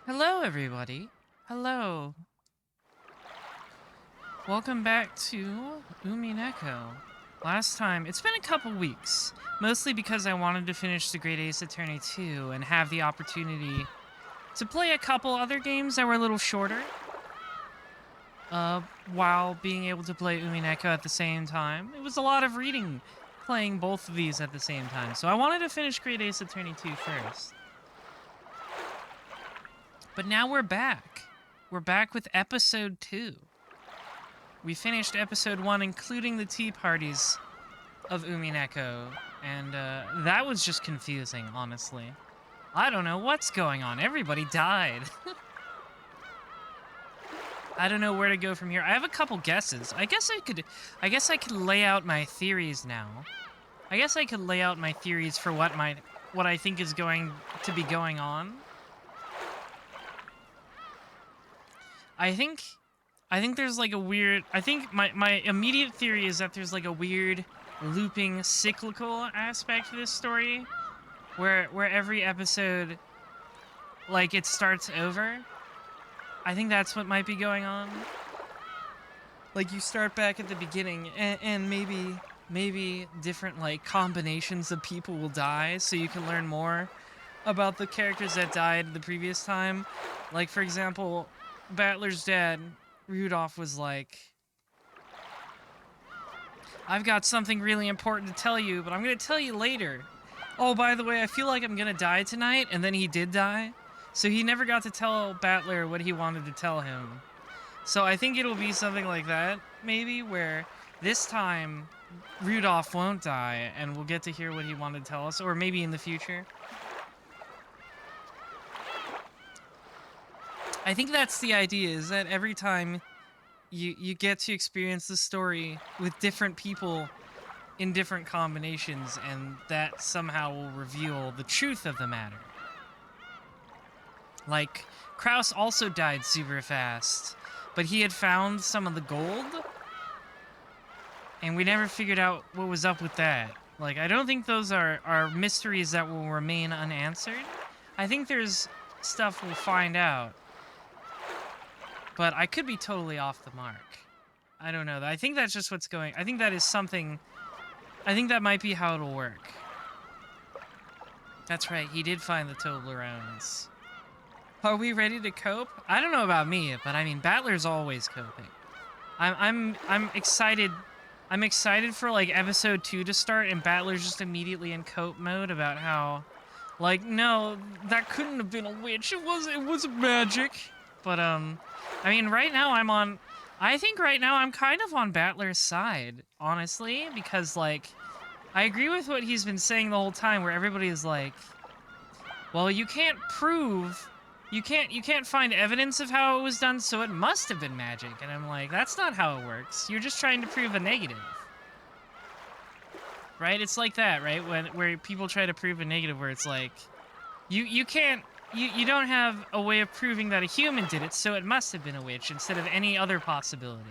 Hello, everybody. Hello. Welcome back to Umineko. Last time, it's been a couple weeks, mostly because I wanted to finish the Great Ace Attorney 2 and have the opportunity to play a couple other games that were a little shorter, while being able to play Umineko at the same time. It was a lot of reading, playing both of these at the same time, so I wanted to finish Great Ace Attorney 2 first. But now we're back. We're back with episode 2. We finished episode 1, including the tea parties of Umineko, and that was just confusing, honestly. I don't know what's going on. Everybody died. I don't know where to go from here. I have a couple guesses. I guess I could lay out my theories now. I guess I could lay out my theories for what I think is going to be going on. I think there's like a weird... I think my immediate theory is that there's like a weird looping cyclical aspect to this story where every episode, like, it starts over. I think that's what might be going on. Like, you start back at the beginning and maybe different, like, combinations of people will die so you can learn more about the characters that died the previous time. Like, for example, Battler's dad, Rudolph, was like, I've got something really important to tell you, but I'm going to tell you later. Oh, by the way, I feel like I'm going to die tonight, and then he did die. So he never got to tell Battler what he wanted to tell him. So I think it'll be something like that, maybe, where this time Rudolph won't die, and we'll get to hear what he wanted to tell us, or maybe in the future. I think that's the idea, is that every time you get to experience the story with different people in different combinations, and that somehow will reveal the truth of the matter. Like, Kraus also died super fast, but he had found some of the gold, and we never figured out what was up with that. Like, I don't think those are mysteries that will remain unanswered. I think there's stuff we'll find out. But I could be totally off the mark. I don't know. I think that's just what's going... I think that is something... I think that might be how it'll work. That's right, he did find the Toblerones. Are we ready to cope? I don't know about me, but I mean, Battler's always coping. I'm excited. I'm excited for, like, episode 2 to start, and Battler's just immediately in cope mode about how, like, no, that couldn't have been a witch. It was magic. But, I mean, right now I think right now I'm kind of on Battler's side, honestly, because, like, I agree with what he's been saying the whole time, where everybody is like, well, you can't prove, you can't find evidence of how it was done, so it must have been magic. And I'm like, that's not how it works. You're just trying to prove a negative. Right? It's like that, right? Where people try to prove a negative, where it's like, you don't have a way of proving that a human did it, so it must have been a witch, instead of any other possibility.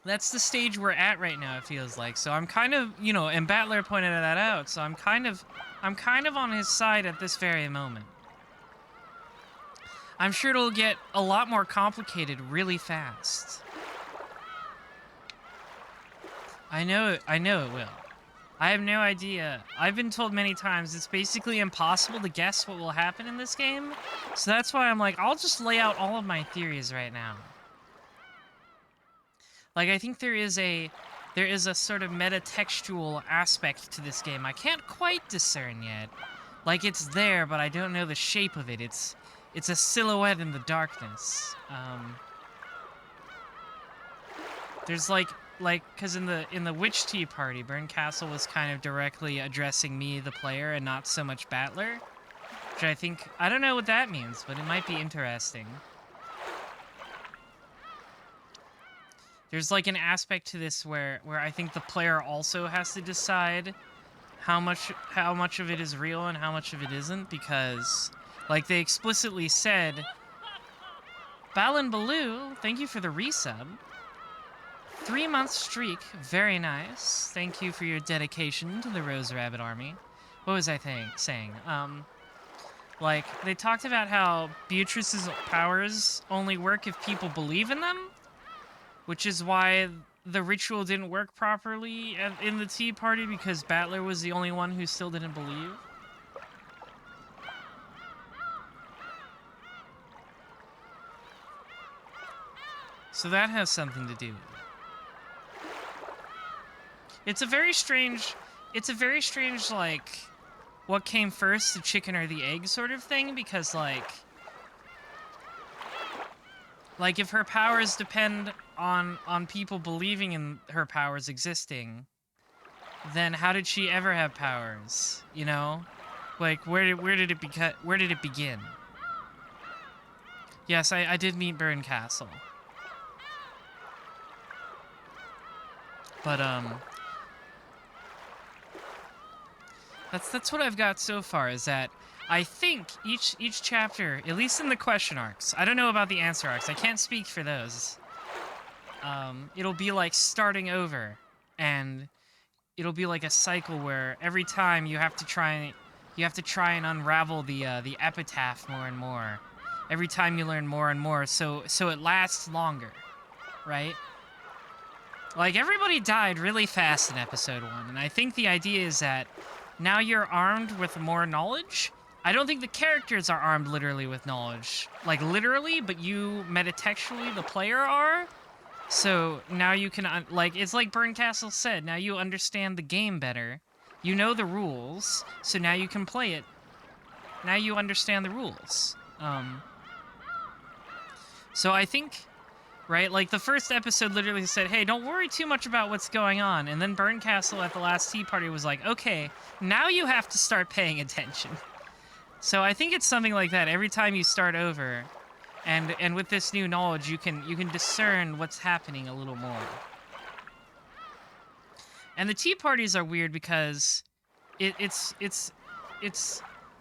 That's the stage we're at right now, it feels like. So I'm kind of, you know, and Battler pointed that out, so I'm kind of on his side at this very moment. I'm sure it'll get a lot more complicated really fast. I know it will. I have no idea. I've been told many times it's basically impossible to guess what will happen in this game. So that's why I'm like, I'll just lay out all of my theories right now. Like, I think there is a sort of metatextual aspect to this game I can't quite discern yet. Like, it's there, but I don't know the shape of it. It's a silhouette in the darkness. There's like, because in the Witch Tea Party, Burncastle was kind of directly addressing me, the player, and not so much Battler. Which I don't know what that means, but it might be interesting. There's like an aspect to this where I think the player also has to decide how much of it is real and how much of it isn't, because, like, they explicitly said, Balin Baloo, thank you for the resub. 3-month streak, very nice. Thank you for your dedication to the Rose Rabbit Army. What was I saying? Like, they talked about how Beatrice's powers only work if people believe in them, which is why the ritual didn't work properly in the Tea Party, because Battler was the only one who still didn't believe. So that has something to do with it. It's a very strange, like, what came first, the chicken or the egg sort of thing, because, like if her powers depend on people believing in her powers existing, then how did she ever have powers, you know? Like, where did it begin? Yes, I did meet Burn Castle. But, that's what I've got so far, is that I think each chapter, at least in the question arcs, I don't know about the answer arcs, I can't speak for those. It'll be like starting over, and it'll be like a cycle where every time you have to try and unravel the epitaph more and more. Every time you learn more and more, so it lasts longer, right? Like, everybody died really fast in episode 1, and I think the idea is that now you're armed with more knowledge. I don't think the characters are armed literally with knowledge. Like, literally, but you, metatextually, the player are. So, now you can, it's like Burn Castle said, now you understand the game better. You know the rules, so now you can play it. Now you understand the rules. So I think, right, like, the first episode literally said, hey, don't worry too much about what's going on. And then Burn Castle at the last Tea Party was like, okay, now you have to start paying attention. So I think it's something like that. Every time you start over, and with this new knowledge, you can discern what's happening a little more. And the Tea Parties are weird because it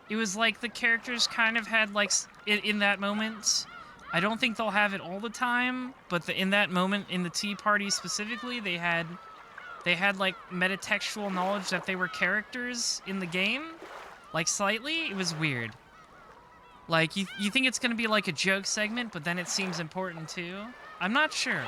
was like the characters kind of had, like, in that moment. I don't think they'll have it all the time, but in that moment, in the Tea Party specifically, they had like metatextual knowledge that they were characters in the game, like, slightly. It was weird. Like, you think it's gonna be like a joke segment, but then it seems important too. I'm not sure.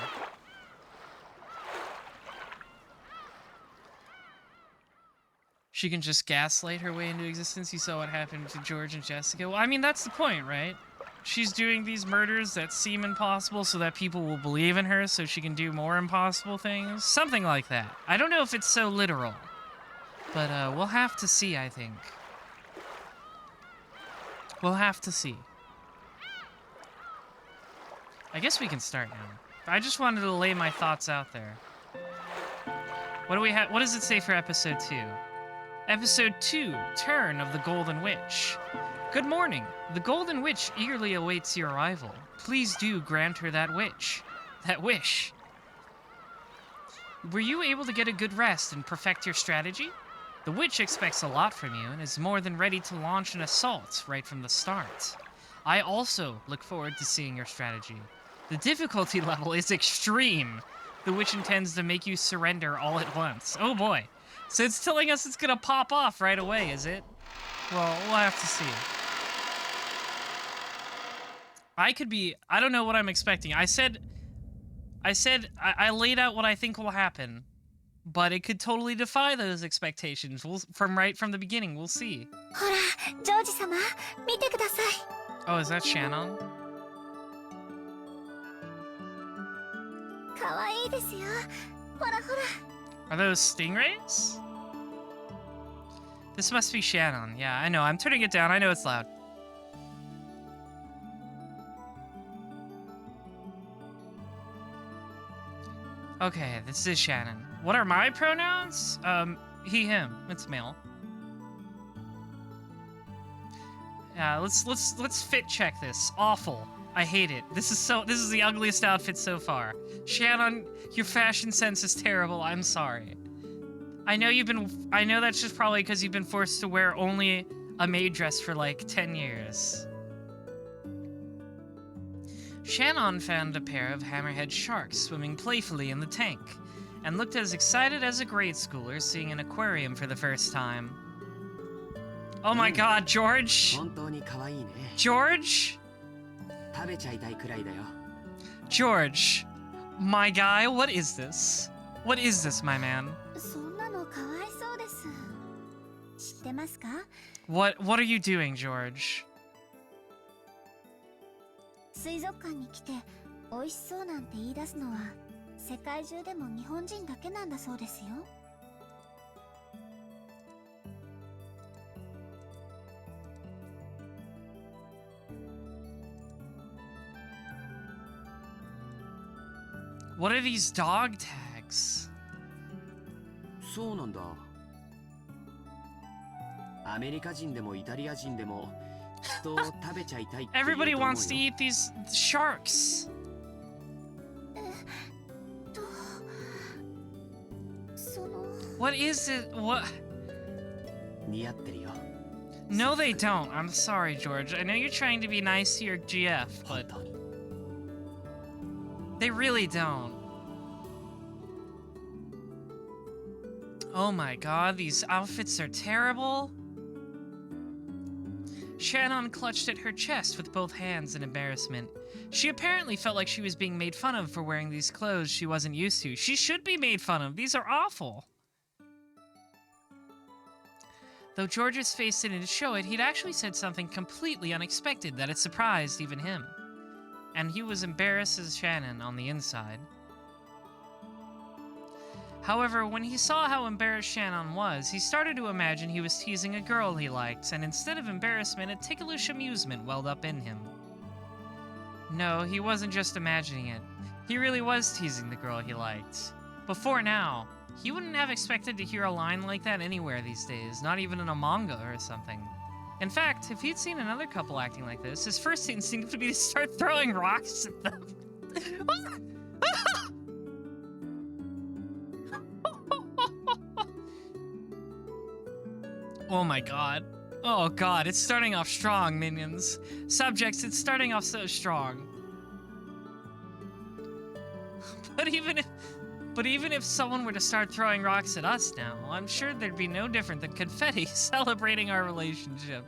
She can just gaslight her way into existence. You saw what happened to George and Jessica. Well, I mean, that's the point, right? She's doing these murders that seem impossible so that people will believe in her so she can do more impossible things. Something like that. I don't know if it's so literal, but we'll have to see, I think. We'll have to see. I guess we can start now. I just wanted to lay my thoughts out there. What do we have? What does it say for episode 2? Episode 2, Turn of the Golden Witch. Good morning. The Golden Witch eagerly awaits your arrival. Please do grant her that wish. Were you able to get a good rest and perfect your strategy? The witch expects a lot from you and is more than ready to launch an assault right from the start. I also look forward to seeing your strategy. The difficulty level is extreme. The witch intends to make you surrender all at once. Oh boy. So it's telling us it's gonna pop off right away, is it? Well, we'll have to see. I don't know what I'm expecting. I laid out what I think will happen, but it could totally defy those expectations. Right from the beginning, we'll see. Oh, is that Shannon? Are those stingrays? This must be Shannon. Yeah, I know. I'm turning it down. I know it's loud. Okay, this is Shannon. What are my pronouns? He, him. It's male. Yeah, let's fit check this. Awful. I hate it. This is the ugliest outfit so far. Shannon, your fashion sense is terrible. I'm sorry. I know that's just probably because you've been forced to wear only a maid dress for like 10 years. Shannon found a pair of hammerhead sharks swimming playfully in the tank, and looked as excited as a grade schooler seeing an aquarium for the first time. Oh my god, George! 本当に可愛いね。 George? 食べちゃいたいくらいだよ。 George, my guy, what is this? What is this, my man? そんなのかわいそうです。知ってますか？ What are you doing, George? 水族館に来て美味しそうなんて言い出すのは世界中でも日本人だけなんだそうですよ。 What are these dog tags? そうなんだ。アメリカ人でもイタリア人でもきっと食べちゃいたいって言うと思うよ。 Everybody wants to eat these sharks. その What is it? What? 似合ってるよ。 No, they don't. I'm sorry, George. I know you're trying to be nice to your GF, 本 but 当に。 they really don't. Oh my god, these outfits are terrible. Shannon clutched at her chest with both hands in embarrassment. She apparently felt like she was being made fun of for wearing these clothes she wasn't used to. She should be made fun of. These are awful. Though George's face didn't show it, he'd actually said something completely unexpected that had surprised even him. And he was embarrassed as Shannon on the inside. However, when he saw how embarrassed Shannon was, he started to imagine he was teasing a girl he liked, and instead of embarrassment, a ticklish amusement welled up in him. No, he wasn't just imagining it. He really was teasing the girl he liked. Before now, he wouldn't have expected to hear a line like that anywhere these days, not even in a manga or something. In fact, if he'd seen another couple acting like this, his first instinct would be to start throwing rocks at them. Oh my god. Oh god, it's starting off strong, minions. Subjects, it's starting off so strong. But even if someone were to start throwing rocks at us now, I'm sure there'd be no different than confetti celebrating our relationship.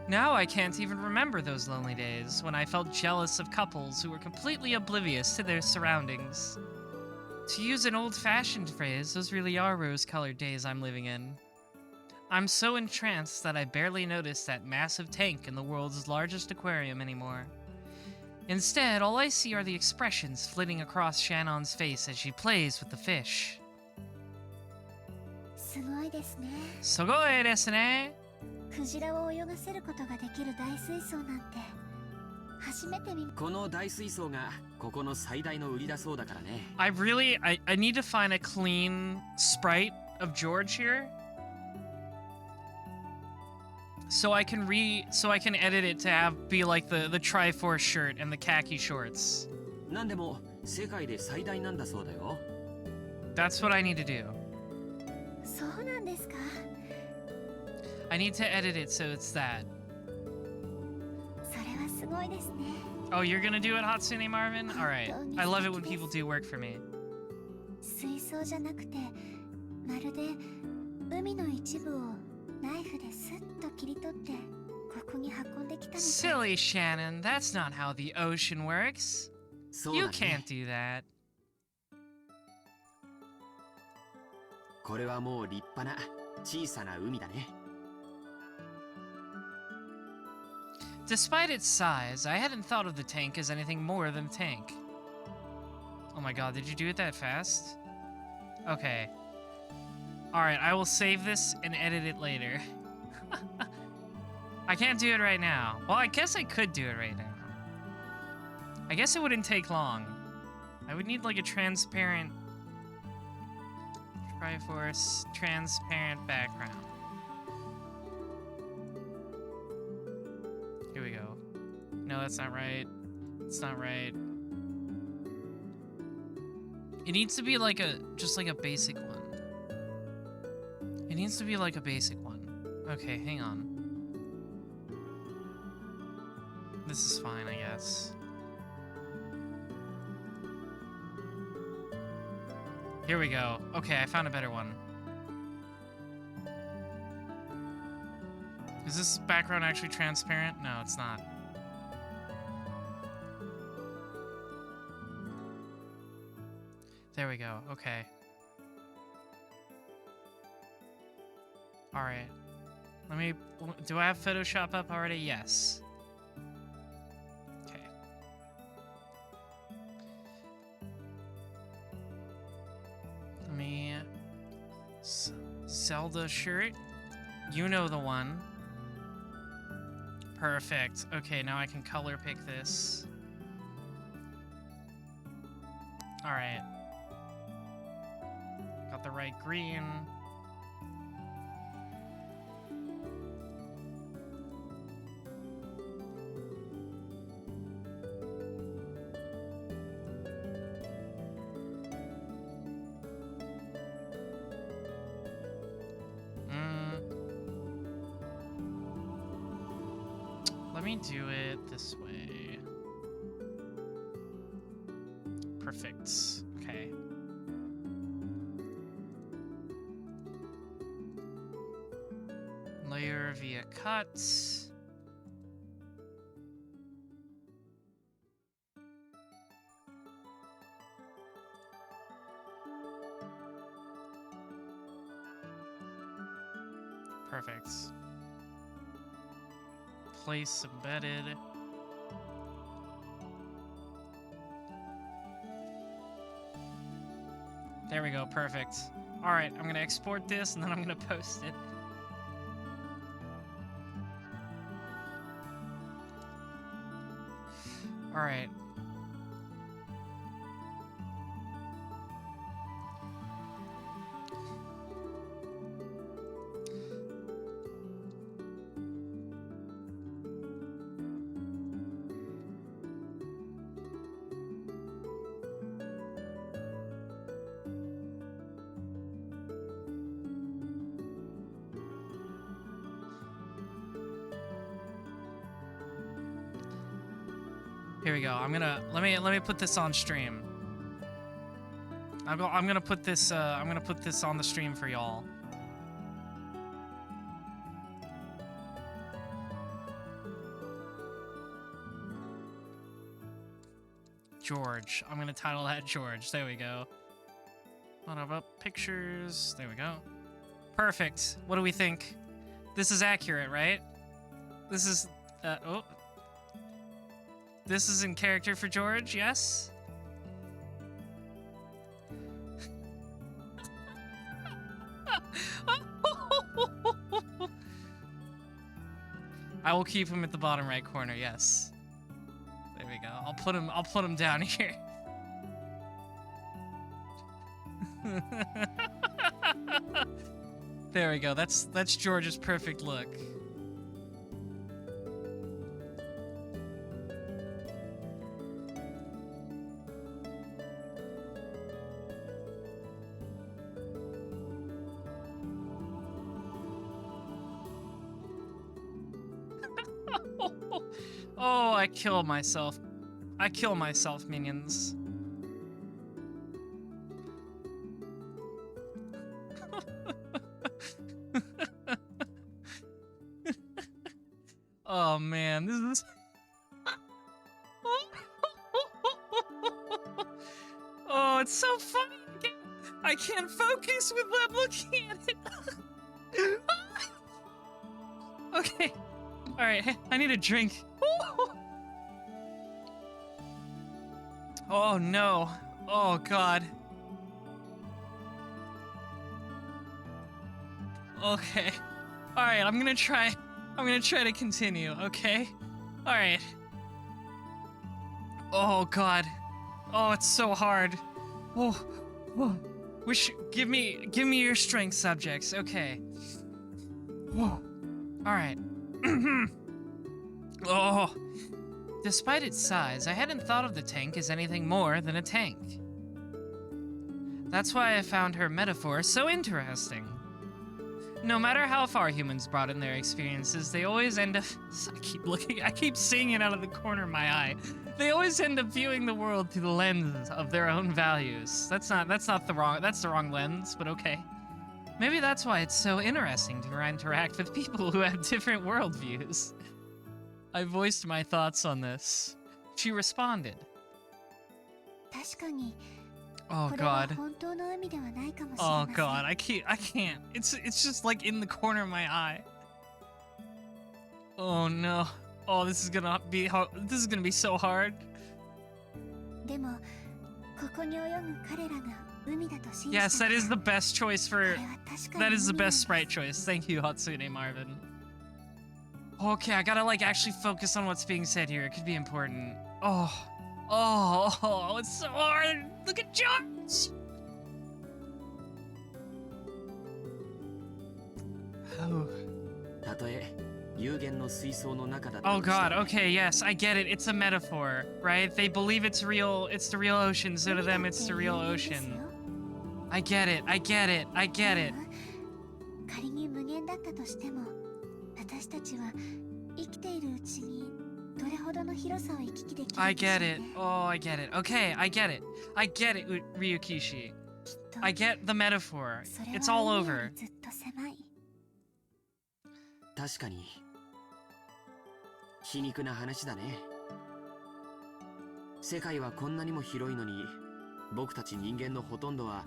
Now I can't even remember those lonely days when I felt jealous of couples who were completely oblivious to their surroundings. To use an old-fashioned phrase, those really are rose-colored days I'm living in. I'm so entranced that I barely notice that massive tank in the world's largest aquarium anymore. Instead, all I see are the expressions flitting across Shannon's face as she plays with the fish. すごいですね。 Sugoi desu ne! クジラを泳がせることができる大水槽なんて初めて見ま。この大水槽がここの最大の売りだそうだからね。 I need to find a clean sprite of George here. So I can edit it to be like the Triforce shirt and the khaki shorts. なんでも世界で最大なんだそうだよ。 That's what I need to do. そうなんですか。 I need to edit it so it's that. それはすごいですね。 Oh, you're gonna do it, Hatsune Marvin? Alright. I love it when people do work for me. 水槽じゃなくてまるで海の一部をナイフでスッと切り取ってここに運んできたみたい。 Silly Shannon, that's not how the ocean works. そう You だね。 can't do that. これはもう立派な小さな海だね。 Despite its size, I hadn't thought of the tank as anything more than a tank. Oh my god, did you do it that fast? Okay. Alright, I will save this and edit it later. I can't do it right now. Well, I guess I could do it right now. I guess it wouldn't take long. I would need like a transparent... Triforce transparent background. Here we go. No, that's not right. It's not right. It needs to be like just like a basic one. It needs to be like a basic one. Okay, hang on. This is fine, I guess. Here we go. Okay, I found a better one. Is this background actually transparent? No, it's not. There we go. Okay. All right. Let me... Do I have Photoshop up already? Yes. Okay. Let me... Zelda shirt. You know the one. Perfect. Okay, now I can color pick this. All right. Got the right green. Let me do it this way. Perfect. Okay. Layer via cut. Perfect. Place embedded. There we go, perfect. All right, I'm gonna export this and then I'm gonna post it. All right. Here we go. I'm gonna let me put this on stream. I'm gonna put this on the stream for y'all. George. I'm gonna title that George. There we go. What about pictures? There we go. Perfect. What do we think? This is accurate, right? This is oh. This is in character for George, yes? I will keep him at the bottom right corner, yes. There we go. I'll put him down here. There we go. That's George's perfect look. Oh, I kill myself. I kill myself, minions. Oh man, this is... Oh, it's so funny. I can't focus with what I'm looking at it. Okay. All right, I need a drink. Oh no. Oh god. Okay. All right, I'm gonna try to continue, okay? All right. Oh god. Oh, it's so hard. Oh. Give me your strength, subjects. Okay. Whoa. All right. Oh. Despite its size, I hadn't thought of the tank as anything more than a tank. That's why I found her metaphor so interesting. No matter how far humans brought in their experiences, they always end up... I keep seeing it out of the corner of my eye. They always end up viewing the world through the lens of their own values. That's the wrong lens, but okay. Maybe that's why it's so interesting to interact with people who have different worldviews. I voiced my thoughts on this. She responded. 確かに Oh これは god. 本当の海ではないかもしれ Oh ません。 god, I can't. It's just like in the corner of my eye. Oh no. Oh, this is gonna be so hard. でもここに泳ぐ彼らが海だと信じた Yes, that is the best choice こ for れは確かに that is the 海なんで best す。 sprite choice. Thank you, Hatsune Marvin. Okay, I gotta like actually focus on what's being said here. It could be important. Oh, it's so hard. Look at George. Oh. たとえ有限の水槽の中だったと Oh しても god, okay, yes, I get it. It's a metaphor, right? They believe it's real, it's the real ocean, so to them it's the real 海だって有限ですよ。 ocean. I get it, I get it, I get it. 仮に無限だったとしても私たちは生きているうちにどれほどの広さを行き来できる I でしょう get ね。 it. Oh, I get it. Okay, I get it. I get it, Ryukishi. きっと I get the metaphor. それ It's は all 海よ over. りずっと狭い。確かに皮肉な話だね。世界はこんなにも広いのに僕たち人間のほとんどは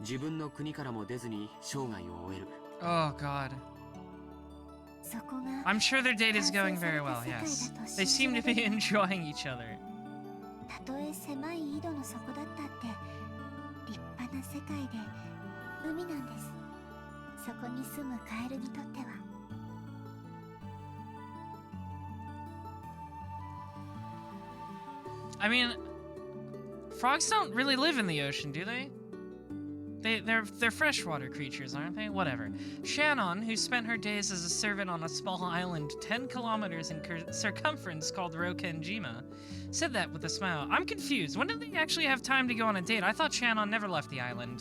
自分の国からも出ずに生涯を終える。 Oh god. そこが I'm sure their date is going very well, 完成 yes. された世界だと They 信 seem じ to られ be る。 enjoying each other. たとえ狭い井戸の底だったって立派な世界で海なんです。そこに住むカエルにとっては。 I mean, frogs don't really live in the ocean, do they? They're freshwater creatures, aren't they? Whatever. Shannon, who spent her days as a servant on a small island 10 kilometers in circumference called Rokenjima, said that with a smile. I'm confused. When did they actually have time to go on a date? I thought Shannon never left the island.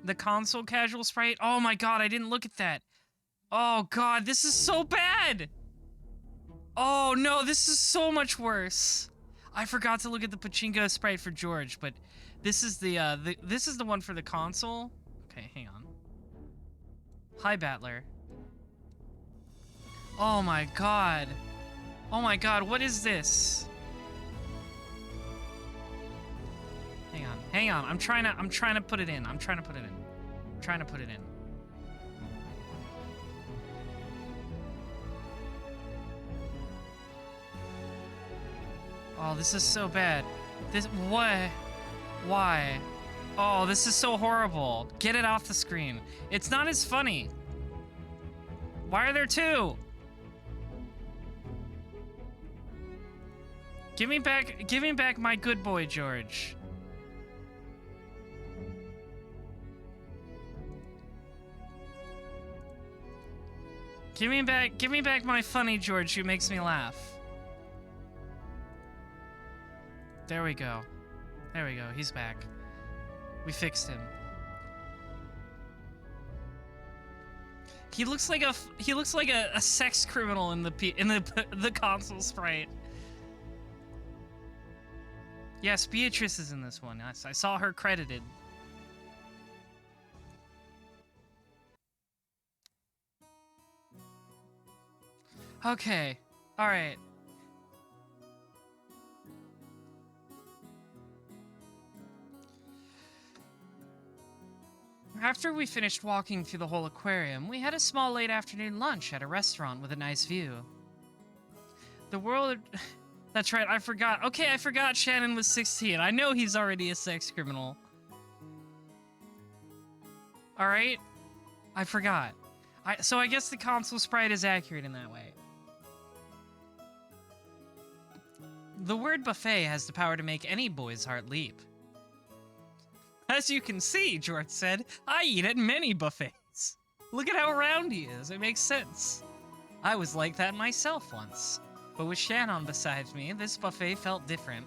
The console casual sprite? Oh my god, I didn't look at that. Oh god, this is so bad! Oh no, this is so much worse. I forgot to look at the pachinko sprite for George, but this is the one for the console. Okay, hang on. Hi, Battler. Oh my god. Oh my god, what is this? Hang on. I'm trying to put it in. I'm trying to put it in. Oh, this is so bad. What? Why? Oh, this is so horrible. Get it off the screen. It's not as funny. Why are there two? Give me back my good boy, George. Give me back my funny George who makes me laugh. There we go. He's back. We fixed him. He looks like a sex criminal in the console sprite. Yes, Beatrice is in this one. Yes, I saw her credited. Okay. All right. After we finished walking through the whole aquarium, we had a small late afternoon lunch at a restaurant with a nice view. The world... That's right, I forgot. Okay, I forgot Shannon was 16. I know he's already a sex criminal. Alright? I forgot. So I guess the console sprite is accurate in that way. The word buffet has the power to make any boy's heart leap. As you can see, George said, I eat at many buffets. Look at how round he is. It makes sense. I was like that myself once. But with Shannon beside me, this buffet felt different.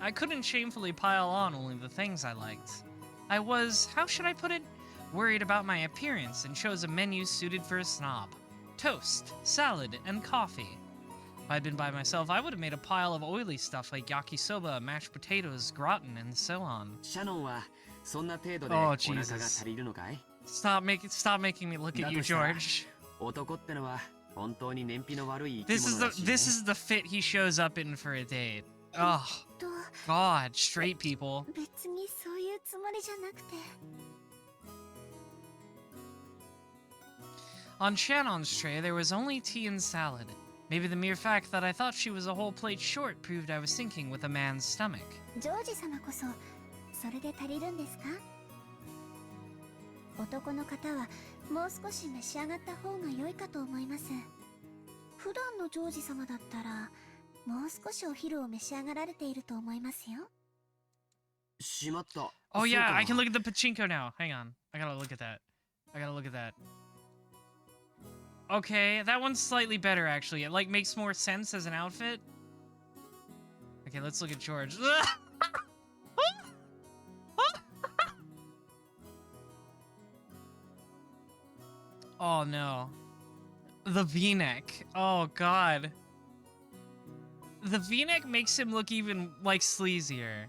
I couldn't shamefully pile on only the things I liked. I was, how should I put it, worried about my appearance and chose a menu suited for a snob. Toast, salad, and coffee. If I'd been by myself, I would have made a pile of oily stuff like yakisoba, mashed potatoes, gratin, and so on. シャノンはそんな程度で Oh, お腹が Jesus. 足りるのかい？ Stop making me look at you, George. 男ってのは本当に燃費の悪い生 This き is 物 the らしいね。 this is the fit he shows up in for a date. Oh と God, straight people. 別にそういうつもりじゃなくて。 On Shannon's tray, there was only tea and salad. Maybe the mere fact that I thought she was a whole plate short proved I was thinking with a man's stomach. ジョージ様こそそれで足りるんですか？男の方はもう少し召し上がった方が良いかと思います。普段のジョージ様だったらもう少しお昼を召し上がられていると思いますよ。しまった。 Oh そう yeah, か I can look at the pachinko now. Hang on. I gotta look at that. Okay, that one's slightly better actually. It like makes more sense as an outfit. Okay, let's look at George. Oh no. The V-neck. Oh god. The V-neck makes him look even like sleazier.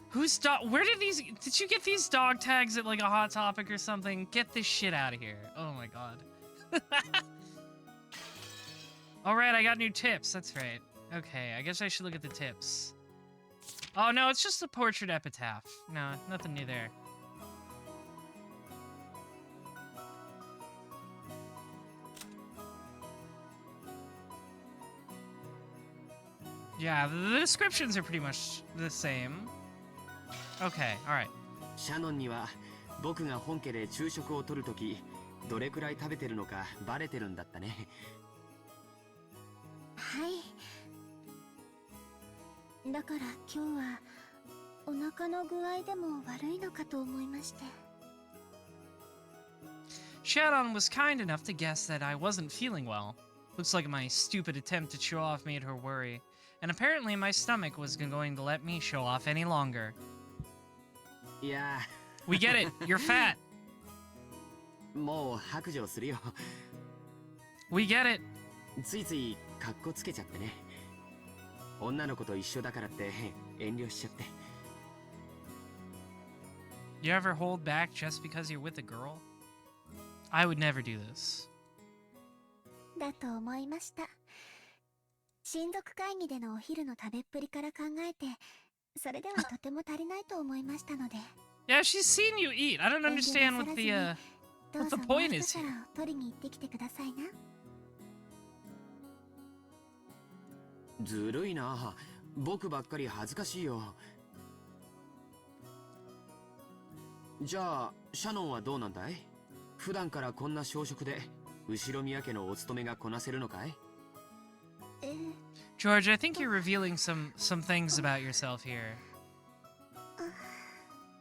Who's dog? Where did these? Did you get these dog tags at like a Hot Topic or something? Get this shit out of here! Oh my god. All right, I got new tips. That's right. Okay, I guess I should look at the tips. Oh no, it's just a portrait epitaph. No, nothing new there. Yeah, the descriptions are pretty much the same. Okay, alright. シャノンには僕が本家で昼食をとるときどれくらい食べてるのかバレてるんだったね。はい。だから今日はお腹の具合でも悪いのかと思いまして。 Shadon was kind enough to guess that I wasn't feeling well. Looks like my stupid attempt to show off made her worry. And apparently my stomach wasn't going to let me show off any longer. いや We get it. You're fat. もう白状するよ。 We get it. ついついカッコつけちゃってね。女の子と一緒だからって遠慮しちゃって。 You ever hold back just because you're with a girl? I would never do this. だと思いました。親族会議でのお昼の食べっぷりから考えて、それではとても足りないと思いましたので。 Yeah, she's seen you eat. I don't understand what the point is here. どうぞもう一皿を取りに行ってきてくださいな。ずるいな。僕ばっかり恥ずかしいよ。じゃあシャノンはどうなんだい？普段からこんな小食で後ろ宮家のお勤めがこなせるのかい？ George, I think you're revealing some things about yourself here.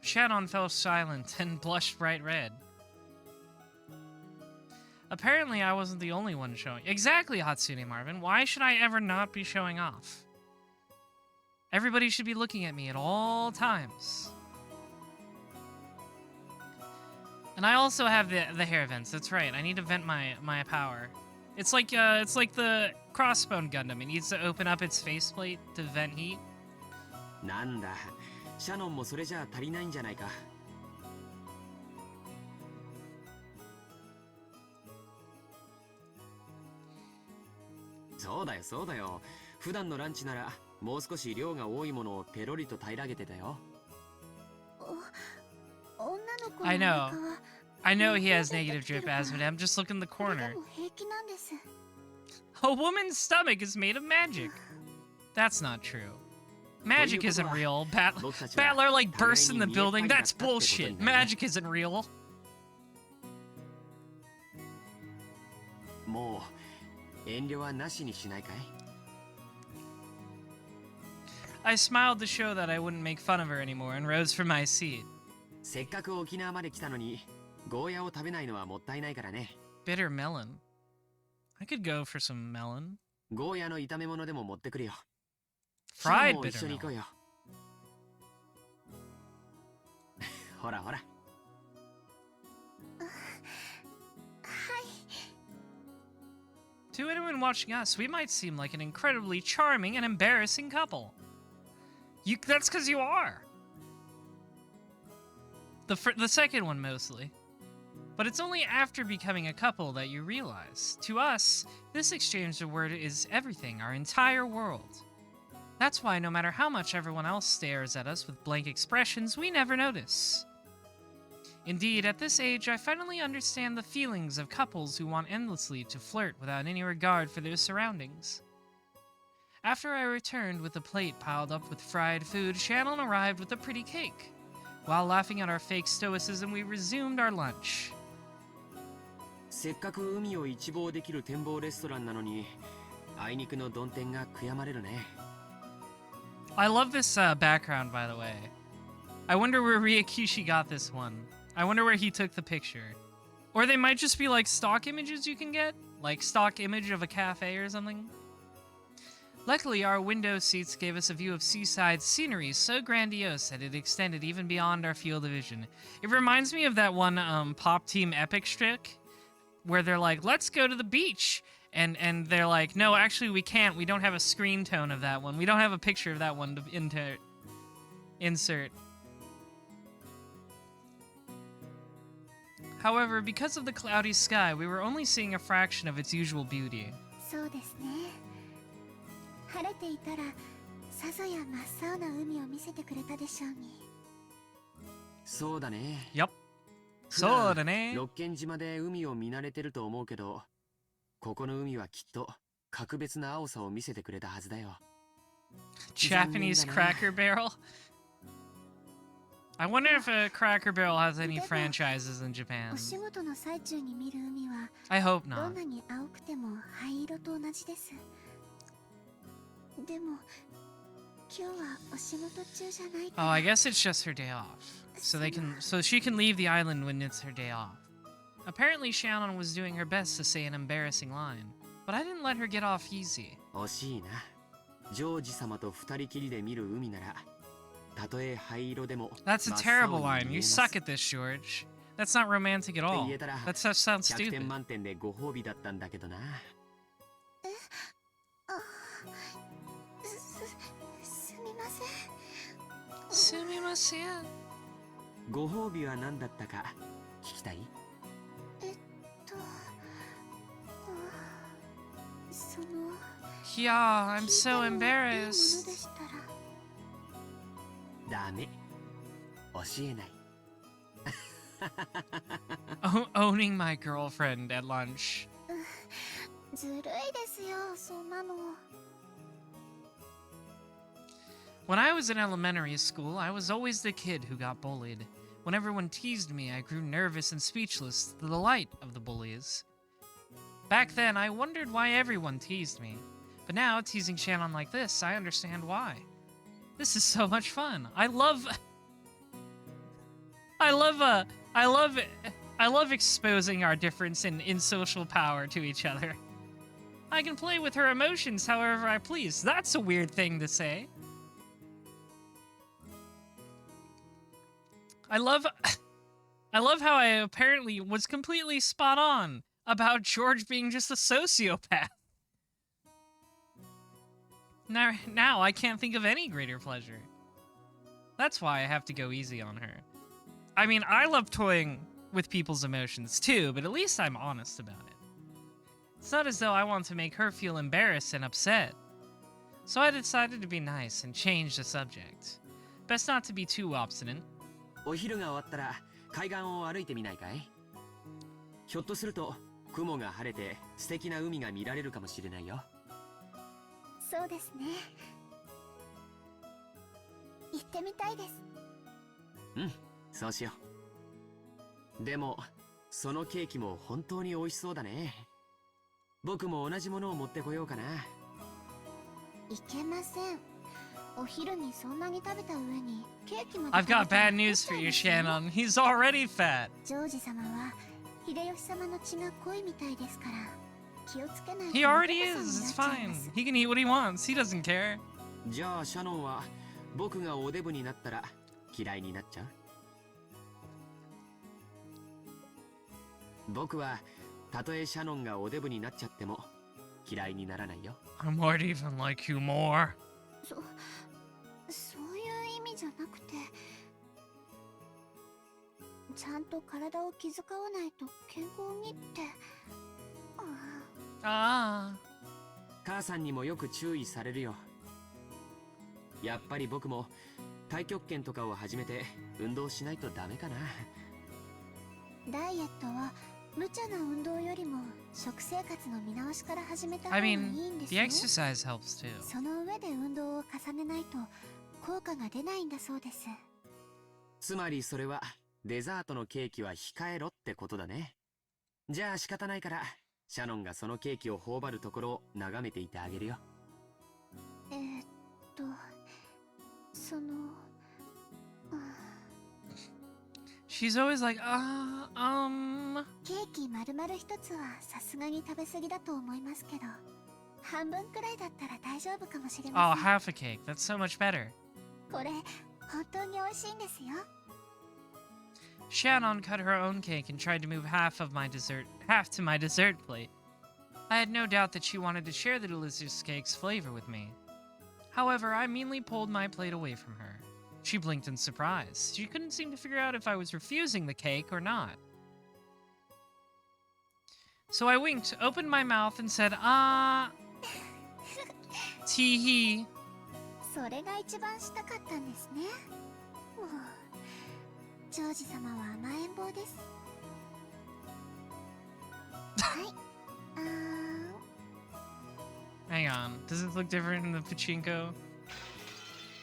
Shannon fell silent and blushed bright red. Apparently, I wasn't the only one showing. Exactly, Hatsune Marvin. Why should I ever not be showing off? Everybody should be looking at me at all times. And I also have the hair vents. That's right. I need to vent my power. It's like the crossbone Gundam. It needs to open up its faceplate to vent heat. なんだ、シャノンもそれじゃ足りないんじゃないか。そうだよそうだよ。普段のランチならもう少し量が多いものをペロリと平らげてたよ。女の子の I お腹 know. は I know he has negative drip asthma. I'm just looking in the これで corner. も平気なんです。 A woman's stomach is made of magic. That's not true. Magic isn't real. Battler like bursts in the building. That's bullshit. Magic isn't real. もう遠慮はなしにしないかい？ I smiled to show that I wouldn't make fun of her anymore and rose from my seat. せっかく沖縄まで来たのにゴーヤを食べないのはもったいないからね。 Bitter melon. I could go for some melon. ゴーヤの炒め物でも持ってくるよ。 Fried もう一緒 bitter に行こう melon. よ。ほらほら。To anyone watching us, we might seem like an incredibly charming and embarrassing couple. That's because you are. The second one mostly. But it's only after becoming a couple that you realize. To us, this exchange of word is everything, our entire world. That's why no matter how much everyone else stares at us with blank expressions, we never notice. Indeed, at this age, I finally understand the feelings of couples who want endlessly to flirt without any regard for their surroundings. After I returned with a plate piled up with fried food, Shannon arrived with a pretty cake. While laughing at our fake stoicism, we resumed our lunch. せっかく海を一望できる展望レストランなのに、あいにくの曇天が悔やまれるね。I love this background, by the way. I wonder where Ryakishi got this one. I wonder where he took the picture. Or they might just be like stock images you can get? Like stock image of a cafe or something? Luckily, our window seats gave us a view of seaside scenery so grandiose that it extended even beyond our field of vision. It reminds me of that one Pop Team Epic trick where they're like, let's go to the beach. And they're like, no, actually we can't. We don't have a screen tone of that one. We don't have a picture of that one to insert. However, because of the cloudy sky, we were only seeing a fraction of its usual beauty. そうですね。晴れていたら、さぞや真っ青な海を見せてくれたでしょうに。そうだね。Yup. そうだね。六軒島で海を見慣れてると思うけど、ここの海はきっと格別な青さを見せてくれたはずだよ。Japanese Cracker Barrel? I wonder if a Cracker Barrel has any franchises in Japan. お仕事の最中に見る海は、 I hope ど not. んなに青くても灰色と同じです。でも、今日はお仕事中じゃないか Oh, ら。 I guess it's just her day off. So she can leave the island when it's her day off. Apparently Shannon was doing her best to say an embarrassing line, but I didn't let her get off easy. 惜しいな。ジョージ様と二人きりで見る海なら、たとえ灰色でも That's a terrible line. You suck at this, George. That's not romantic at all. That sounds 100点 stupid. 満点でご褒美だったんだけどな。すみません。 Sumimasen. ご褒美は何だったか聞きたい？その、 Yeah, I'm so 聞いてもいいもので embarrassed. したら。ダメ。教えない。Owning my girlfriend at lunch. ずるいですよ、そんなの。 When I was in elementary school, I was always the kid who got bullied. When everyone teased me, I grew nervous and speechless to the delight of the bullies. Back then, I wondered why everyone teased me. But now, teasing Shannon like this, I understand why. This is so much fun. I love exposing our difference in social power to each other. I can play with her emotions however I please. That's a weird thing to say. I love how I apparently was completely spot on about George being just a sociopath. Now I can't think of any greater pleasure. That's why I have to go easy on her. I mean, I love toying with people's emotions too, but at least I'm honest about it. It's not as though I want to make her feel embarrassed and upset. So I decided to be nice and change the subject. Best not to be too obstinate. お昼が終わったら海岸を歩いてみないかい？ひょっとすると雲が晴れて素敵な海が見られるかもしれないよ。そうですね。行ってみたいです。うん、そうしよう。でも、そのケーキも本当に美味しそうだね。僕も同じものを持ってこようかな。いけません。お昼にそんなに食べた上にケーキまで I've got bad news for you, Shannon. He's already fat. ジョージ様は秀吉様の血が濃いみたいですから気をつけないと He already お父 is. さん It's になっちゃいま fine. す He can eat what he wants. He doesn't care. じゃあシャノンは僕がおデブになったら嫌いになっちゃう？僕はたとえシャノンがおデブになっちゃっても嫌いにならないよ。I might even like you more. そういうじゃなくて、ちゃんと体を気遣わないと健康にって。ああ。母さんにもよく注意されるよ。やっぱり僕も太極拳とかを始めて運動しないとダメかな。ダイエットは無茶な運動よりも食生活の見直しから始めた方 I がいい mean, んです the よ。 exercise helps too. その上で運動を重ねないと効果が出ないんだそうです。つまりそれはデザートのケーキは控えろってことだね。じゃあ仕方ないからシャノンがそのケーキを頬張るところを眺めていてあげるよ。その、She's always like, ケーキ丸々一つはさすがに食べ過ぎだと思いますけど、半分くらいだったら大丈夫かもしれ oh, ません。 half a cake. That's so much better. これ本当に美味しいんですよ。 Shannon cut her own cake and tried to move half to my dessert plate. I had no doubt that she wanted to share the delicious cake's flavor with me. However, I meanly pulled my plate away from her. She blinked in surprise. She couldn't seem to figure out if I was refusing the cake or not. So I winked, opened my mouth, and said, tee hee. それが一番したかったんですね。もうジョージ様は甘えん坊です。はい。Hang on. Does it look different in the pachinko?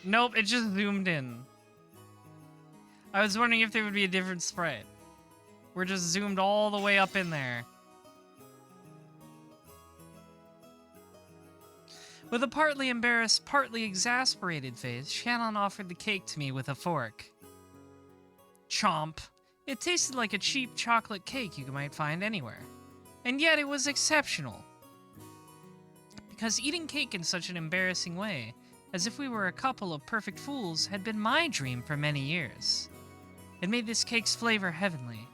Nope, it just zoomed in. I was wondering if there would be a different sprite. We're just zoomed all the way up in there. With a partly embarrassed, partly exasperated face, Shannon offered the cake to me with a fork. Chomp. It tasted like a cheap chocolate cake you might find anywhere. And yet it was exceptional. Because eating cake in such an embarrassing way, as if we were a couple of perfect fools, had been my dream for many years. It made this cake's flavor heavenly.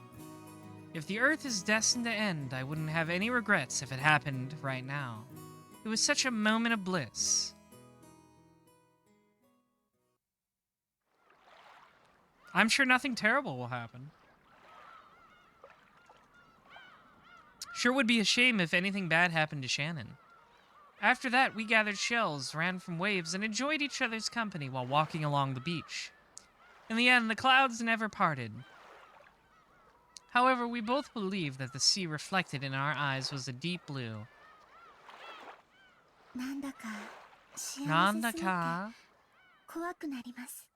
If the earth is destined to end, I wouldn't have any regrets if it happened right now. It was such a moment of bliss. I'm sure nothing terrible will happen. Sure would be a shame if anything bad happened to Shannon. After that, we gathered shells, ran from waves, and enjoyed each other's company while walking along the beach. In the end, the clouds never parted. However, we both believed that the sea reflected in our eyes was a deep blue. なんだか幸せすぎてなんだか怖くなります。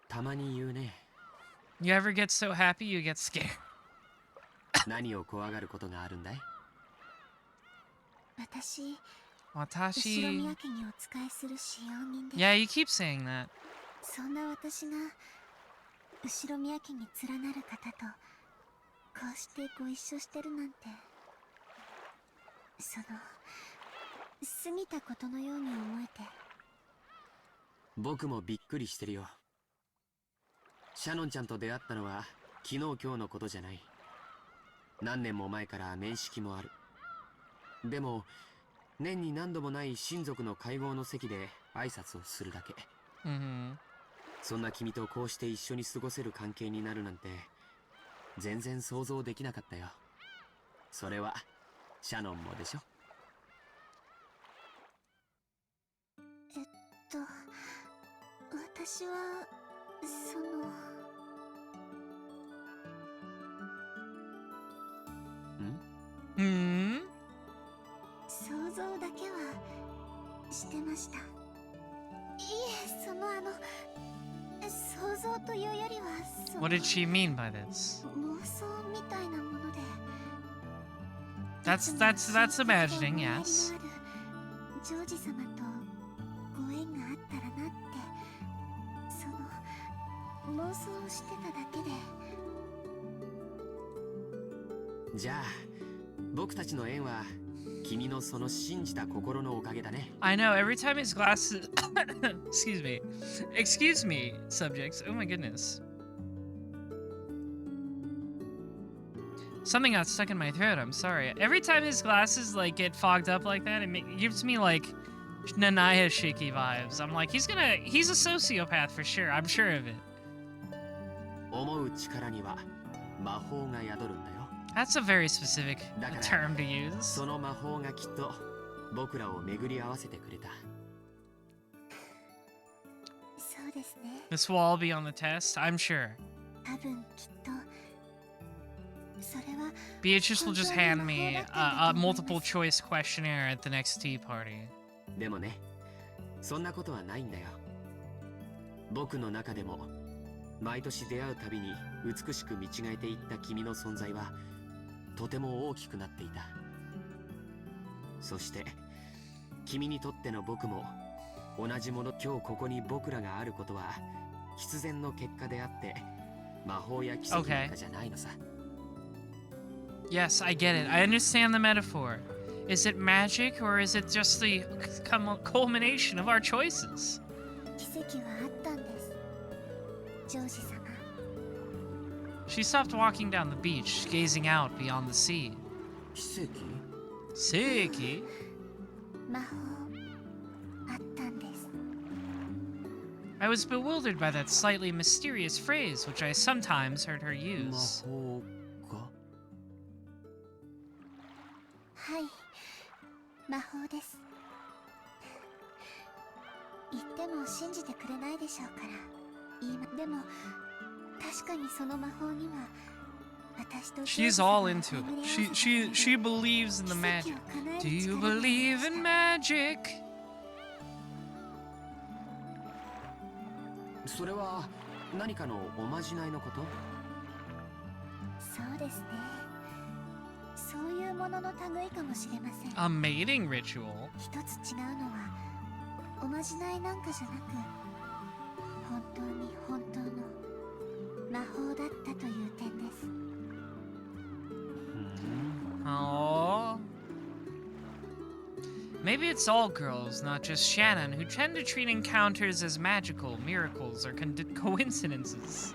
たまに言うね。 You ever get so happy you get scared? 何を怖がることがあるんだい？私、後ろWatashi. 宮家にお仕えする使用人です。 Yeah, you keep saying that. そんな私が後ろ宮家に連なる方とこうしてご一緒してるなんて、その過ぎたことのように思えて。僕もびっくりしてるよ。シャノンちゃんと出会ったのは昨日今日のことじゃない。何年も前から面識もある。でも年に何度もない親族の会合の席で挨拶をするだけ。そんな君とこうして一緒に過ごせる関係になるなんて全然想像できなかったよ。それはシャノンもでしょ。私はその想像だけはしてました。いえ、その想像というよりはその What did she mean by this? 妄想みたいなもので。 That's imagining, yes. ジョージ様とご縁があったらなって、その妄想をしてただけで。じゃあ僕たちの縁は君のその信じた心のおかげだね。 I know, every time his glasses... Excuse me, subjects. Oh my goodness. Something got stuck in my throat, I'm sorry. Every time his glasses, like, get fogged up like that, it gives me, like, Nanaya Shiki vibes. I'm like, he's a sociopath for sure. I'm sure of it. 思う力には魔法が宿るんだよ。 That's a very specific だから term to use. その魔法がきっと僕らを巡り合わせてくれた。そうですね。 This will all be on the test, I'm sure. 多分きっとそれは Beatrice will just hand me a multiple choice questionnaire at the next tea party. でもね、そんなことはないんだよ。僕の中でも毎年出会うたびに美しく見違えていった君の存在はとても大きくなっていた。そして君にとっての僕も同じもの。今日ここに僕らがあることは必然の結果であって魔法や奇跡なんかじゃないのさ。Yes, I get it. I understand the metaphor. Is it magic or is it just the culmination of our choices? 奇跡はあったんです、ジョージ様。 She stopped walking down the beach, gazing out beyond the sea. 奇跡？ Seiki? 魔法あったんです。 I was bewildered by that slightly mysterious phrase, which I sometimes heard her 魔 use. 法が？はい、魔法です。言っても信じてくれないでしょうから。でも確かにその魔法には私と She's all into it. She believes in the magic. Do you believe in magic? それは何かのおまじないのこと？そうですね。そういうものの類かもしれません。 A mating ritual? 一つ違うのはおまじないなんかじゃなく本当に本当の魔法だったという点です。 Oh. Maybe it's all girls, not just Shannon, who tend to treat encounters as magical, miracles, or coincidences.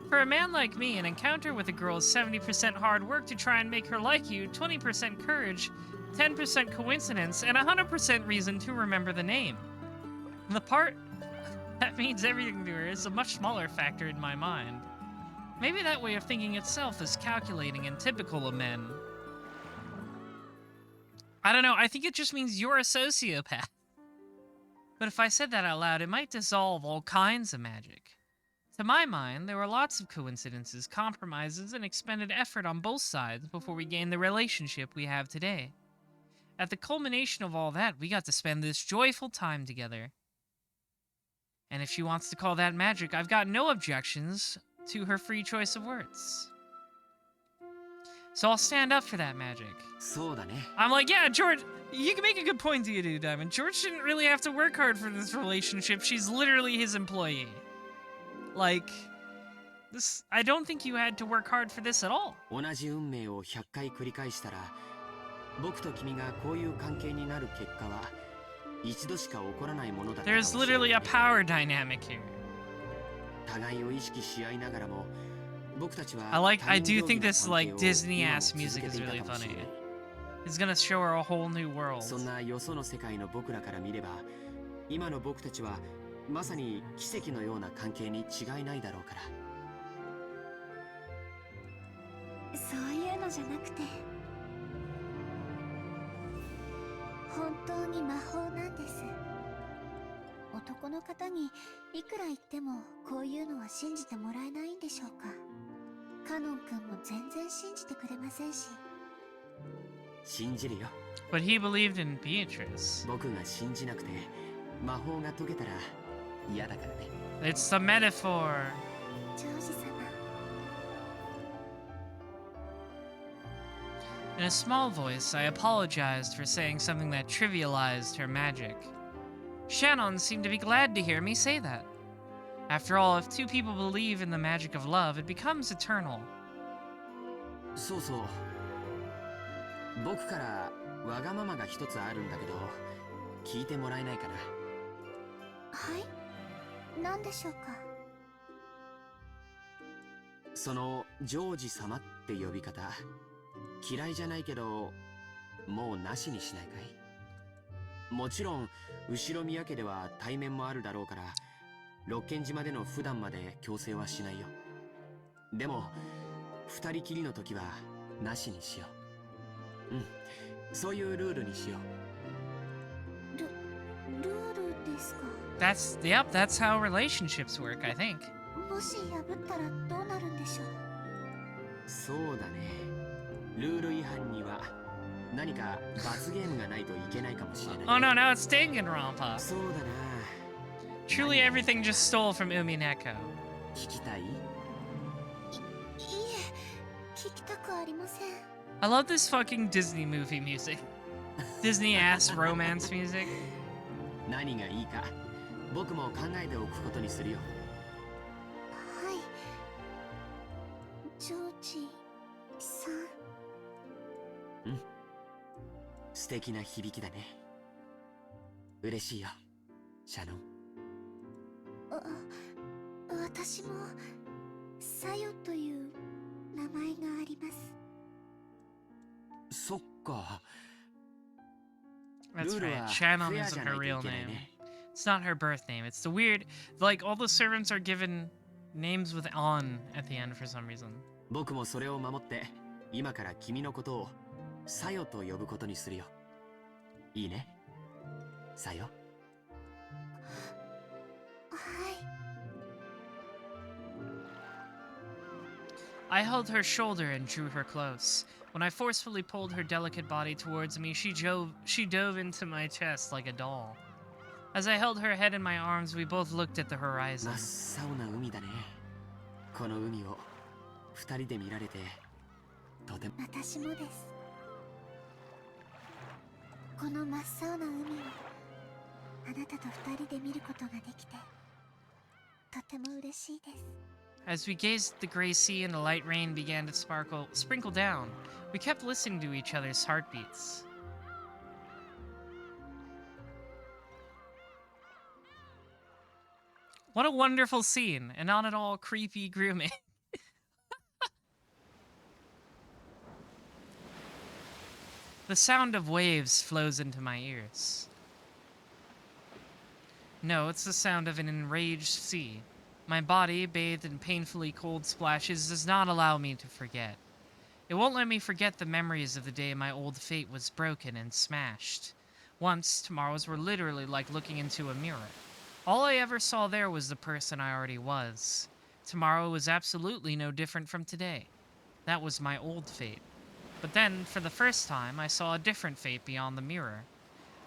For a man like me, an encounter with a girl is 70% hard work to try and make her like you, 20% courage, 10% coincidence, and 100% reason to remember the name. The part that means everything to her is a much smaller factor in my mind. Maybe that way of thinking itself is calculating and typical of men. I don't know, I think it just means you're a sociopath. But if I said that out loud, it might dissolve all kinds of magic. To my mind, there were lots of coincidences, compromises, and expended effort on both sides before we gained the relationship we have today. At the culmination of all that, we got to spend this joyful time together. And if she wants to call that magic, I've got no objections to her free choice of words. So I'll stand up for that magic. そうだね。 I'm like, yeah, George, you can make a good point to you, dude, Diamond. George didn't really have to work hard for this relationship. She's literally his employee. Like, this, I don't think you had to work hard for this at all. 同じ運命を100回繰り返したら、僕と君がこういう関係になる結果は一度しか起こらないものだったかも There's しれない。 literally a power dynamic here. 互いを意識し合いながらも、僕たちは I do think this like Disney-ass music is really funny. It's gonna show her a whole new world. そんなよその世界の僕らから見れば、今の僕たちはまさに奇跡のような関係に違いないだろうから。そういうのじゃなくて本当に魔法なんです。男の方にいくら言ってもこういうのは信じてもらえないんでしょうか。カノン君も全然信じてくれませんし。信じるよ。 But he believed in Beatrice. 僕が信じなくて魔法が解けたら嫌だからね。 It's the metaphor. ジョージ様。 In a small voice, I apologized for saying something that trivialized her magic. Shannon seemed to be glad to hear me say that. After all, if two people believe in the magic of love, it becomes eternal. そうそう。僕からわがままが一つあるんだけど、聞いてもらえないかな。はい、何でしょうか。そのジョージ様って呼び方、嫌いじゃないけど、もうなしにしないかい？もちろん後ろ宮家では対面もあるだろうから、六軒島での普段まで強制はしないよ。でも二人きりの時はなしにしよう。うん、そういうルールにしよルールですか。 That's how relationships work, I think. もし破ったらどうなるんでしょう。う。そうだね。ルール違反には何か罰ゲームがないといけないかもしれない。Oh no, now it's Danganronpa. そうだな。 Truly everything just stole from Umineko. 聞きたい？いえ、聞きたくありません。 I love this fucking Disney movie music. Disney ass romance music. 何がいいか僕も考えておくことにするよ。はい、ジョージさん。素敵な響きだね。嬉しいよ、シャノン。私もサヨという名前があります。そっか。 That's Lulu right.は Shannon フェア isn't じゃな her いとい real けない name. ね。It's not her birth name. It's the weird, like all the servants are given names with on at the end for some reason. 僕もそれを守って今から君のことをサヨと呼ぶことにするよ。いいね、サヨ。はい。 I held her shoulder and drew her close. When I forcefully pulled her delicate body towards me, she dove into my chest like a doll. As I held her head in my arms, we both looked at the horizon. 真っ青な海だね。この海を二人で見られてとても。私もです。この真っ青な海をあなたと二人で見ることができてとても嬉しいです。 As we gazed at the gray sea and a light rain began to sprinkle down, we kept listening to each other's heartbeats. What a wonderful scene, and not at all creepy grooming. The sound of waves flows into my ears. No, it's the sound of an enraged sea. My body, bathed in painfully cold splashes, does not allow me to forget. It won't let me forget the memories of the day my old fate was broken and smashed. Once, tomorrows were literally like looking into a mirror. All I ever saw there was the person I already was. Tomorrow was absolutely no different from today. That was my old fate. But then, for the first time, I saw a different fate beyond the mirror.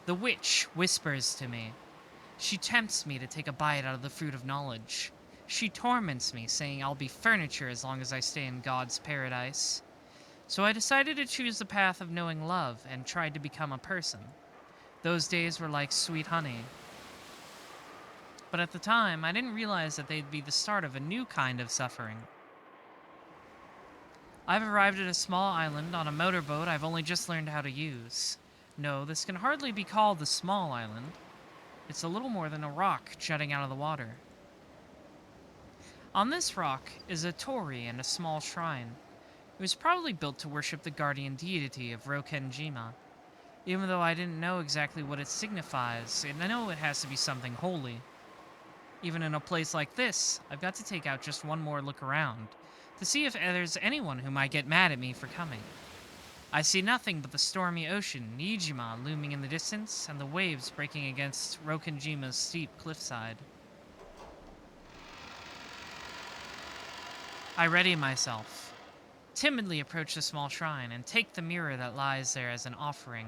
The witch whispers to me. She tempts me to take a bite out of the fruit of knowledge. She torments me, saying I'll be furniture as long as I stay in God's paradise. So I decided to choose the path of knowing love and tried to become a person. Those days were like sweet honey. But at the time, I didn't realize that they'd be the start of a new kind of suffering. I've arrived at a small island on a motorboat I've only just learned how to use. No, this can hardly be called the small island. It's a little more than a rock jutting out of the water. On this rock is a torii and a small shrine. It was probably built to worship the guardian deity of Rokenjima. Even though I didn't know exactly what it signifies, and I know it has to be something holy. Even in a place like this, I've got to take out just one more look around, to see if there's anyone who might get mad at me for coming. I see nothing but the stormy ocean, Nijima, looming in the distance, and the waves breaking against Rokenjima's steep cliffside. I ready myself, timidly approach the small shrine, and take the mirror that lies there as an offering.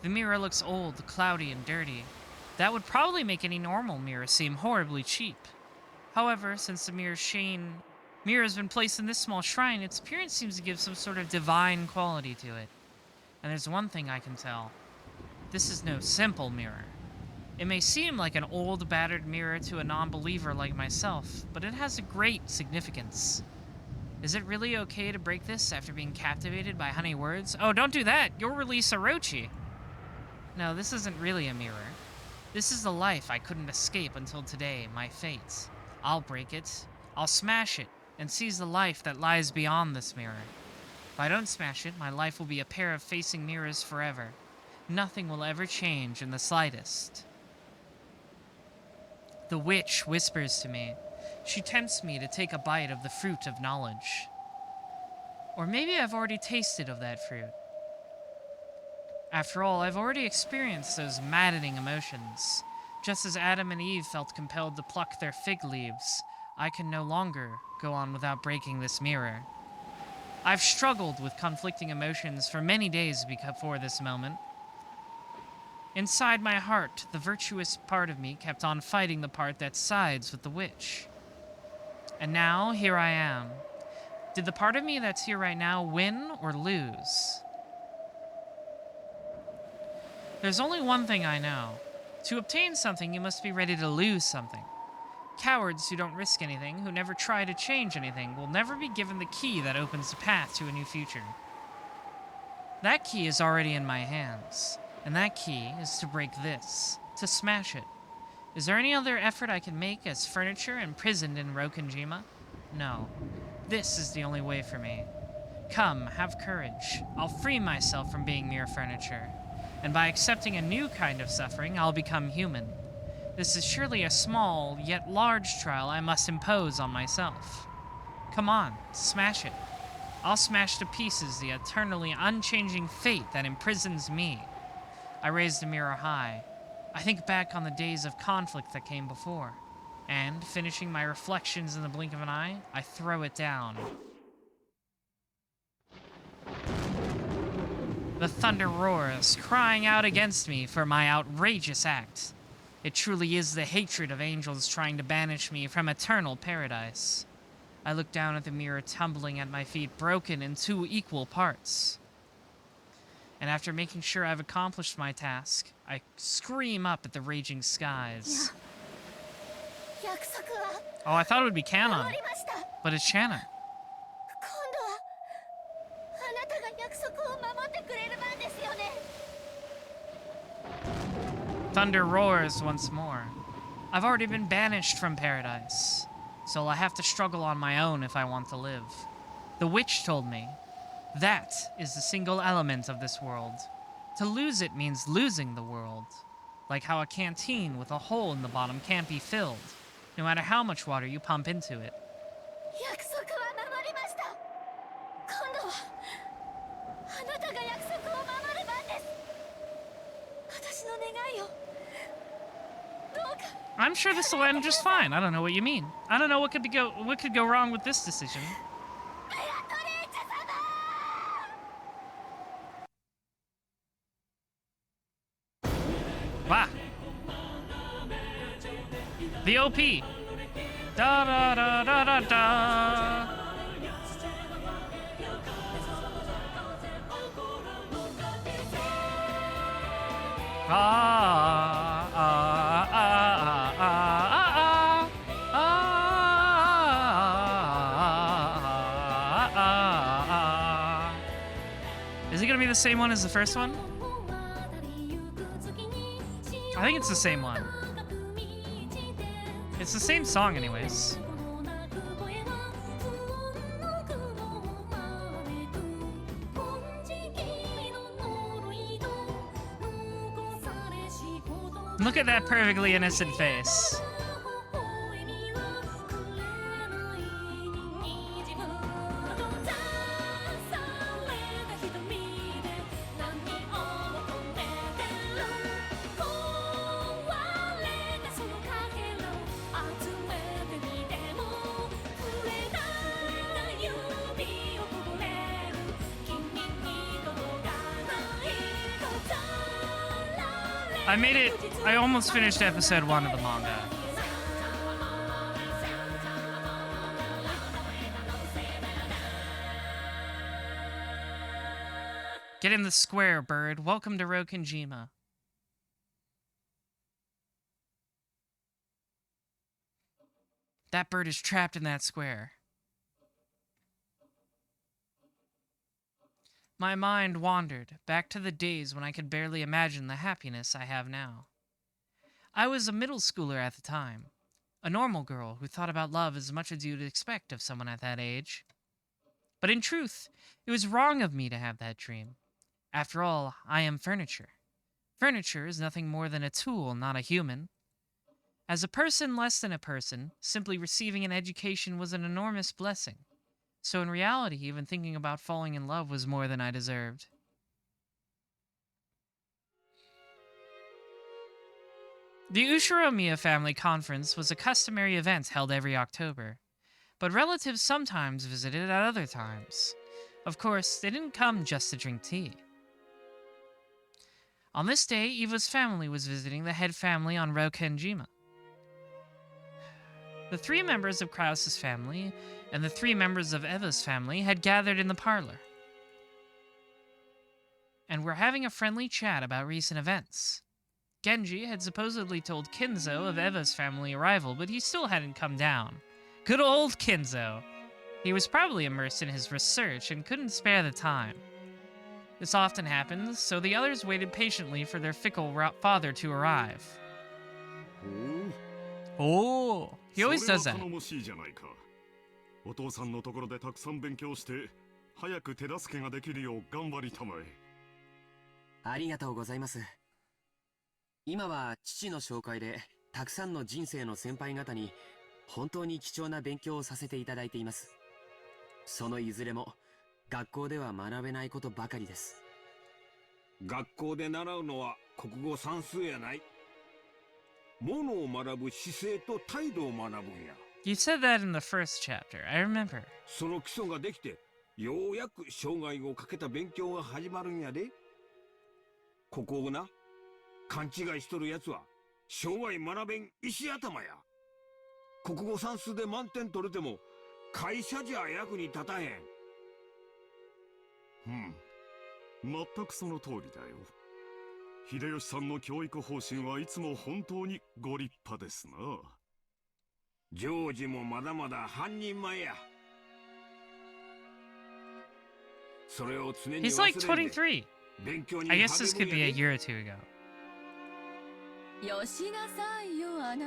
The mirror looks old, cloudy, and dirty. That would probably make any normal mirror seem horribly cheap. However, since the mirror has been placed in this small shrine, its appearance seems to give some sort of divine quality to it. And there's one thing I can tell. This is no simple mirror. It may seem like an old, battered mirror to a non-believer like myself, but it has a great significance. Is it really okay to break this after being captivated by honey words? Oh, don't do that! You'll release Orochi! No, this isn't really a mirror. This is the life I couldn't escape until today, my fate. I'll break it. I'll smash it, and seize the life that lies beyond this mirror. If I don't smash it, my life will be a pair of facing mirrors forever. Nothing will ever change in the slightest. The witch whispers to me. She tempts me to take a bite of the fruit of knowledge. Or maybe I've already tasted of that fruit. After all, I've already experienced those maddening emotions. Just as Adam and Eve felt compelled to pluck their fig leaves, I can no longer go on without breaking this mirror. I've struggled with conflicting emotions for many days before this moment. Inside my heart, the virtuous part of me kept on fighting the part that sides with the witch. And now, here I am. Did the part of me that's here right now win or lose? There's only one thing I know. To obtain something, you must be ready to lose something. Cowards who don't risk anything, who never try to change anything, will never be given the key that opens the path to a new future. That key is already in my hands, and that key is to break this, to smash it. Is there any other effort I can make as furniture imprisoned in Rokenjima? No. This is the only way for me. Come, have courage. I'll free myself from being mere furniture. And by accepting a new kind of suffering, I'll become human. This is surely a small, yet large trial I must impose on myself. Come on, smash it. I'll smash to pieces the eternally unchanging fate that imprisons me. I raise the mirror high. I think back on the days of conflict that came before. And, finishing my reflections in the blink of an eye, I throw it down. The thunder roars, crying out against me for my outrageous act. It truly is the hatred of angels trying to banish me from eternal paradise. I look down at the mirror tumbling at my feet, broken in 2 equal parts. And after making sure I've accomplished my task, I scream up at the raging skies. Oh, I thought it would be Canon, but it's Shanna. Thunder roars once more. I've already been banished from paradise, so I'll have to struggle on my own if I want to live. The witch told me, that is the single element of this world. To lose it means losing the world. Like how a canteen with a hole in the bottom can't be filled, no matter how much water you pump into it. I'm sure this will end just fine. I don't know what you mean. I don't know what could go wrong with this decision. Wow. The OP. Da da da da da da. Is it gonna be the same one as the first one? I think it's the same one. It's the same song anyways. Look at that perfectly innocent face. I made it. I almost finished episode 1 of the manga. Get in the square, bird. Welcome to Rokenjima. That bird is trapped in that square. My mind wandered back to the days when I could barely imagine the happiness I have now. I was a middle schooler at the time, a normal girl who thought about love as much as you'd expect of someone at that age. But in truth, it was wrong of me to have that dream. After all, I am furniture. Furniture is nothing more than a tool, not a human. As a person less than a person, simply receiving an education was an enormous blessing. So in reality, even thinking about falling in love was more than I deserved. The Ushiromiya family conference was a customary event held every October, but relatives sometimes visited at other times. Of course, they didn't come just to drink tea. On this day, Eva's family was visiting the head family on Ryokenjima. The 3 members of Kraus's family and the 3 members of Eva's family had gathered in the parlor, and were having a friendly chat about recent events. Genji had supposedly told Kinzo of Eva's family arrival, but he still hadn't come down. Good old Kinzo! He was probably immersed in his research and couldn't spare the time. This often happens, so the others waited patiently for their fickle father to arrive. Oh, he always does that. お父さんのところでたくさん勉強して早く手助けができるよう頑張りたまえ。ありがとうございます。今は父の紹介でたくさんの人生の先輩方に本当に貴重な勉強をさせていただいています。そのいずれも学校では学べないことばかりです。学校で習うのは国語算数やない。ものを学ぶ姿勢と態度を学ぶんや。You said that in the first chapter, I remember. その基礎ができて、ようやく生涯をかけた勉強が始まるんやで。ここをな、勘違いしとるやつは生涯学べん石頭や。国語算数で満点取れても会社じゃ役に立たへん。全くその通りだよ。秀吉さんの教育方針はいつも本当にご立派ですな。ジョージもまだまだ半人前や。それを常に He's like 23. 勉強に I guess this could be a year or two ago.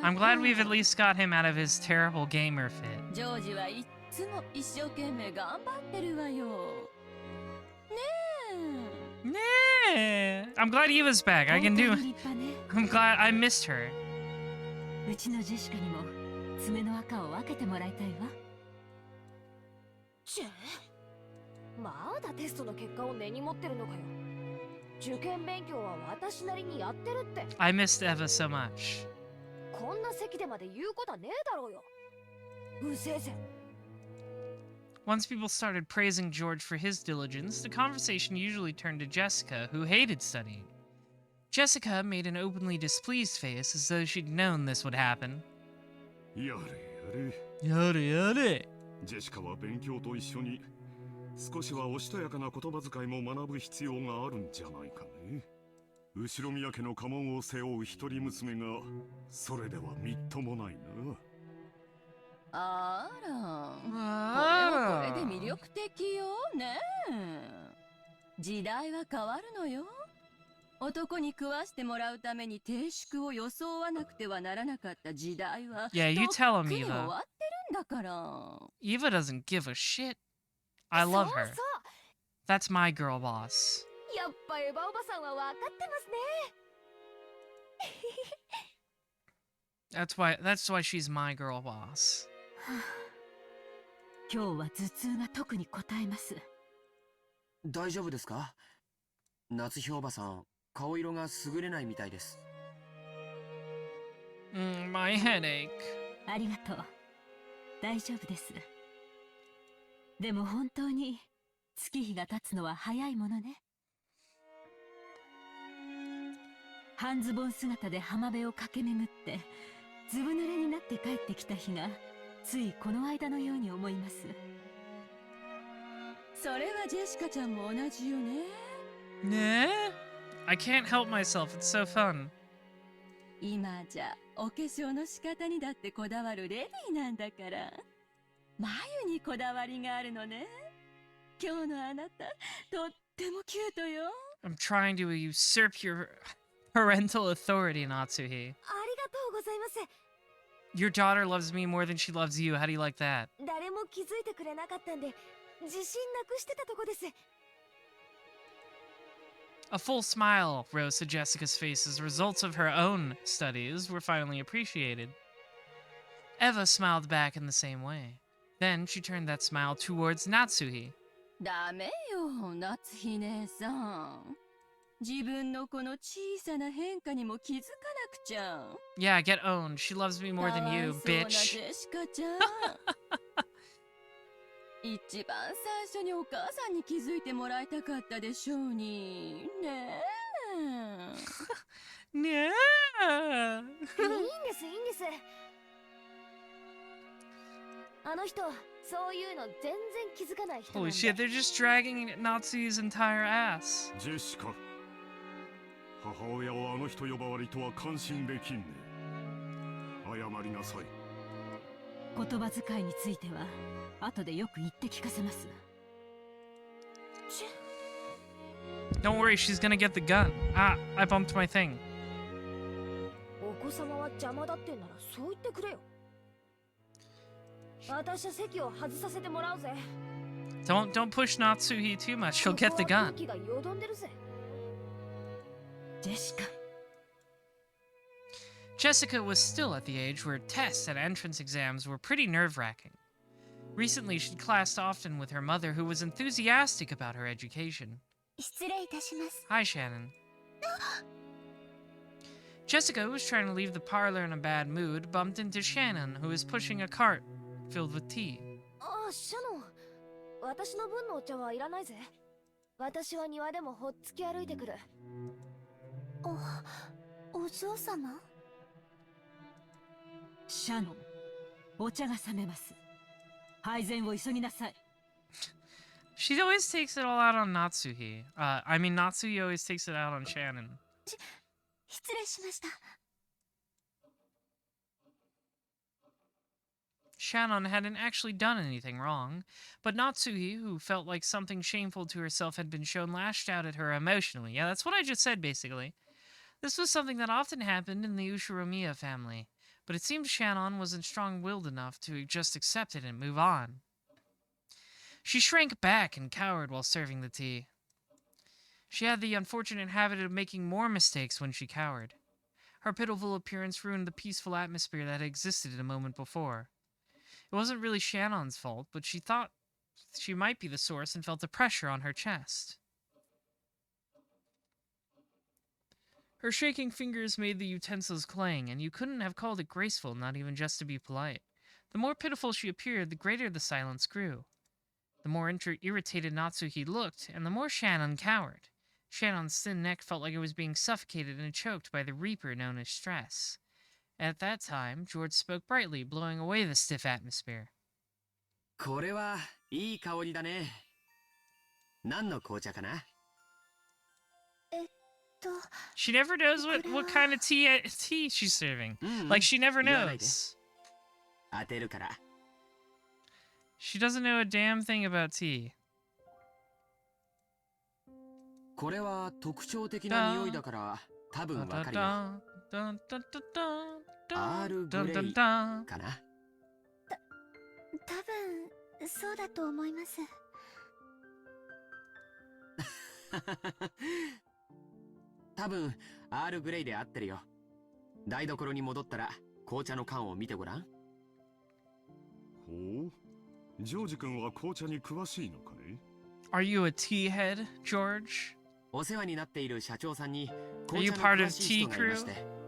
I'm glad we've at least got him out of his terrible gamer fit. ジョージはいっつも一生懸命頑張ってるわよ。ねえ。Nah. I'm glad Eva's back. I can do it. I'm glad I missed her. うちのジェシカにも爪の赤を分けてもらいたいわ。チェ、まだテストの結果を根に持ってるのかよ。受験勉強は私なりにやってるって。I missed Eva so much. こんな席でまで言うことはねえだろうよ。うせえぜ。Once people started praising George for his diligence, the conversation usually turned to Jessica, who hated studying. Jessica made an openly displeased face as though she'd known this would happen. やれやれやれ。ジェシカは勉強と一緒に少しはおしとやかな言葉遣いも学ぶ必要があるんじゃないかね。後ろ宮家の家紋を背負う一人娘がそれではみっともないな。あら、これはこれで魅力的よね。時代は変わるのよ。男に食わしてもらうために定宿を装わなくてはならなかった時代は Yeah, you tell him, とっくに Eva. 終わってるんだから。Eva doesn't give a shit. I love そう her. そう。 That's my girl boss. やっぱエヴァおばさんは分かってますね。That's why she's my girl boss. 今日は頭痛が特にこたえます。大丈夫ですか？夏日おばさん、顔色が優れないみたいです。My headache. ありがとう。大丈夫です。でも本当に月日が経つのは早いものね。半ズボン姿で浜辺を駆け巡ってずぶ濡れになって帰ってきた日がついこの間のように思います。それはジェシカちゃんも同じよね。ねえ I can't help myself. It's so fun. 今じゃお化粧の仕方にだってこだわるレディーなんだから。眉にこだわりがあるのね。今日のあなた、とってもキュートよ。I'm trying to usurp your parental authority, Natsuhi. ありがとうございます。 Your daughter loves me more than she loves you. How do you like that? 誰も気づいてくれなかったんで自信なくしてたとこです。A full smile rose to Jessica's face as results of her own studies were finally appreciated. Eva smiled back in the same way. Then she turned that smile towards Natsuhi. ダメよ、夏日姉さん。自分のこの小さな変化にも気づかなくちゃ。Yeah, get owned. She loves me more than you, かわいそうな bitch. ジェシカちゃん。一番最初にお母さんに気づいてもらいたかったでしょうに。ねえ。 Yeah. いいんですいいんですあの人そういうの全然気づかない人なん Holy で shit, they're just dragging Natsuhi's entire ass. ジェシカ、母親をあの人呼ばわりとは感心できんね。謝りなさい。言葉遣いについては後でよく言って聞かせます。 Don't worry, she's gonna get the gun. Ah, I bumped my thing. お子様は邪魔だってんならそう言ってくれよ私は席を外させてもらうぜ Don't push Natsuhi too much. She'll get the ここは gun. 空気がよどんでるぜジェシカ、 Jessica was still at the age where tests and entrance exams were pretty nerve-wracking. Recently, she'd classed often with her mother, who was enthusiastic about her education. 失礼いたします Hi, Shannon. Jessica, who was trying to leave the parlor in a bad mood, bumped into Shannon, who was pushing a cart filled with tea. ああシャノン私の分のお茶はいらないぜ私は庭でもほっつき歩いてくるお嬢様シャノン、お茶が冷めます。配膳を急ぎなさい。 She always takes it all out on Natsuhi. Natsuhi always takes it out on Shannon. 失礼しました Shannon hadn't actually done anything wrong, but Natsuhi, who felt like something shameful to herself had been shown, lashed out at her emotionally. Yeah, that's what I just said, basically. This was something that often happened in the Ushiromiya family, but it seemed Shannon wasn't strong-willed enough to just accept it and move on. She shrank back and cowered while serving the tea. She had the unfortunate habit of making more mistakes when she cowered. Her pitiful appearance ruined the peaceful atmosphere that had existed a moment before. It wasn't really Shannon's fault, but she thought she might be the source and felt the pressure on her chest. Her shaking fingers made the utensils clang, and you couldn't have called it graceful, not even just to be polite. The more pitiful she appeared, the greater the silence grew. The more irritated Natsuhi looked, and the more Shannon cowered. Shannon's thin neck felt like it was being suffocated and choked by the reaper known as stress. At that time, George spoke brightly, blowing away the stiff atmosphere. これはいい香りだね。何の紅茶かな？ She never knows what kind of tea she's serving. Like, she never knows. 当てるから。 She doesn't know a damn thing about tea. これは特徴的な匂いだから多分わかるよ。アールグレイかな？多分そうだと思います多分アールグレイで合ってるよ。台所に戻ったら紅茶の缶を見てごらん。ほう、ジョージ君は紅茶に詳しいのかね？ Are you a tea head, George? お世話になっている社長さんに Are you 紅茶 part の of 詳しい tea 人がいま crew? して。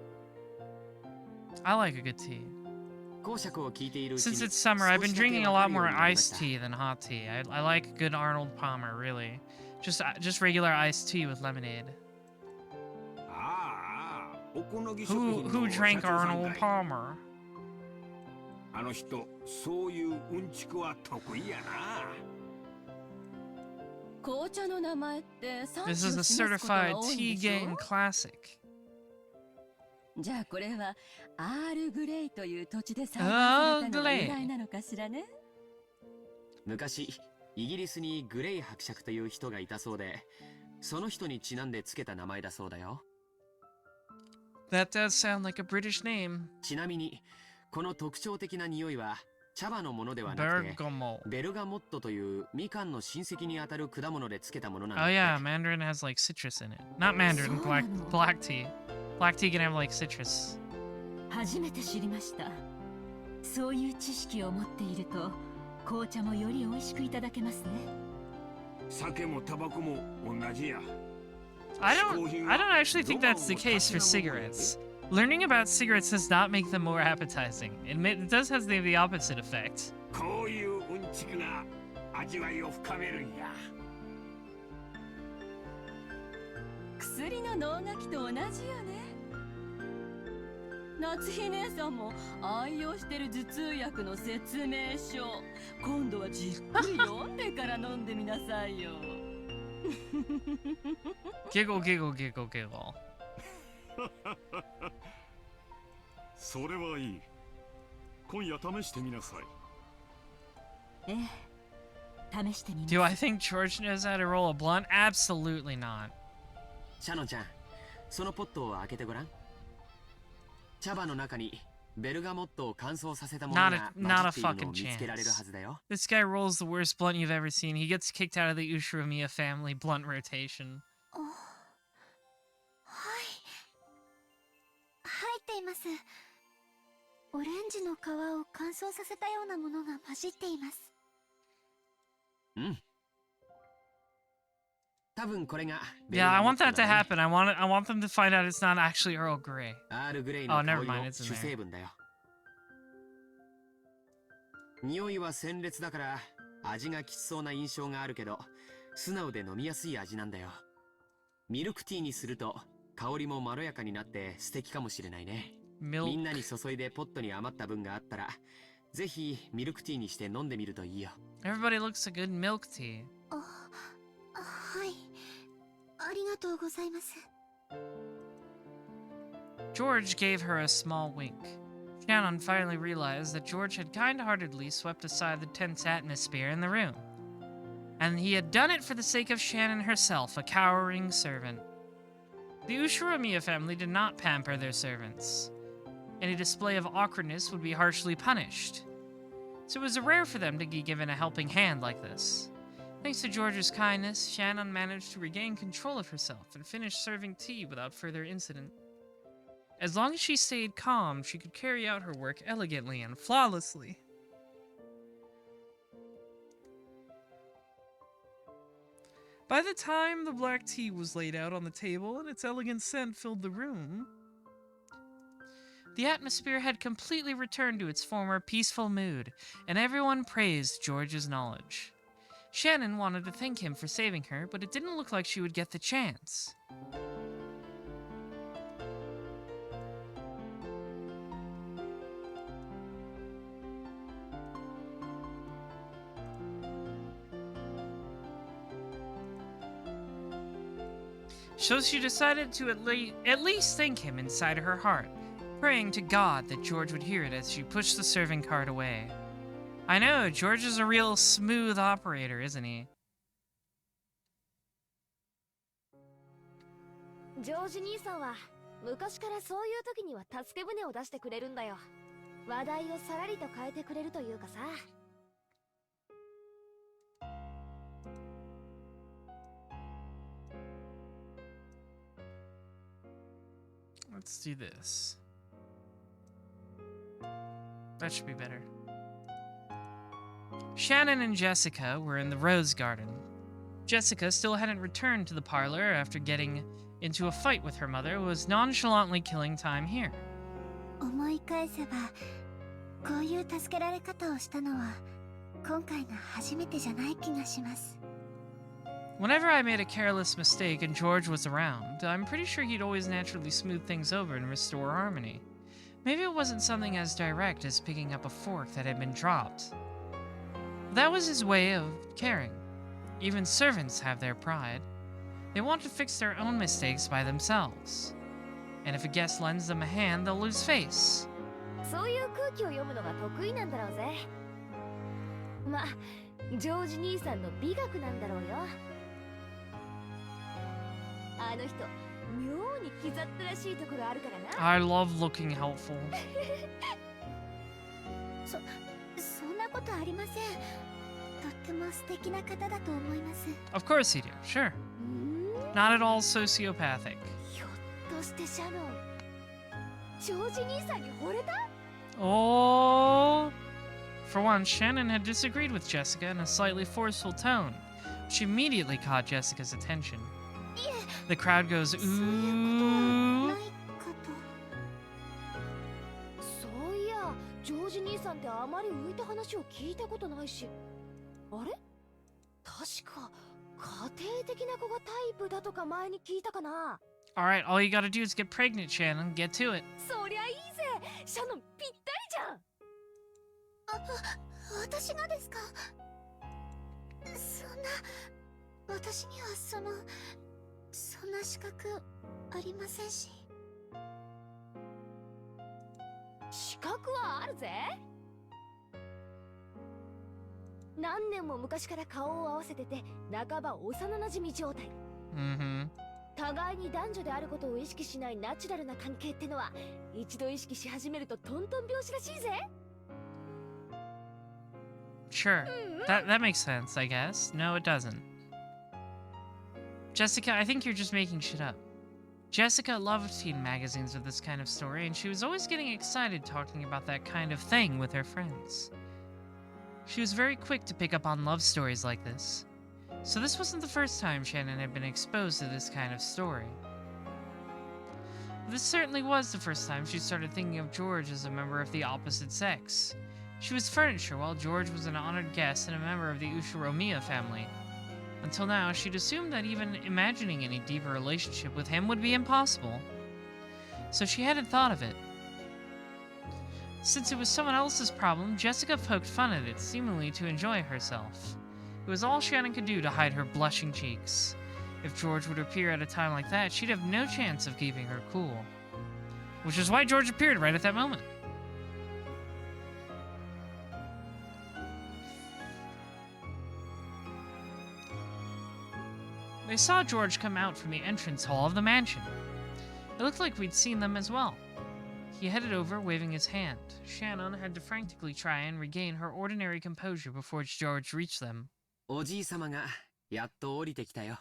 I like a good tea. 講釈を聞いているうちに Since it's summer, I've been 少しだけ drinking a わか lot るよう more になりま iced した。 tea than hot tea. I like good Arnold Palmer, really. Just regular iced tea with lemonade. ああ、おこのぎ食品 Who の社長 drank さん Arnold かい。 Palmer? あの人、そういううんちくは得意やな。紅茶の名前って産地 This を is a 示すことが certified 多いん tea でし gang ょ？ classic. じゃあこれはアールグレイという土地で栽培されたのが由来なのかしらね。昔イギリスにグレイ伯爵という人がいたそうで、その人にちなんでつけた名前だそうだよ。 That does sound like a British name. ちなみにこの特徴的な匂いは茶葉のものではなくて Bergamot. ベルガモットというみかんの親戚にあたる果物で漬けたものなんだ Oh って。 yeah, mandarin has like citrus in it. Not mandarin, black tea. Black tea can have like citrus. 初めて知りました。そういう知識を持っていると紅茶もより美味しくいただけますね。酒もタバコも同じや。 I don't actually think that's the case for cigarettes. Learning about cigarettes does not make them more appetizing. It does have the opposite effect. こういううんちくな味わいを深めるんや。薬の脳書きと同じよね。夏日姉さんも愛用してる頭痛薬の説明書、今度はじっくり読んでから飲んでみなさいよ。Giggle, giggle, giggle, giggle. それはいい。今夜試してみなさい。ええ、試してみます。 Do I think George knows how to roll a blunt? Absolutely not. シャノンちゃん、そのポットを開けてごらん。茶葉の中にベルガモットを乾燥させたものが混じっているのを見つけられるはずだよ。 This guy rolls the worst blunt you've ever seen. He gets kicked out of the Ushiramiya family blunt rotation. はい。入っています。オレンジの皮を乾燥させたようなものが混じっています。うん。多分これが Yeah, I want that to happen. I want them to find out it's not actually Earl Grey. アールグレイの香り never mind, の it's in 主 there. 成分だよ。匂いは鮮烈だから味がきつそうな印象があるけど、素直で飲みやすい味なんだよ。ミルクティーにすると香りもまろやかになって素敵かもしれないね。みんなに注いでポットに余った分があったら、ぜひミルクティーにして飲んでみるといいよ。 Everybody looks a good milk tea. はい。ありがとうございます。 George gave her a small wink. Shannon finally realized that George had kind-heartedly swept aside the tense atmosphere in the room. And he had done it for the sake of Shannon herself, a cowering servant. The Ushiramiya family did not pamper their servants. Any display of awkwardness would be harshly punished. So it was rare for them to be given a helping hand like this. Thanks to George's kindness, Shannon managed to regain control of herself and finish serving tea without further incident. As long as she stayed calm, she could carry out her work elegantly and flawlessly. By the time the black tea was laid out on the table and its elegant scent filled the room, the atmosphere had completely returned to its former peaceful mood, and everyone praised George's knowledge. Shannon wanted to thank him for saving her, but it didn't look like she would get the chance. So she decided to at least thank him inside her heart, praying to God that George would hear it as she pushed the serving cart away. I know, George is a real smooth operator, isn't he? ジョージ兄さんは昔からそういう時には助け舟を出してくれるんだよ。話題をさらりと変えてくれるというかさ。Let's do this. That should be better. Shannon and Jessica were in the rose garden. Jessica still hadn't returned to the parlor after getting into a fight with her mother, was nonchalantly killing time here. 思い返せば、こういう助けられ方をしたのは今回が初めてじゃない気がします。 Whenever I made a careless mistake and George was around, I'm pretty sure he'd always naturally smooth things over and restore harmony. Maybe it wasn't something as direct as picking up a fork that had been dropped. That was his way of caring. Even servants have their pride. They want to fix their own mistakes by themselves. And if a guest lends them a hand, they'll lose face. そういう空気を読むのが得意なんだろうぜ。ま、ジョージ兄さんの美学なんだろうよ。あの人、妙に気ざったらしいところあるからな。I love looking helpful. そうことありません。とっても素敵な方だと思います。 Of course you do, sure. Not at all sociopathic. ひょっとしてシャノン、ジョージ兄さんに惚れた？ Oh! For once, Shannon had disagreed with Jessica in a slightly forceful tone. She immediately caught Jessica's attention. いえ、 The crowd goes, そういうことはな ooh. いかと。そういや、ジョージ兄さんってあまり浮いた話を聞いたことないし。あれ？確か家庭的な子がタイプだとか前に聞いたかな。 Alright, all you gotta do is get pregnant, Shannon. Get to it. そりゃいいぜ。シャノンぴったりじゃん。私がですか？そんな、私にはそんな資格ありませんし。資格はあるぜ。何年も昔から顔を合わせてて、半ば幼馴染状態。 Mm-hmm. 互いに男女であることを意識しないナチュラルな関係ってのは、一度意識し始めるとトントン拍子らしいぜ。 Sure. That makes sense, I guess. No, it doesn't. Jessica, I think you're just making shit up. Jessica loved teen magazines with this kind of story, and she was always getting excited talking about that kind of thing with her friends. She was very quick to pick up on love stories like this. So this wasn't the first time Shannon had been exposed to this kind of story. This certainly was the first time she started thinking of George as a member of the opposite sex. She was furniture while George was an honored guest and a member of the Ushiromiya family. Until now, she'd assumed that even imagining any deeper relationship with him would be impossible. So she hadn't thought of it. Since it was someone else's problem, Jessica poked fun at it, seemingly to enjoy herself. It was all Shannon could do to hide her blushing cheeks. If George would appear at a time like that, she'd have no chance of keeping her cool. Which is why George appeared right at that moment. They saw George come out from the entrance hall of the mansion. It looked like we'd seen them as well. He headed over, waving his hand. Shannon had to frantically try and regain her ordinary composure before George reached them. おじいさまがやっと降りてきたよ。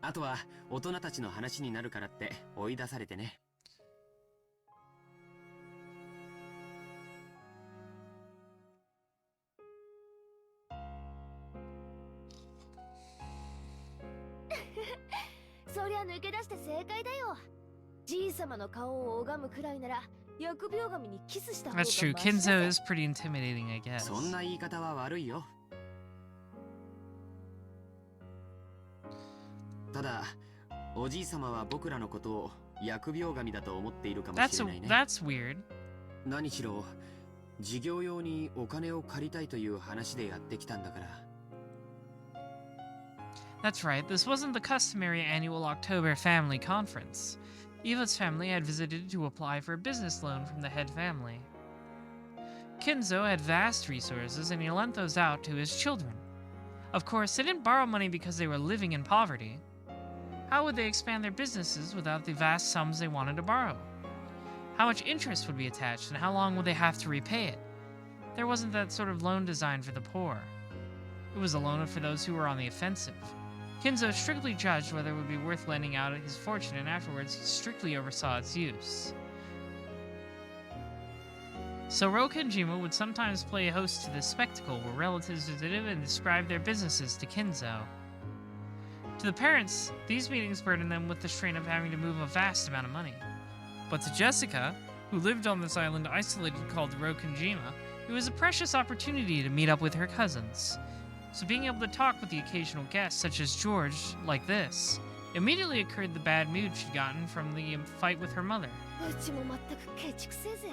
あとは大人たちの話になるからって追い出されてね。そりゃ抜け出して正解だよ。じいさまの顔を拝むくらいなら、疫病神にキスした方がマ That's シだ true. ぜ。 Kinzo is pretty intimidating, I guess. そんな言い方は悪いよ。ただ、おじいさまは僕らのことを疫病神だと思っているかもしれないね。That's weird. 何しろ、事業用にお金を借りたいという話でやってきたんだから。That's right, this wasn't the customary annual October family conference. Eva's family had visited to apply for a business loan from the head family. Kinzo had vast resources and he lent those out to his children. Of course, they didn't borrow money because they were living in poverty. How would they expand their businesses without the vast sums they wanted to borrow? How much interest would be attached and how long would they have to repay it? There wasn't that sort of loan designed for the poor. It was a loan for those who were on the offensive. Kinzo strictly judged whether it would be worth lending out his fortune, and afterwards he strictly oversaw its use. So Roka and Jima would sometimes play host to this spectacle where relatives visited and described their businesses to Kinzo. To the parents, these meetings burdened them with the strain of having to move a vast amount of money. But to Jessica, who lived on this island isolated called Rokanjima, it was a precious opportunity to meet up with her cousins. So being able to talk with the occasional guests, such as George, like this, immediately occurred the bad mood she'd gotten from the fight with her mother. うちも全くケチくせえぜ。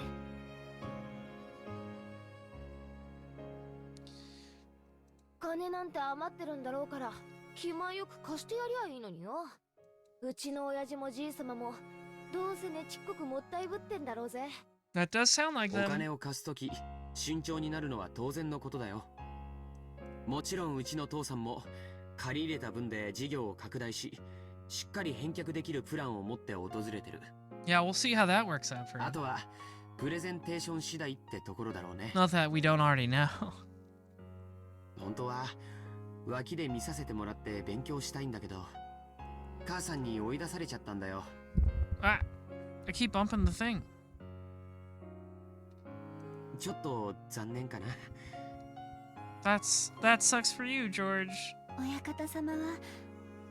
金なんて余ってるんだろうから、気前よく貸してやりゃいいのによ。うちの親父もじいさまも、どうせねちっこくもったいぶってんだろうぜ。That does sound like お them. 金を貸すとき、慎重になるのは当然のことだよ。もちろんうちの父さんも借り入れた分で事業を拡大し、しっかり返却できるプランを持って訪れてる。Yeah, we'll see how that works out for あ him. とはプレゼンテーション次第ってところだろうね。 Not that we don't already know. 本当は脇で見させてもらって勉強したいんだけど、母さんに追い出されちゃったんだよ。I keep bumping the thing. ちょっと残念かな。That sucks for you, George. 親方様は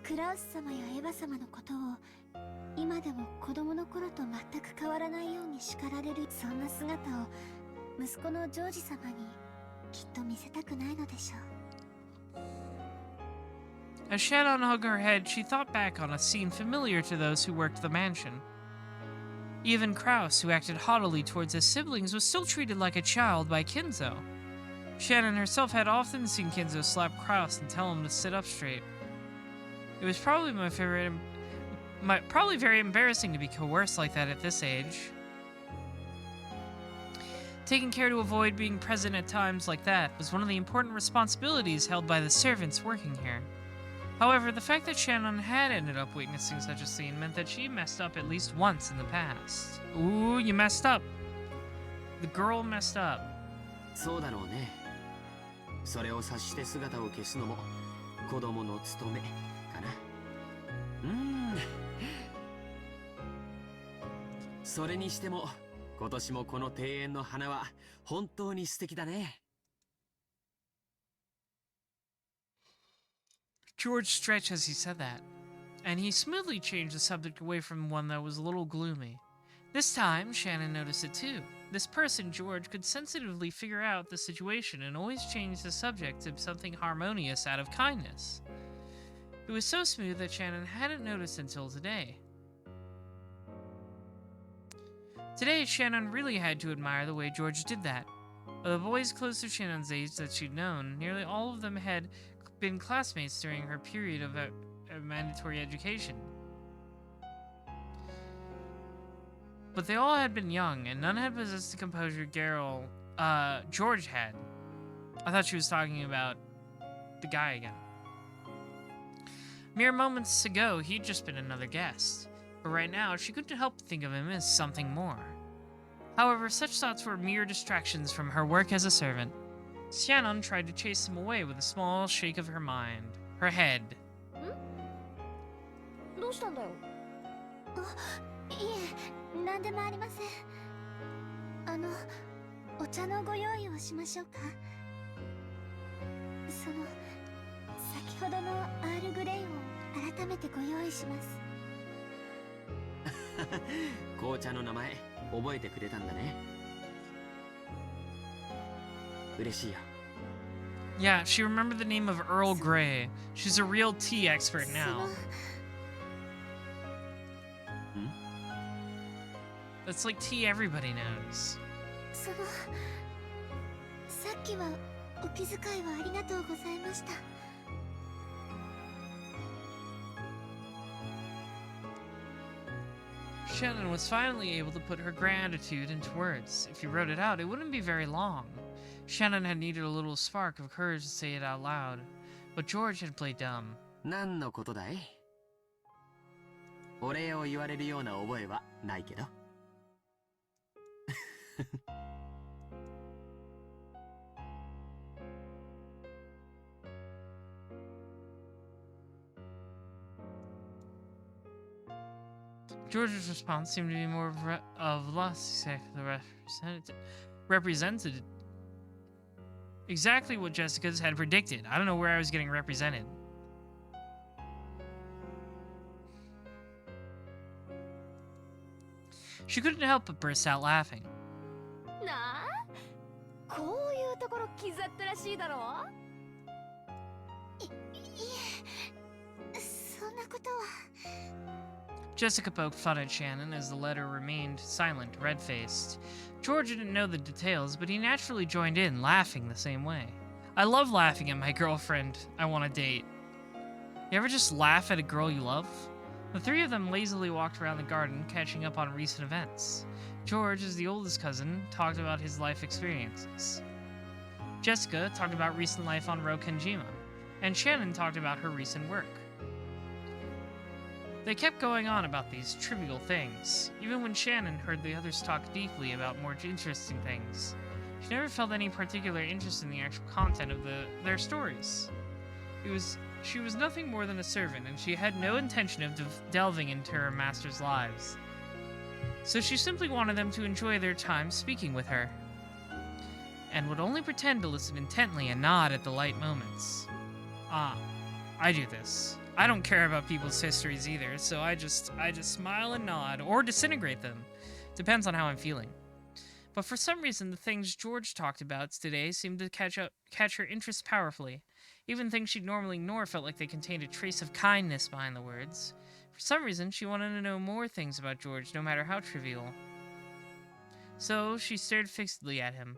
クラウス様やエヴァ様のことを今でも子供の頃と全く変わらないように叱られる、そんな姿を息子のジョージ様にきっと見せたくないのでしょう。As Shannon hung her head, she thought back on a scene familiar to those who worked the mansion. Even Kraus, who acted haughtily towards his siblings, was still treated like a child by Kinzo. Shannon herself had often seen Kinzo slap Kraus and tell him to sit up straight. It was probably probably very embarrassing to be coerced like that at this age. Taking care to avoid being present at times like that was one of the important responsibilities held by the servants working here. However, the fact that Shannon had ended up witnessing such a scene meant that she messed up at least once in the past. Ooh, you messed up. The girl messed up. そうだろうね。それを察して姿を消すのも子供の務めかな。それにしても今年もこの庭園の花は本当に素敵だね。George stretched as he said that, and he smoothly changed the subject away from one that was a little gloomy. This time, Shannon noticed it too. This person, George, could sensitively figure out the situation and always change the subject to something harmonious out of kindness. It was so smooth that Shannon hadn't noticed until today. Today, Shannon really had to admire the way George did that. Of the boys close to Shannon's age that she'd known, nearly all of them had been classmates during her period of mandatory education. But they all had been young, and none had possessed the composure George had. I thought she was talking about the guy again. Mere moments ago, he'd just been another guest. But right now, she couldn't help but think of him as something more. However, such thoughts were mere distractions from her work as a servant. Shannon tried to chase them away with a small shake of her mind. Her head. どうしたんだよ。いえ、何でもありません。お茶のご用意をしましょうか。先ほどのアールグレイを改めてご用意します。紅茶の名前覚えてくれたんだね。嬉しいよ。Yeah, she remembered the name of Earl Grey. She's a real tea expert now. That's like tea everybody knows. さっきはお気遣いはありがとうございました。Shannon was finally able to put her gratitude into words. If you wrote it out, it wouldn't be very long. Shannon had needed a little spark of courage to say it out loud, but George had played dumb. 何のことだい？お礼を言われるような覚えはないけど。George's response seemed to be more of less represented exactly what Jessica's had predicted. I don't know where I was getting represented. She couldn't help but burst out laughing. なあ、こういうところ気ざったらしいだろ。いえ、そんなことは。Jessica poked fun at Shannon as the letter remained silent, red-faced. George didn't know the details, but he naturally joined in, laughing the same way. I love laughing at my girlfriend I want to date. You ever just laugh at a girl you love? The three of them lazily walked around the garden, catching up on recent events. George, as the oldest cousin, talked about his life experiences. Jessica talked about recent life on Rokenjima, and Shannon talked about her recent work. They kept going on about these trivial things, even when Shannon heard the others talk deeply about more interesting things. She never felt any particular interest in the actual content of their stories. She was nothing more than a servant, and she had no intention of delving into her master's lives. So she simply wanted them to enjoy their time speaking with her, and would only pretend to listen intently and nod at the light moments. I do this. I don't care about people's histories either, so I just smile and nod, or disintegrate them. Depends on how I'm feeling. But for some reason, the things George talked about today seemed to catch her interest powerfully. Even things she'd normally ignore felt like they contained a trace of kindness behind the words. For some reason, she wanted to know more things about George, no matter how trivial. So, she stared fixedly at him.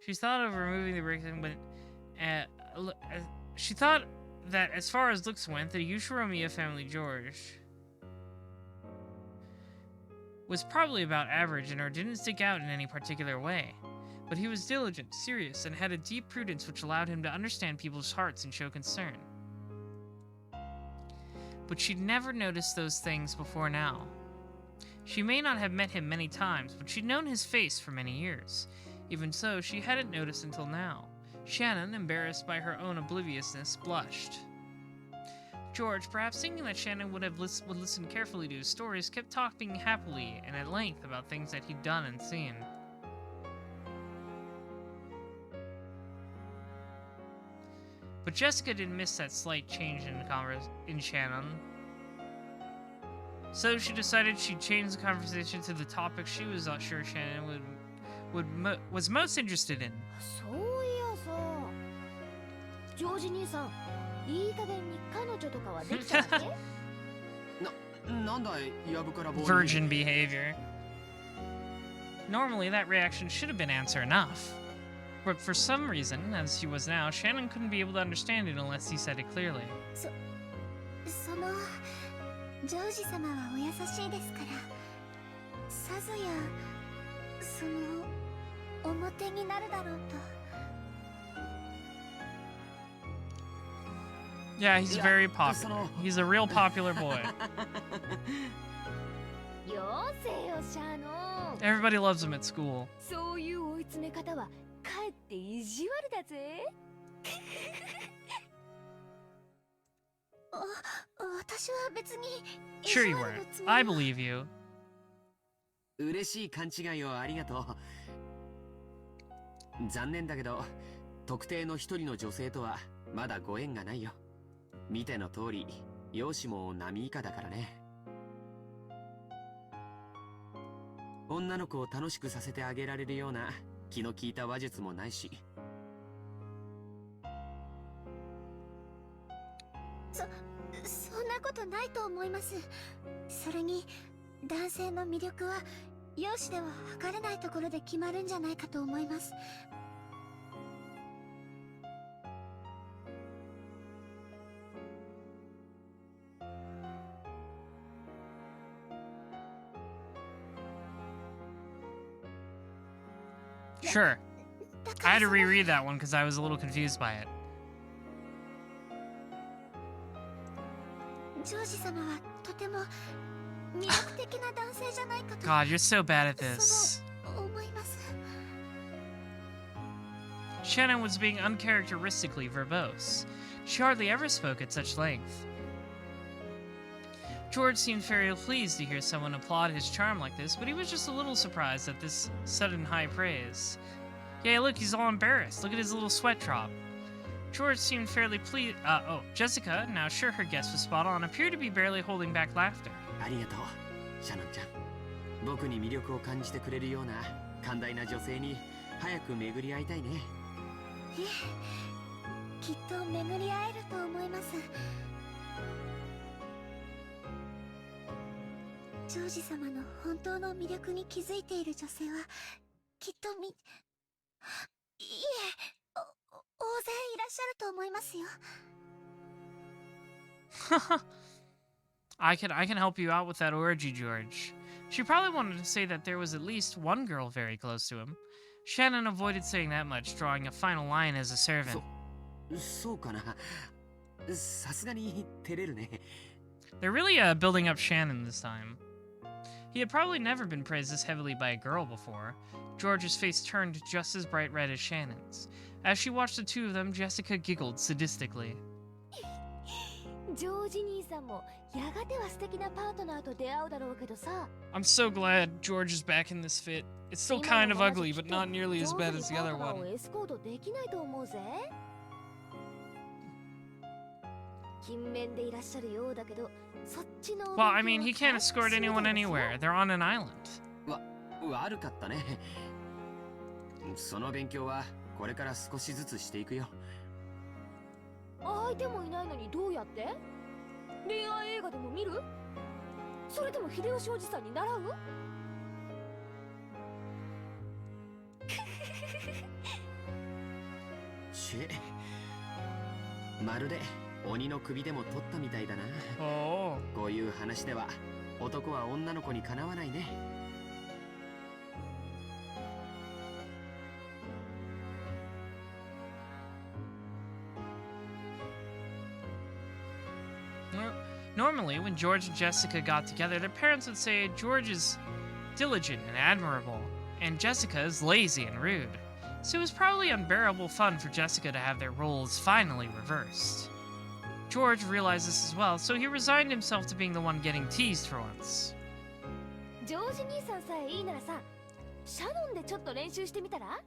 She thought of removing the brick, but she thought that as far as looks went, the Yushiromiya family George was probably about average and or didn't stick out in any particular way. But he was diligent, serious, and had a deep prudence which allowed him to understand people's hearts and show concern. But she'd never noticed those things before now. She may not have met him many times, but she'd known his face for many years. Even so, she hadn't noticed until now. Shannon, embarrassed by her own obliviousness, blushed. George, perhaps thinking that Shannon would listen carefully to his stories, kept talking happily and at length about things that he'd done and seen. But Jessica didn't miss that slight change in Shannon. So she decided she'd change the conversation to the topic she was not sure Shannon was most interested in. そういやさ、ジョージ兄さん、いい加減に彼女とかはできたわけ？なんだい、やぶから棒に。 Virgin behavior. Normally, that reaction should have been answer enough. But for some reason, as he was now, Shannon couldn't be able to understand it unless he said it clearly. そのジョージ様はお優しいですから、さぞやその表になるだろうと。Yeah, he's very popular. He's a real popular boy. よせよシャノン。 Everybody loves him at school. そういう追い詰め方はかえって意地悪だぜ。私は別に Sure you weren't. I believe you. 嬉しい勘違いをありがとう。残念だけど、特定の一人の女性とはまだご縁がないよ。見ての通り、容姿も並以下だからね。女の子を楽しくさせてあげられるような気の利いた話術もないし。そんなことないと思います。それに男性の魅力は容姿では測れないところで決まるんじゃないかと思います。Sure. I had to reread that one because I was a little confused by it. ジョージ様はとても魅力的な男性じゃないかと。 God, you're so bad at this. そう思います。 Shannon was being uncharacteristically verbose. She hardly ever spoke at such length. George seemed very pleased to hear someone applaud his charm like this, but he was just a little surprised at this sudden high praise. Yeah, look, he's all embarrassed. Look at his little sweat drop. George seemed fairly pleased. Jessica, now sure her guess was spot on, appeared to be barely holding back laughter. ありがとう、シャノンちゃん。僕に魅力を感じてくれるような寛大な女性に早く巡り会いたいね。きっと巡り会えると思います。ジョージ様の本当の魅力に気づいている女性はきっといえ、大勢いらっしゃると思いますよ。I can help you out with that orgy, George. She probably wanted to say that there was at least one girl very close to him. Shannon avoided saying that much, drawing a final line as a servant. そうかな。さすがに照れるね。 They're really building up Shannon this time. He had probably never been praised this heavily by a girl before. George's face turned just as bright red as Shannon's. As she watched the two of them, Jessica giggled sadistically. ジョージ兄さんもやがては素敵なパートナーと出会うだろうけどさ。 I'm so glad George is back in this fit. It's still kind of ugly, but not nearly as bad as the other one. エスコートできないと思うぜ。勤勉でいらっしゃるようだけど、そっちの。Well, I mean, he can't escort anyone anywhere. They're on an island. 悪かったね。その勉強はこれから少しずつしていくよ。相手もいないのにどうやって？恋愛映画でも見る？それとも秀吉おじさんに習う？チェ、まるで鬼の首でも取ったみたいだな。Oh. こういう話では男は女の子にかなわないね。Normally, when George and Jessica got together, their parents would say George is diligent and admirable, and Jessica is lazy and rude. So it was probably unbearable fun for Jessica to have their roles finally reversed. George realized this as well, so he resigned himself to being the one getting teased for once. ジョージ兄さんさえいいならさ、シャノンでちょっと練習してみたら？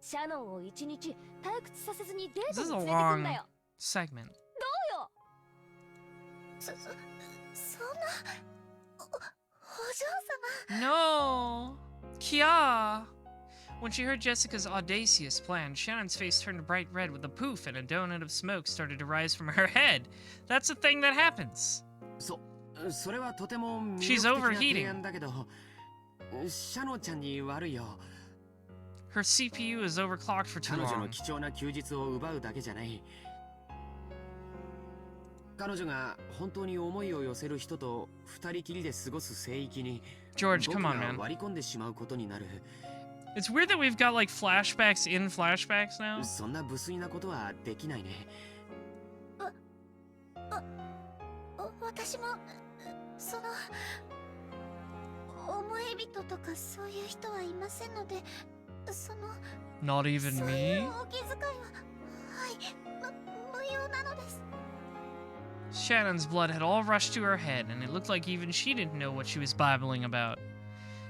シャノンを一日退屈させずにデート This is に a 連れてくん long だよ。 segment. どうよ？そんなお嬢様。 No! Kia! When she heard Jessica's audacious plan, Shannon's face turned bright red with a poof and a donut of smoke started to rise from her head. That's the thing that happens. それはとても魅 She's 力的な overheating. 提案だけど、シャノンちゃんに悪いよ。 Her CPU is overclocked for too 彼女の long. 貴重な休日を奪うだけじゃない。彼女が本当に思いを寄せる人と二人きりで過ごす聖域に George, 僕 come on, が man. 割り込んでしまうことになる。 It's weird that we've got like flashbacks in flashbacks now. そんな無粋なことはできないね。私もその思い人とかそういう人はいませんので、その Not even そうい me? うお気遣いは無用なのです。 Shannon's blood had all rushed to her head, and it looked like even she didn't know what she was babbling about.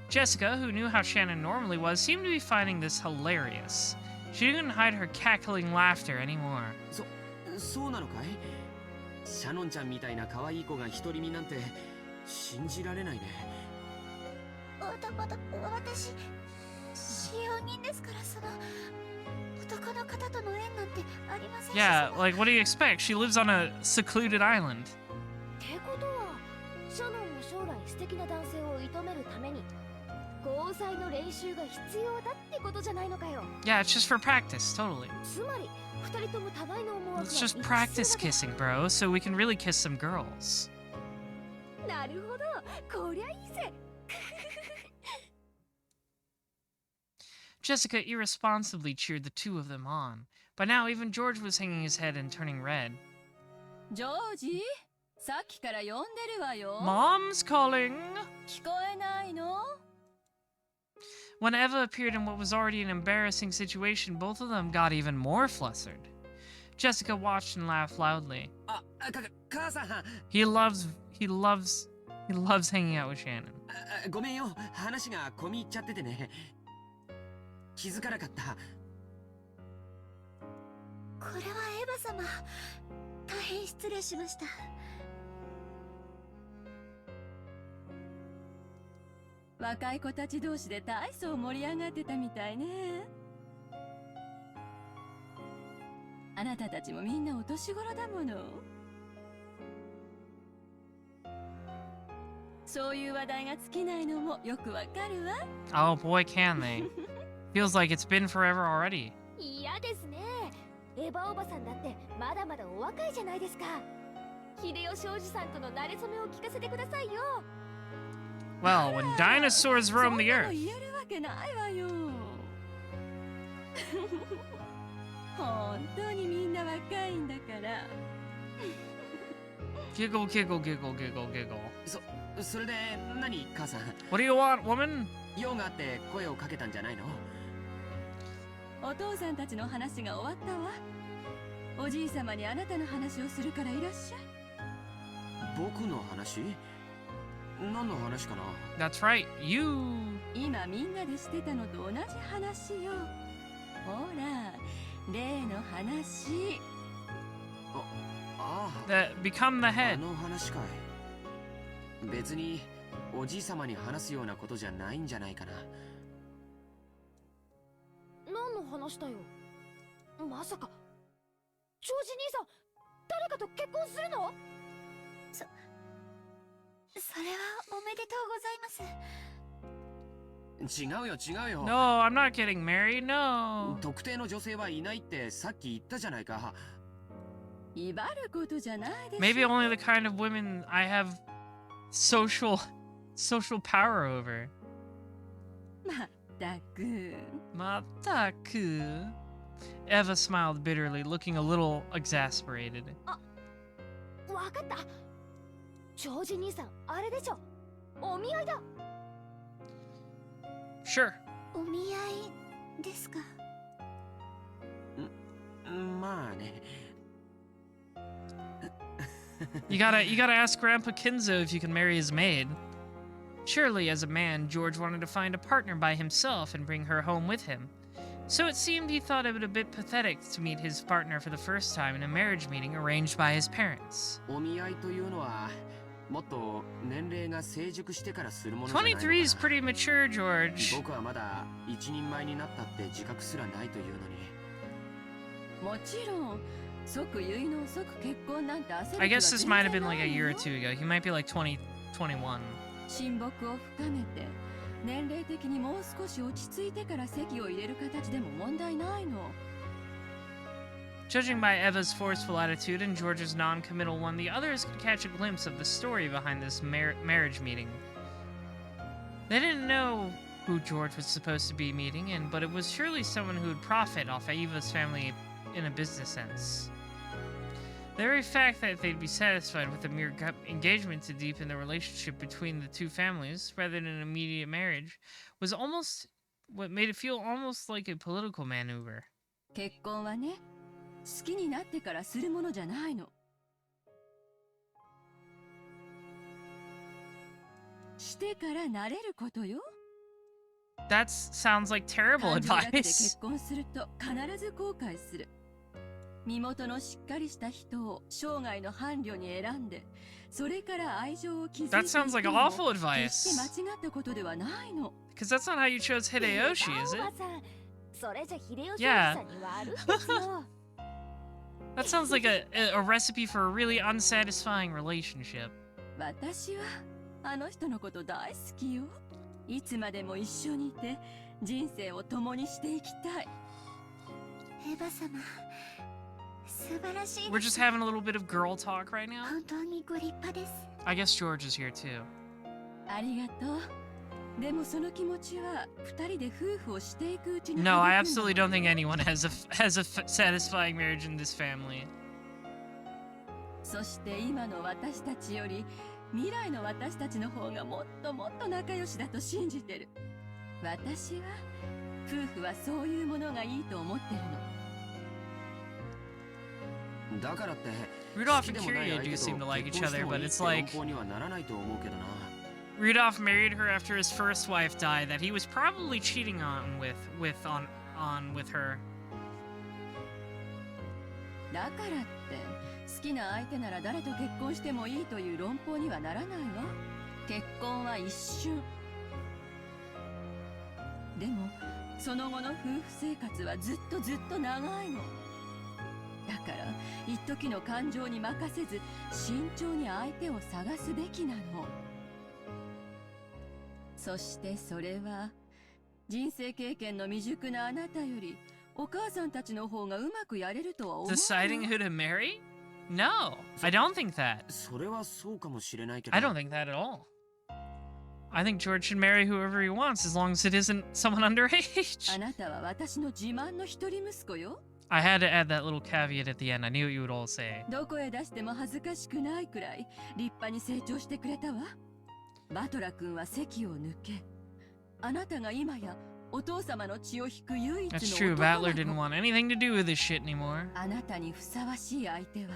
Jessica, who knew how Shannon normally was, seemed to be finding this hilarious. She couldn't hide her cackling laughter anymore. そうなのかい？シャノンちゃんみたいな可愛い子が独り身なんて信じられないね。私使用人ですから、その男の方との縁なんてありませんし。 Yeah, like, what do you expect? She lives on a secluded island. ってことは、シャノンも将来素敵な男性を射止めるために交際の練習が必要だってことじゃないのかよ。 Yeah, it's just for practice, totally. つまり二人とも互いの思惑が Let's 一致 just す practice るわけ。 kissing, bro, so we can really kiss some girls. なるほど、こりゃいいぜ。 Jessica irresponsibly cheered the two of them on. By now, even George was hanging his head and turning red. ジョージ、さっきから呼んでるわよ。 Mom's calling! 聞こえないの？ When Eva appeared in what was already an embarrassing situation, both of them got even more flustered. Jessica watched and laughed loudly. 母さん、He loves hanging out with Shannon. ごめんよ、話が込み入っちゃっててね。気づかなかった。これはエヴァ様、大変失礼しました。若い子たち同士で大層盛り上がってたみたいね。あなたたちもみんなお年頃だもの。そういう話題が尽きないのもよくわかるわ。 Oh boy, can they. Feels like it's been forever already. 嫌ですね。エヴァおばさんだってまだまだお若いじゃないですか。秀吉おじさんとの馴れ初めを聞かせてくださいよ。 Well, when dinosaurs roam the そんなの earth. 言えるわけないわよ。本当にみんな若いんだから。Giggle, giggle, giggle, giggle, giggle. それで何母さん What do you want, woman? 用があって声をかけたんじゃないの？お父さんたちの話が終わったわ。おじい様にあなたの話をするからいらっしゃい。僕の話？何の話かな？ That's right, you. 今みんなでしてたのと同じ話よ。ほら、例の話。ああ、 Become the あ head. の話かい。別におじい様に話すようなことじゃないんじゃないかな。何の話だよ。まさかジョージ兄さん誰かと結婚するの？それはおめでとうございます。違うよ違うよ。 No, I'm not getting married, no. 特定の女性はいないってさっき言ったじゃないか。威張ることじゃないでしょ。 Maybe only the kind of women I have social power over. まったく。 Mataku. Eva smiled bitterly, looking a little exasperated. わかった。ジョージ兄さんあれでしょ。お見合いだ。Sure. お見合いですか？まあね。You gotta ask Grandpa Kinzo if you can marry his maid. Surely, as a man, George wanted to find a partner by himself and bring her home with him. So it seemed he thought it a bit pathetic to meet his partner for the first time in a marriage meeting arranged by his parents. お見合いというのはもっと年齢が成熟してからするものじゃないのかな。 23 is pretty mature, George. 僕はまだ一人前になったって自覚すらないというのに。もちろん、即結の即結婚なんて焦る気は I guess this might have been 全然 like な a い year の or よ。 two ago. He might be like 20, 21. 親睦を深めて、年齢的にもう少し落ち着いてから籍を入れる形でも問題ないの。 Judging by Eva's forceful attitude and George's non-committal one, the others could catch a glimpse of the story behind this marriage meeting. They didn't know who George was supposed to be meeting, but it was surely someone who would profit off Eva's family in a business sense. The very fact that they'd be satisfied with a mere engagement to deepen the relationship between the two families, rather than an immediate marriage, was almost what made it feel almost like a political maneuver. 結婚はね、好きになってからするものじゃないの。してから慣れることよ。 That sounds like terrible 感情だけで advice. 結婚すると必ず後悔する。身元のしっかりした人を生涯の伴侶に選んで、それから愛情を築いてい That sounds like くのも awful 決 advice. して間違ったことではないの。 Because that's not how you chose Hideyoshi, is おば it? さん、それじゃ秀吉おじ Yeah. さんに悪いですよ。 That sounds like a recipe for a really unsatisfying relationship. 私はあの人のこと大好きよ。いつまでも一緒にいて人生を共にしていきたい。エヴァ様、素晴らしい We're です。 just having a little bit of girl talk right now. 本当にご立派です。 I guess George is here too. ありがとう。でもその気持ちは二人で夫婦をしていくうちに No, I 育んだ absolutely don't think anyone has a satisfying marriage in this family. そして今の私たちより未来の私たちの方がもっともっと仲良しだと信じてる。私は夫婦はそういうものがいいと思ってるの。だからって Rudolph 好き and でもない Kiryu 相 do 手 seem と to like 結 each 婚して other, も but いいっ it's て like 論法にはならないと思うけどな。 Rudolph married her after his first wife died that he was probably cheating on with her. だからって好きな相手なら誰と結婚してもいいという論法にはならないわ。結婚は一瞬。でもその後の夫婦生活はずっとずっと長いの。だから一時の感情に任せず慎重に相手を探すべきなの。そしてそれは人生経験の未熟なあなたよりお母さんたちの方がうまくやれるとは思うわ。 Deciding who to marry? No, I don't think that. それはそうかもしれないけど。 I don't think that at all. I think George should marry whoever he wants as long as it isn't someone underage. あなたは私の自慢の一人息子よ。 I had to add that little caveat at the end. I knew what you would all say. どこへ出しても恥ずかしくないくらい立派に成長してくれたわ。バトラ君は席を抜け、あなたが今やお父様の血を引く唯一の That's true. 男 Battler の didn't 子。 want anything to do with this shit anymore. あなたにふさわしい相手は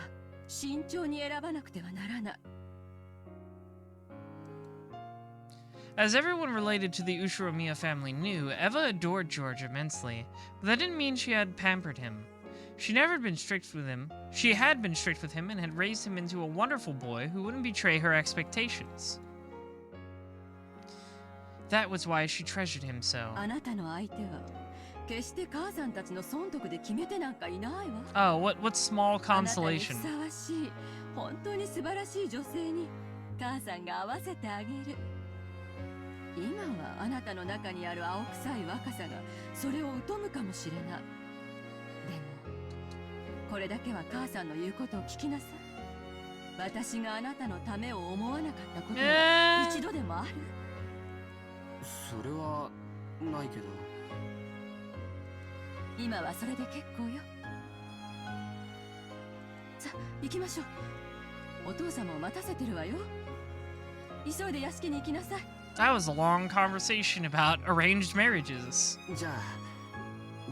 慎重に選ばなくてはならない。 As everyone related to the Ushiromiya family knew, Eva adored George immensely, but that didn't mean she had pampered him. She never been strict with him. She had been strict with him and had raised him into a wonderful boy who wouldn't betray her expectations. That was why she treasured him so. あなたの相手は決して母さんたちの損得で決めてなんかいないわ。 Oh, what small あなたに consolation. ふさわしい、本当に素晴らしい女性に母さんが合わせてあげる。今はあなたの中にある青臭い若さがそれを疎むかもしれない。でもこれだけは母さんの言うことを聞きなさい。私があなたのためを思わなかったことが一度でもある？それはないけど。今はそれで結構よ。さあ行きましょう。お父様を待たせてるわよ。急いで屋敷に行きなさい。 That was a long conversation about arranged marriages. じゃあ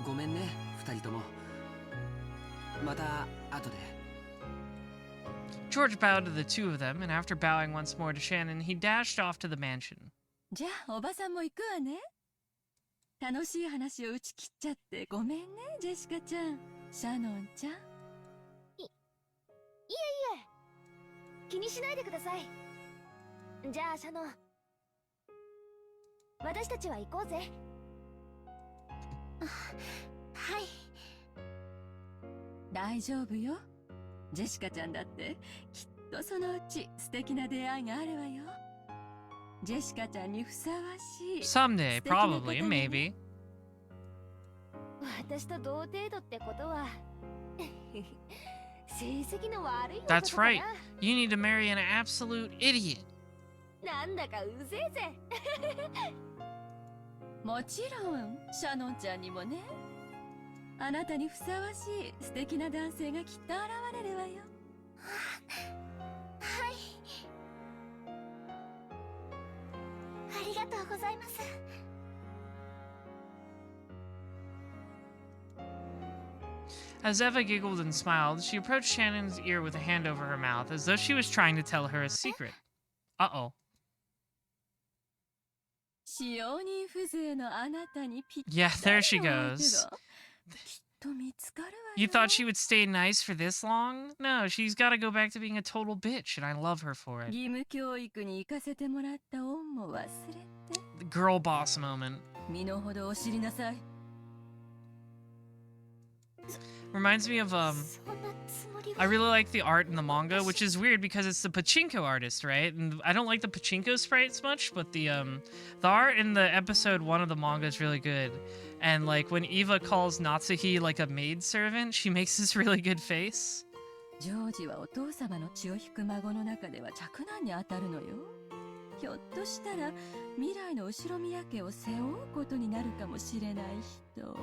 ごめんね二人とも。また後で。 George bowed to the two of them, and after bowing once more to Shannon, he dashed off to the mansion. じゃあおばさんも行くわね。楽しい話を打ち切っちゃってごめんね、ジェシカちゃん、シャノンちゃん。いえ気にしないでください。じゃあシャノン、私たちは行こうぜ。はい。大丈夫よ。ジェシカちゃんだってきっとそのうち素敵な出会いがあるわよ。ジェシカちゃんにふさわしい。 Someday, probably, maybe. 私と同程度ってことは成績の悪い男かな。 That's right. You need to marry an absolute idiot. なんだかうぜえぜ。もちろんシャノンちゃんにもね。あなたにふさわしい素敵な男性がきっと現れるわよ。はい。ありがとうございます。 As Eva giggled and smiled, she approached Shannon's ear with a hand over her mouth, as though she was trying to tell her a secret. Uh-oh. 使用人風情のあなたにぴったり Yeah, there she の相手 goes. がきっと見つかるわよ。 You thought she would stay nice for this long? No, she's got to go back to being a total bitch, and I love her for it. 義務教育に行かせてもらった恩も忘れて。 The girl boss moment. 身の程を知りなさい。 Reminds me of, そんなつもりは。 I really like the art in the manga, which is weird because it's the pachinko artist, right? And I don't like the pachinko sprites much, but the art in the episode 1 of the manga is really good. And like when Eva calls Natsuhi like a maidservant, she makes this really good face. ジョージはお父様の血を引く孫の中では嫡男に当たるのよ。ひょっとしたら未来の後ろ宮家を背負うことになるかもしれない人。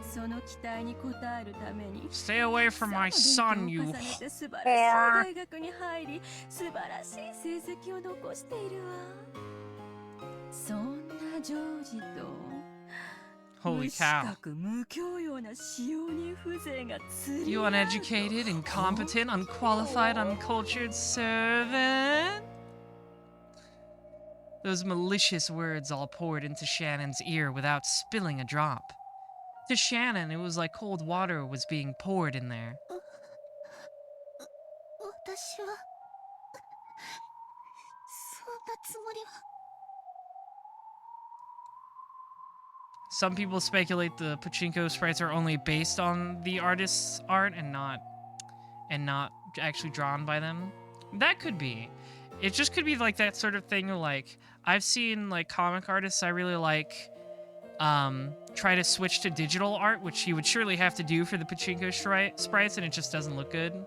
その期待に応えるために Stay away from my son, you 重ねて素晴らしい大学に入り素晴らしい成績を残しているわ。そんなジョージと Holy 無資 cow. 格無教養な使用人風情が釣り You 合うの uneducated, incompetent, unqualified, uncultured servant. Those malicious words all poured into Shannon's ear without spilling a drop. To Shannon, it was like cold water was being poured in there. 私はそんなつもりは。 Some people speculate the pachinko sprites are only based on the artist's art and not actually drawn by them. That could be. It just could be like that sort of thing. Like I've seen like comic artists I really like try to switch to digital art, which you would surely have to do for the pachinko sprites, and it just doesn't look good.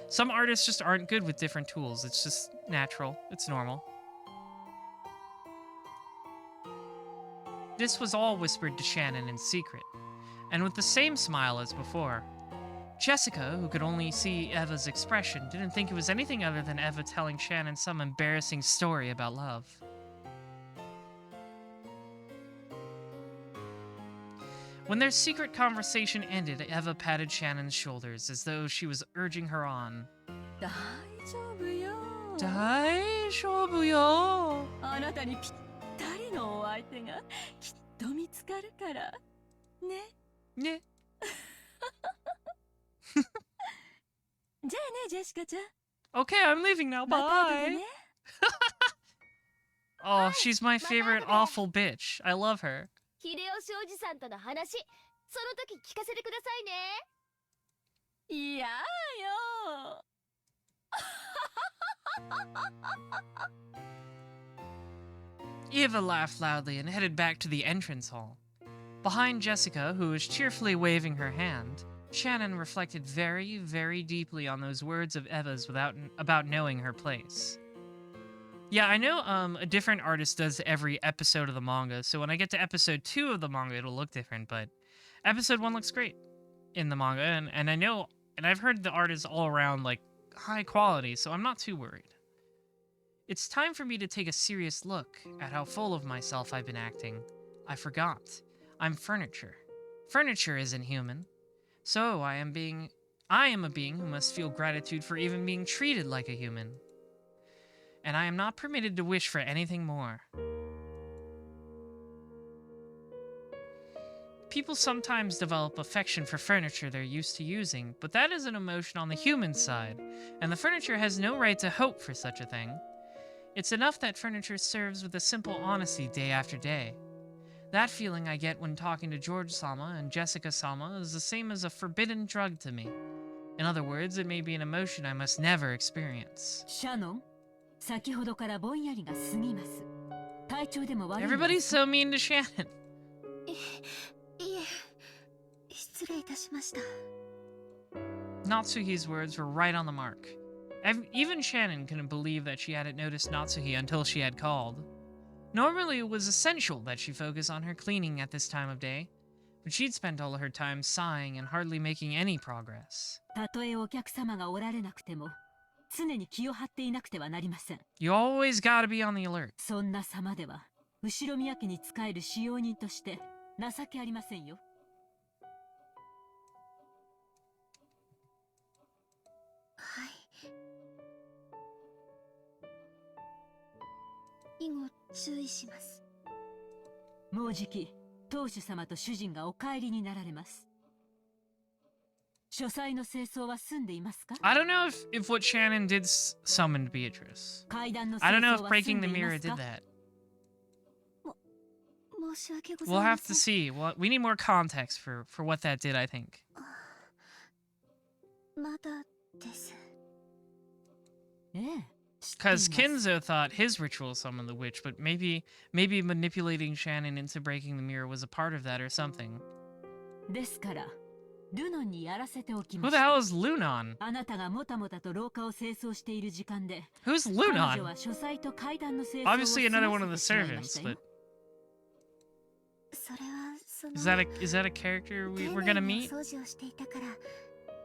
Some artists just aren't good with different tools. It's just natural. It's normal. This was all whispered to Shannon in secret, and with the same smile as before. Jessica, who could only see Eva's expression, didn't think it was anything other than Eva telling Shannon some embarrassing story about love. When their secret conversation ended, Eva patted Shannon's shoulders as though she was urging her on. 大丈夫よ。大丈夫よ。あなたにぴったりのお相手がきっと見つかるからね。ね。じゃあね、ジェシカちゃん。 Okay, I'm leaving now. また後で Bye. ね。 Oh, she's my favorite awful bitch. I love her. 秀吉おじさんとの話、その時聞かせてくださいね。いやよ。Eva laughed loudly and headed back to the entrance hall. Behind Jessica, who was cheerfully waving her hand, Shannon reflected very, very deeply on those words of Eva's about knowing her place. Yeah, I know a different artist does every episode of the manga, so when I get to episode 2 of the manga, it'll look different, but episode 1 looks great in the manga, and I know, and I've heard the art is all around, like, high quality, so I'm not too worried. It's time for me to take a serious look at how full of myself I've been acting. I forgot. I'm furniture. Furniture isn't human. So I am a being who must feel gratitude for even being treated like a human. And I am not permitted to wish for anything more. People sometimes develop affection for furniture they're used to using, but that is an emotion on the human side, and the furniture has no right to hope for such a thing. It's enough that furniture serves with a simple honesty day after day. That feeling I get when talking to George-sama and Jessica-sama is the same as a forbidden drug to me. In other words, it may be an emotion I must never experience. シャノン、先ほどからぼんやりが過ぎます。体調でも悪いの Everybody's ですか？ so mean to Shannon. いえ、失礼いたしました。 Natsuhi's words were right on the mark. Even Shannon couldn't believe that she hadn't noticed Natsuhi until she had called. Normally, it was essential that she focus on her cleaning at this time of day, but she'd spent all of her time sighing and hardly making any progress. たとえお客様がおられなくても、常に気を張っていなくてはなりません。 You always gotta be on the alert. そんな様では、後ろ宮家に仕える使用人として情けありませんよ。はい。以後注意します。もうじき、当主様と主人がお帰りになられます。書斎の清掃は済んでいますか？ I don't know if what Shannon did summoned Beatrice. 階段の I 清 don't know 掃 if は済 breaking んで the いま mirror す did か？ that. 申し訳ござい We'll ま have せ to ん。 see. We need more context for what that did, I think. まだです。ええ。知っています Because Kinzo thought his ritual summoned the witch, but maybe manipulating Shannon into breaking the mirror was a part of that or something. ですから、ルノンにやらせておき Who ま the した。 hell is Lunon? あなたがもたもたと廊下を清掃している時間で、 Who's 彼女 Lunon? は書斎と階段の清掃を Obviously 済 another ま one of せ the てしまいまし servants, たよ。 but それはその is that a character we're 丁寧 gonna に meet? お掃除をしていたから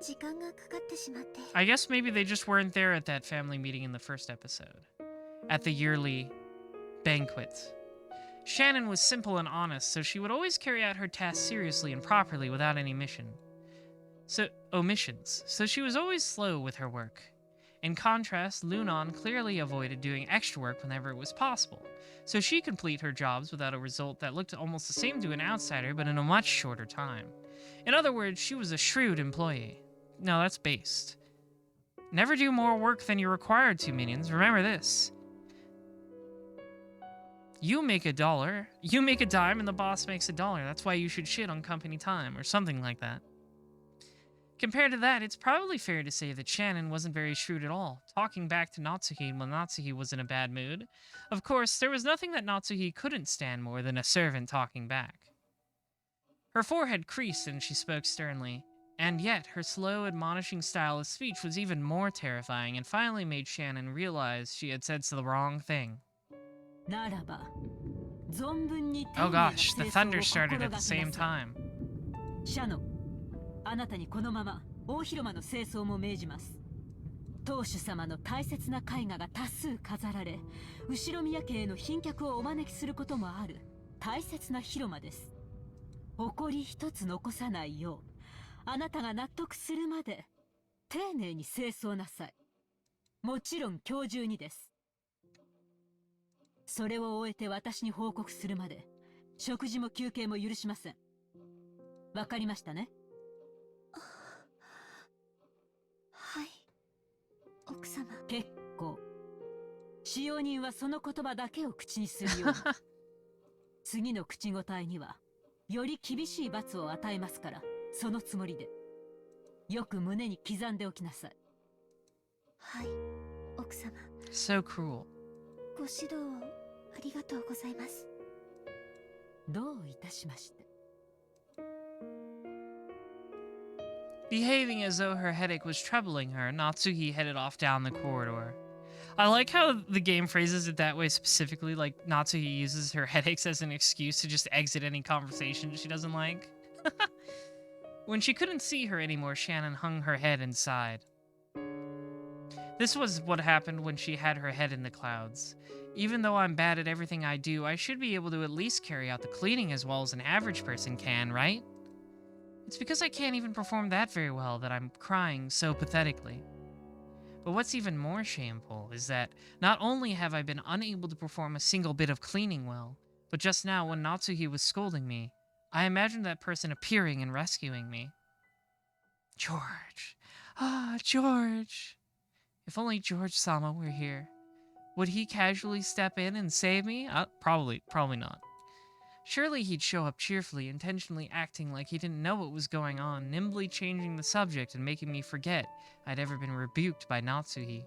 時間がかかってしまって。 I guess maybe they just weren't there at that family meeting in the first episode. At the yearly banquet. Shannon was simple and honest, so she would always carry out her tasks seriously and properly without any omissions. So she was always slow with her work. In contrast, Lunon clearly avoided doing extra work whenever it was possible, so she could complete her jobs without a result that looked almost the same to an outsider but in a much shorter time. In other words, she was a shrewd employee. No, that's based. Never do more work than you're required to, minions. Remember this. You make a dime, and the boss makes $1. That's why you should shit on company time, or something like that. Compared to that, it's probably fair to say that Shannon wasn't very shrewd at all, talking back to Natsuhi when Natsuhi was in a bad mood. Of course, there was nothing that Natsuhi couldn't stand more than a servant talking back. Her forehead creased and she spoke sternly, and yet her slow, admonishing style of speech was even more terrifying and finally made Shannon realize she had said the wrong thing. ならば、存分に丁 Oh 寧な gosh, the 清掃を thunder 心 started at が the けな same さい。 time. シャノン、あなたにこのまま大広間の清掃も命じます。当主様の大切な絵画が多数飾られ、後宮家への賓客をお招きすることもある大切な広間です。誇り一つ残さないよう、あなたが納得するまで丁寧に清掃なさい。もちろん今日中にです。それを終えて私に報告するまで食事も休憩も許しません。わかりましたね？はい、奥様。結構。使用人はその言葉だけを口にするように。次の口答えにはより厳しい罰を与えますから、そのつもりでよく胸に刻んでおきなさい。はい、奥様。 So cruel. ご指導をありがとうございます。どういたしまして。Behaving as though her headache was troubling her, Natsuki headed off down the corridor. I like how the game phrases it that way specifically, like Natsuki uses her headaches as an excuse to just exit any conversation she doesn't like. When she couldn't see her anymore, Shannon hung her head and sighed. This was what happened when she had her head in the clouds. Even though I'm bad at everything I do, I should be able to at least carry out the cleaning as well as an average person can, right? It's because I can't even perform that very well that I'm crying so pathetically. But what's even more shameful is that not only have I been unable to perform a single bit of cleaning well, but just now when Natsuki was scolding me, I imagined that person appearing and rescuing me. George. Ah, George. If only George-sama were here. Would he casually step in and save me? Probably not. Surely he'd show up cheerfully, intentionally acting like he didn't know what was going on, nimbly changing the subject and making me forget I'd ever been rebuked by Natsuhi.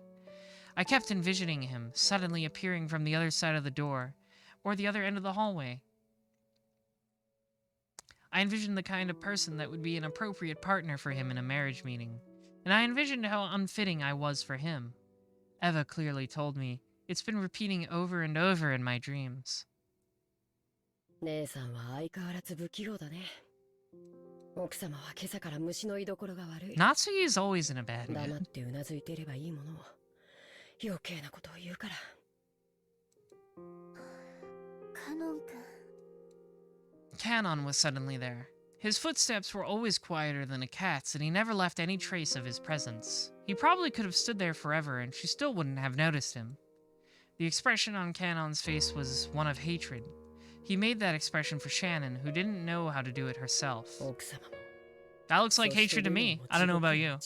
I kept envisioning him, suddenly appearing from the other side of the door, or the other end of the hallway. I envisioned the kind of person that would be an appropriate partner for him in a marriage meeting, and I envisioned how unfitting I was for him. Eva clearly told me, it's been repeating over and over in my dreams. 姉さんは相変わらず不器用だね。奥様は今朝から虫の居所が悪い。Natsuki is always in a bad 黙 mood. ってうなずいていればいいものを余計なことを言うから。カノン君。 Canon was suddenly there. His footsteps were always quieter than a cat's, and he never left any trace of his presence. He probably could have stood there forever, and she still wouldn't have noticed him. The expression on Canon's face was one of hatred. He made that expression for Shannon, who didn't know how to do it herself. That looks like hatred to me. I don't know about you.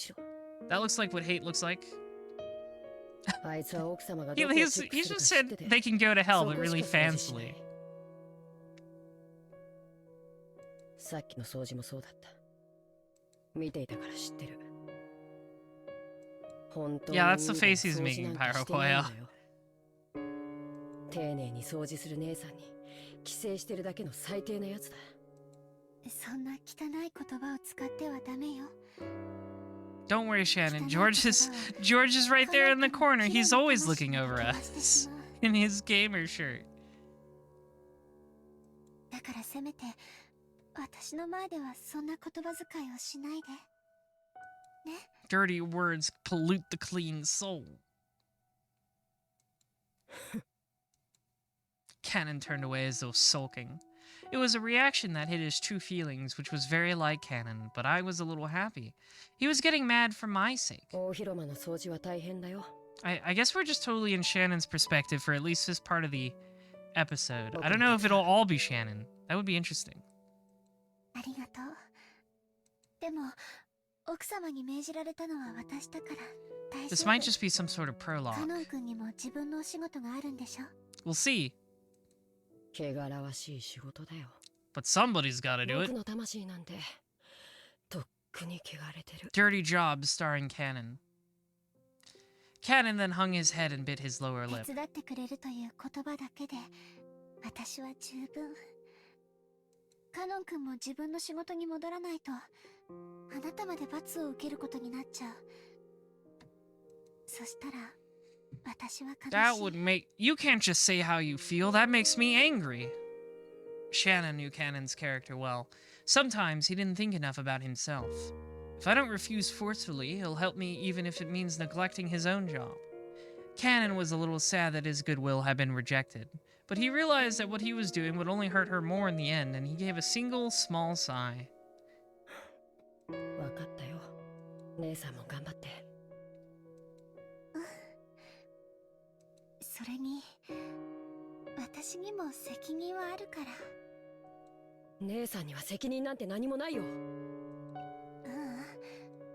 That looks like what hate looks like. He just said they can go to hell, but really fancily. さっきの掃除もそうだった。見ていたから知ってる。本当に Yeah, that's the face he's making, Pyropoeo. 丁寧に掃除する姉さんに寄生してるだけの最低なやつだ。そんな汚い言葉を使ってはダメよ。 Don't worry, Shannon. George is right there in the corner. He's always looking over us in his gamer shirt. だからせめて私の前ではそんな言葉遣いをしないで。ね。 Dirty words pollute the clean soul. Cannon turned away as though sulking. It was a reaction that hid his true feelings, which was very like Cannon, but I was a little happy. He was getting mad for my sake. I guess we're just totally in Shannon's perspective for at least this part of the episode. I don't know if it'll all be Shannon. That would be interesting. ありがとう。でも、奥様に命じられたのは私だから大丈夫。 This might just be some sort of prologue. カノン君にも自分のお仕事があるんでしょ？ We'll see. 汚らわしい仕事だよ。 But somebody's gotta do it. 僕の魂なんてとっくに汚れてる。 Dirty Job starring Cannon. Cannon then hung his head and bit his lower lip. 手伝ってくれるという言葉だけで私は十分。カノン君も自分の仕事に戻らないとあなたまで罰を受けることになっちゃう。そしたら私は悲しい。 That would make... You can't just say how you feel. That makes me angry. Shannon knew Cannon's character well. Sometimes he didn't think enough about himself. If I don't refuse forcefully, he'll help me even if it means neglecting his own job. Cannon was a little sad that his goodwill had been rejected, but he realized that what he was doing would only hurt her more in the end, and he gave a single small sigh. わかったよ。姉さんも頑張って。それに、私にも責任はあるから。姉さんには責任なんて何もないよ。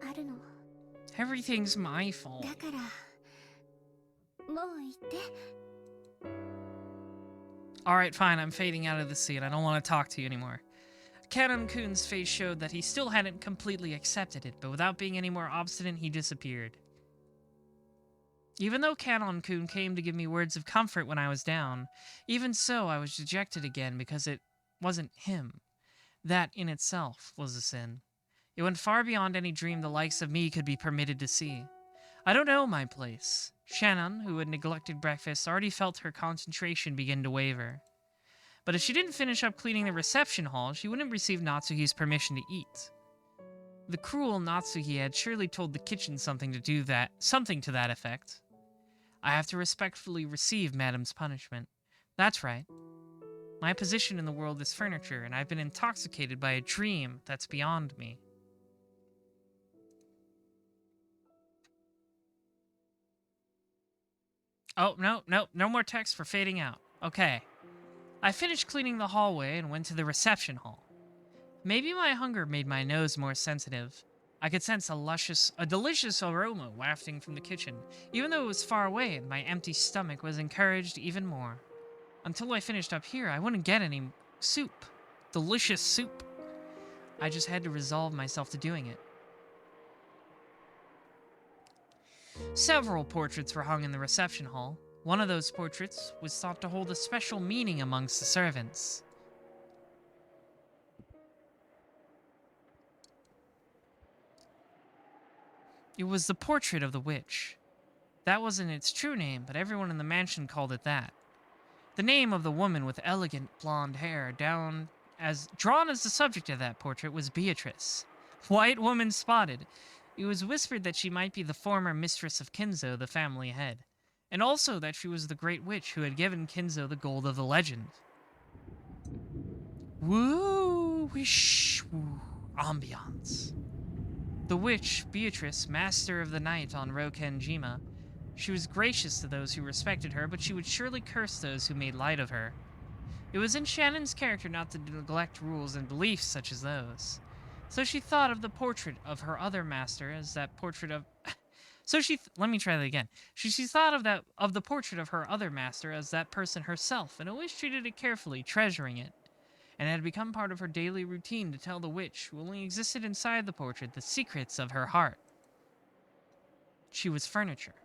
あるの。Everything's my fault. だから、もう行って。Alright, fine, I'm fading out of the scene. I don't want to talk to you anymore. Cannon-kun's face showed that he still hadn't completely accepted it, but without being any more obstinate, he disappeared. Even though Cannon-kun came to give me words of comfort when I was down, even so I was dejected again because it wasn't him. That in itself was a sin. It went far beyond any dream the likes of me could be permitted to see. I don't know my place. Shannon, who had neglected breakfast, already felt her concentration begin to waver. But if she didn't finish up cleaning the reception hall, she wouldn't receive Natsuhi's permission to eat. The cruel Natsuhi had surely told the kitchen something to that effect. I have to respectfully receive Madam's punishment. That's right. My position in the world is furniture, and I've been intoxicated by a dream that's beyond me. Oh, no more text for fading out. Okay. I finished cleaning the hallway and went to the reception hall. Maybe my hunger made my nose more sensitive. I could sense a delicious aroma wafting from the kitchen, even though it was far away and my empty stomach was encouraged even more. Until I finished up here, I wouldn't get any soup. Delicious soup. I just had to resolve myself to doing it. Several portraits were hung in the reception hall. One of those portraits was thought to hold a special meaning amongst the servants. It was the portrait of the witch. That wasn't its true name, but everyone in the mansion called it that. The name of the woman with elegant blonde hair drawn as the subject of that portrait was Beatrice. White woman spotted. It was whispered that she might be the former mistress of Kinzo, the family head, and also that she was the great witch who had given Kinzo the gold of the legend. Woo, wish, woo, ambiance. The witch, Beatrice, master of the night on Rokenjima, she was gracious to those who respected her, but she would surely curse those who made light of her. It was in Shannon's character not to neglect rules and beliefs such as those. So she thought of the portrait of her other master as that portrait of... Let me try that again. She thought of the portrait of her other master as that person herself, and always treated it carefully, treasuring it. And it had become part of her daily routine to tell the witch, who only existed inside the portrait, the secrets of her heart. She was furniture.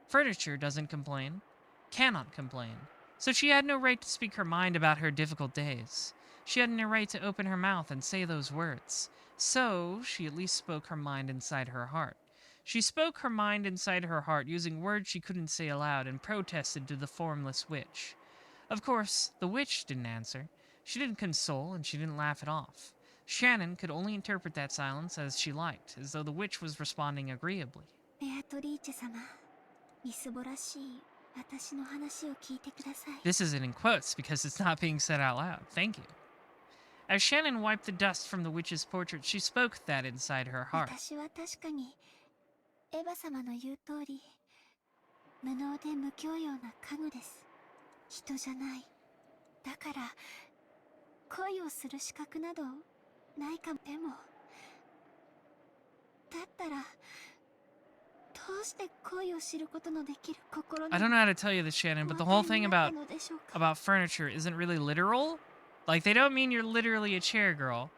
Furniture doesn't complain, cannot complain, so she had no right to speak her mind about her difficult days. She had no right to open her mouth and say those words. So, she at least spoke her mind inside her heart. She spoke her mind inside her heart using words she couldn't say aloud and protested to the formless witch. Of course, the witch didn't answer. She didn't console and she didn't laugh it off. Shannon could only interpret that silence as she liked, as though the witch was responding agreeably. This isn't in quotes because it's not being said out loud. Thank you. As Shannon wiped the dust from the witch's portrait, she spoke that inside her heart. I don't know how to tell you this, Shannon, but the whole thing about furniture isn't really literal. Like, they don't mean you're literally a chair girl.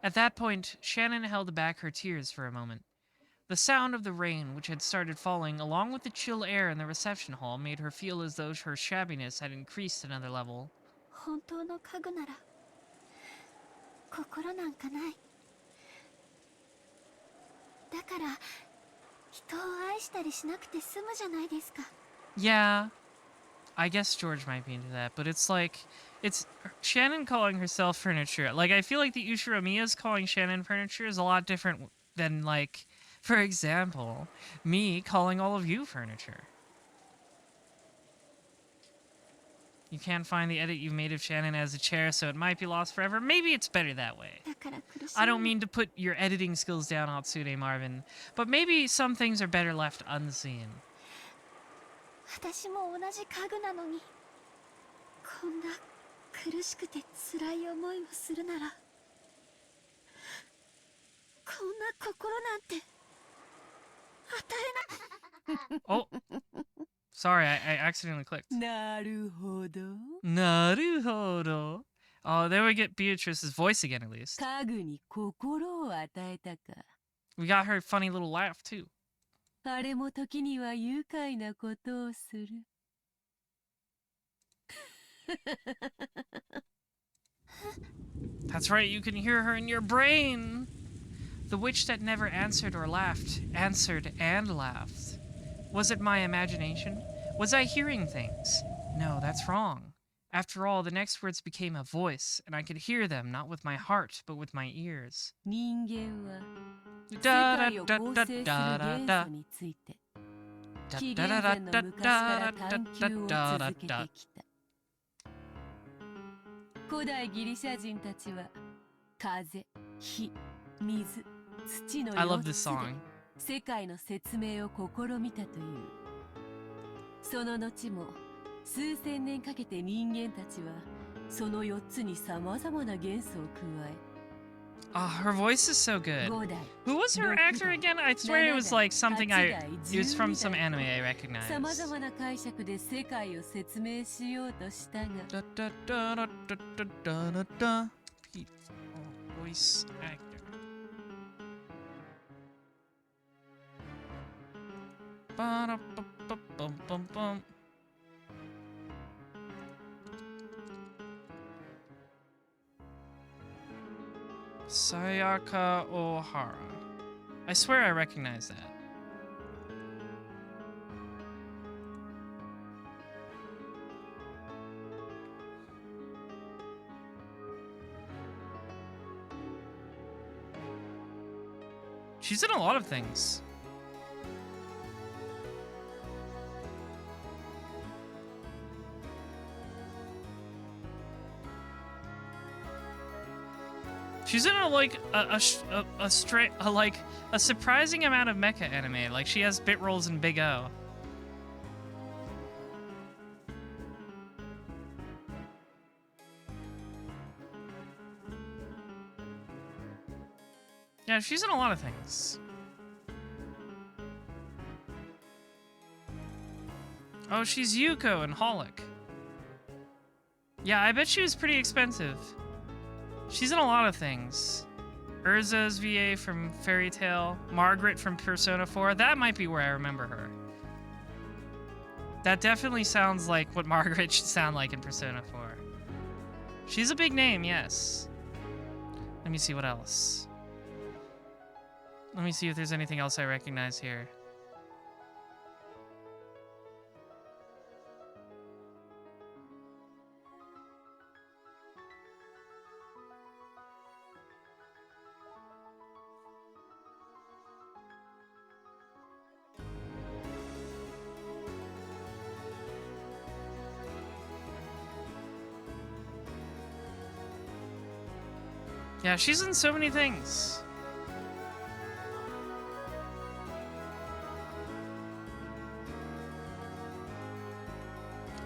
At that point, Shannon held back her tears for a moment. The sound of the rain, which had started falling, along with the chill air in the reception hall, made her feel as though her shabbiness had increased another level. Yeah, I guess George might be into that, but it's like, It's Shannon calling herself furniture. Like, I feel like the Ushiromiya's calling Shannon furniture is a lot different than, like, for example, me calling all of you furniture. You can't find the edit you made of Shannon as a chair, so it might be lost forever. Maybe it's better that way. I don't mean to put your editing skills down, Atsune Marvin, but maybe some things are better left unseen. 私も同じ家具なのに、こんな苦しくて辛い思いをするなら、こんな心なんて与えな。 Oh, sorry, I accidentally clicked. なるほど。Naruhodo. Oh, there we get Beatrice's voice again, at least. 家具に心を与えたか。 We got her funny little laugh, too. あれも時には愉快なことをする。That's right, you can hear her in your brain. The witch that never answered or laughed, answered and laughed. Was it my imagination? Was I hearing things? No, that's wrong. After all, the next words became a voice, and I could hear them not with my heart, but with my ears. 人間は世 Da 界を da 構 da 成する da 元 da 素について da 紀 da 元 da 前の da 昔から探 da 求を da 続け da. てきた。古代ギリシャ人たちは風、火、水、土の I 4 love つ this で song. 世界の説明を試みたという。その後も数千年かけて人間たちはその4つに様々な元素を加え、 Oh, her voice is so good. 5代、 Who was her actor again? I swear it was like something it was from some anime I 様 recognize. 々な解釈で世界を説明しようとしたが、 Da da da da da da da da da. Pete, voice actor. Ba da ba ba bum bum bum. Sayaka Ohara. I swear I recognize that. She's in a lot of things. She's in a surprising amount of mecha anime. Like, she has bit roles in Big O. Yeah, she's in a lot of things. Oh, she's Yuko in Holic. Yeah, I bet she was pretty expensive. She's in a lot of things. Urza's VA from Fairy Tail. Margaret from Persona 4. That might be where I remember her. That definitely sounds like what Margaret should sound like in Persona 4. She's a big name, yes. Let me see what else. Let me see if there's anything else I recognize here. Yeah, she's in so many things.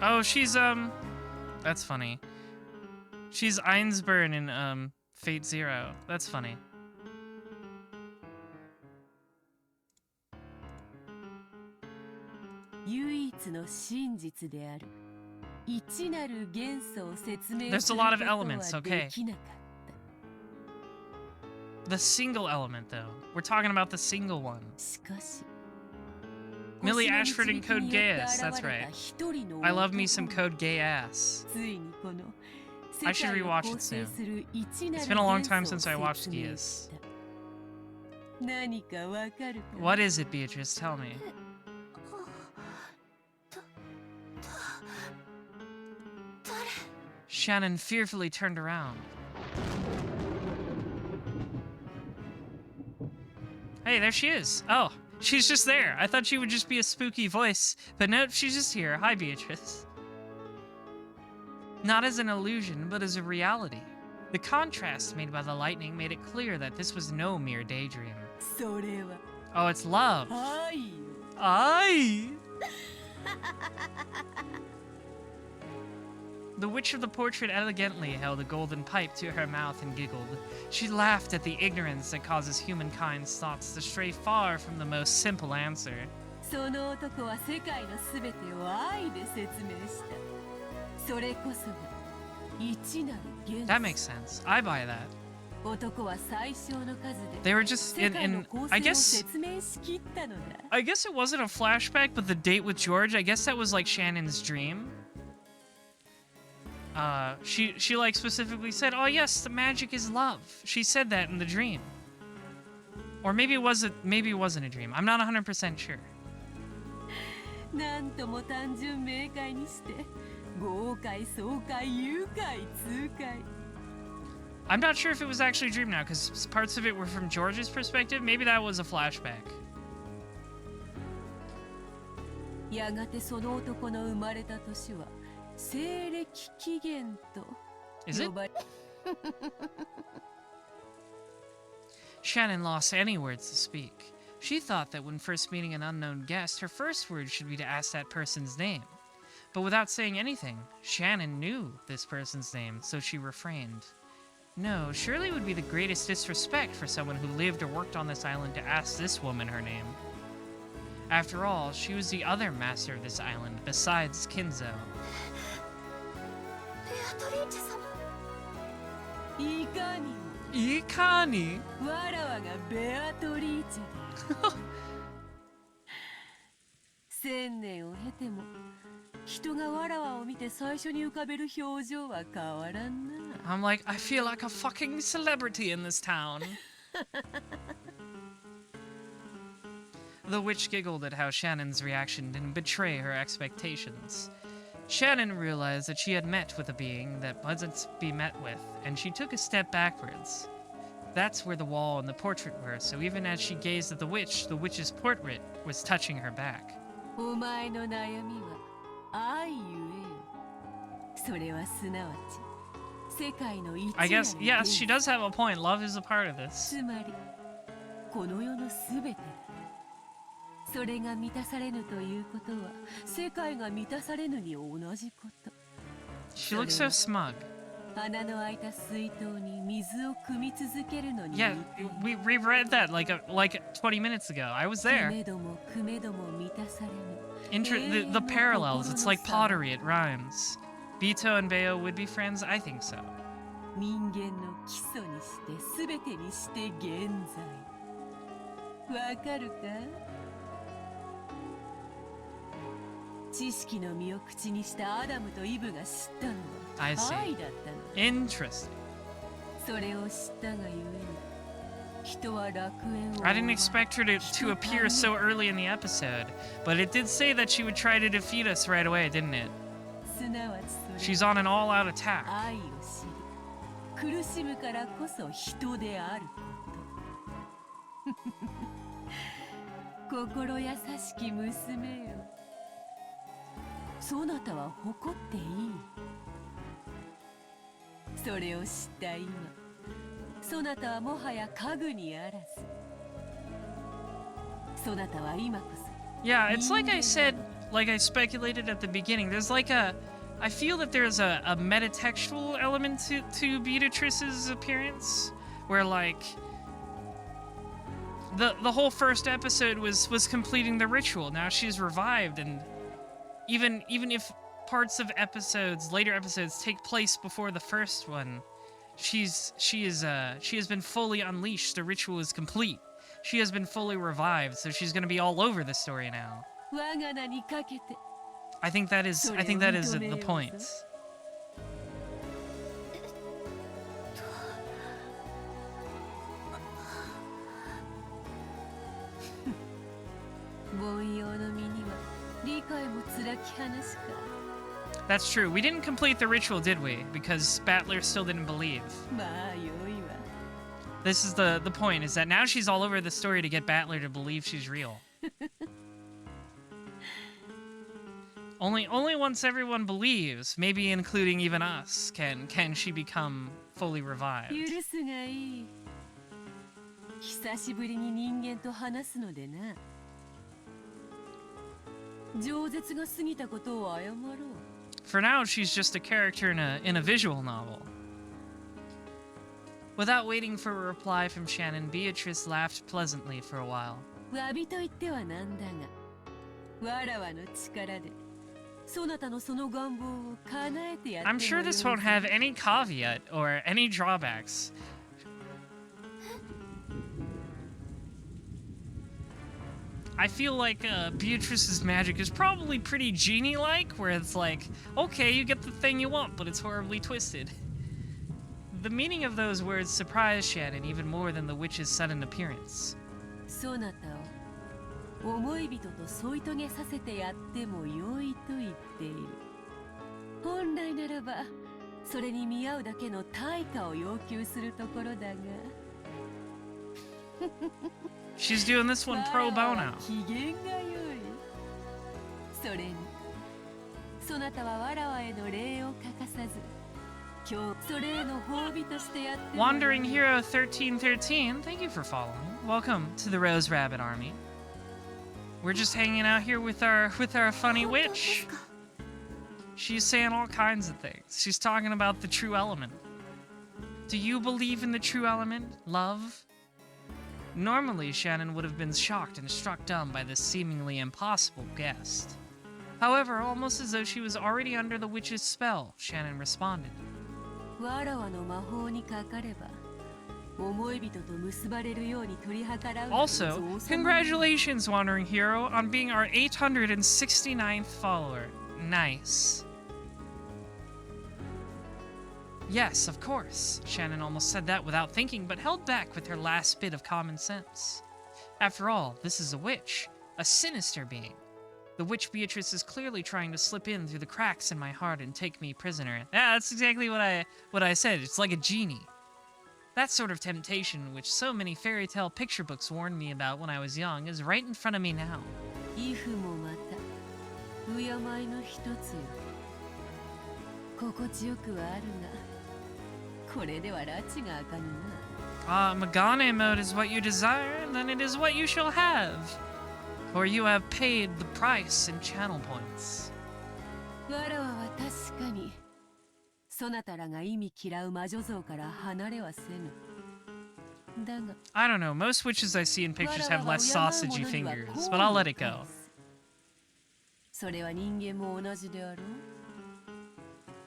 Oh, she's, that's funny. She's Einsburn in, Fate Zero. That's funny. There's a lot of elements, okay. The single element, though. We're talking about the single one. Millie Ashford and Code Geass, that's right. I love me some Code Geass. I should rewatch it soon. It's been a long time since I watched Geass. What is it, Beatrice? Tell me. Shannon fearfully turned around. Hey, there she is. Oh, she's just there. I thought she would just be a spooky voice, but nope, she's just here. Hi, Beatrice. Not as an illusion, but as a reality. The contrast made by the lightning made it clear that this was no mere daydream. Oh, it's love. Aye. The witch of the portrait elegantly held a golden pipe to her mouth and giggled. She laughed at the ignorance that causes humankind's thoughts to stray far from the most simple answer. That makes sense. I buy that. They were just in I guess it wasn't a flashback, but the date with George, I guess that was like Shannon's dream. She like specifically said, "Oh yes, the magic is love." She said that in the dream. Or maybe it wasn't a dream. I'm not 100% sure. I'm not sure if it was actually a dream now, because parts of it were from George's perspective. Maybe that was a flashback. Is it? Shannon lost any words to speak. She thought that when first meeting an unknown guest, her first word should be to ask that person's name. But without saying anything, Shannon knew this person's name, so she refrained. No, surely it would be the greatest disrespect for someone who lived or worked on this island to ask this woman her name. After all, she was the other master of this island, besides Kinzo. Ikani? 1000年を経ても人がわらわを見て最初に浮かべる表情は変わらんな。 I'm like, I feel like a fucking celebrity in this town. The witch giggled at how Shannon's reaction didn't betray her expectations. Shannon realized that she had met with a being that wasn't to be met with, and she took a step backwards. That's where the wall and the portrait were, so even as she gazed at the witch's portrait was touching her back. お前の悩みは愛ゆえよ。それはすなわち世界の一 I guess, yes, she does have a point. Love is a part of this. つまりこの世のすべてだ。それが満たされぬということは世界が満たされぬに同じこと。 She looks so smug. 穴の開いた水筒に水を汲み続けるのに Yeah, we reread that like 20 minutes ago. I was there. 汲めども汲めども満たされぬ。 The parallels, it's like pottery, it rhymes. Bito and Bayo would be friends? I think so. 人間の基礎にして全てにして現在。わかるか？知識の実を口にしたアダムとイブが知ったのは I see. 愛だったの。 Interesting. それを知ったがゆえに人は楽園を I didn't expect her to appear so early in the episode, but it did say that she would try to defeat us right away, didn't it? すなわちそれ She's on an all-out attack. 愛を知り苦しむからこそ人であること心優しき娘よそなたは誇っていいそれを知った今そなたはもはや家具にあらずそなたは今こそ Yeah, it's like I said, like I speculated at the beginning, there's like I feel that there's a metatextual element to Beatrice's appearance, where like the whole first episode was completing the ritual. Now she's revived, and even if parts of later episodes take place before the first one, she has been fully unleashed. The ritual is complete. She has been fully revived, so she's gonna be all over the story now. I think that is the point. 凡庸の身には理解も辛き話か。That's true. We didn't complete the ritual, did we? Because Battler still didn't believe. まあよいわ This is the point, is that now she's all over the story to get Battler to believe she's real. Only once everyone believes, maybe including even us, can she become fully revived. 許すがいい久しぶりに人間と話すのでな饒舌が過ぎたことを謝ろう For now, she's just a character in a visual novel. Without waiting for a reply from Shannon, Beatrice laughed pleasantly for a while. 詫びと言ってはなんだがわらわの力でそなたのその願望を叶えてやっても I'm sure this won't have any caveat or any drawbacks. I feel like Beatrice's magic is probably pretty genie-like, where it's like, okay, you get the thing you want, but it's horribly twisted. The meaning of those words surprised Shannon even more than the witch's sudden appearance. そなたを思い人と添い遂げさせてやってもよいと言っている本来ならばそれに見合うだけの対価を要求するところだが She's doing this one pro bono. 機嫌が良いそれにそなたはわらわへの礼を欠かさず今日それへの褒美としてやってもらう Wandering Hero 1313, thank you for following. Welcome to the Rose Rabbit Army. We're just hanging out here with our funny 本当です witch. か She's saying all kinds of things. She's talking about the true element. Do you believe in the true element, love? Normally, Shannon would have been shocked and struck dumb by this seemingly impossible guest. However, almost as though she was already under the witch's spell, Shannon responded. わらわの魔法にかかれば思い人と結ばれるように取り計らう Also, congratulations, Wandering Hero, on being our 869th follower. Nice. Yes, of course. Shannon almost said that without thinking, but held back with her last bit of common sense. After all, this is a witch, a sinister being. The witch Beatrice is clearly trying to slip in through the cracks in my heart and take me prisoner. Yeah, that's exactly what I said. It's like a genie. That sort of temptation, which so many fairy tale picture books warned me about when I was young, is right in front of me now. イフもまた敬いの一つよ心地よくはあるがこれでは拉致があかぬな Magane mode is what you desire, then it is what you shall have. For you have paid the price in channel points. わらわは確かにそなたらが意味嫌う魔女像から離れはせぬだが I don't know, most witches I see in pictures have less sausagey fingers, but I'll let it go. それは人間も同じであろう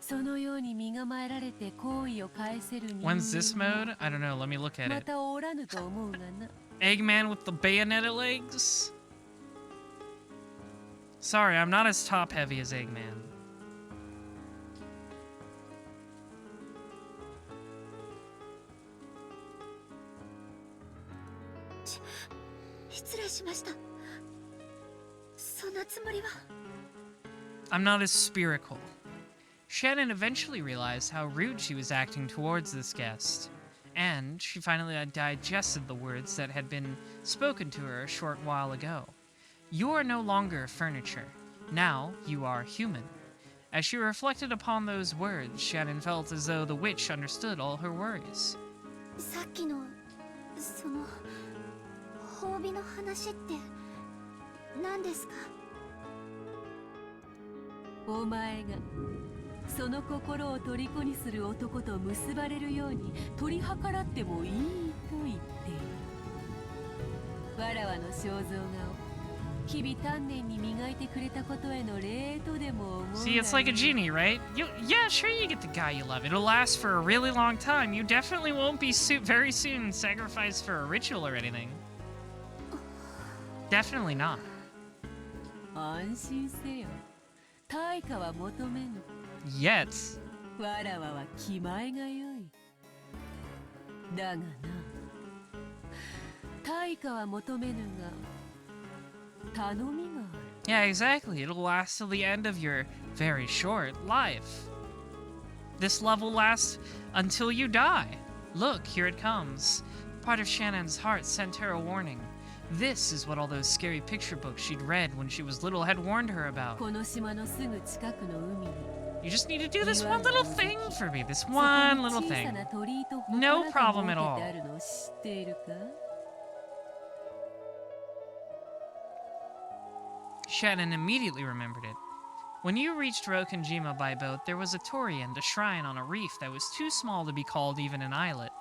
そのように身構えられて行為を返せる人間 When's this mode? I don't know, let me look at ま it. たおらぬと思うがな Eggman with the bayonet legs? Sorry, I'm not as top heavy as Eggman. 失礼しましたそんなつもりは I'm not as spherical. Shannon eventually realized how rude she was acting towards this guest, and she finally digested the words that had been spoken to her a short while ago. You are no longer furniture. Now you are human. As she reflected upon those words, Shannon felt as though the witch understood all her worries. さっきのその褒美の話って何ですかお前がその心を虜にする男と結ばれるように取り計らってもいいと言っているわらわの肖像画を日々丹念に磨いてくれたことへの礼とでも思う See, it's like a genie, right? Yeah, sure you get the guy you love. It'll last for a really long time. You definitely won't be very soon sacrificed for a ritual or anything. Definitely not. 安心せよ対価は求めぬ Yet. わらわは気前がよいだがな対価は求めぬが頼みがある。 Yeah, exactly. It'll last till the end of your very short life. This love will last until you die. Look, here it comes. Part of Shannon's heart sent her a warning. This is what all those scary picture books she'd read when she was little had warned her about. この島のすぐ近くの海に You just need to do this one little thing for me. This one little 小さ thing. な鳥居と No 祠 problem が at 設 all. けてあるのを知っているか？ Shannon immediately remembered it. When you reached Rokenjima by boat, there was a torii and a shrine on a reef that was too small to be called even an islet.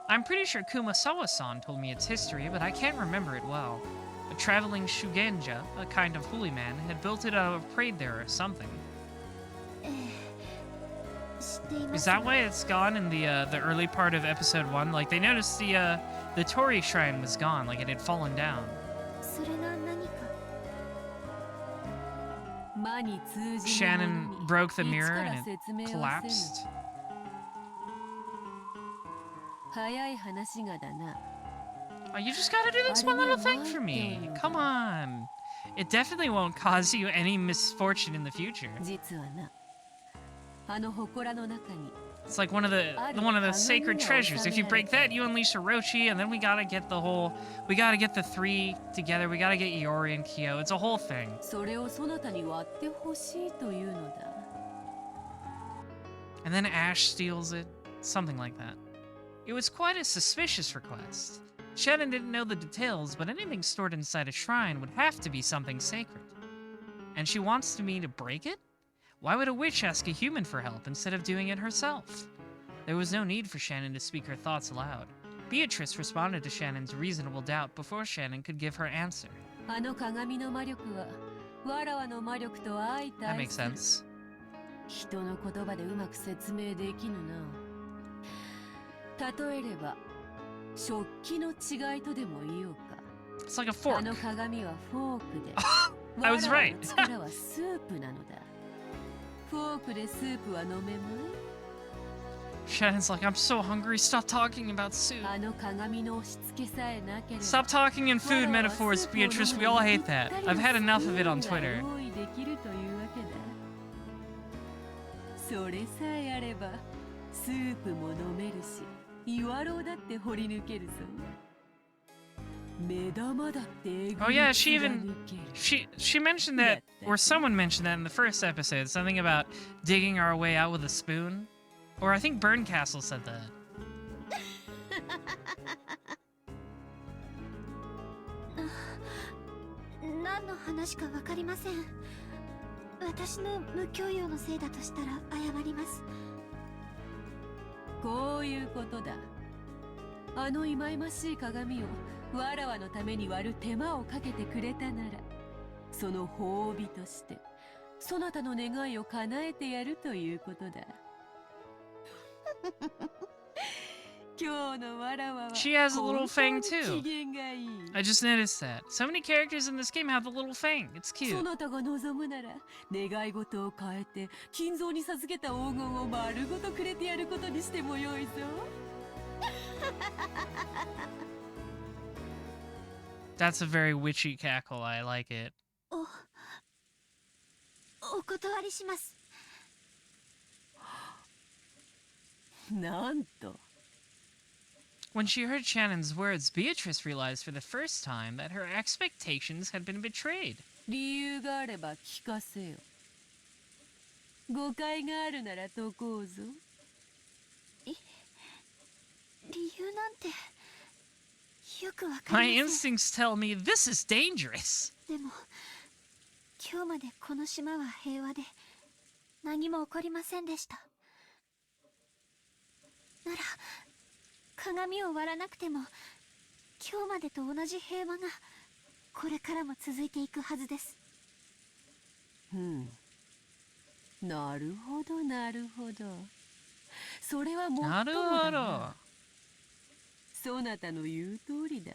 I'm pretty sure Kumasawa-san told me its history, but I can't remember it well. A traveling shugenja, a kind of holy man, had built it out of prayed there or something. 知っていま Is す that why it's gone in the early part of episode 1? Like, they noticed the torii shrine was gone, like it had fallen down. それが何か Shannon broke the mirror and it collapsed. 早い話がだな。 Oh, you just gotta do this one little thing for me. Come on. It definitely won't cause you any misfortune in the future. 実はな、あの祠の中に It's like one of the sacred treasures. If you break that, you unleash Orochi, and then we gotta get the three together. We gotta get Iori and Kyo. It's a whole thing. それをそなたに割ってほしいというのだ。 And then Ash steals it. Something like that. It was quite a suspicious request. Shannon didn't know the details, but anything stored inside a shrine would have to be something sacred. And she wants me to break it? Why would a witch ask a human for help instead of doing it herself? There was no need for Shannon to speak her thoughts aloud. Beatrice responded to Shannon's reasonable doubt before Shannon could give her answer. あの鏡の魔力は、わらわの魔力と相 That 対 makes する。 sense. 人の言葉でうまく説明できぬな。例えれば、食器の違いとでも言おうか。 It's like a あ fork. の鏡はフォークで、 I was わらわ right. の力はスープなのだ。フォークでスープは飲めまい。 Shannon's like, I'm so hungry. Stop talking about soup. あの鏡の押し付けさえなければ。 Stop talking in food metaphors, Beatrice. We all hate that. I've had enough of it on Twitter. 用意できるというわけだ。それさえあれば、スープも飲めるし、岩ろうだって掘り抜けるぞ。目玉だってえぐり Oh yeah, she 貫 even ける。 she mentioned that, or someone mentioned that in the first episode. Something about digging our way out with a spoon, or I think Burncastle said that. 何の話かわかりません。私の無教養のせいだとしたら謝ります。こういうことだ。あの忌々しい鏡をわらわのために割る手間をかけてくれたなら、その褒美としてそなたの願いを叶えてやるということだ。今日のわらわは She has a little 本 fang 当に too. 機嫌がいい。 I just noticed that. So many characters in this game have the little fang. It's そ cute. なたが望むなら願い事を変えて金蔵に授けた黄金を丸ごとくれてやることにしてもよいぞ。 That's a very witchy cackle. I like it. お断りします。なんと。 When she heard Shannon's words, Beatrice realized for the first time that her expectations had been betrayed. 理由があれば聞かせよ。誤解があるなら解こうぞ。理由なんてよくわか My りません。 instincts tell me this is dangerous. でも今日までこの島は平和で何も起こりませんでした。なら鏡を割らなくても今日までと同じ平和がこれからも続いていくはずです。なるほどなるほど。それはもっともだなるほど。な。そなたの言う通りだ。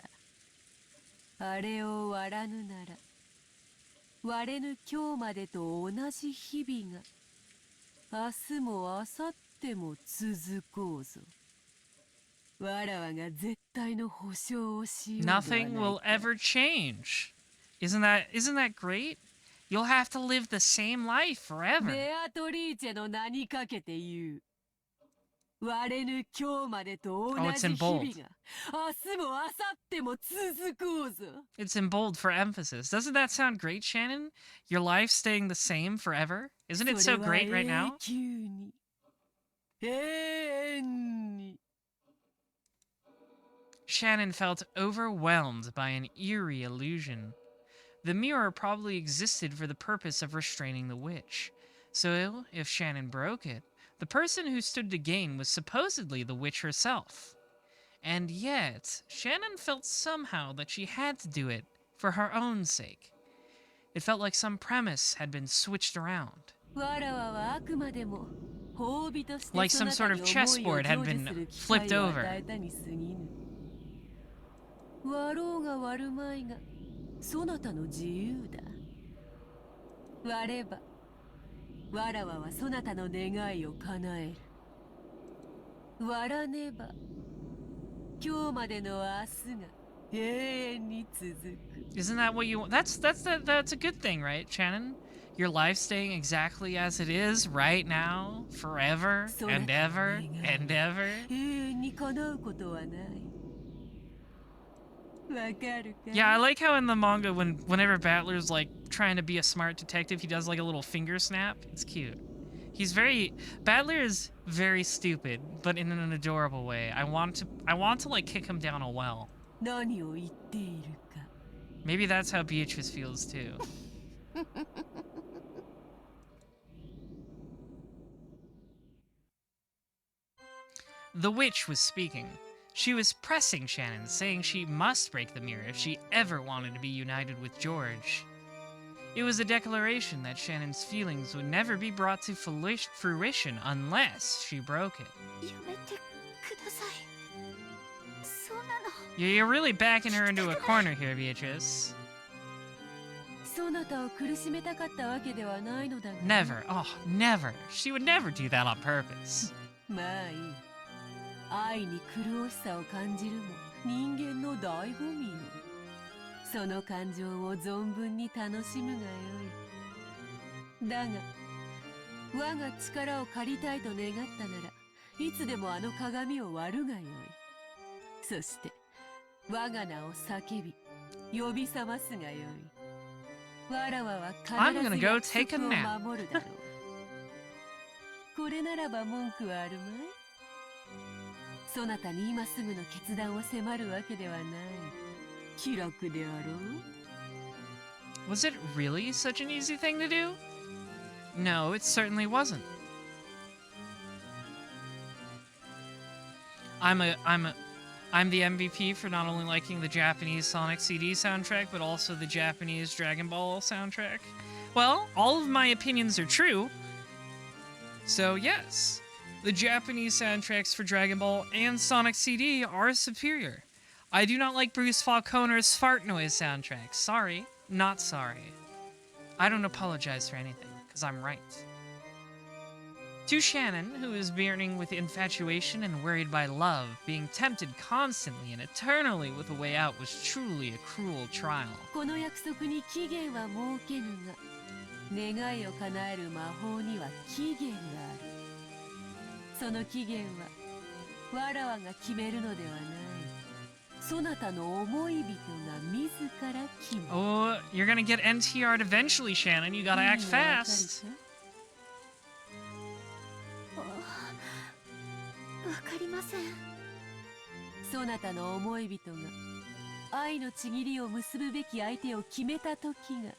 あれを割らぬなら割れぬ今日までと同じ日々が明日も明後日も続こうぞ。わらわが絶対の保証をしようではないか。 Nothing will ever change. Isn't that great? You'll have to live the same life forever. ベアトリーチェの名にかけて言う。我ぬ今日までと同 Oh, it's じ in 日々 bold. が明日も明後日も続こうぞ。 It's in bold for emphasis. Doesn't that sound great, Shannon? Your life staying the same forever? Isn't it so great right now? それは永久に永遠に Shannon felt overwhelmed by an eerie illusion. The mirror probably existed for the purpose of restraining the witch. So, if Shannon broke it, the person who stood to gain was supposedly the witch herself. And yet, Shannon felt somehow that she had to do it for her own sake. It felt like some premise had been switched around. わらわはあくまでも褒美として Like そ some な sort た of に思いを chessboard 成 had 就 been する機 flipped 会を over. 与えたに過ぎぬ。割ろうが割るまいがそなたの自由だ。割ればわらわはそなたの願いを叶える。割らねば今日までの明日が永遠に続く。 Isn't that what you want? That's a good thing, right, Shannon? Your life staying exactly as it is right now, forever and ever and ever. 永遠に叶うことはない。わかるか？ Yeah, I like how in the manga whenever Battler's like trying to be a smart detective, he does like a little finger snap. It's cute. Battler is very stupid, but in an adorable way. I want to like kick him down a well. 何を言っているか。 Maybe that's how Beatrice feels too. The witch was speaking. She was pressing Shannon, saying she must break the mirror if she ever wanted to be united with George. It was a declaration that Shannon's feelings would never be brought to fruition unless she broke it. やめてください。そんなの。 You're really backing her into a corner here, Beatrice. そなたを苦しめたかったわけではないのだが。 Never. Oh, never. She would never do that on purpose. まあいい。愛に苦しさを感じるも人間の醍醐味よ。その感情を存分に楽しむがよい。だが、我が力を借りたいと願ったなら、いつでもあの鏡を割るがよい。そして、我が名を叫び、呼び覚ますがよい。わらわは必 I'm gonna ず go 約 take a 束 nap. を守るだろう。これならば文句はあるまい？そなたに今すぐの決断を迫るわけではない。気楽であろう？ Was it really such an easy thing to do? No, it certainly wasn't. I'm the MVP for not only liking the Japanese Sonic CD soundtrack, but also the Japanese Dragon Ball soundtrack. Well, all of my opinions are true. So yes, the Japanese soundtracks for Dragon Ball and Sonic CD are superior. I do not like Bruce Falconer's fart noise soundtrack. Sorry, not sorry. I don't apologize for anything, because I'm right. To Shannon, who is burning with infatuation and worried by love, being tempted constantly and eternally with a way out was truly a cruel trial. この約束に期限は設けぬが、願いを叶える魔法には期限がある。その期限は、わらわが決めるのではない。そなたの思い人が自ら決める。 Oh, you're gonna get NTR'd eventually, Shannon. You gotta act fast. わかりません。そなたの思い人が愛のちぎりを結ぶべき相手を決めた時が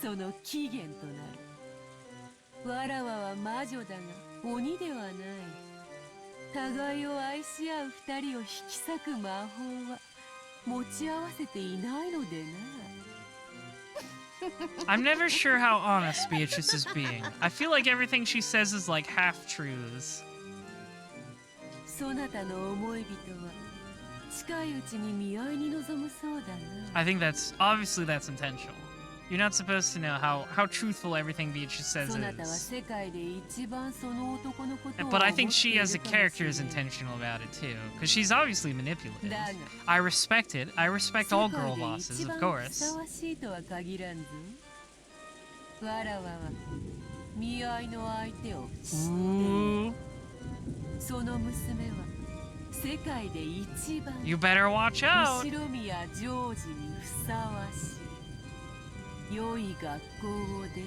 その期限となる。わらわは魔女だが鬼ではない。互いを愛し合う二人を引き裂く魔法は持ち合わせていないのでな。 I'm never sure how honest Beatrice is being. I feel like everything she says is like half-truths. そなたの思い人は近いうちに見合いに臨むそうだな。 I think that's intentional. You're not supposed to know how truthful everything Beatrice says そなたは is. 世界で一番その男のことを But I 思って think い she る as a かもしれ character is ない intentional about it too, because she's obviously manipulative. だが I respect it. I respect 世 all 界 girl で bosses, 一 of 番ふさ course. わしいとは限らんぞ。わらわは見合いの相手を知っている。 Ooh. その娘は世界で一番 You better watch out. 後宮ジョージにふさわしい。良い学校を出て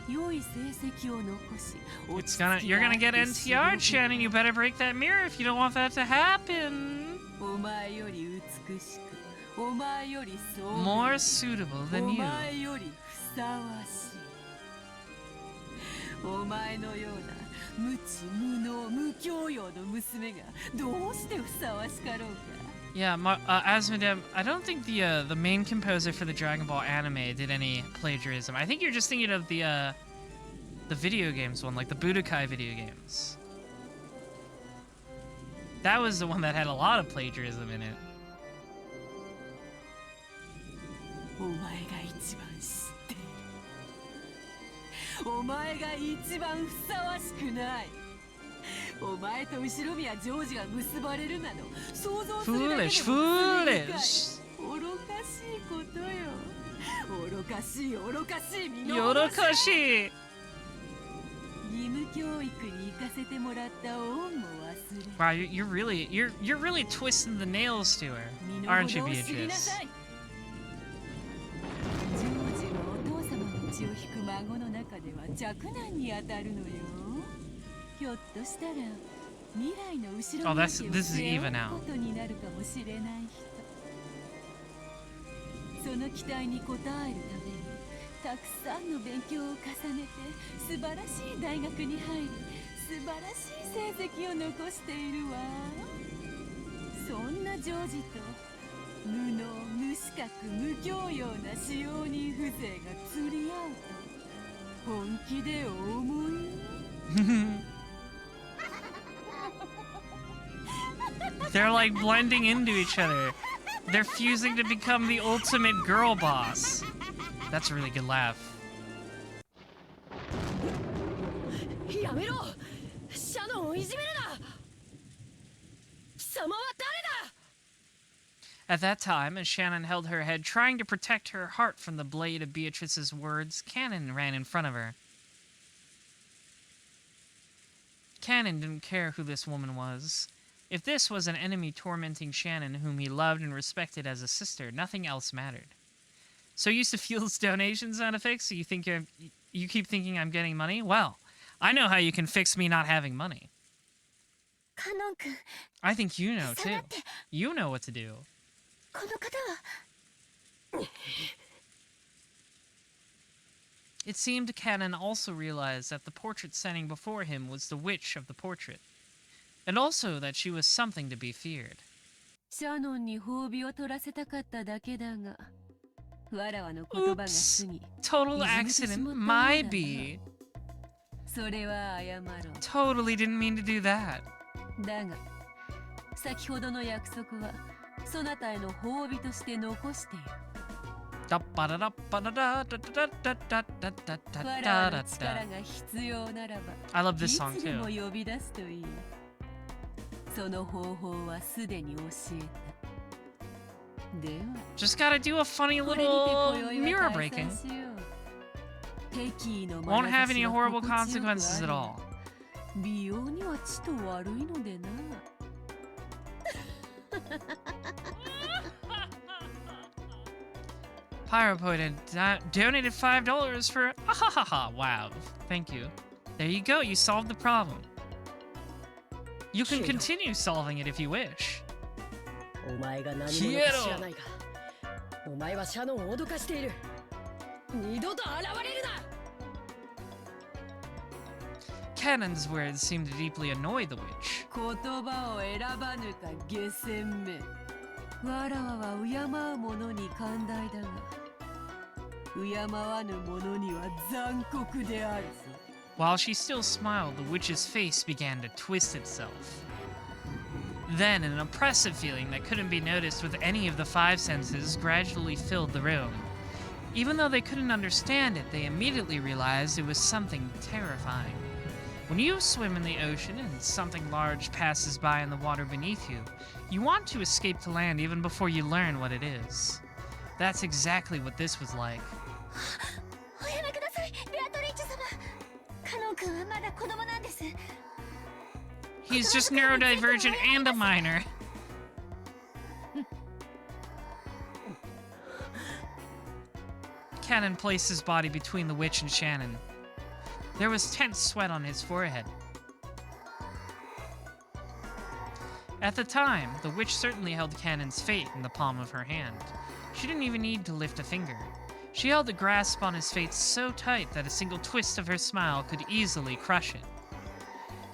良い成績を残し、 It's you're gonna get NTR, Shannon. You better break that mirror if you don't want that to happen. お前より美しく、お前よりそう More suitable お than you. 前よりふさわしい。お前のような無知無能無教養の娘がどうしてふさわしかろうか。 Yeah, Asmodem, I don't think the main composer for the Dragon Ball anime did any plagiarism. I think you're just thinking of the video games one, like the Budokai video games. That was the one that had a lot of plagiarism in it. お前が一番知っている。お前が一番ふさわしくない。お前と後宮ジョージが結ばれるなど想像するだけでも Foolish, 罪深い foolish. 愚かしいことよ。愚かしい愚かしい身の Yorokashi. 義務教育に行かせてもらった恩も忘れ Wow, you're really twisting the nails to her, 身の aren't you, 程を知りな Beatrice? さい。ジョージはお父様の血を引く孫の中では若男に当たるのよ。ひょっとしたら未来の後ろ Oh, に this is Eva now. ことになるかもしれない人。その期待に応えるためにたくさんの勉強を重ねて素晴らしい大学に入り素晴らしい成績を残しているわ。そんなジョージと無能無資格無教養な使用人風情が釣り合うと本気でお思い。 They're like blending into each other. They're fusing to become the ultimate girl boss. That's a really good laugh. やめろシャノンをいじめるな貴様は誰だ At that time, as Shannon held her head, trying to protect her heart from the blade of Beatrice's words, Cannon ran in front of her. Cannon didn't care who this woman was. If this was an enemy tormenting Shannon, whom he loved and respected as a sister, nothing else mattered. So used to Fuel's donation sound effects, so you keep thinking I'm getting money? Well, I know how you can fix me not having money. カノン君、 I think you know 下が too. って、 You know what to do. この方は It seemed Cannon also realized that the portrait standing before him was the witch of the portrait, and also that she was something to be feared. シャノンに褒美を取らせたかっただけだが、わらわの言葉が Oops. 過ぎ、 Total いじめて accident. しまった My ようだな。 be. それは謝ろう。 Totally didn't mean to do that. だが、先ほどの約束は、そなたへの褒美として残している。わらわの力が必要ならば、 I love い this song つでも too. 呼び出すといい。その方法はすでに教えた。では、 Just gotta do a funny これにて little 今宵 mirror は解 breaking. 散しよう。敵意の Won't have 眼 any 差しは horrible 心地よくあ consequences る at が all. 美容にはちと悪いのでな。Pyropoid had donated $5 for wow. Thank you. There you go. You solved the problem. You can continue solving it if you wish. お前が何者か知らないがお前はシャノンを脅かしている二度と現れるな Cannon's words seemed to deeply annoy the witch. 言葉を選ばぬか下船め。わらわは敬う者に寛大だが、敬わぬ者には残酷であるぞ。 While she still smiled, the witch's face began to twist itself. Then, an oppressive feeling that couldn't be noticed with any of the five senses gradually filled the room. Even though they couldn't understand it, they immediately realized it was something terrifying. When you swim in the ocean and something large passes by in the water beneath you, you want to escape to land even before you learn what it is. That's exactly what this was like. おやめください、ベアトリーチェ様。カノン君はまだ子供なんです。 He's just neurodivergent and a minor. Cannon placed his body between the witch and Shannon. There was tense sweat on his forehead. At the time, the witch certainly held Cannon's fate in the palm of her hand. She didn't even need to lift a finger. She held the grasp on his fate so tight that a single twist of her smile could easily crush it.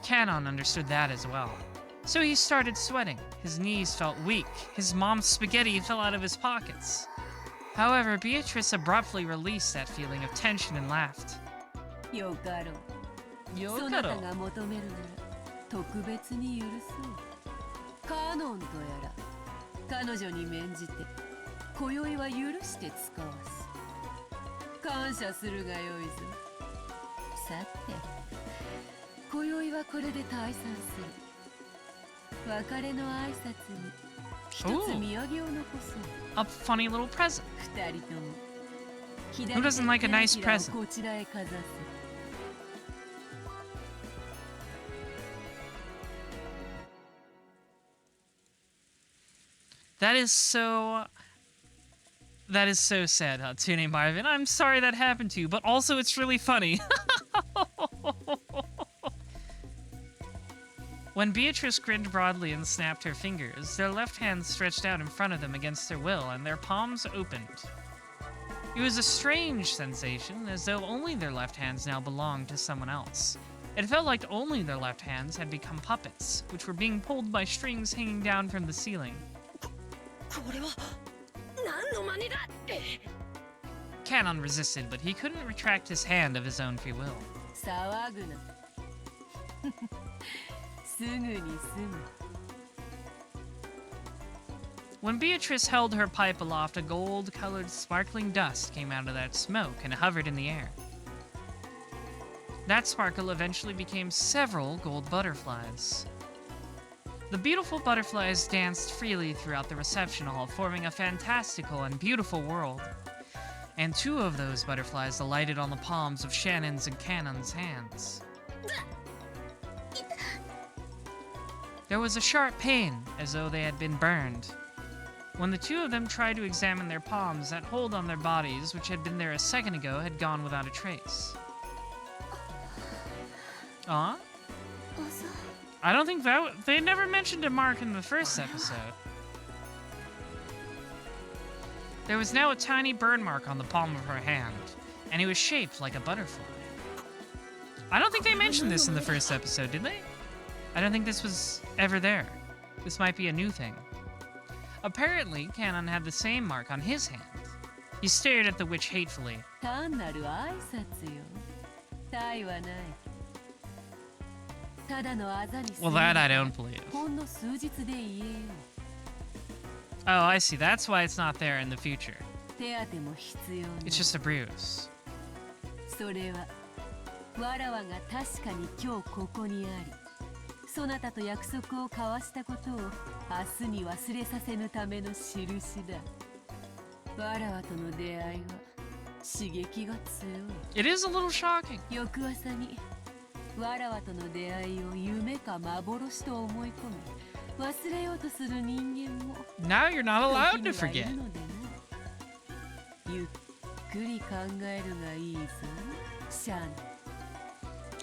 Cannon understood that as well. So he started sweating. His knees felt weak. His mom's spaghetti fell out of his pockets. However, Beatrice abruptly released that feeling of tension and laughed. よかろう。そなたが求めるなら特別に許そう。カノンとやら彼女に免じて今宵は許して使わす。感謝するがよいぞ。さて、今宵はこれで退散する。別れの挨拶に一つ土産を残そう。A funny little present. 二人とも。 Who doesn't like a nice present? こちらへかざせ。 That is so sad, Hatsune Marvin. I'm sorry that happened to you, but also it's really funny. When Beatrice grinned broadly and snapped her fingers, their left hands stretched out in front of them against their will, and their palms opened. It was a strange sensation, as though only their left hands now belonged to someone else. It felt like only their left hands had become puppets, which were being pulled by strings hanging down from the ceiling. Cannon resisted, but he couldn't retract his hand of his own free will. When Beatrice held her pipe aloft, a gold-colored sparkling dust came out of that smoke and hovered in the air. That sparkle eventually became several gold butterflies. The beautiful butterflies danced freely throughout the reception hall, forming a fantastical and beautiful world. And two of those butterflies alighted on the palms of Shannon's and Cannon's hands. There was a sharp pain, as though they had been burned. When the two of them tried to examine their palms, that hold on their bodies, which had been there a second ago, had gone without a trace. Aw? I don't think they never mentioned a mark in the first episode. There was now a tiny burn mark on the palm of her hand, and it was shaped like a butterfly. I don't think they mentioned this in the first episode, did they? I don't think this was ever there. This might be a new thing. Apparently, Cannon had the same mark on his hand. He stared at the witch hatefully. Well, that I don't believe. Oh, I see. That's why it's not there in the future. It's just a bruise. そなたと約束を交わしたことを明日に忘れさせぬための印だ。わらわとの出会いは刺激が強い。It is a little shocking. 翌朝にわらわとの出会いを夢か幻と思い込み忘れようとする人間も Now you're not allowed to forget. ゆっくり考えるがいいぞ、シャン。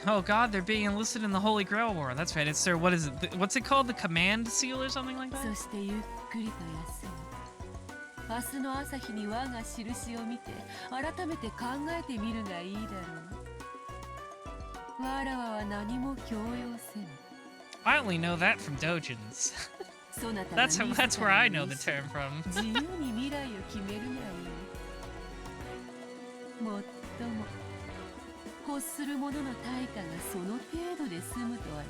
Oh god, they're being enlisted in the Holy Grail War. That's right. It's their, what is it? What's it called? The Command Seal or something like that? そしてゆっくりと休む。明日の朝日に我が印を見て改めて考えてみるがいいだろう。わらわは何も強要せぬ。I only know that from Dojins. That's where I know the term from. 自由に未来を決めるがいい。もっとも。 欲する者の対価がその程度で済むとはな。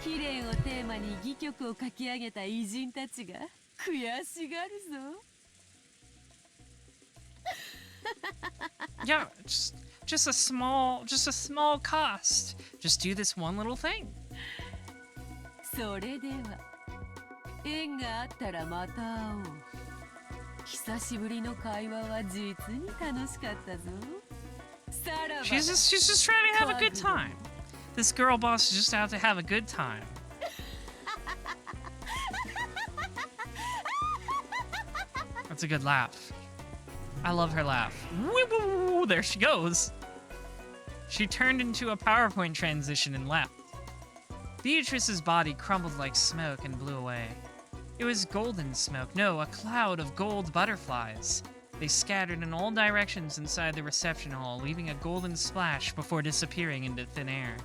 貴殿をテーマに戯曲を書き上げた偉人たちが悔しがるぞ。Yeah, just a small cost. Just do this one little thing. それでは縁があったらまた会おう。久しぶりの会話は実に楽しかったぞ。さらばだ。She's just trying to have a good time. This girl boss is just out to have a good time. That's a good laugh. I love her laugh. Woo, there she goes. She turned into a PowerPoint transition and left. Beatrice's body crumbled like smoke and blew away. It was golden smoke, no, a cloud of gold butterflies. They scattered in all directions inside the reception hall, leaving a golden splash before disappearing into thin air.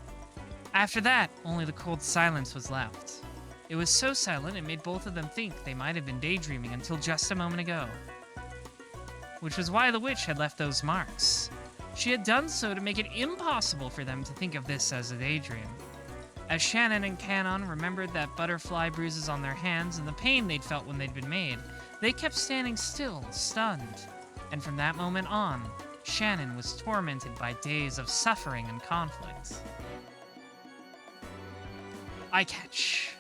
After that, only the cold silence was left. It was so silent it made both of them think they might have been daydreaming until just a moment ago. Which was why the witch had left those marks. She had done so to make it impossible for them to think of this as a daydream. As Shannon and Canon remembered that butterfly bruises on their hands and the pain they'd felt when they'd been made, they kept standing still, stunned. And from that moment on, Shannon was tormented by days of suffering and conflict. Eye catch.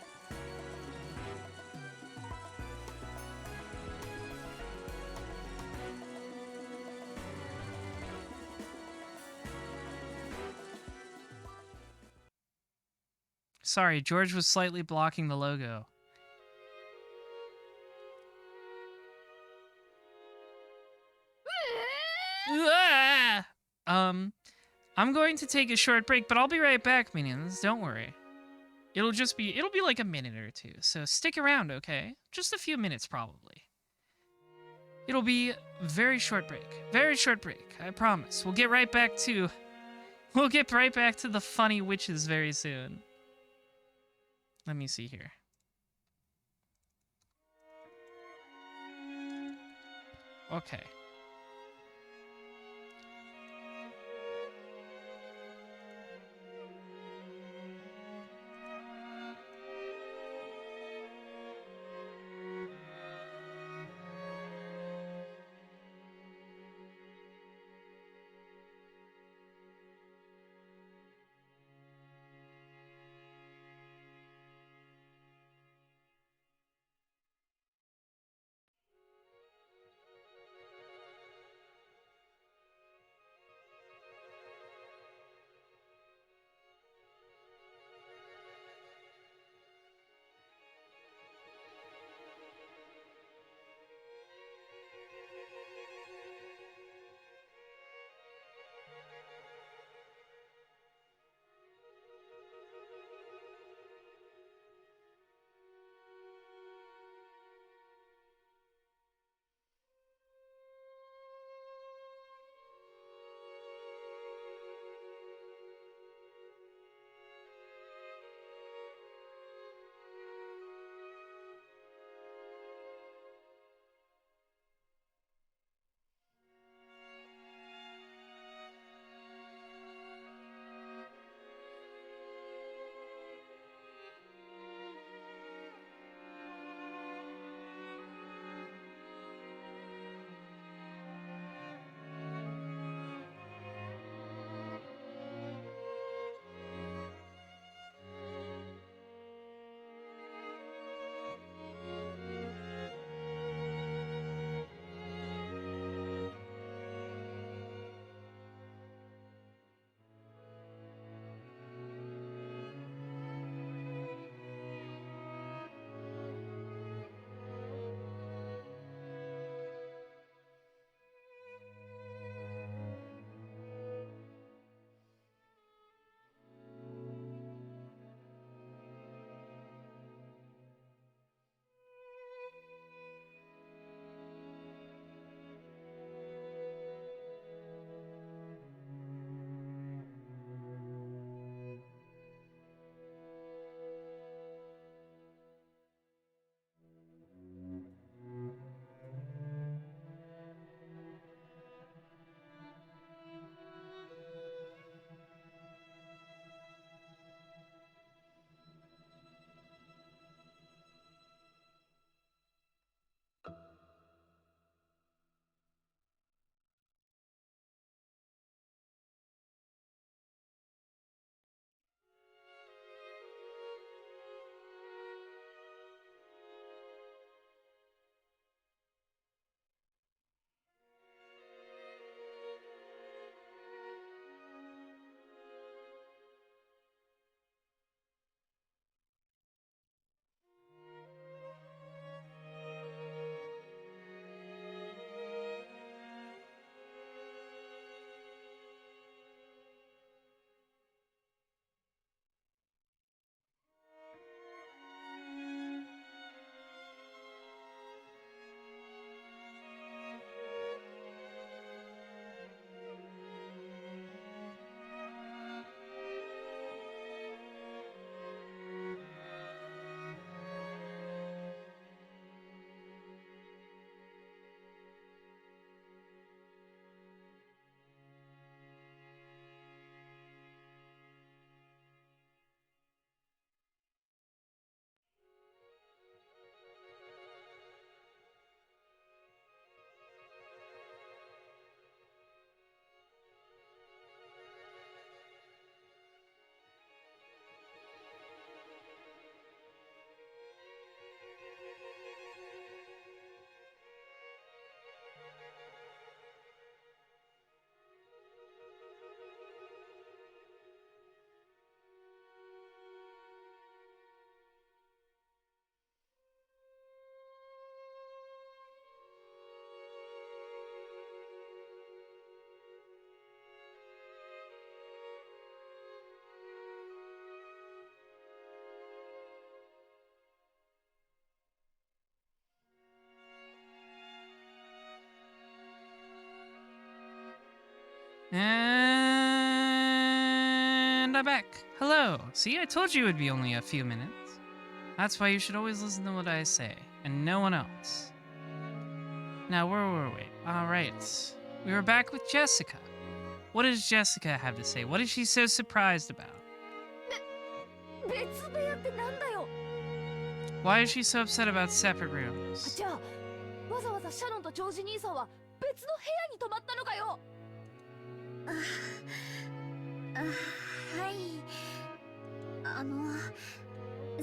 Sorry, George was slightly blocking the logo. I'm going to take a short break, but I'll be right back, minions. Don't worry. It'll be like a minute or two, so stick around, okay? Just a few minutes, probably. It'll be very short break. Very short break, I promise. We'll get right back to the funny witches very soon. Let me see here. Okay. And I'm back. Hello. See, I told you it would be only a few minutes. That's why you should always listen to what I say, and no one else. Now, where were we? Alright. We were back with Jessica. What does Jessica have to say? What is she so surprised about? 別部屋ってなんだよ。 Why is she so upset about separate rooms? じゃあわざわざシャノンとジョージ兄さんは別の部屋に泊まったのかよ。はい。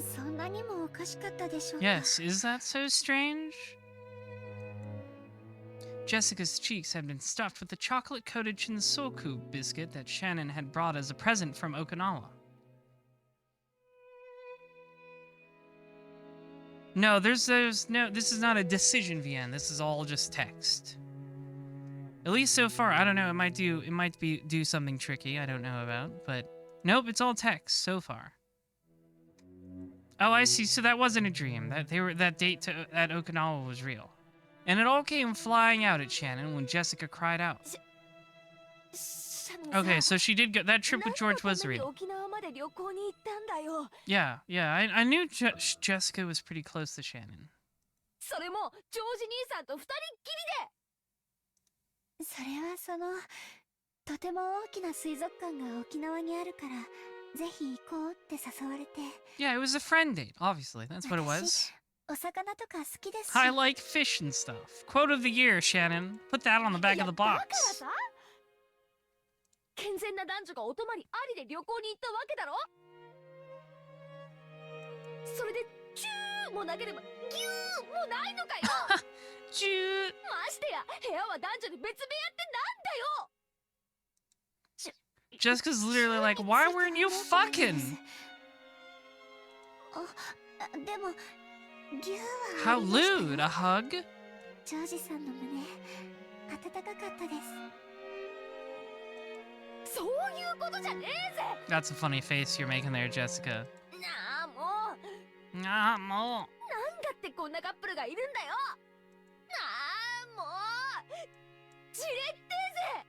そんなにもおかしかったでしょうか。 Yes, is that so strange? Jessica's cheeks had been stuffed with the chocolate-coated chinsoku biscuit that Shannon had brought as a present from Okinawa. No, there's no, this is not a decision, VN. This is all just text. At least so far. I don't know, it might do something tricky I don't know about, but nope, it's all text so far. Oh, I see. So that wasn't a dream. That date at Okinawa was real. And it all came flying out at Shannon when Jessica cried out. Okay, so she did go. That trip with George was real. Yeah, I knew Jessica was pretty close to Shannon. それもジョージ兄さんと二人っきりで。それはとても大きな水族館が沖縄にあるから、ぜひ行こうって誘われて。Yeah, it was a friend date, obviously. That's what it was. お魚とか好きですし。 I like fish and stuff. Quote of the year, Shannon. Put that on the back of the だから box. さ、健全な男女がお泊まりありで旅行に行ったわけだろ。それでチューも投げればギューもないのかよ。チュー。ましてや部屋は男女で別部屋ってなんだよ。 Jessica's literally like, why weren't you fucking? でもギューは How lewd, a hug? ジョージさんの胸温かかったです。そういうことじゃねえぜ。 That's a funny face you're making there, Jessica. なあもう。もう。なんだってこんなカップルがいるんだよ。なあもう。じれってぜ。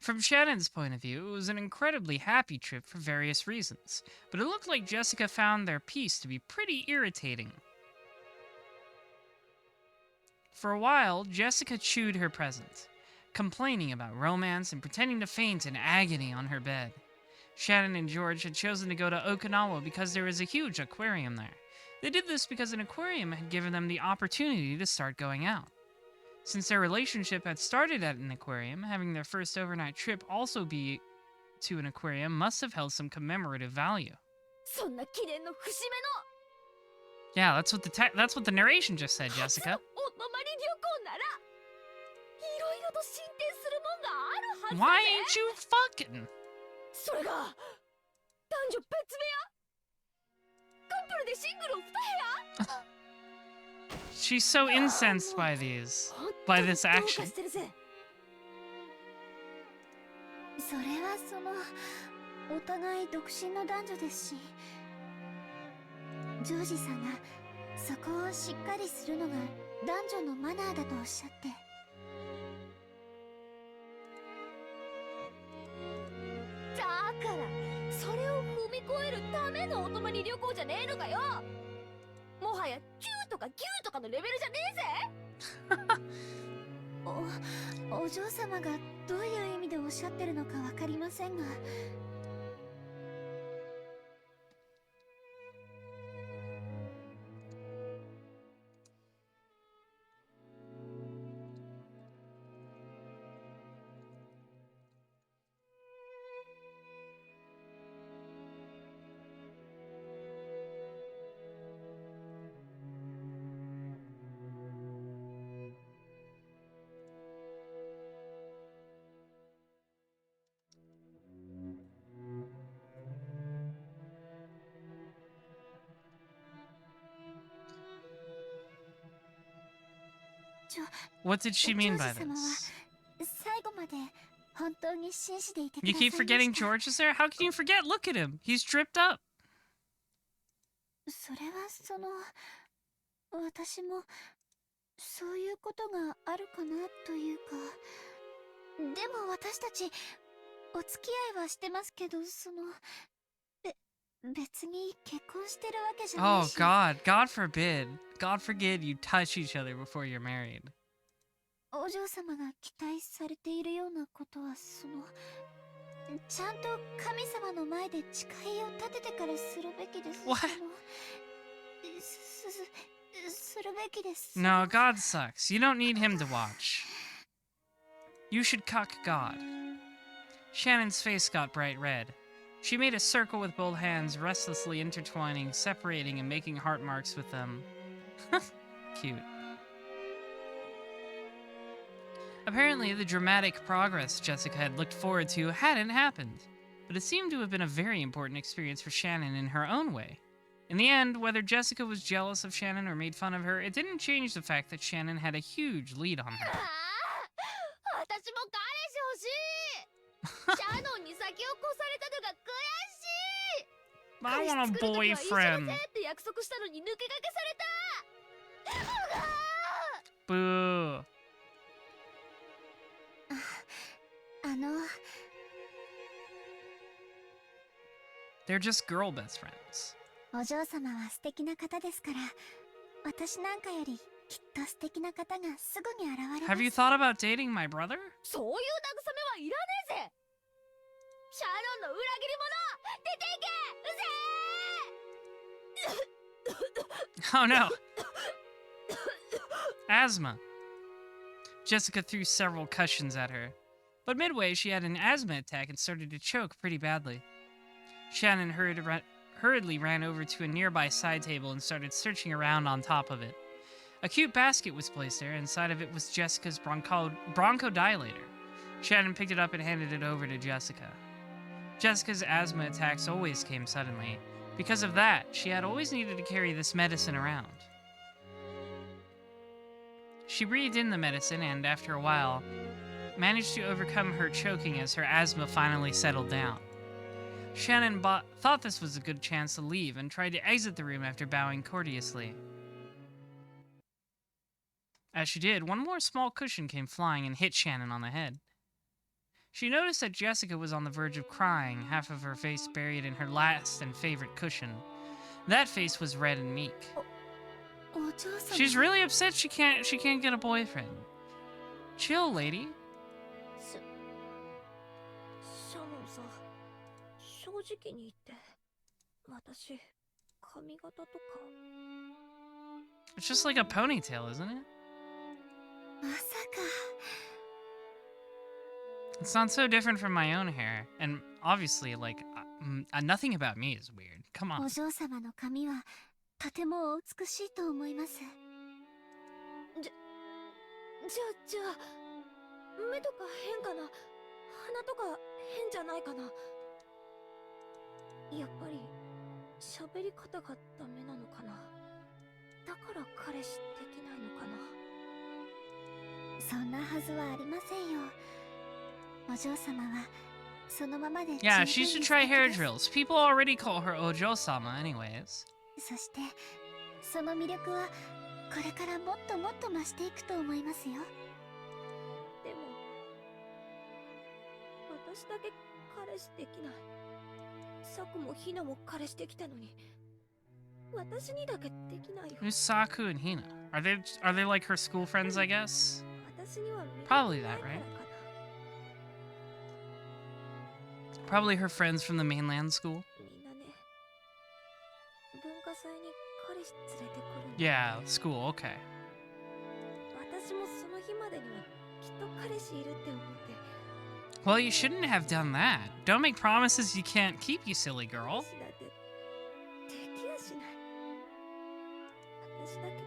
From Shannon's point of view, it was an incredibly happy trip for various reasons, but it looked like Jessica found their peace to be pretty irritating. For a while, Jessica chewed her present, complaining about romance and pretending to faint in agony on her bed. Shannon and George had chosen to go to Okinawa because there was a huge aquarium there. They did this because an aquarium had given them the opportunity to start going out. Since their relationship had started at an aquarium, having their first overnight trip also be to an aquarium must have held some commemorative value. そんな記念の節目の。 Yeah, that's what the narration just said, Jessica. お泊まり旅行ならいろいろと進展するもんがあるはずだぜ。 Why ain't you fucking? それが男女別部屋。カップルでシングルを2部屋。 She's so incensed by by this action. それはお互い独身の男女ですし、ジョージさんがそこをしっかりするのが男女のマナーだとおっしゃって。だからそれを踏み越えるためのお泊まり旅行じゃねえのかよ。もはやキューとかギューとかのレベルじゃねえぜ。お嬢様がどういう意味でおっしゃってるのかわかりませんが。What did she mean by this? 最後まで本当に紳士でいてくだ You さい keep ました。 forgetting George is there? How can you forget? Look at him. He's dripped up. それは私もそういうことがあるかなというか。でも私たちお付き合いはしてますけど、別に結婚してるわけじゃない Oh し。 God, God forbid. God forbid you touch each other before you're married. お嬢様が期待されているようなことはちゃんと神様の前で誓いを立ててからするべきです。 What? するべきです。 No, God sucks. You don't need him to watch. You should cuck God. Shannon's face got bright red. She made a circle with both hands, restlessly intertwining, separating, and making heart marks with them. Cute. Apparently, the dramatic progress Jessica had looked forward to hadn't happened, but it seemed to have been a very important experience for Shannon in her own way. In the end, whether Jessica was jealous of Shannon or made fun of her, it didn't change the fact that Shannon had a huge lead on her. 私も彼氏欲しい。シャノンに先を越されたのが悔しい。 I 彼氏 want a 作る時は一緒だ boyfriend. ぜって約束したのに抜け駆けされた。 Boo. They're just girl best friends. お嬢様は素敵な方ですから、私なんかよりきっと素敵な方がすぐに現れます。 Have you thought about dating my brother? そういう慰めはいらねえぜ。シャノンの裏切り者、出ていけ。 Oh no. Asthma. Jessica threw several cushions at her, but midway she had an asthma attack and started to choke pretty badly. Shannon hurriedly ran over to a nearby side table and started searching around on top of it. A cute basket was placed there, and inside of it was Jessica's bronchodilator. Shannon picked it up and handed it over to Jessica. Jessica's asthma attacks always came suddenly. Because of that, she had always needed to carry this medicine around. She breathed in the medicine and, after a while, managed to overcome her choking as her asthma finally settled down. Shannon thought this was a good chance to leave and tried to exit the room after bowing courteously. As she did, one more small cushion came flying and hit Shannon on the head. She noticed that Jessica was on the verge of crying, half of her face buried in her last and favorite cushion. That face was red and meek. お嬢様。 She's really upset she can't get a boyfriend. Chill, lady. シャノンさ、正直に言って、私、髪型とか。 It's just like a ponytail, isn't it? まさか。 It's not so different from my own hair. And obviously, like, nothing about me is weird. Come お on. 嬢様の髪はとてもお美しいと思います。じゃあ、目とか変かな、鼻とか変じゃないかな。やっぱり喋り方がダメなのかな。だから彼氏できないのかな。そんなはずはありませんよ。お嬢様はそのままで Yeah, she 十分 should に try 素敵 hair です。 drills. People already call her Ojo-sama anyways. そしてその魅力はこれからもっともっと増していくと思いますよ。でも私だけ彼氏できない。サクもヒナも彼氏できたのに、私にだけできないよ。 Who's Saku and Hina? Are they like her school friends, I guess? 私には魅力 Probably な that, いから right? かな。 Probably her friends from the mainland school. みんなね、文化祭に彼氏連れてくるんだ。 Yeah, school, okay. 私もその日までにはきっと彼氏いるって思って。 Well, you shouldn't have done that. Don't make promises you can't keep, you silly 彼 girl. 氏だってできやしない。私だけ。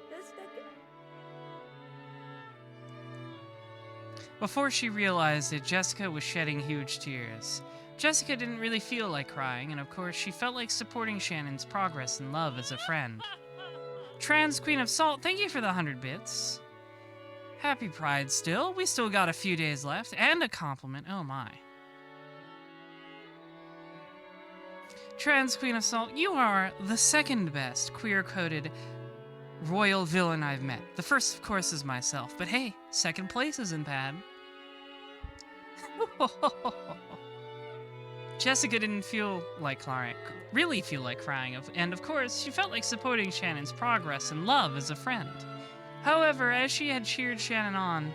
私だけ。 Before she realized it, Jessica was shedding huge tears. Jessica didn't really feel like crying, and of course, she felt like supporting Shannon's progress and love as a friend. Trans Queen of Salt, thank you for the 100 bits. Happy Pride still. We still got a few days left, and a compliment. Oh my. Trans Queen of Salt, you are the second best queer-coded royal villain I've met. The first, of course, is myself, but hey, Second place isn't bad. Jessica didn't really feel like crying, and of course, she felt like supporting Shannon's progress and love as a friend. However, as she had cheered Shannon on,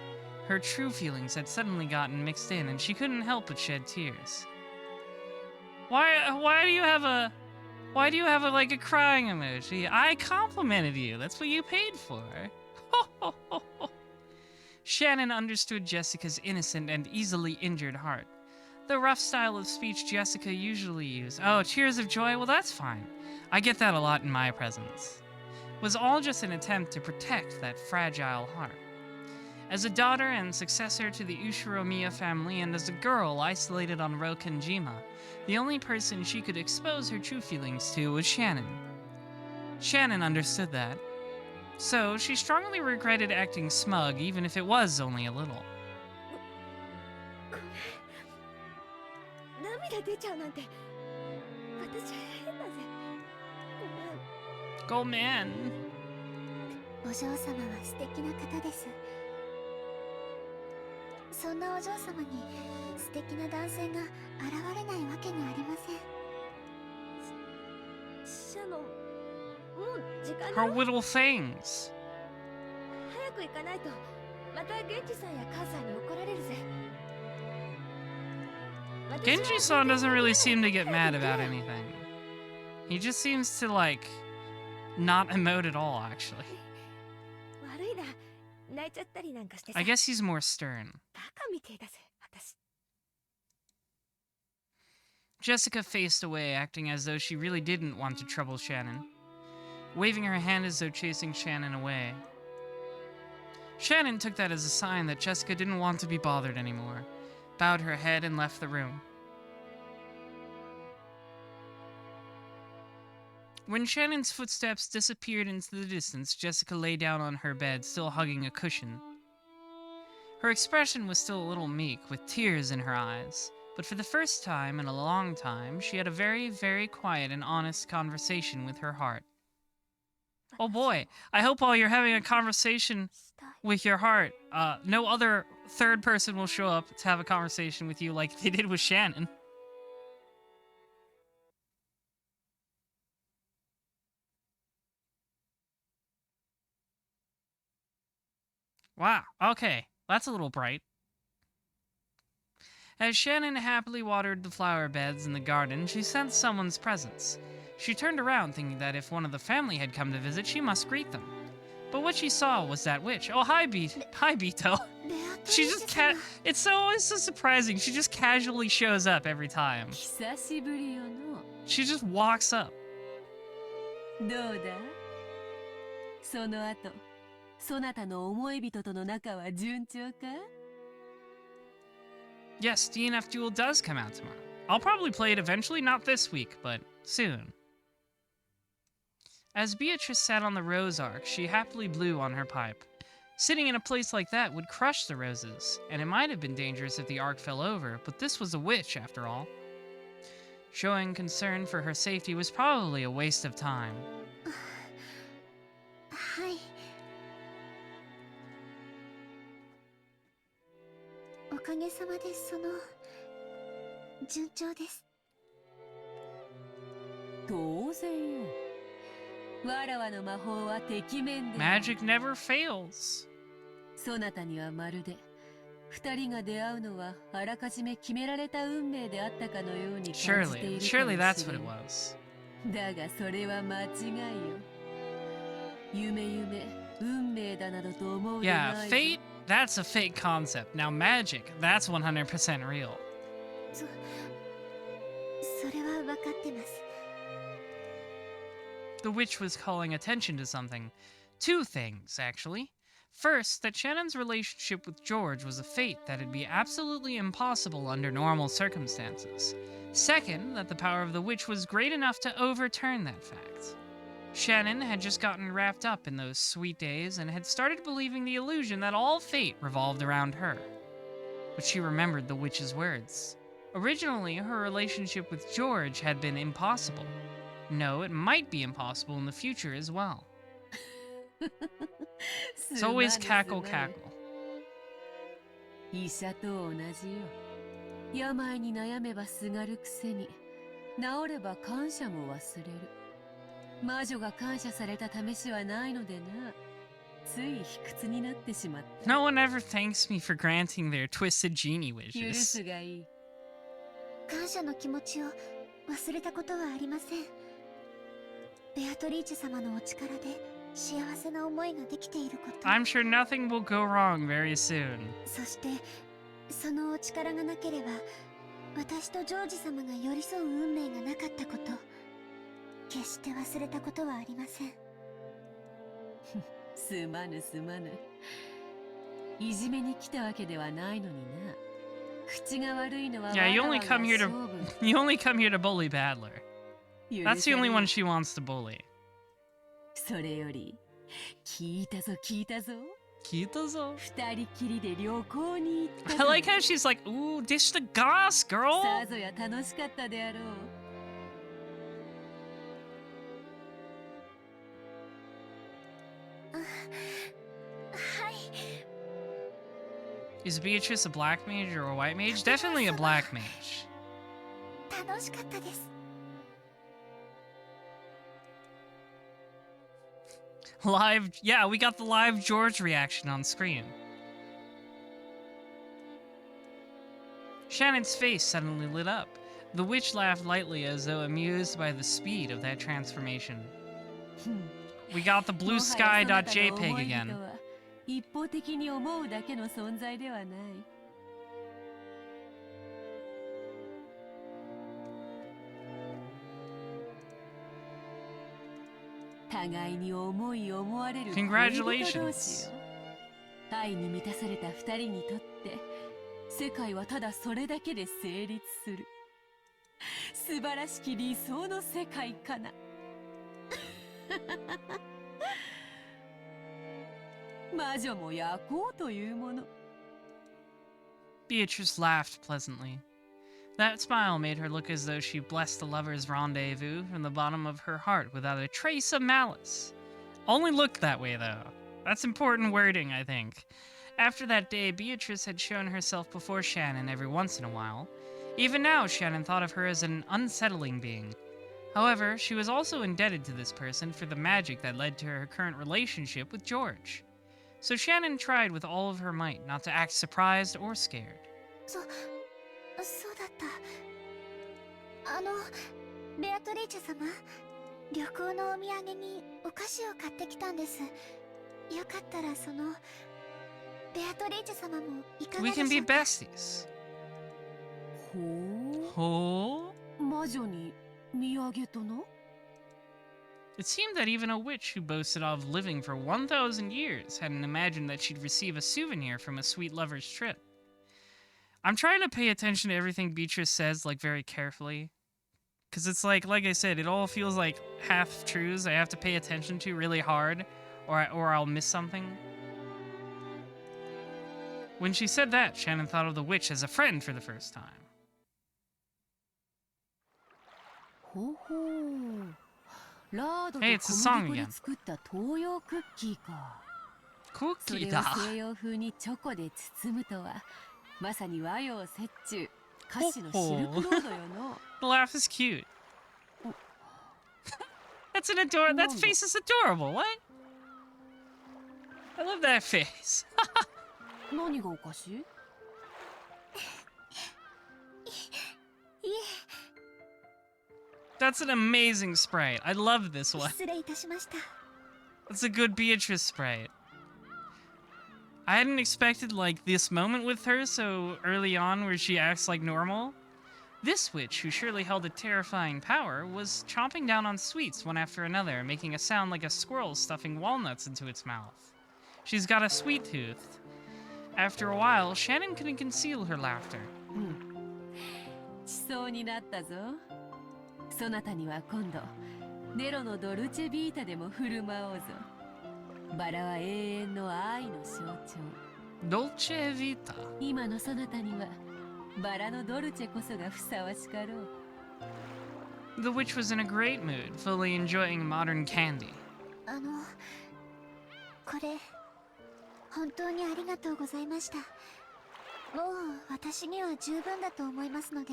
her true feelings had suddenly gotten mixed in, and she couldn't help but shed tears. Why do you have a like a crying emoji? I complimented you. That's what you paid for. Shannon understood Jessica's innocent and easily injured heart. The rough style of speech Jessica usually used, oh, tears of joy, well that's fine. I get that a lot in my presence. Was all just an attempt to protect that fragile heart. As a daughter and successor to the Ushiromiya family, and as a girl isolated on Rokenjima, the only person she could expose her true feelings to was Shannon. Shannon understood that. So, she strongly regretted acting smug, even if it was only a little. 涙出ちゃうなんて私変だぜごめん。お嬢様は素敵な方です。そんなお嬢様に素敵な男性が現れないわけがありません。シャノン、もう時間 Her だよ。 little things. 早く行かないとまたゲンジさんや母さんに怒られるぜ。 Genji-san doesn't really seem to get mad about anything. He just seems to, like, not emote at all, actually. 悪いな、泣いちゃったりなんかしてさ。 I guess he's more stern. バカみてえだぜ、私。 Jessica faced away, acting as though she really didn't want to trouble Shannon, waving her hand as though chasing Shannon away. Shannon took that as a sign that Jessica didn't want to be bothered anymore, bowed her head and left the room. When Shannon's footsteps disappeared into the distance, Jessica lay down on her bed, still hugging a cushion. Her expression was still a little meek, with tears in her eyes, but for the first time in a long time, she had a very, very quiet and honest conversation with her heart. Oh boy, I hope while you're having a conversation with your heart, no other third person will show up to have a conversation with you like they did with Shannon. Wow, okay, that's a little bright. As Shannon happily watered the flower beds in the garden, she sensed someone's presence. She turned around, thinking that if one of the family had come to visit, she must greet them. But what she saw was that witch. Oh, hi, Bito. She just it's always so surprising. She just casually shows up every time. She just walks up. どうだその後そなたの思い人との仲は順調か Yes, DNF Duel does come out tomorrow. I'll probably play it eventually, not this week, but soon. As Beatrice sat on the rose ark, she happily blew on her pipe. Sitting in a place like that would crush the roses, and it might have been dangerous if the ark fell over, but this was a witch, after all. Showing concern for her safety was probably a waste of time. はい。おかげさまで順調です。当然よ。わらわの魔法はてきめんで。 Magic never fails. そなたにはまるで二人が出会うのはあらかじめ決められた運命であったかのように感じているかもしれない。 Surely that's what it was. だがそれは間違いよ。夢運命だなどと思うでない Yeah, fate, that's a fake concept. Now magic, that's 100% real. それは分かってます。 The witch was calling attention to something. Two things, actually. First, that Shannon's relationship with George was a fate that'd be absolutely impossible under normal circumstances. Second, that the power of the witch was great enough to overturn that fact. Shannon had just gotten wrapped up in those sweet days and had started believing the illusion that all fate revolved around her. But she remembered the witch's words. Originally, her relationship with George had been impossible. No, it might be impossible in the future as well. It's always cackle. 医者と同じよ。病に悩めばすがるくせに、治れば感謝も忘れる。魔女が感謝された試しはないのでな。つい卑屈になってしまった。No one ever thanks me for granting their twisted genie 許 wishes. すがいい。感謝の気持ちを忘れたことはありません。ベアトリーチェ様のお力で幸せな思いができていること。I'm sure nothing will go wrong very soon. そしてそのお力がなければ私とジョージ様が寄り添う運命がなかったこと、決して忘れたことはありません。すまぬすまぬ。いじめに来たわけではないのにな。口が悪いのは Yeah, you only わらわ come が here to 勝負。 you only come here to bully Badler. 許 That's the さ only れ one る。 she wants to bully. それより、聞いたぞ聞いたぞ。 Kitazo. 二人きりで旅行に行った I ぞ。 like how she's like, ooh, dish the goss, girl. さぞや楽しかったであろう。はい。 Is Beatrice a black mage or a white mage? Definitely a black mage. 楽しかったです。 Live, yeah, we got the live George reaction on screen. Shannon's face suddenly lit up. The witch laughed lightly as though amused by the speed of that transformation. We got the blue sky.jpg again. 一方的に思うだけの存在ではない。互いに思い思われる恋人同士よ。愛に満たされた二人にとって世界はただそれだけで成立する。素晴らしき理想の世界かな。魔女も夜行というもの。 Beatrice laughed pleasantly. That smile made her look as though she blessed the lovers' rendezvous from the bottom of her heart without a trace of malice. Only looked that way, though. That's important wording, I think. After that day, Beatrice had shown herself before Shannon every once in a while. Even now, Shannon thought of her as an unsettling being. However, she was also indebted to this person for the magic that led to her current relationship with George. So Shannon tried with all of her might not to act surprised or scared. そうだった。ベアトリーチェ様、旅行のお土産にお菓子を買ってきたんです。よかったらベアトリーチェ様もいかが We でしょ can う be か。 besties. ほう。 Oh? 魔女に土産とな。 It seemed that even a witch who boasted of living for 1,000 years hadn't imagined that she'd receive a souvenir from a sweet lover's trip. I'm trying to pay attention to everything Beatrice says, like, very carefully. Because it's like I said, it all feels like half-truths I have to pay attention to really hard, or I'll miss something. When she said that, Shannon thought of the witch as a friend for the first time. ほほう。ラードと Hey, 小 it's a song 麦粉で again. 作った東洋クッキーか。そ Cookie れを da. 西洋風にチョコで包むとは、まさに和洋折衷、菓子のシルクロードよの。 The laugh is cute. That's an adorable. That face is adorable. What? I love that face. 何がおかしい？ That's an amazing sprite. I love this one. 失礼いたしました。 That's a good Beatrice sprite. I hadn't expected, like, this moment with her so early on where she acts like normal. This witch, who surely held a terrifying power, was chomping down on sweets one after another, making a sound like a squirrel stuffing walnuts into its mouth. She's got a sweet tooth. After a while, Shannon couldn't conceal her laughter. しそうになったぞ。そなたには今度、ネロのドルチェビータでも振る舞おうぞ。バラは永遠の愛の象徴。 Dolce Vita. 今のそなたには、バラのドルチェこそがふさわしかろう。 The witch was in a great mood, fully enjoying modern candy. これ本当にありがとうございました。もう私には十分だと思いますので、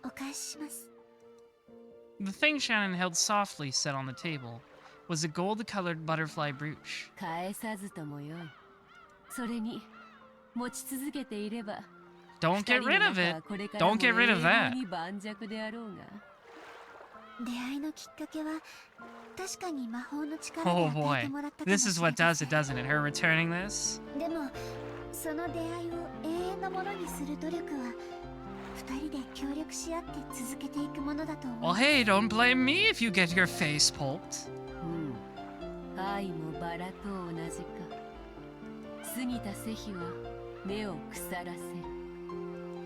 お返しします。The thing Shannon held softly set on the table was a gold-colored butterfly brooch. 返さずともよい。それに持ち続けていれば Don't get rid of it. Don't get rid of that. 出会いのきっかけは確かに魔法の力 Oh で与え boy. てもらったかも This し is れ what ま does せん。 it, doesn't it? Her returning this? でもその出会いを永遠のものにする努力は二人で協力し合って続けていくものだと思い Well, ます。 hey, don't blame me if you get your face pulped. 愛もバラと同じか。過ぎた世日は根を腐らせ、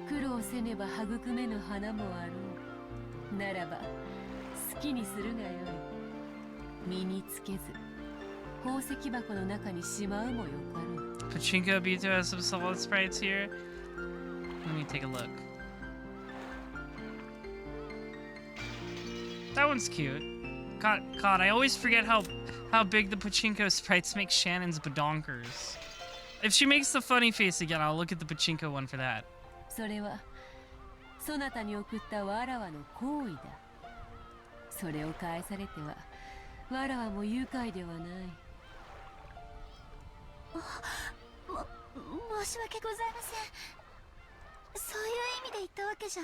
苦労せねば育めぬ花もあろう。ならば好きにするがよい。身につけず宝石箱の中にしまうもよかろう。 Pachinko Bito has some solid sprites here. Let me take a look. That one's cute. God, I always forget how big the Pachinko sprites make Shannon's badonkers. If she makes the funny face again, I'll look at the Pachinko one for that. それはそなたに送ったわらわの行為だ。それを返されてはわらわも愉快ではない。申し訳ございません。そういう意味で言ったわけじゃ。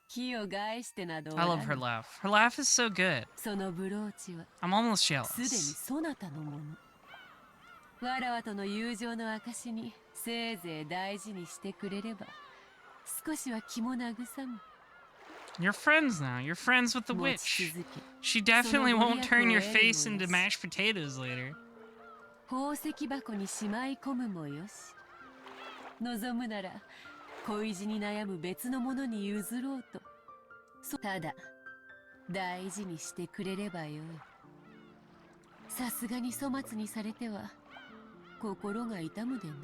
気を害してなどお I ら love ぬ。 her laugh. Her laugh is so good. そのブローチは I'm almost すでに jealous. そなたのもの。わらわとの友情の証にせいぜい大事にしてくれれば少しは気も慰む。 You're friends now. You're friends with the 持 witch. ち続け She definitely won't turn your face into mashed potatoes later. 宝石箱にしまい込むもよし。望むなら恋路に悩む別のものに譲ろうと。ただ大事にしてくれればよい。さすがに粗末にされては心が痛むでな。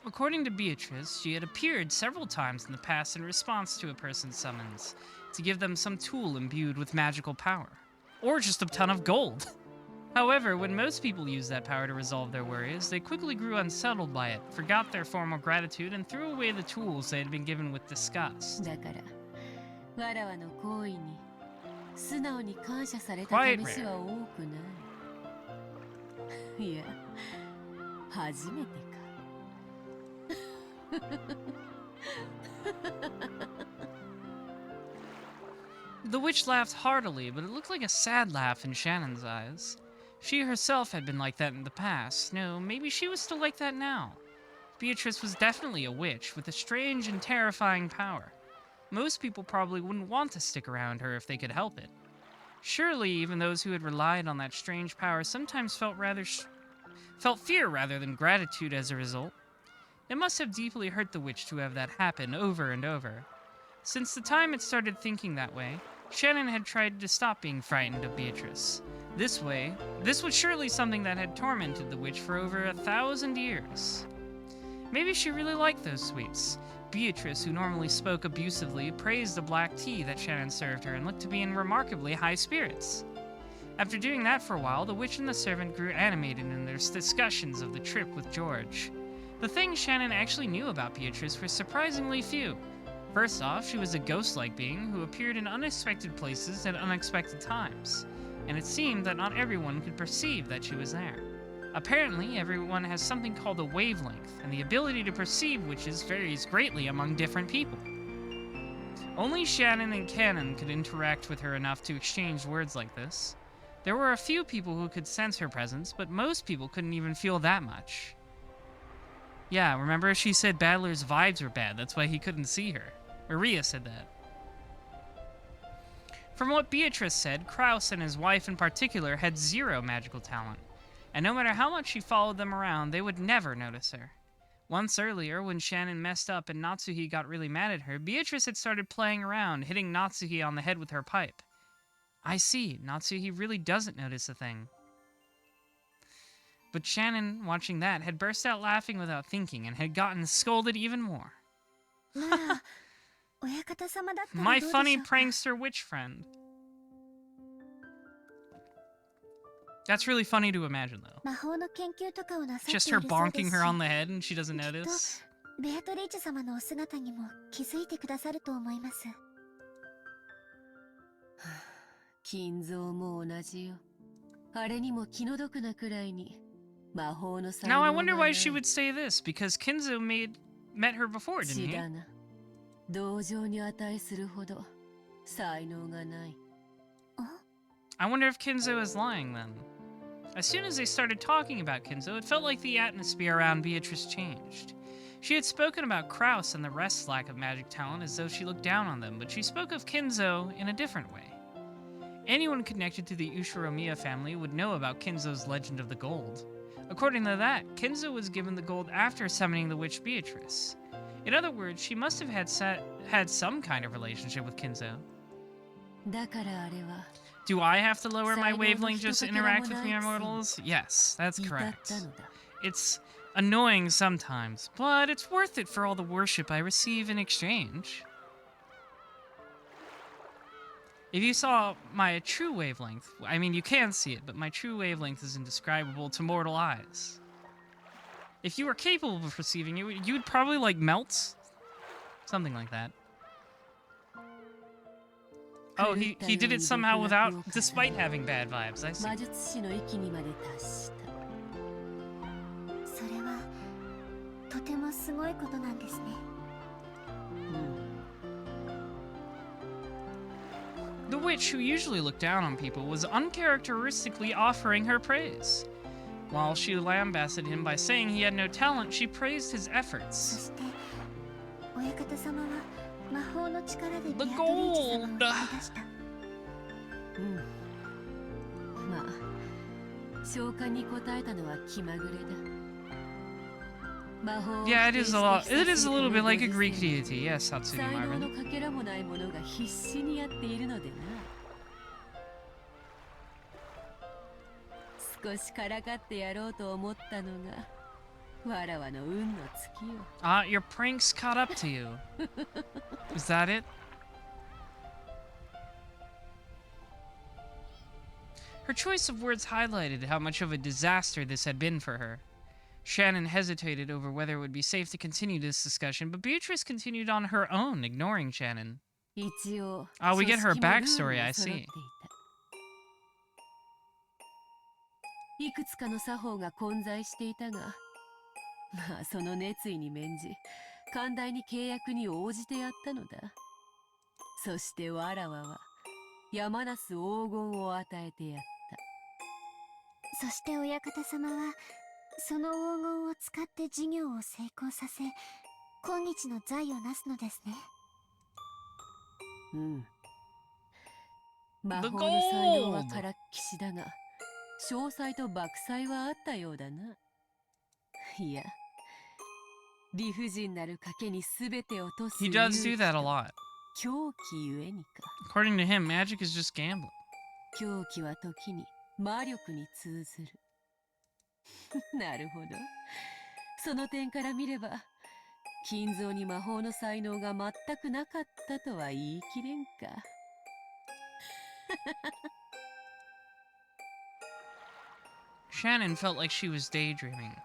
According to Beatrice, she had appeared several times in the past in response to a person's summons, to give them some tool imbued with magical power. Or just a ton of gold. However, when most people used that power to resolve their worries, they quickly grew unsettled by it, forgot their formal gratitude, and threw away the tools they had been given with disgust. だからわらわの行為に素直に感謝された Quite 試しは多くない。いや、初めてか。The witch laughed heartily, but it looked like a sad laugh in Shannon's eyes. She herself had been like that in the past. No, maybe she was still like that now. Beatrice was definitely a witch with a strange and terrifying power. Most people probably wouldn't want to stick around her if they could help it. Surely, even those who had relied on that strange power sometimes felt fear rather than gratitude as a result. It must have deeply hurt the witch to have that happen over and over. Since the time it started thinking that way, Shannon had tried to stop being frightened of Beatrice. This was surely something that had tormented the witch for over 1,000 years. Maybe she really liked those sweets. Beatrice, who normally spoke abusively, praised the black tea that Shannon served her and looked to be in remarkably high spirits. After doing that for a while, the witch and the servant grew animated in their discussions of the trip with George. The things Shannon actually knew about Beatrice were surprisingly few. First off, she was a ghost-like being who appeared in unexpected places at unexpected times, and it seemed that not everyone could perceive that she was there. Apparently, everyone has something called a wavelength, and the ability to perceive witches varies greatly among different people. Only Shannon and Cannon could interact with her enough to exchange words like this. There were a few people who could sense her presence, but most people couldn't even feel that much. Yeah, remember she said Battler's vibes were bad, that's why he couldn't see her. Maria said that. From what Beatrice said, Kraus and his wife in particular had zero magical talent, and no matter how much she followed them around, they would never notice her. Once earlier, when Shannon messed up and Natsuhi got really mad at her, Beatrice had started playing around, hitting Natsuhi on the head with her pipe. I see, Natsuhi really doesn't notice a thing. But Shannon, watching that, had burst out laughing without thinking and had gotten scolded even more. My funny prankster witch friend. That's really funny to imagine, though. 魔法の研究とかをなさっている Just そう her です bonking し her on the head and she doesn't きっと notice. ベアトリーチェ様のお姿にも気づいてくださると思います。金蔵も同じよ。あれにも気の毒なくらいに魔法の才能 Now が I ない。 wonder why she would say this, because Kinzo met her before, didn't 血 he? だな。同情に値するほど才能がない。 I wonder if Kinzo is lying then. As soon as they started talking about Kinzo, it felt like the atmosphere around Beatrice changed. She had spoken about Kraus and the rest's lack of magic talent as though she looked down on them, but she spoke of Kinzo in a different way. Anyone connected to the Ushiromiya family would know about Kinzo's legend of the gold. According to that, Kinzo was given the gold after summoning the witch Beatrice. In other words, she must have had some kind of relationship with Kinzo. だからあれは Do I have to lower my wavelength just to interact with mere mortals? Yes, that's 至っ correct. たのだ。 It's annoying sometimes, but it's worth it for all the worship I receive in exchange. If you saw my true wavelength, I mean, you can see it, but my true wavelength is indescribable to mortal eyes. If you were capable of perceiving it, you would probably, like, melt? Something like that. Oh, he did it somehow without, despite having bad vibes, I see. 魔術師の域にまで達した。それはとてもすごいことなんですね。The witch, who usually looked down on people, was uncharacteristically offering her praise. While she lambasted him by saying he had no talent, she praised his そ efforts. して親方様は魔法の力で The ベアトリーチェ様を gold! 生み出した。まあ、召喚に応えたのは気まぐれだ。魔法を Yeah, it is a lot. 否定 It し is a させ little る bit like a ご Greek 時世に deity. Yes, Hatsune 才能の Marvin. かけらもない者が必死にやっているのでな。少しからかってやろうと思ったのがわらわの運の尽きよ。 Your pranks caught up to you. Is that it? Her choice of words highlighted how much of a disaster this had been for her. Shannon hesitated over whether it would be safe to continue this discussion, but Beatrice continued on her own, ignoring Shannon. 一応 Oh, we get her 書式もルールも backstory, I 揃って see. いた。いくつかの作法が混在していたが、まあその熱意に免じ、寛大に契約に応じてやったのだ。そしてわらわは山なす黄金を与えてやった。そして親方様はその黄金を使って事業を成功させ今日の財をなすのですね。うん。魔 The 法の才能は gold! からっきしだが、詳細と莫細はあったようだな。いや、理不尽なる賭けに全てを賭す He 勇 does 気 do と that a lot. 狂気ゆえにか。 According to him, magic is just gambling. 狂気は時に魔力に通ずる。なるほど。その点から見れば、金蔵に魔法の才能が全くなかったとは言い切れんか。Shannon felt like she was daydreaming.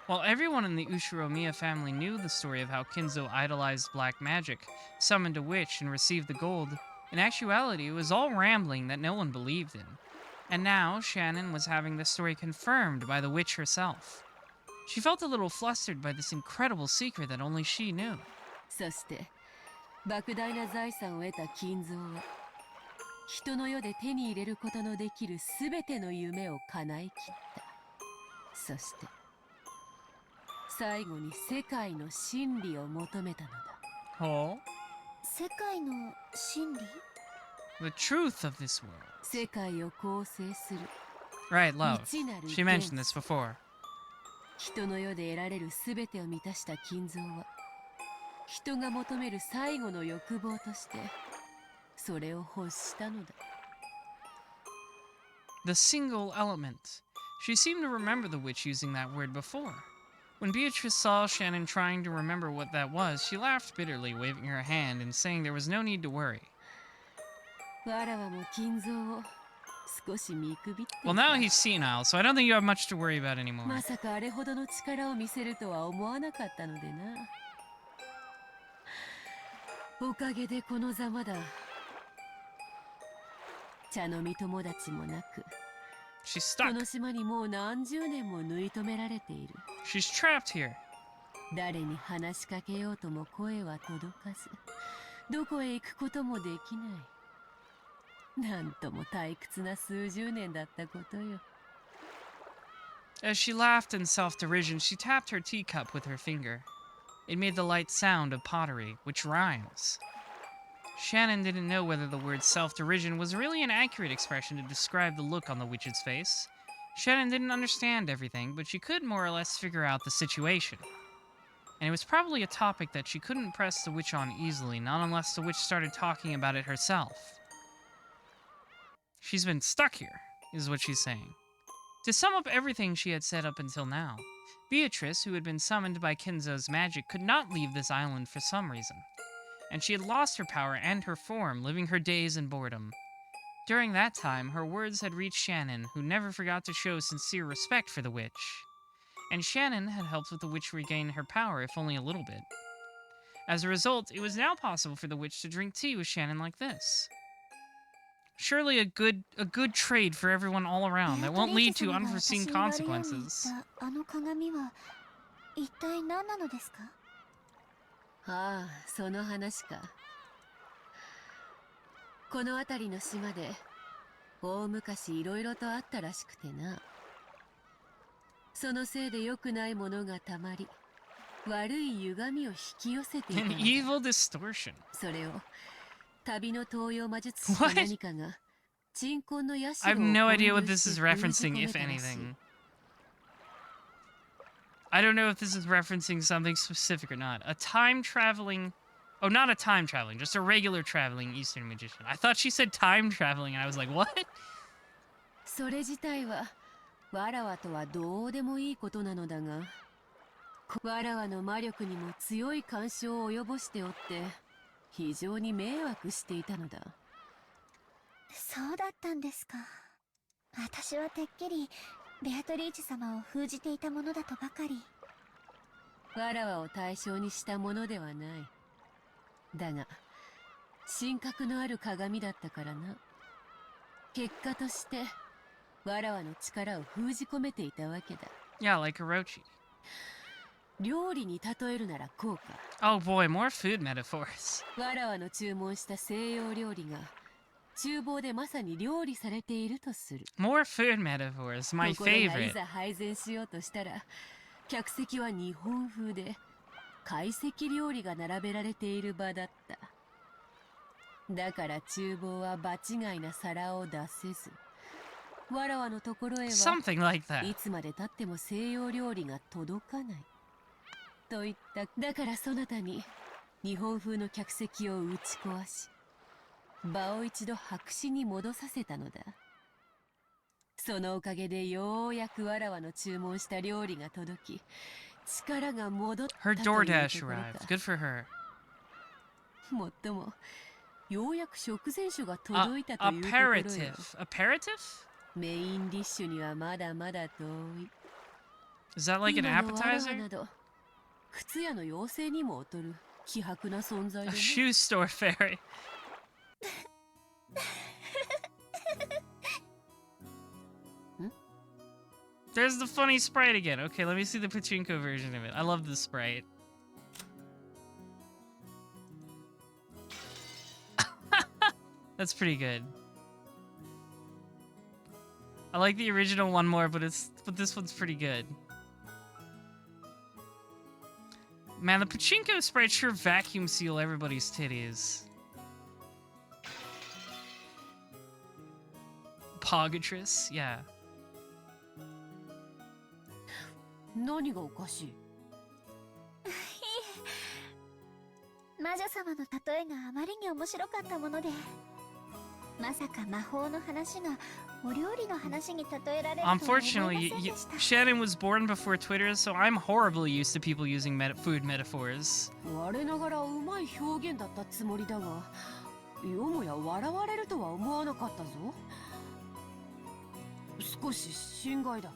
While everyone in the Ushiromiya family knew the story of how Kinzo idolized black magic, summoned a witch, and received the gold, in actuality it was all rambling that no one believed in. And now Shannon was having the story confirmed by the witch herself. She felt a little flustered by this incredible secret that only she knew. そして、莫大な財産を得た金蔵は、人の世で手に入れることのできるすべての夢を叶えきった。そして、最後に世界の真理を求めたのだ。Oh? 世界の真理？ The truth of this world. 世界を構成する Right, love. 未知なる She 元 mentioned this before. 人の世で得られるすべてを満たした金蔵は、人が求める最後の欲望として、それを欲したのだ。The single element. She seemed to remember the witch using that word before. When Beatrice saw Shannon trying to remember what that was, she laughed bitterly, waving her hand and saying there was no need to worry. わらわも金蔵を少し見くびっていた。 Well, now he's senile, so I don't think you have much to worry about anymore. まさかあれほどの力を見せるとは思わなかったのでな。おかげでこのざまだ。茶飲み友達もなく、 She's この stuck. 島にもう何十年も縫い留められている。 She's trapped here. 誰に話しかけようとも声は届かず、どこへ行くこともできない。なんとも退屈な数十年だったことよ。 As she laughed in self-derision, she tapped her teacup with her finger. It made the light sound of pottery, which rhymes. Shannon didn't know whether the word self-derision was really an accurate expression to describe the look on the witch's face. Shannon didn't understand everything, but she could more or less figure out the situation. And it was probably a topic that she couldn't press the witch on easily, not unless the witch started talking about it herself. She's been stuck here, is what she's saying. To sum up everything she had said up until now, Beatrice, who had been summoned by Kinzo's magic, could not leave this island for some reason. And she had lost her power and her form, living her days in boredom. During that time, her words had reached Shannon, who never forgot to show sincere respect for the witch. And Shannon had helped with the witch regain her power, if only a little bit. As a result, it was now possible for the witch to drink tea with Shannon like this. Surely a good trade for everyone all around that won't lead to unforeseen consequences. あの鏡は一体何なのですか？ああ、その話か。この辺りの島で大昔いろいろとあったらしくてな。そのせいで良くないものがたまり、悪い歪みを引き寄せていたの An だ。 evil distortion. それを旅の東洋魔術師か What? 何かが鎮魂の社 I を have no 混 idea 入 what し this て is 封じ referencing, 込め if たらしい。 anything. I don't know if this is referencing something specific or not. A time traveling... Oh, not a time traveling, just a regular traveling Eastern magician. I thought she said time traveling, and I was like, what? それ自体はわらわとはどうでもいいことなのだが、わらわの魔力にも強い干渉を及ぼしておって非常に迷惑していたのだ。そうだったんですか。私はてっきりベアトリーチェ様を封じていたものだとばかり。わらわを対象にしたものではない。だが神格のある鏡だったからな。結果としてわらわの力を封じ込めていたわけだ。 Yeah, like Orochi. 料理に例えるならこうか。 Oh boy, more food metaphors. わらわの注文した西洋料理が厨房でまさに料理されているとする。 More food metaphors, my ところがい favorite. ざ配膳しようとしたら、客席は日本風で懐石料理が並べられている場だった。だから厨房は場違いな皿を出せず、わらわのところへは Something like that. いつまで経っても西洋料理が届かないといった。だからそなたに日本風の客席を打ち壊し、場を一度白紙に戻させたのだ。そのおかげでようやくわらわの注文した料理が届き、力が戻ったと Her いうところ DoorDash か。 arrived. Good for her. もっとも、ようやく食前酒が届いたというところよ。 Aperitif. Aperitif? メインディッシュにはまだまだ遠い。 Is that like an 今のわらわ appetizer? など、靴屋の妖精にも劣る希薄な存在 A でね。 shoe store fairy. There's the funny sprite again. Okay, let me see the pachinko version of it. I love this sprite. That's pretty good. I like the original one more, but this one's pretty good. Man, the pachinko sprite sure vacuum seal everybody's titties. Pogatress, yeah. 何がおかしい？魔女様の例えがあまりに面白かったもので、まさか魔法の話がお料理の話に例えられるとは思いませ Unfortunately, んでした。 Shannon was born before Twitter, so I'm horribly used to people using food metaphors. 我ながらうまい表現だったつもりだが、よもや笑われるとは思わなかったぞ。少し心外だ。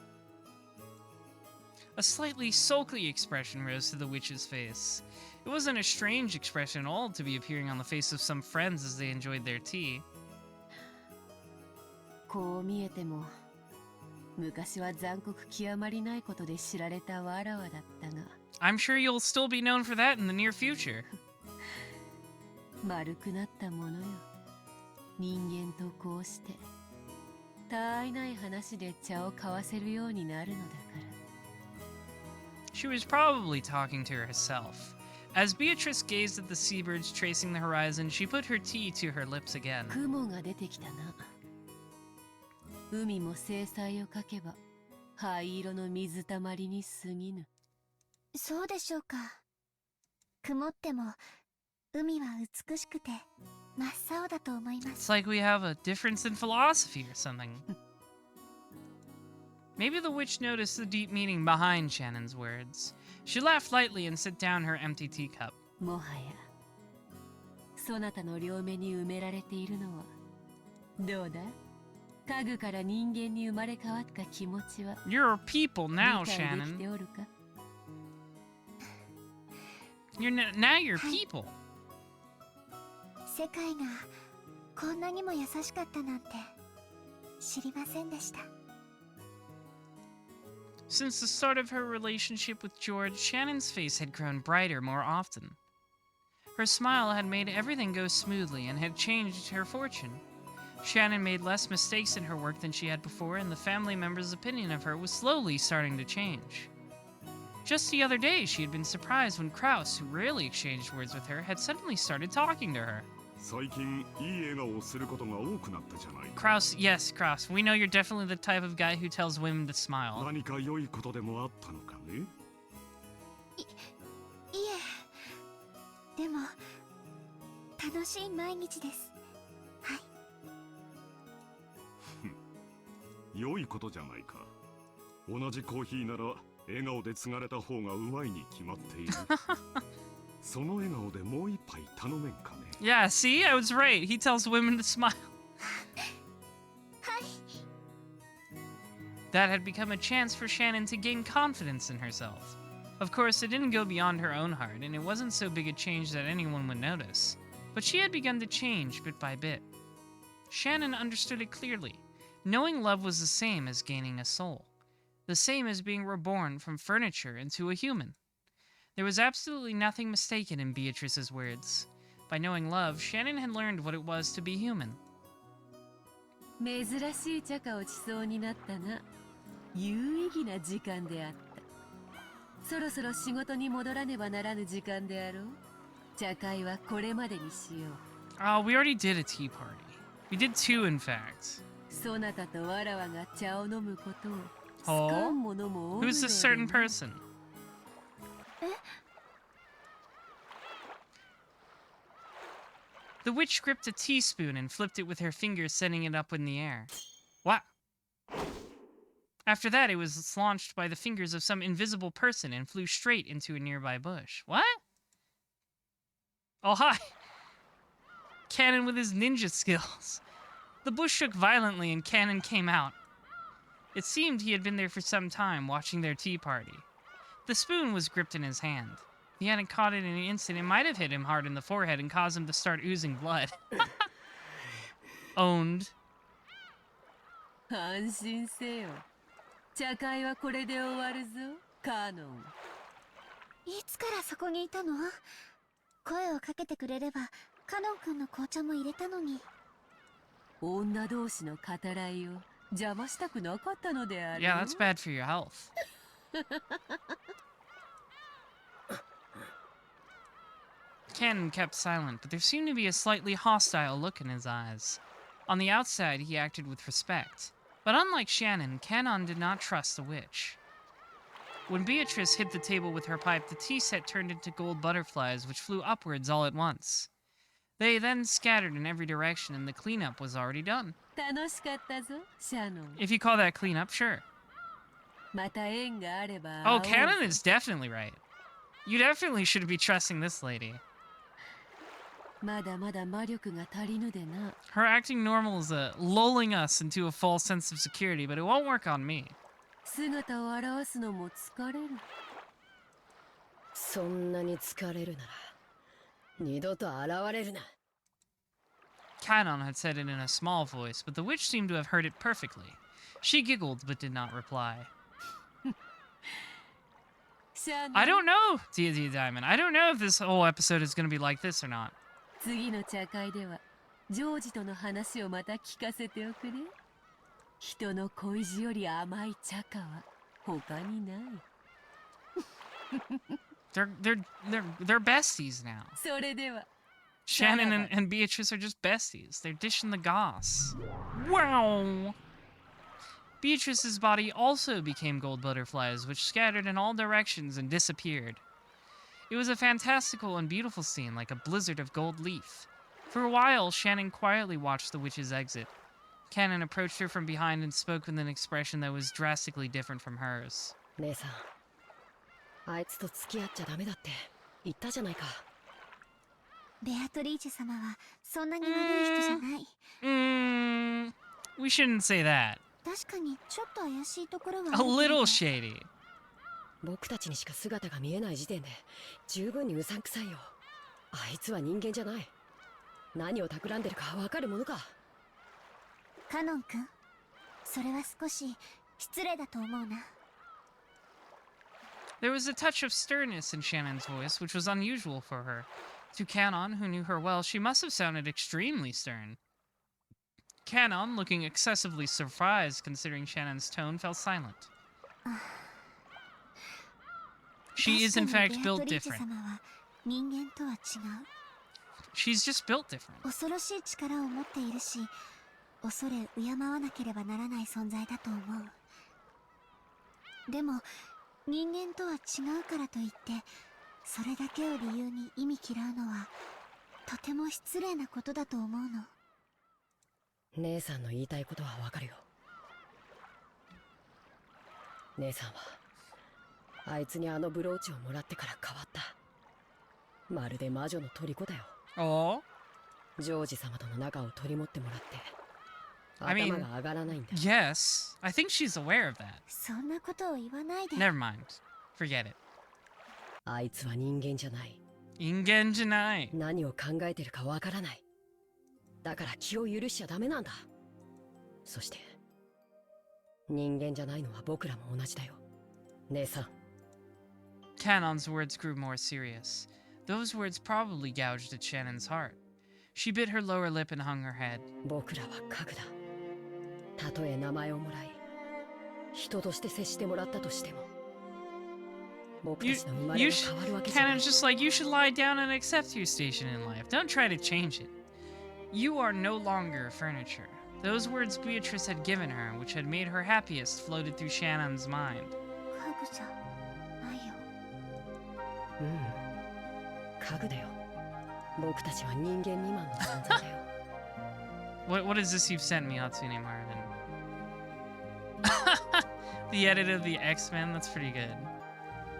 A slightly sulky expression rose to the witch's face. It wasn't a strange expression at all to be appearing on the face of some friends as they enjoyed their tea. こう見えても昔は残酷極まりないことで知られたわらわだったが、 I'm sure you'll still be known for that in the near future. 丸くなったものよ。人間とこうしてたわいない話で茶を交わせるようになるのだから。 She was probably talking to herself. As Beatrice gazed at the seabirds tracing the horizon, she put her tea to her lips again. 雲が出てきたな。海も精彩をかけば灰色の水たまりに過ぎぬ。そうでしょうか。曇っても海は美しくて真っ青だと思いま It's す。 like we have a difference in philosophy or something. Maybe the witch noticed the deep meaning behind Shannon's words. She laughed lightly and set down her empty teacup. もはやそなたの両目に埋められているのはどうだ？家具から人間に生まれ変わった気持ちは You're a people 理 now, 解できて Shannon. おるか？ Now you're people. 世界がこんなにも優しかったなんて知りませんでした。 Since the start of her relationship with George, Shannon's face had grown brighter more often. Her smile had made everything go smoothly and had changed her fortune. Shannon made less mistakes in her work than she had before, and the family members' opinion of her was slowly starting to change. Just the other day, she had been surprised when Kraus, who rarely exchanged words with her, had suddenly started talking to her. 最近いい笑顔をすることが多くなったじゃないか。 Kraus, yes, Kraus, we know you're definitely the type of guy who tells women to smile. 何か良いことでもあったのかね。いえ、でも楽しい毎日です。はい。良いことじゃないか。同じコーヒーなら笑顔で継がれた方がうまいに決まっている。その笑顔でもう一杯頼めんかね。 Yeah, see, I was right. He tells women to smile. That had become a chance for Shannon to gain confidence in herself. Of course, it didn't go beyond her own heart, and it wasn't so big a change that anyone would notice. But she had begun to change bit by bit. Shannon understood it clearly. Knowing love was the same as gaining a soul. The same as being reborn from furniture into a human. There was absolutely nothing mistaken in Beatrice's words. By knowing love, Shannon had learned what it was to be human. 珍しい茶化をしそうになったが有意義な時間であった。そろそろ仕事に戻らねばならぬ時間であろう。茶会はこれまでにしよう。 Oh, we already did a tea party. We did two, in fact. そなたとわらわが茶を飲むことを好かん者もおるの Who's で this certain な。 person? The witch gripped a teaspoon and flipped it with her fingers, sending it up in the air. What? After that, it was launched by the fingers of some invisible person and flew straight into a nearby bush. What? Oh, hi! Cannon with his ninja skills. The bush shook violently and Cannon came out. It seemed he had been there for some time, watching their tea party. The spoon was gripped in his hand. If he hadn't caught it in an instant, it might have hit him hard in the forehead and caused him to start oozing blood. Owned. 安心せよ。茶会はこれで終わるぞ、カノン。いつからそこにいたの？声をかけてくれればカノン君の紅茶も入れたのに。女同士の語らいを邪魔したくなかったのである。 Yeah, that's bad for your health. Cannon kept silent, but there seemed to be a slightly hostile look in his eyes. On the outside, he acted with respect. But unlike Shannon, Cannon did not trust the witch. When Beatrice hit the table with her pipe, the tea set turned into gold butterflies, which flew upwards all at once. They then scattered in every direction, and the cleanup was already done. 楽しかったぞ、シャノン。 If you call that cleanup, sure. また縁があれば。 Oh, Cannon is definitely right. You definitely should be trusting this lady. まだまだ魔力が足りぬでな。 Her acting normal is lulling us into a false sense of security, but it won't work on me. 姿を現すのも疲れる。そんなに疲れるなら二度と現れるな。 Canon had said it in a small voice, but the witch seemed to have heard it perfectly. She giggled but did not reply. I don't know, Dia Diamond. I don't know if this whole episode is going to be like this or not. 次の茶会ではジョージとの話をまた聞かせておくれ。人の恋路より甘い茶花は他にない。 They're besties now. それでは Shannon and Beatrice are just besties. They're dishing the goss. Wow! Beatrice's body also became gold butterflies, which scattered in all directions and disappeared. It was a fantastical and beautiful scene, like a blizzard of gold leaf. For a while, Shannon quietly watched the witch's exit. Cannon approached her from behind and spoke with an expression that was drastically different from hers. 姉さん、あいつと付き合っちゃダメだって言ったじゃないか。ベアトリーチェ様はそんなに悪い人じゃない。We shouldn't say that. 確かにちょっと怪しいところはある A けど little shady. 僕たちにしか姿が見えない時点で十分にうさんくさいよ。あいつは人間じゃない。何を企んでるかわかるものか。カノン君、それは少し失礼だと思うな。There was a touch of sternness in Shannon's voice, which was unusual for her. To Canon, who knew her well, she must have sounded extremely stern. Canon, looking excessively surprised considering Shannon's tone, fell silent. She is in fact built different. 人間とは違う。 She's just built different. 恐ろしい力を持っているし、恐れ敬わなければならない存在だと思う。でも、人間とは違うからといって、それだけを理由に忌み嫌うのは、とても失礼なことだと思うの。姉さんの言いたいことはわかるよ。姉さんはあいつにあのブローチをもらってから変わった。まるで魔女の虜だよ。Oh? ジョージ様との仲を取り持ってもらって I mean, 頭が上がらないんだ。 yes. I think she's aware of that. そんなことを言わないで。 Never mind. Forget it. あいつは人間じゃない。 Ingen janai. 何を考えてるかわからない。だから気を許しちゃダメなんだ。そして人間じゃないのは僕らも同じだよ。姉さん。 Canon's words grew more serious. Those words probably gouged at Shannon's heart. She bit her lower lip and hung her head. 僕らは家具だ。たとえ名前をもらい、人として接してもらったとしても、僕たちの生まれが変わるわけじゃない。 Canon's just like, you should lie down and accept your station in life. Don't try to change it. You are no longer furniture. Those words Beatrice had given her, which had made her happiest, floated through Shannon's mind. 家具じゃないよ。うん。家具だよ。僕たちは人間未満の存在だよ。What is this you've sent me, Hatsune Marvin? The edit of the X-Men? That's pretty good.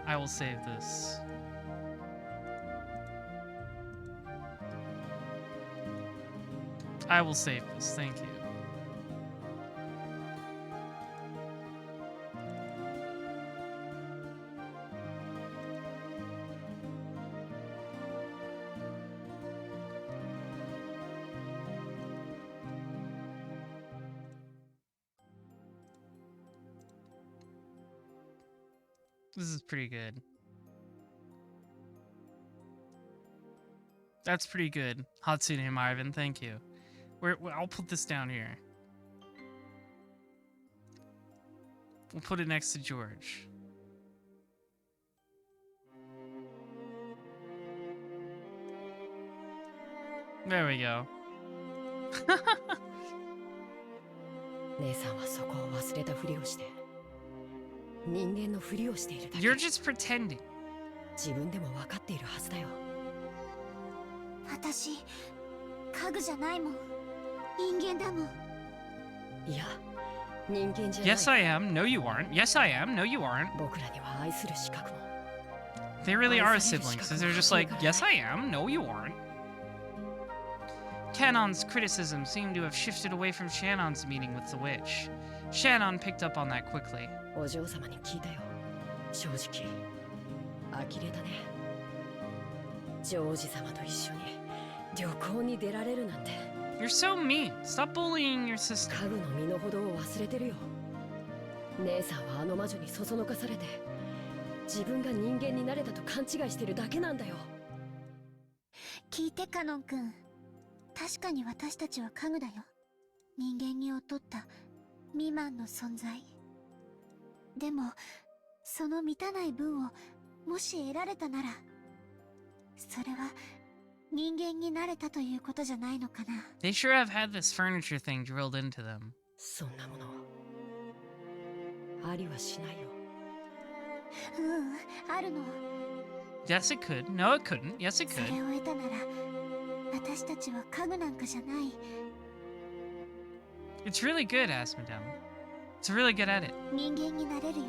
I will save this. I will save this, thank you. This is pretty good. That's pretty good. Hatsune Marvin, thank you. I'll put this down here. We'll put it next to George. There we go. 姉さんはそこを忘れたふりをして、人間のふりをしているだけ。 You're just pretending. 自分でも分かっているはずだよ。私、家具じゃないもん。人間だもん。いや、人間じゃない。 Yes, I am. No, you aren't. Yes, I am. No, you aren't. 僕らには愛する資格も。 They really are siblings. They're just like, yes, I am. No, you aren't. Canon's criticism seemed to have shifted away from Shannon's meeting with the witch. Shannon picked up on that quickly. お嬢様に聞いたよ。正直呆れたね。ジョージ様と一緒に旅行に出られるなんて。You're so mean. Stop bullying your sister. 家具の身の程を忘れてるよ。姉さんはあの魔女にそそのかされて自分が人間になれたと勘違いしてるだけなんだよ。聞いてカノン君、確かに私たちは家具だよ。人間に劣った未満の存在。でもその満たない分をもし得られたなら、それは人間になれたということじゃないのかな。 They sure have had this furniture thing drilled into them. そんなものありはしないよ。あるの。 Yes, it could. No, it couldn't. Yes, it そ could. れを得たなら私たちは家具なんかじゃない。 It's really good, Asmodem. It's really good at it. 人間になれるよ。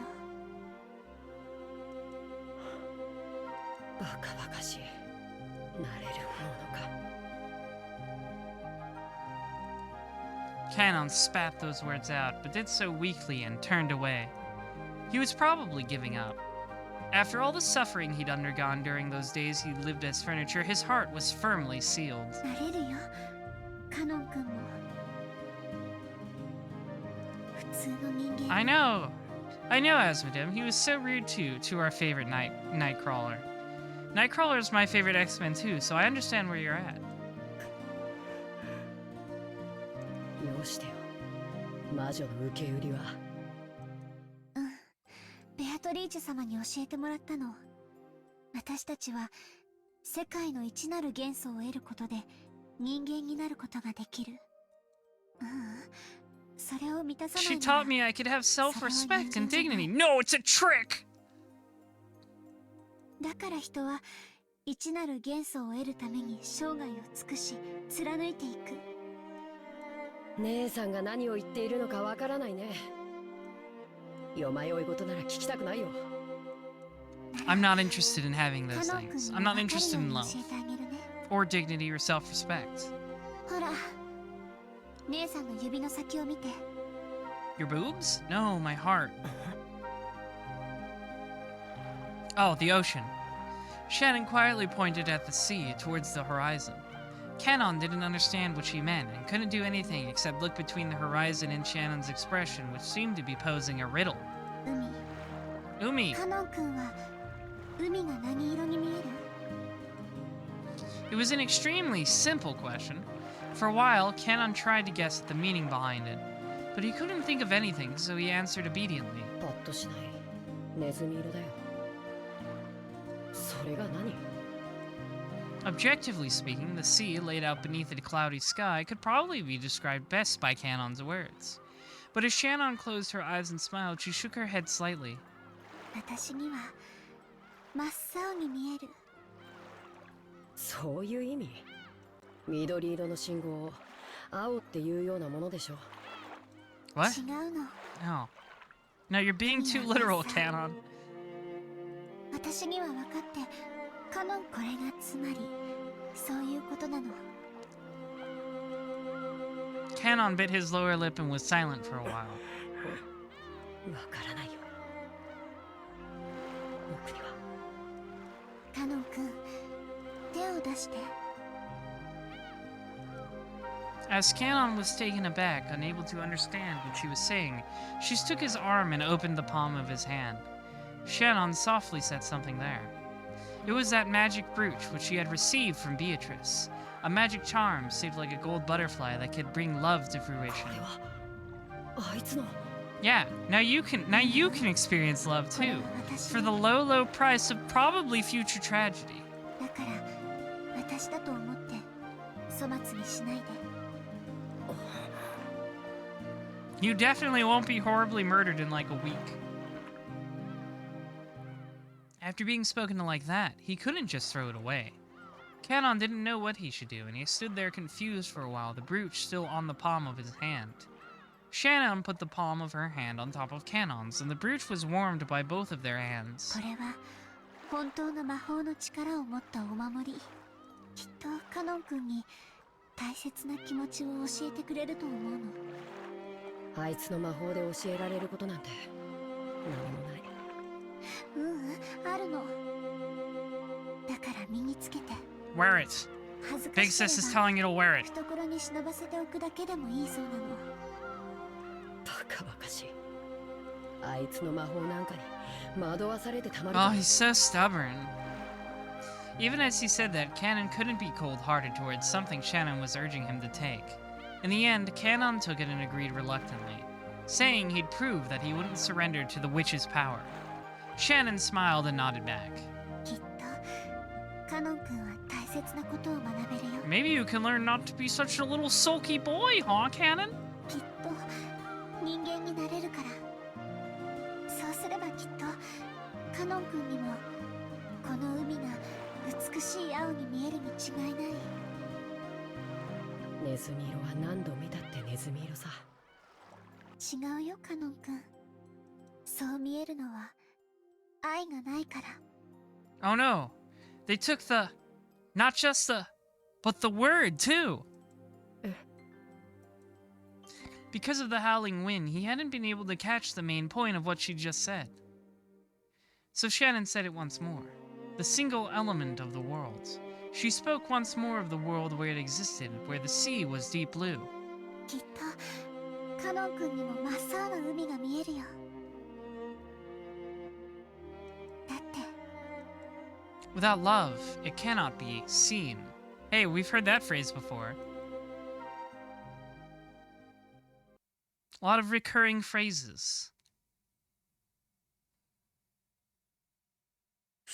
バカバカしい。なれるものか。Canon spat those words out, but did so weakly and turned away. He was probably giving up. After all the suffering he'd undergone during those days he lived as furniture, his heart was firmly sealed. なれるよ、カノン君も。普通の人間。 I know, Asmodem. He was so rude to our favorite Nightcrawler. Nightcrawler's my favorite X-Men too, so I understand where you're at. よしてよ。魔女の受け売りは。ベアトリーチェ様に教えてもらったの。私たちは世界の一なる元素を得ることで人間になることができる。それを満たさない She なら taught me I could have self-respect and dignity. No, it's a trick! だから人は一なる元素を得るために生涯を尽くし貫いていく。姉さんが何を言っているのかわからないね。よまよい事なら聞きたくないよ。I'm not interested in having カ those ノン things. 君 I'm に not 分かる interested よう in に love 教えてあげるね。 or dignity or self-respect. ほら、姉さんの指の先を見て。 Your boobs? No, my heart. Oh, the ocean. Shannon quietly pointed at the sea towards the horizon. Canon didn't understand what she meant and couldn't do anything except look between the horizon and Shannon's expression, which seemed to be posing a riddle. 海。 Umi. カノン君は海が何色に見える？ It was an extremely simple question. For a while, Canon tried to guess at the meaning behind it, but he couldn't think of anything, so he answered obediently. パッとしない。ネズミ色だよ。それが何？ Objectively speaking, the sea laid out beneath a cloudy sky could probably be described best by Canon's words. But as Shannon closed her eyes and smiled, she shook her head slightly. 私には真っ青に見える。そういう意味？緑色の信号を青っていうようなものでしょ。What? 違うの。 No. No, you're being too literal, Canon. 私には分かって、カノンこれがつまり、そういうことなの。Canon bit his lower lip and was silent for a while. わからないよ。僕には。カノン君、手を出して。 As Canon was taken aback, unable to understand what she was saying, she took his arm and opened the palm of his hand. Shannon softly said something there. It was that magic brooch which she had received from Beatrice, a magic charm shaped like a gold butterfly that could bring love to fruition. これはあいつの。 Yeah, now you can experience love too, for the low price of probably future tragedy. だから私だと思って粗末にしないで。 You definitely won't be horribly murdered in like a week. After being spoken to like that, he couldn't just throw it away. Canon didn't know what he should do, and he stood there confused for a while, the brooch still on the palm of his hand. Shannon put the palm of her hand on top of Canon's, and the brooch was warmed by both of their hands. これは本当の魔法の力を持ったお守り。きっとカノン君に大切な気持ちを教えてくれると思うの。あいつの魔法で教えられることなんて何もない。あるの。だから身につけて。 Wear it. 恥ずか Big しけ Sis is れば telling you to wear it. 懐に忍ばせておくだけでもいいそうなの。バカバカしい。あいつの魔法なんかに惑わされてたまる Oh, か。 he's so stubborn. Even as he said that, Canon couldn't be cold-hearted towards something Shannon was urging him to take. In the end, Canon took it and agreed reluctantly, saying he'd prove that he wouldn't surrender to the witch's power. Shannon smiled and nodded back. きっとカノン君は大切なことを学べるよ。 Maybe you can learn not to be such a little sulky boy, huh, Canon? きっと人間になれるから。そうすればきっとカノン君にもこの海が美しい青に見えるに違いない。ネズミ色は何度見たってネズミ色さ。違うよカノン君。そう見えるのは愛がないから。 Oh no, they took the, not just the, but the word too. Because of the howling wind, he hadn't been able to catch the main point of what she just said. So Shannon said it once more. The single element of the world. She spoke once more of the world where it existed, where the sea was deep blue. きっとカノン君にも真っ青な海が見えるよ。だって Without love, it cannot be seen. Hey, we've heard that phrase before. A lot of recurring phrases.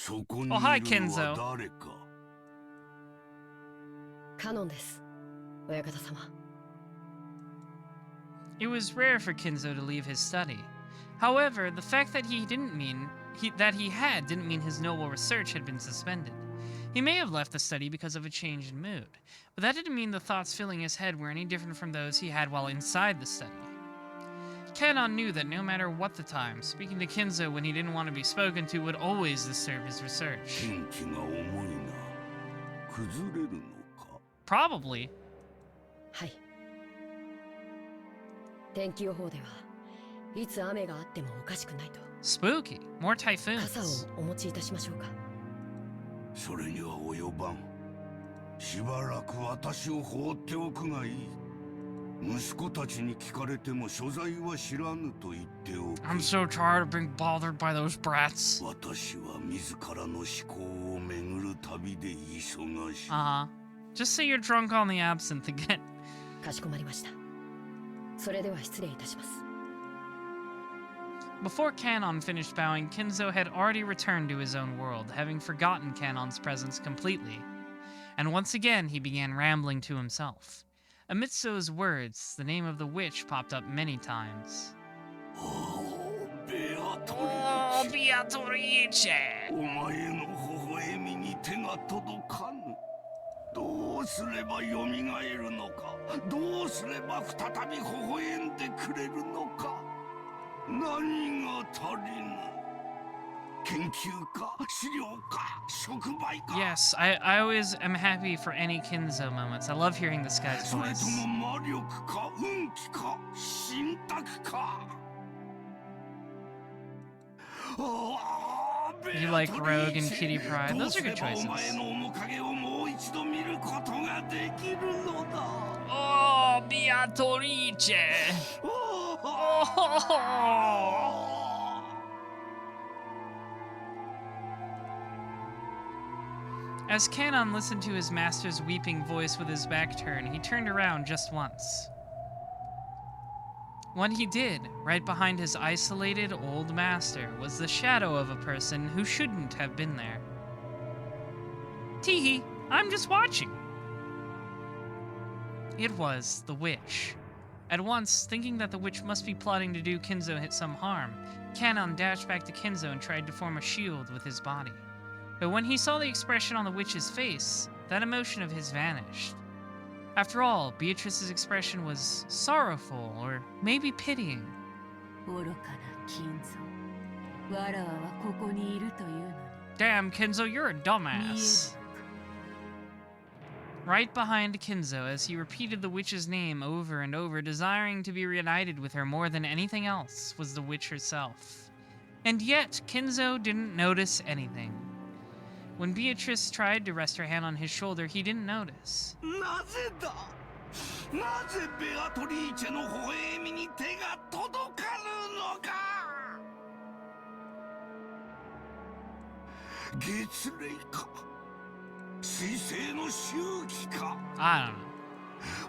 Oh, hi, Kenzo. カノンです、親方様。 It was rare for Kinzo to leave his study. However, the fact that he didn't mean his noble research had been suspended. He may have left the study because of a change in mood, but that didn't mean the thoughts filling his head were any different from those he had while inside the study. Kanon knew that no matter what the time, speaking to Kinzo when he didn't want to be spoken to would always disturb his research. Probably. はい。天気予報ではいつ雨があってもおかしくないと。 Spooky. More 傘 typhoons. をお持ちいたしましょうか。それには及ばん。しばらく私を放っておくがいい。息子たちに聞かれても所在は知らぬと言っておく。 I'm so tired of being bothered by those brats. 私は自らの思考を巡る旅で忙しい。Just say you're drunk on the absinthe again. かしこまりました。それでは失礼いたします。 Before Kanon finished bowing, Kinzo had already returned to his own world, having forgotten Kanon's presence completely. And once again, he began rambling to himself. Amidst those words, the name of the witch popped up many times. Oh, Beatrice! お前の微笑みに手が届かぬ。どうすれば蘇るのか。どうすれば再び微笑んでくれるのか。何が足りぬ。研究か資料か触媒か。 Yes, I always am happy for any Kinzo moments. I love hearing this guy's それと voice. も魔力か運気か信託か。You like Rogue and Kitty Pryde? Those are good choices. Oh, Beatrice! Oh! As Kanon listened to his master's weeping voice with his back turned, he turned around just once. When he did, right behind his isolated old master was the shadow of a person who shouldn't have been there. Teehee, I'm just watching. It was the witch. At once, thinking that the witch must be plotting to do Kinzo some harm, Kanon dashed back to Kinzo and tried to form a shield with his body. But when he saw the expression on the witch's face, that emotion of his vanished. After all, Beatrice's expression was sorrowful, or maybe pitying. 愚かな金蔵。わらわはここにいるというのに。 Damn, Kinzo, you're a dumbass. right behind Kinzo as he repeated the witch's name over and over, desiring to be reunited with her more than anything else, was the witch herself. And yet, Kinzo didn't notice anything. When Beatrice tried to rest her hand on his shoulder, he didn't notice. なぜだなぜベアトリーチェの微笑みに手が届かぬのか月齢か水星の周期か I don't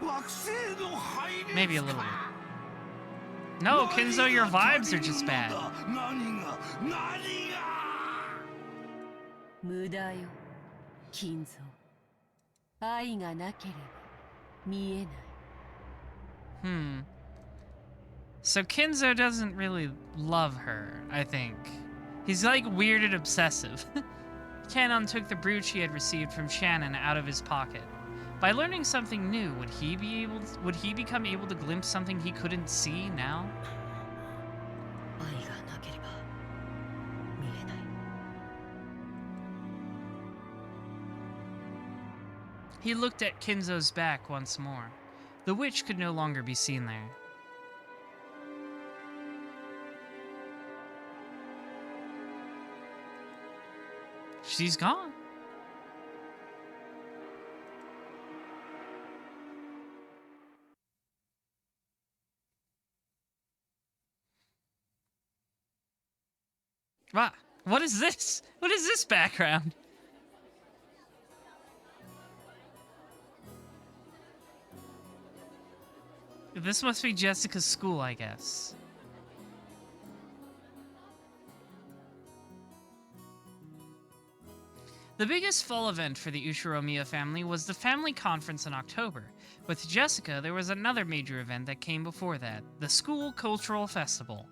know. 惑星の配列か Maybe a little bit. No, Kinzo, your vibes are just bad. 何が無駄よ金蔵愛がなければ見えない So Kinzo doesn't really love her, I think. He's like weird and obsessive. Canon took the brooch he had received from Shannon out of his pocket. By learning something new, would he become able to glimpse something he couldn't see now? 愛がなければ見えない He looked at Kinzo's back once more. The witch could no longer be seen there. She's gone. What is this? What is this background? This must be Jessica's school, I guess. The biggest fall event for the Ushiromiya family was the family conference in October. With Jessica, there was another major event that came before that, the school cultural festival.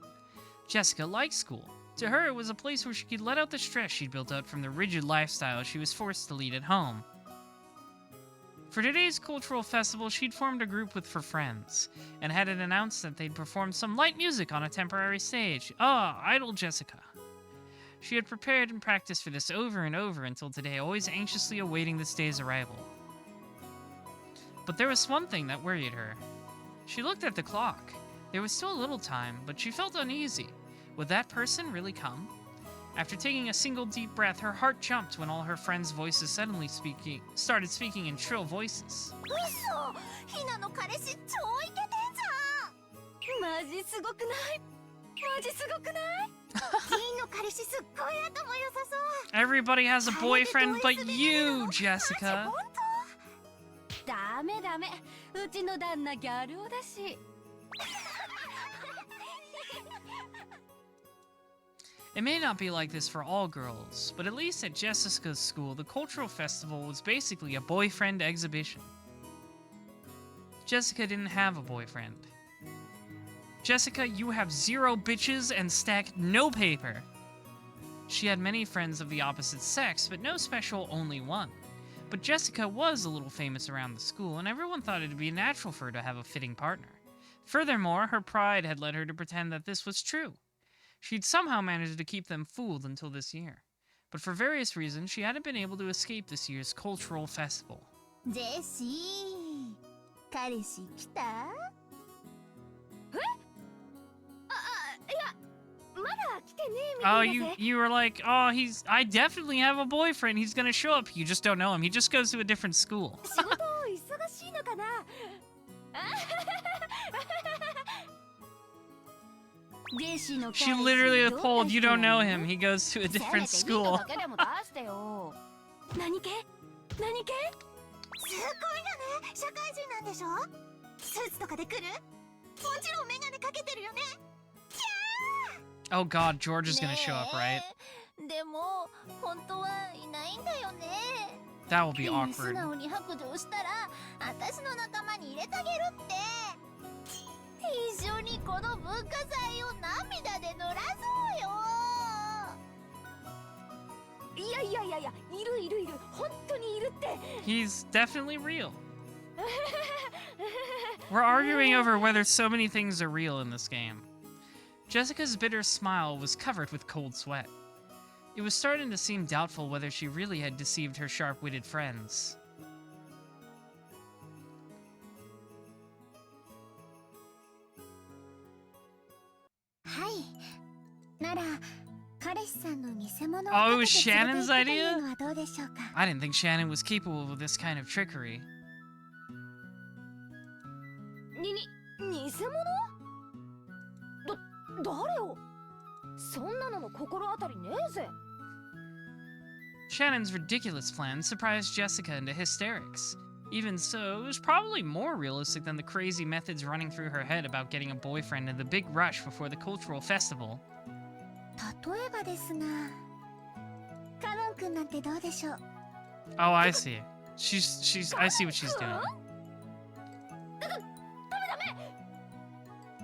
Jessica liked school. To her, it was a place where she could let out the stress she'd built up from the rigid lifestyle she was forced to lead at home. For today's cultural festival, she'd formed a group with her friends, and had it announced that they'd perform some light music on a temporary stage. Idle Jessica. She had prepared and practiced for this over and over until today, always anxiously awaiting this day's arrival. But there was one thing that worried her. She looked at the clock. There was still a little time, but she felt uneasy. Would that person really come? After taking a single deep breath, her heart jumped when all her friends' voices suddenly started speaking in shrill voices. 嘘ひなの彼氏超イケてんじゃんマジすごくないマジすごくないジンの彼氏すっごい頭良さそう Everybody has a boyfriend but you, Jessica. ダメダメうちの旦那ギャル男だし It may not be like this for all girls, but at least at Jessica's school, the cultural festival was basically a boyfriend exhibition. Jessica didn't have a boyfriend. Jessica, you have 0 bitches and stack no paper. She had many friends of the opposite sex, but no special only one. But Jessica was a little famous around the school, and everyone thought it'd be natural for her to have a fitting partner. Furthermore, her pride had led her to pretend that this was true. She'd somehow managed to keep them fooled until this year. But for various reasons, she hadn't been able to escape this year's cultural festival. ジェシー彼氏来たいやまだ来てねえみた Oh, いだぜ you were like, oh, I definitely have a boyfriend. He's gonna show up. You just don't know him. He just goes to a different school. 仕事忙しいのかな She literally told you don't know him. He goes to a different school. 何系何系すごいよね社会人なんでしょスーツとかで来るもちろんメガネかけてるよね Oh god, George is gonna show up, right? でも本当はいないんだよね That will be 素 awkward. 直に白状したら私の仲間に入れてあげるって一緒にこの文化祭を涙で濡らそうよいやいやいやいやいるいるいる本当にいるって He's definitely real. We're arguing over whether so many things are real in this game. Jessica's bitter smile was covered with cold sweat. It was starting to seem doubtful whether she really had deceived her sharp-witted friends. なら彼氏さんの偽物を Oh, it 立 was てて連れて Shannon's 行くという idea? のはどうでしょうか。 I didn't think Shannon was capable of this kind of trickery. 偽物？誰を？そんなのの心当たりねえぜ。 Shannon's ridiculous plan surprised Jessica into hysterics. Even so, it was probably more realistic than the crazy methods running through her head about getting a boyfriend in the big rush before the cultural festival. 例えばですが、カノン君なんてどうでしょう。 Oh, I see. I see what she's doing.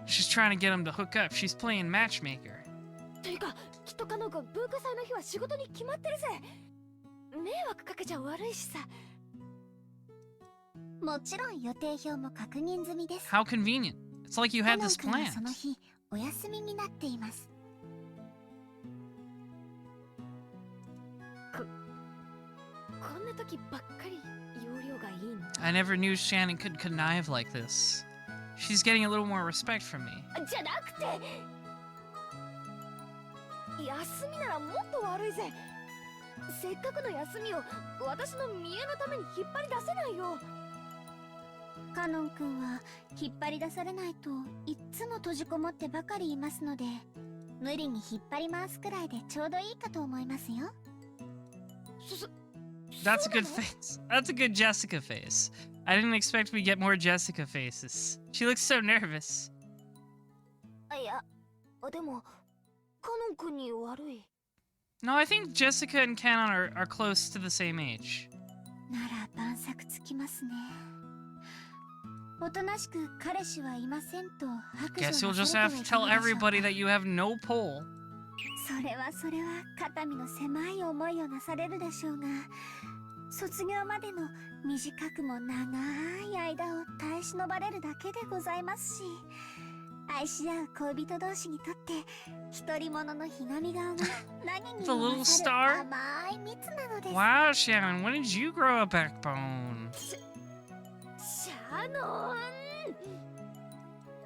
She's trying to get him to hook up. She's playing matchmaker. というか、きっとカノン君文化祭の日は仕事に決まってるぜ。迷惑かけちゃ悪いしさ。もちろん予定表も確認済みです。 How convenient. It's like you カ had ノン this 君は planned. その日お休みになっています。こんな時ばっかり容量がいいんだ。 I never knew Shannon could connive like this. She's getting a little more respect from me. じゃなくて、休みならもっと悪いぜ。せっかくの休みを私の見栄のために引っ張り出せないよ。カノン君は引っ張り出されないといっつも閉じこもってばかりいますので、無理に引っ張り回すくらいでちょうどいいかと思いますよ。 That's a good face. That's a good Jessica face. I didn't expect we'd get more Jessica faces. She looks so nervous. いや、でもカノン君に悪い。 No, I think Jessica and Canon are close to the same age. なら晩作つきますね。おとなしく彼氏はいませんと白状 Guess な you'll され just ては have い to かが tell でしょう everybody か。 that you have no pull. それは肩身の狭い思いをなされるでしょうが、卒業までの短くも長い間を耐え忍ばれるだけでございますし、愛し合う恋人同士にとって独り者のひがみ顔が何に The も little 勝る star? 甘い蜜なのです。 Wow, Shannon, when did you grow a backbone? シャノン、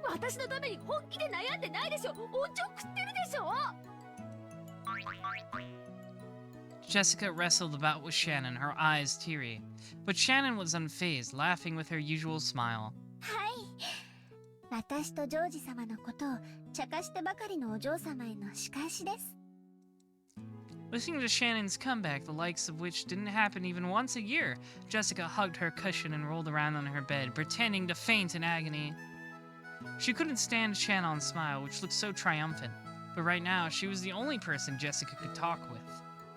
私のために本気で悩んでないでしょ。おちょくってるでしょ。 Jessica wrestled about with Shannon, her eyes teary. But Shannon was unfazed, laughing with her usual smile. はい。私とジョージ様のことを茶化してばかりのお嬢様への仕返しです。 Listening to Shannon's comeback, the likes of which didn't happen even once a year, Jessica hugged her cushion and rolled around on her bed, pretending to faint in agony. She couldn't stand Shannon's smile, which looked so triumphant, but right now she was the only person Jessica could talk with.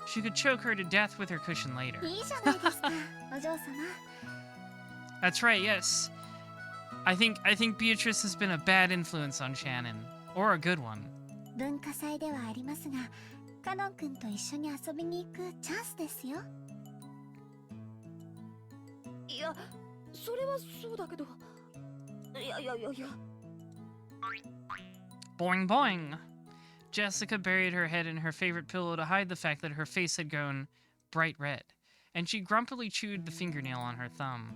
She could choke her to death with her cushion later. いいじゃないですか、お嬢様。 That's right, yes. I think Beatrice has been a bad influence on Shannon. Or a good one. 文化祭ではありますが、カノン君と一緒に遊びに行くチャンスですよ。いや、それはそうだけど。いや。 Boing boing! Jessica buried her head in her favorite pillow to hide the fact that her face had grown bright red, and she grumpily chewed the fingernail on her thumb.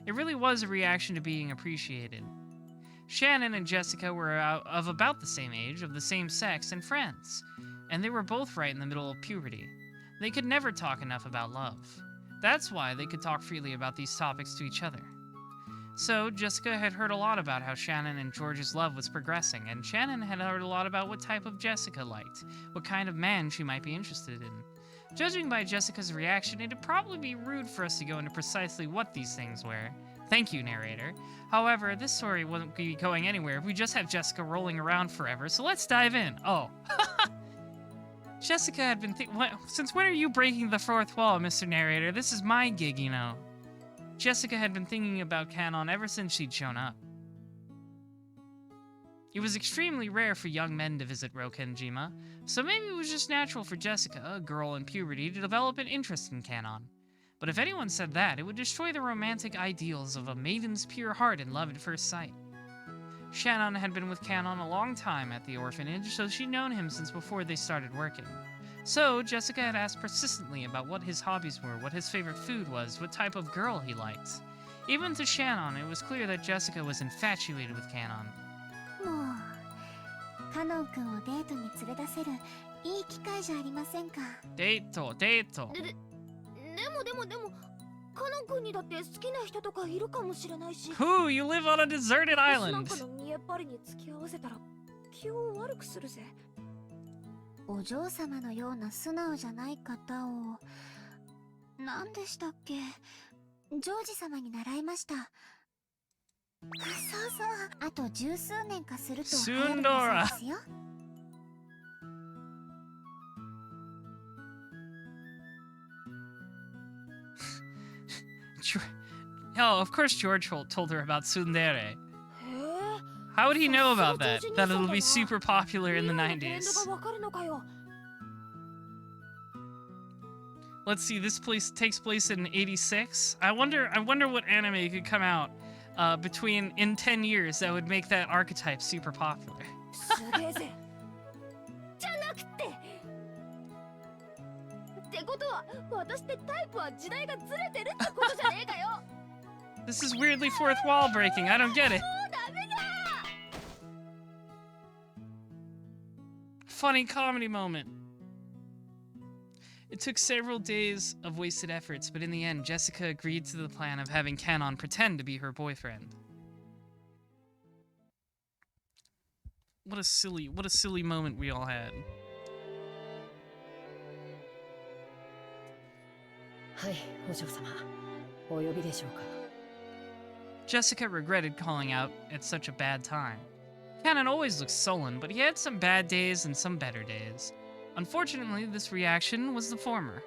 It really was a reaction to being appreciated. Shannon and Jessica were of about the same age, of the same sex, and friends, and they were both right in the middle of puberty. They could never talk enough about love. That's why they could talk freely about these topics to each other. So, Jessica had heard a lot about how Shannon and George's love was progressing, and Shannon had heard a lot about what type of Jessica liked, what kind of man she might be interested in. Judging by Jessica's reaction, it'd probably be rude for us to go into precisely what these things were. Thank you, narrator. However, this story wouldn't be going anywhere if we just have Jessica rolling around forever, so let's dive in. Oh. Jessica had been since when are you breaking the fourth wall, Mr. Narrator? This is my gig, you know. Jessica had been thinking about Canon ever since she'd shown up. It was extremely rare for young men to visit Rokenjima, so maybe it was just natural for Jessica, a girl in puberty, to develop an interest in Canon. But if anyone said that, it would destroy the romantic ideals of a maiden's pure heart and love at first sight. Shannon had been with Canon a long time at the orphanage, so she'd known him since before they started working. So, Jessica had asked persistently about what his hobbies were, what his favorite food was, what type of girl he liked. Even to Shannon, it was clear that Jessica was infatuated with Canon. もうカノン君をデートに連れ出せるいい機会じゃありませんか。デート、デート。でもカノン君にだって好きな人とかいるかもしれないし。 Who? You live on a deserted 私なん island. かの見えっ張りに付き合わせたら気を悪くするぜ。お嬢様のような素直じゃない方を何でしたっけ、ジョージ様に習いました。そうそう、あと十数年かすると流行るんだそうですよ。Oh, of course George told her about tsundere. How would he know about that? That it'll be super popular in the 90s. Let's see, this place takes place in 86. I wonder what anime could come out in 10 years that would make that archetype super popular. This is weirdly fourth wall breaking. I don't get it. Funny comedy moment. It took several days of wasted efforts, but in the end, Jessica agreed to the plan of having Canon pretend to be her boyfriend. What a silly moment we all had. Jessica regretted calling out at such a bad time. Canon always looks sullen, but he had some bad days and some better days. Unfortunately, this reaction was the former.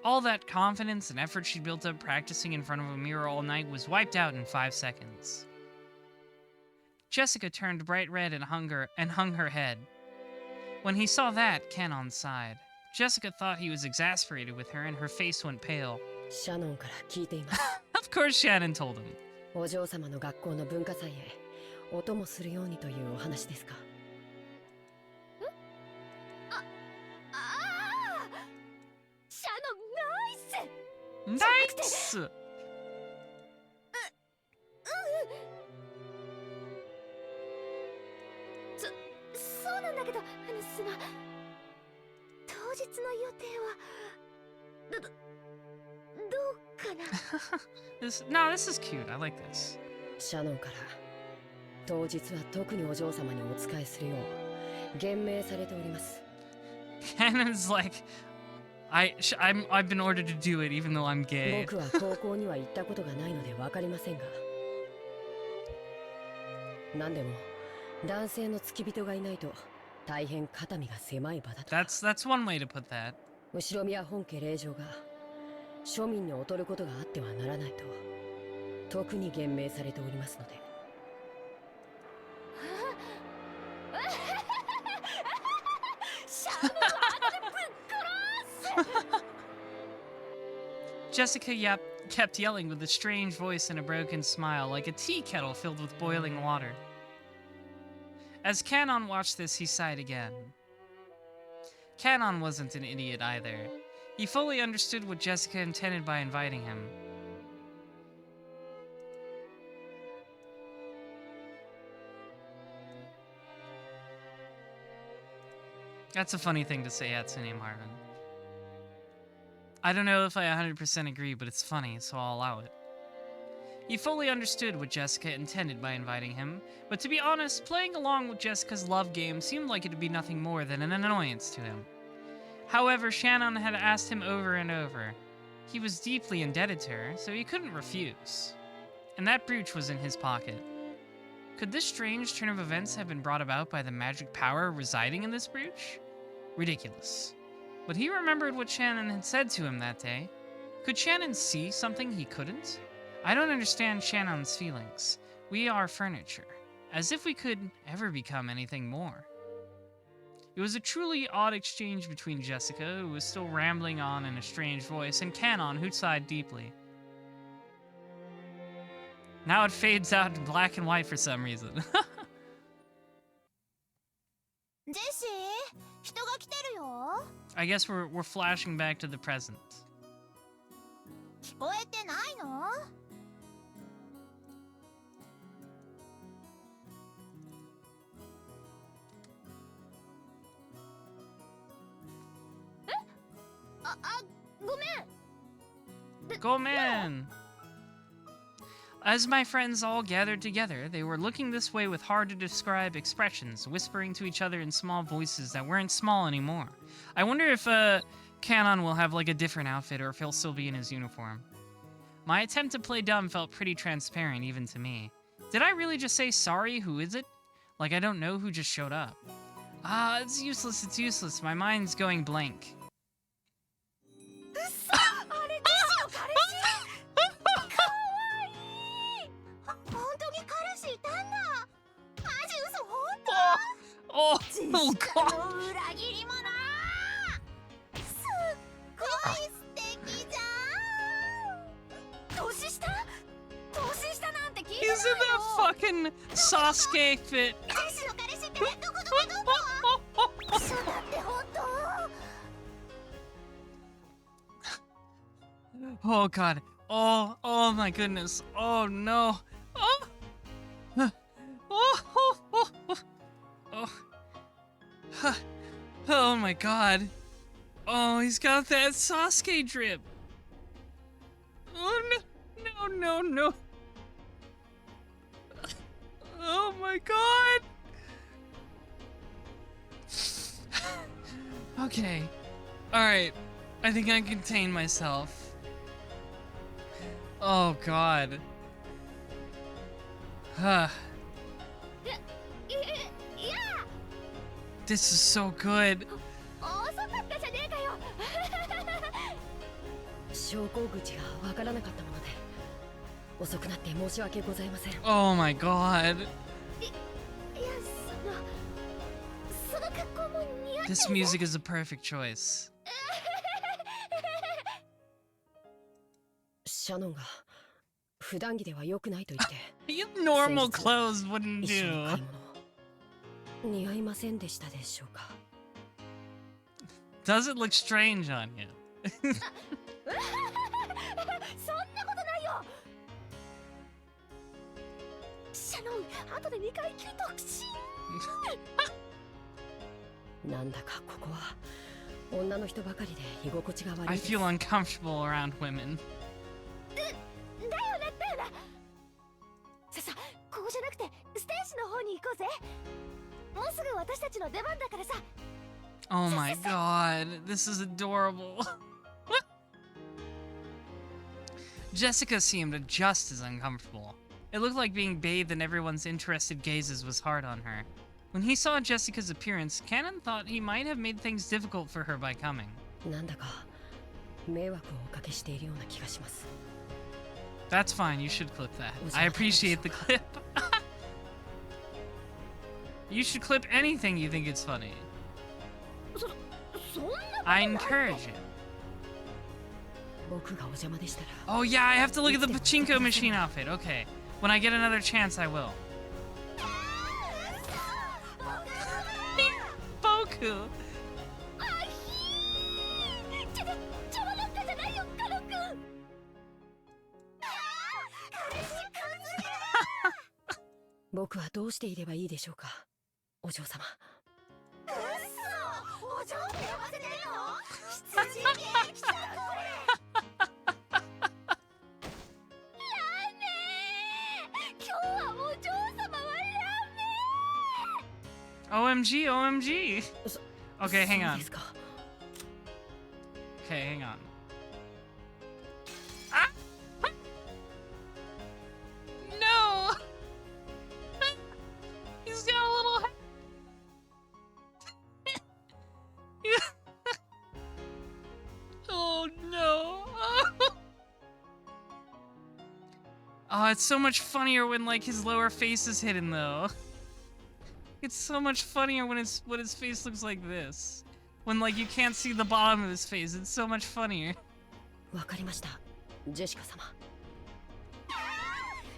All that confidence and effort she built up practicing in front of a mirror all night was wiped out in 5 seconds. Jessica turned bright red and hung her head. When he saw that, Canon sighed. Jessica thought he was exasperated with her and her face went pale. Of course Shannon told him. Nice! This is cute. I like this. Cannon's like, I've been ordered to do it even though I'm gay. That's one way to put that. Jessica kept yelling with a strange voice and a broken smile, like a tea kettle filled with boiling water. As Canon watched this, he sighed again. Canon wasn't an idiot either. He fully understood what Jessica intended by inviting him. That's a funny thing to say, Hatsune Marvin. I don't know if I 100% agree, but it's funny, so I'll allow it. He fully understood what Jessica intended by inviting him, but to be honest, playing along with Jessica's love game seemed like it would be nothing more than an annoyance to him. However, Shannon had asked him over and over. He was deeply indebted to her, so he couldn't refuse. And that brooch was in his pocket. Could this strange turn of events have been brought about by the magic power residing in this brooch? Ridiculous. But he remembered what Shannon had said to him that day. Could Shannon see something he couldn't? I don't understand Shannon's feelings. We are furniture. As if we could ever become anything more. It was a truly odd exchange between Jessica, who was still rambling on in a strange voice, and Canon, who sighed deeply. Now it fades out in black and white for some reason. I guess we're flashing back to the present. の？ごめん。Go man! As my friends all gathered together, they were looking this way with hard-to-describe expressions, whispering to each other in small voices that weren't small anymore. I wonder if, Canon will have, like, a different outfit, or if he'll still be in his uniform. My attempt to play dumb felt pretty transparent, even to me. Did I really just say, sorry, who is it? Like I don't know who just showed up. Ah, it's useless, my mind's going blank. あれジェシの彼氏かわいい本当に彼氏いたんだマジ嘘本当 Oh, ジェ oh シカ god! の裏切り者すっごい素敵じゃん年下なんて聞いてない He's in that fucking Sasuke fit. ジェシの彼氏ってどこ嘘だって本当 Oh god. Oh my goodness. Oh no. Oh. Oh my god. Oh, he's got that Sasuke drip. Oh no. Oh my god. Okay. Alright. I think I can contain myself. Oh god. Huh. This is so good. 遅かったじゃねえかよ昇降口がわからなかったもので遅くなって申し訳ございません。 Oh my god. いやその格好も似合ってる This music is a perfect choice. シャノンが普段着では良くないと言って Normal clothes wouldn't 一緒に do. 買い物似合いませんでしたでしょうか。 Does it look strange on you? そんなことないよシャノン後で2階級特進なんだかここは女の人ばかりで居心地が悪い I です。 feel uncomfortable around women. だよなさこうじゃなくてステージの方に行こうぜもうすぐ私たちの出番だからさ Oh my god, this is adorable. Jessica seemed just as uncomfortable. It looked like being bathed in everyone's interested gazes was hard on her. When he saw Jessica's appearance, Canon thought he might have made things difficult for her by coming. なんだか迷惑をおかけしているような気がします。 That's fine, you should clip that. I appreciate the clip. You should clip anything you think is funny. そんな I encourage it. 僕がお邪魔でしたら Oh yeah, I have to look at the pachinko machine outfit. Okay. When I get another chance, I will. Boku! ちょなんかじゃないよカノン君彼氏感じる僕はどうしていればいいでしょうか、お嬢様。うっそお嬢って呼ばせてるの羊に来たらこれラーメン今日はお嬢様はラーメン OMG, OMG! Okay, hang そう on. ですか。 Okay, hang on. Ah! No! He's got a little head. Oh no! Oh, it's so much funnier when like his lower face is hidden though. It's so much funnier when his face looks like this. When like you can't see the bottom of his face, it's so much funnier. わかりました、ジェシカ様。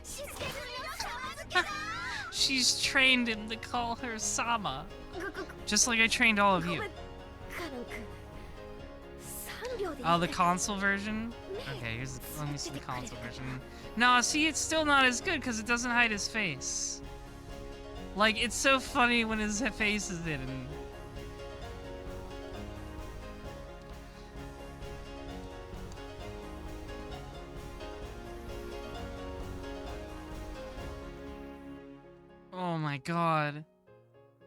しつけ済みの様付けだ She's trained him to call her Sama. ご Just like I trained all of ごめん you. カノン君3秒でいい Oh, the console version? ね Okay, here's let me see the console version. No, see, it's still not as good because it doesn't hide his face. Like, it's so funny when his face is hidden. Oh my god.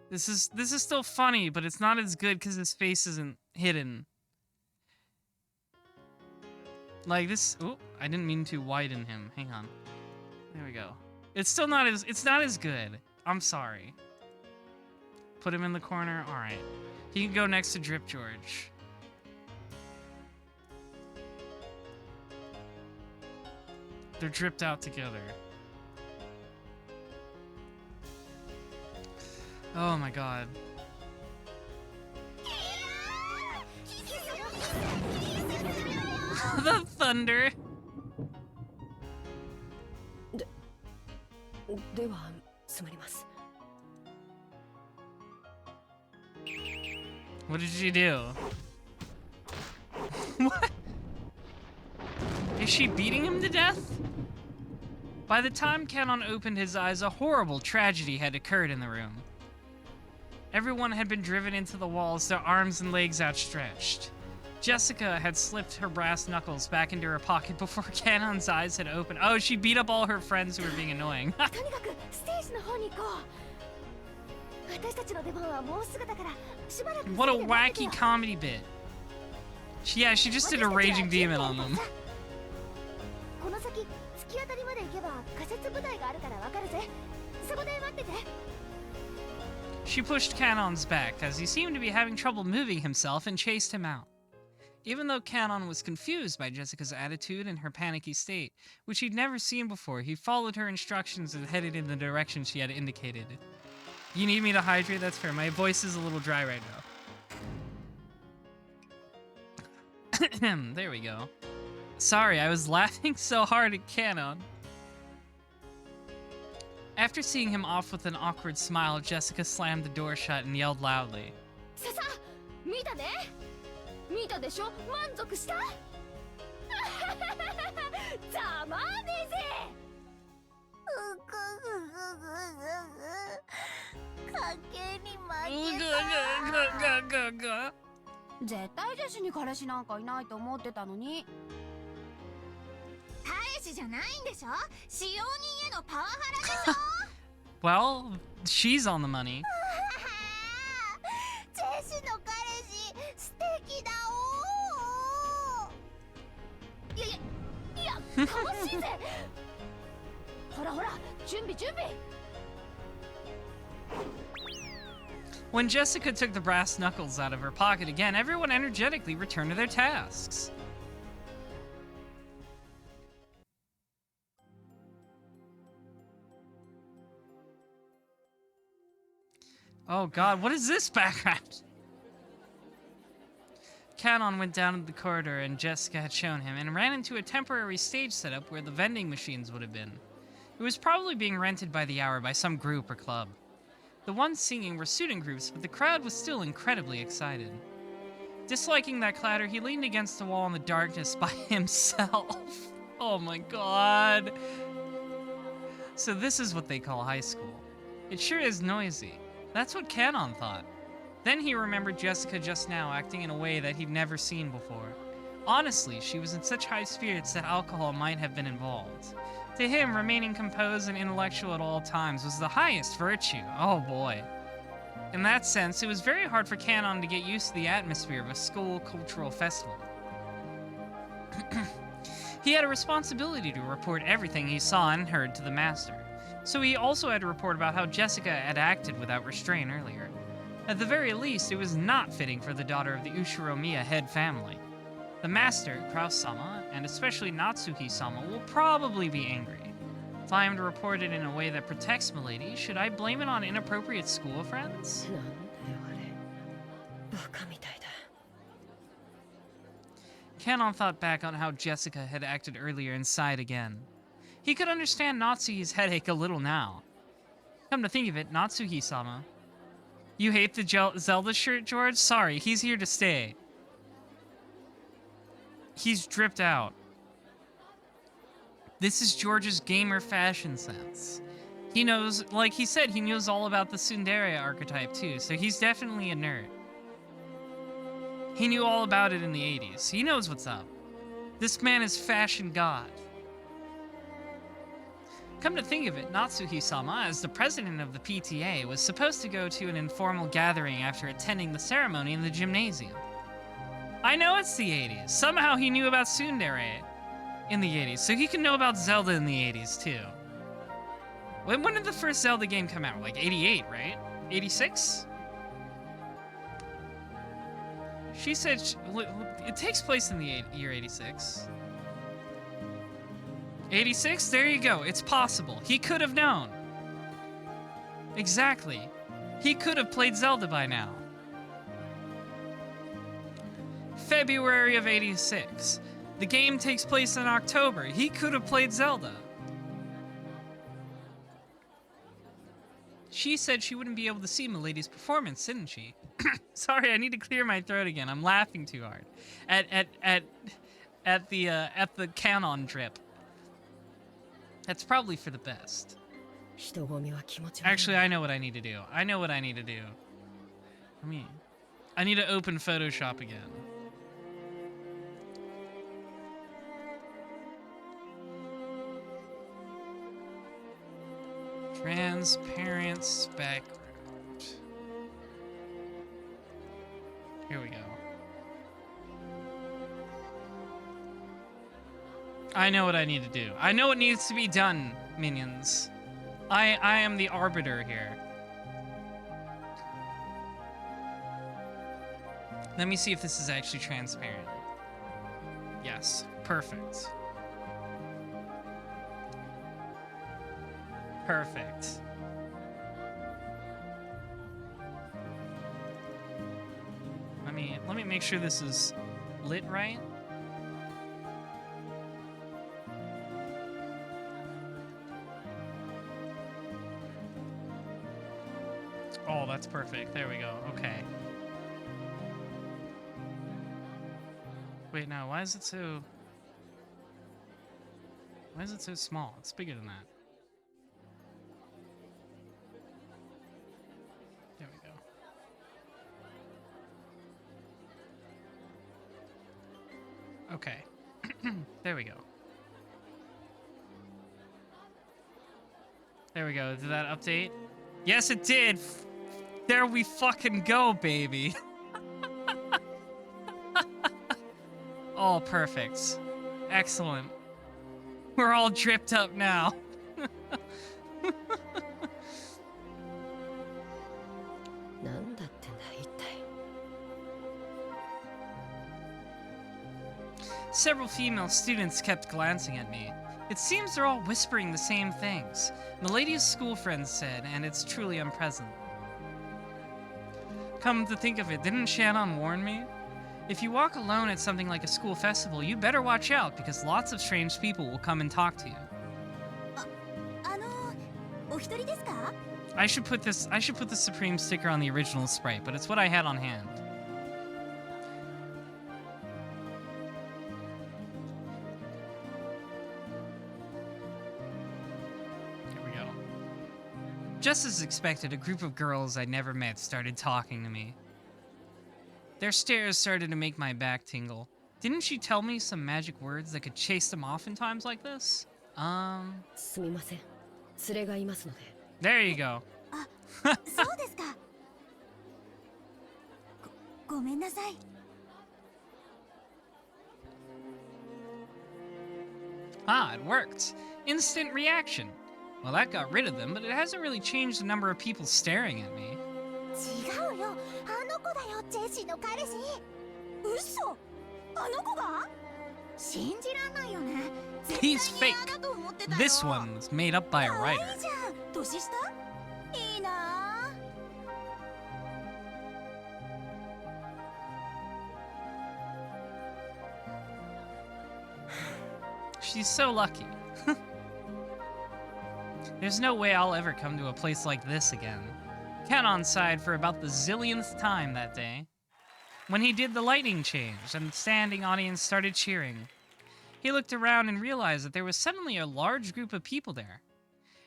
This is still funny, but it's not as good because his face isn't hidden. Like this. Oh, I didn't mean to widen him. Hang on. There we go. It's still not as good. I'm sorry. Put him in the corner. All right. He can go next to Drip George. They're dripped out together. Oh my god. The thunder. ではつまります。 What did she do? What? Is she beating him to death? By the time Canon opened his eyes, a horrible tragedy had occurred in the room. Everyone had been driven into the walls, their arms and legs outstretched. Jessica had slipped her brass knuckles back into her pocket before Canon's eyes had opened. Oh, she beat up all her friends who were being annoying. What a wacky comedy bit. Yeah, she just did a raging demon on them. She pushed Canon's back as he seemed to be having trouble moving himself and chased him out. Even though Canon was confused by Jessica's attitude and her panicky state, which he'd never seen before, he followed her instructions and headed in the direction she had indicated. You need me to hydrate? That's fair. My voice is a little dry right now. There we go. Sorry, I was laughing so hard at Canon. After seeing him off with an awkward smile, Jessica slammed the door shut and yelled loudly. Well, she's on the money. When Jessica took the brass knuckles out of her pocket again, everyone energetically returned to their tasks. Oh god, what is this background? Canon went down the corridor and Jessica had shown him and ran into a temporary stage setup where the vending machines would have been. It was probably being rented by the hour by some group or club. The ones singing were student groups, but the crowd was still incredibly excited. Disliking that clatter, he leaned against the wall in the darkness by himself. Oh my god. So this is what they call high school. It sure is noisy. That's what Canon thought. Then he remembered Jessica just now acting in a way that he'd never seen before. Honestly, she was in such high spirits that alcohol might have been involved. To him, remaining composed and intellectual at all times was the highest virtue. Oh boy. In that sense, it was very hard for Canon to get used to the atmosphere of a school cultural festival. He had a responsibility to report everything he saw and heard to the master. So he also had to report about how Jessica had acted without restraint earlier. At the very least, it was not fitting for the daughter of the Ushiromiya head family. The master, Kraus-sama, and especially Natsuhi-sama, will probably be angry. If I am to report it in a way that protects Milady, should I blame it on inappropriate school friends? Canon thought back on how Jessica had acted earlier and sighed again. He could understand Natsuhi's headache a little now. Come to think of it, Natsuhi-sama. You hate the Zelda shirt, George? Sorry, he's here to stay. He's dripped out. This is George's gamer fashion sense. He knows, like he said, he knows all about the tsundere archetype too, so he's definitely a nerd. He knew all about it in the 80s. He knows what's up. This man is fashion god. Come to think of it, Natsuhi-sama, as the president of the PTA, was supposed to go to an informal gathering after attending the ceremony in the gymnasium. I know it's the 80s. Somehow he knew about tsundere in the 80s, so he can know about Zelda in the 80s too. When did the first Zelda game come out? Like 88, right? 86? She said it takes place in the year 86. 86? There you go. It's possible. He could have known. Exactly. He could have played Zelda by now. February of 86. The game takes place in October. He could have played Zelda. She said she wouldn't be able to see Milady's performance, didn't she? Sorry, I need to clear my throat again. I'm laughing too hard at the canon drip. That's probably for the best. Actually, I know what I need to do. I need to open Photoshop again. Transparent background. Here we go. I know what I need to do. I know what needs to be done, minions. I am the arbiter here. Let me see if this is actually transparent. Yes, perfect. Perfect. Let me make sure this is lit right. Oh, that's perfect. There we go. Okay. Wait, no, why is it so small? It's bigger than that. There we go. Okay. There we go. There we go. Did that update? Yes, it did! There we fucking go, baby! Oh, perfect. Excellent. We're all dripped up now. Several female students kept glancing at me. It seems they're all whispering the same things. Milady's school friends said, and it's truly unpleasant. Come to think of it, didn't Shannon warn me? If you walk alone at something like a school festival, you better watch out, because lots of strange people will come and talk to you. I should put the Supreme sticker on the original Sprite, but it's what I had on hand. Here we go. Just as expected, a group of girls I'd never met started talking to me. Their stares started to make my back tingle. Didn't she tell me some magic words that could chase them off in times like this? There you go. Ah, it worked. Instant reaction. Well, that got rid of them, but it hasn't really changed the number of people staring at me. He's fake. This one was made up by a writer. She's so lucky. There's no way I'll ever come to a place like this again. Canon sighed for about the zillionth time that day. When he did the lighting change and the standing audience started cheering. He looked around and realized that there was suddenly a large group of people there.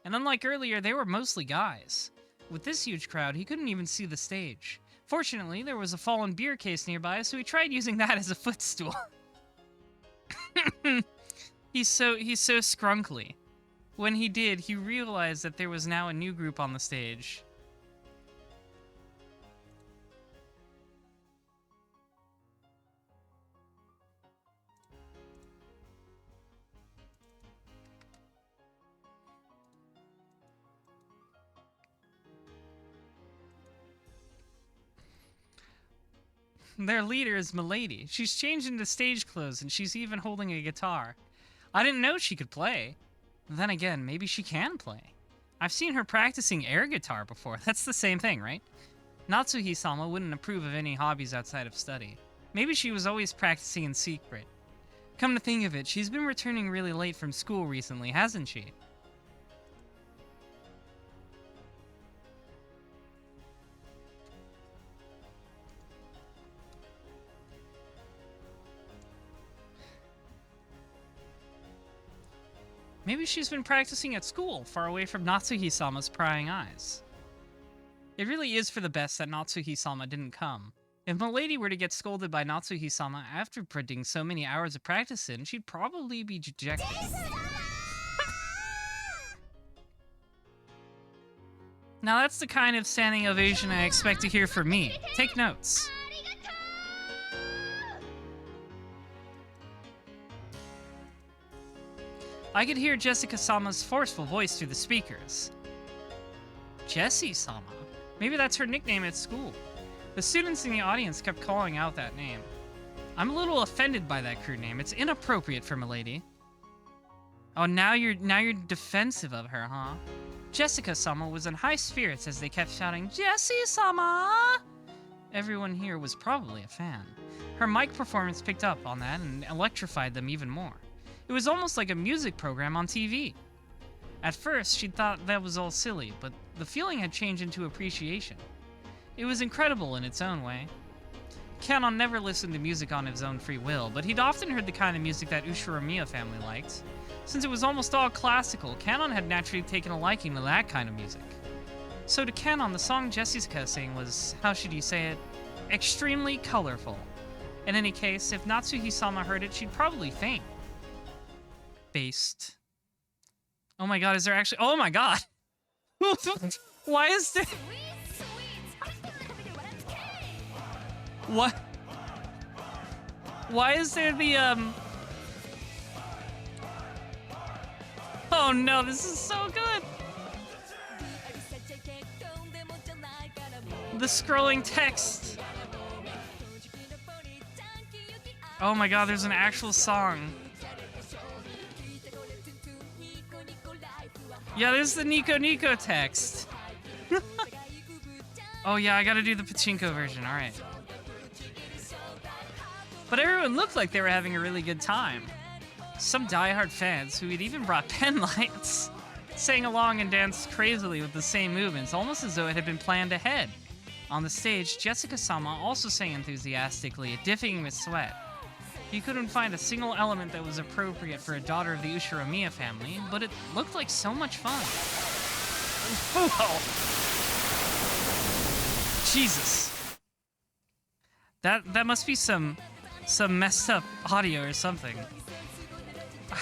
And unlike earlier, they were mostly guys. With this huge crowd, he couldn't even see the stage. Fortunately, there was a fallen beer case nearby, so he tried using that as a footstool. He's so scrunkly. When he did, he realized that there was now a new group on the stage. Their leader is Milady. She's changed into stage clothes, and she's even holding a guitar. I didn't know she could play. Then again, maybe she can play. I've seen her practicing air guitar before. That's the same thing, right? Natsuhi-sama wouldn't approve of any hobbies outside of study. Maybe she was always practicing in secret. Come to think of it, she's been returning really late from school recently, hasn't she? Maybe she's been practicing at school, far away from Natsuhi-sama's prying eyes. It really is for the best that Natsuhi-sama didn't come. If Milady were to get scolded by Natsuhi-sama after putting so many hours of practice in, she'd probably be dejected. Now that's the kind of standing ovation I expect to hear from me. Take notes. I could hear Jessica-sama's forceful voice through the speakers. Jessie-sama? Maybe that's her nickname at school. The students in the audience kept calling out that name. I'm a little offended by that crude name. It's inappropriate for Milady. Oh, now you're defensive of her, huh? Jessica-sama was in high spirits as they kept shouting, Jessie-sama! Everyone here was probably a fan. Her mic performance picked up on that and electrified them even more. It was almost like a music program on TV. At first, she thought that was all silly, but the feeling had changed into appreciation. It was incredible in its own way. Kanon never listened to music on his own free will, but he'd often heard the kind of music that Ushiramiya family liked. Since it was almost all classical, Kanon had naturally taken a liking to that kind of music. So to Kanon, the song Jessica sang was, how should you say it, extremely colorful. In any case, if Natsuhi-sama heard it, she'd probably faint. Based. Oh my god, is there actually— oh my god! Why is there— what? Why is there the, oh no, this is so good! The scrolling text! Oh my god, there's an actual song. Yeah, there's the Nico Nico text. Oh yeah, I gotta do the pachinko version, alright. But everyone looked like they were having a really good time. Some diehard fans, who had even brought pen lights, sang along and danced crazily with the same movements, almost as though it had been planned ahead. On the stage, Jessica-sama also sang enthusiastically, dipping with sweat. You couldn't find a single element that was appropriate for a daughter of the Ushiramiya family, but it looked like so much fun. Whoa. Jesus. That must be some messed up audio or something.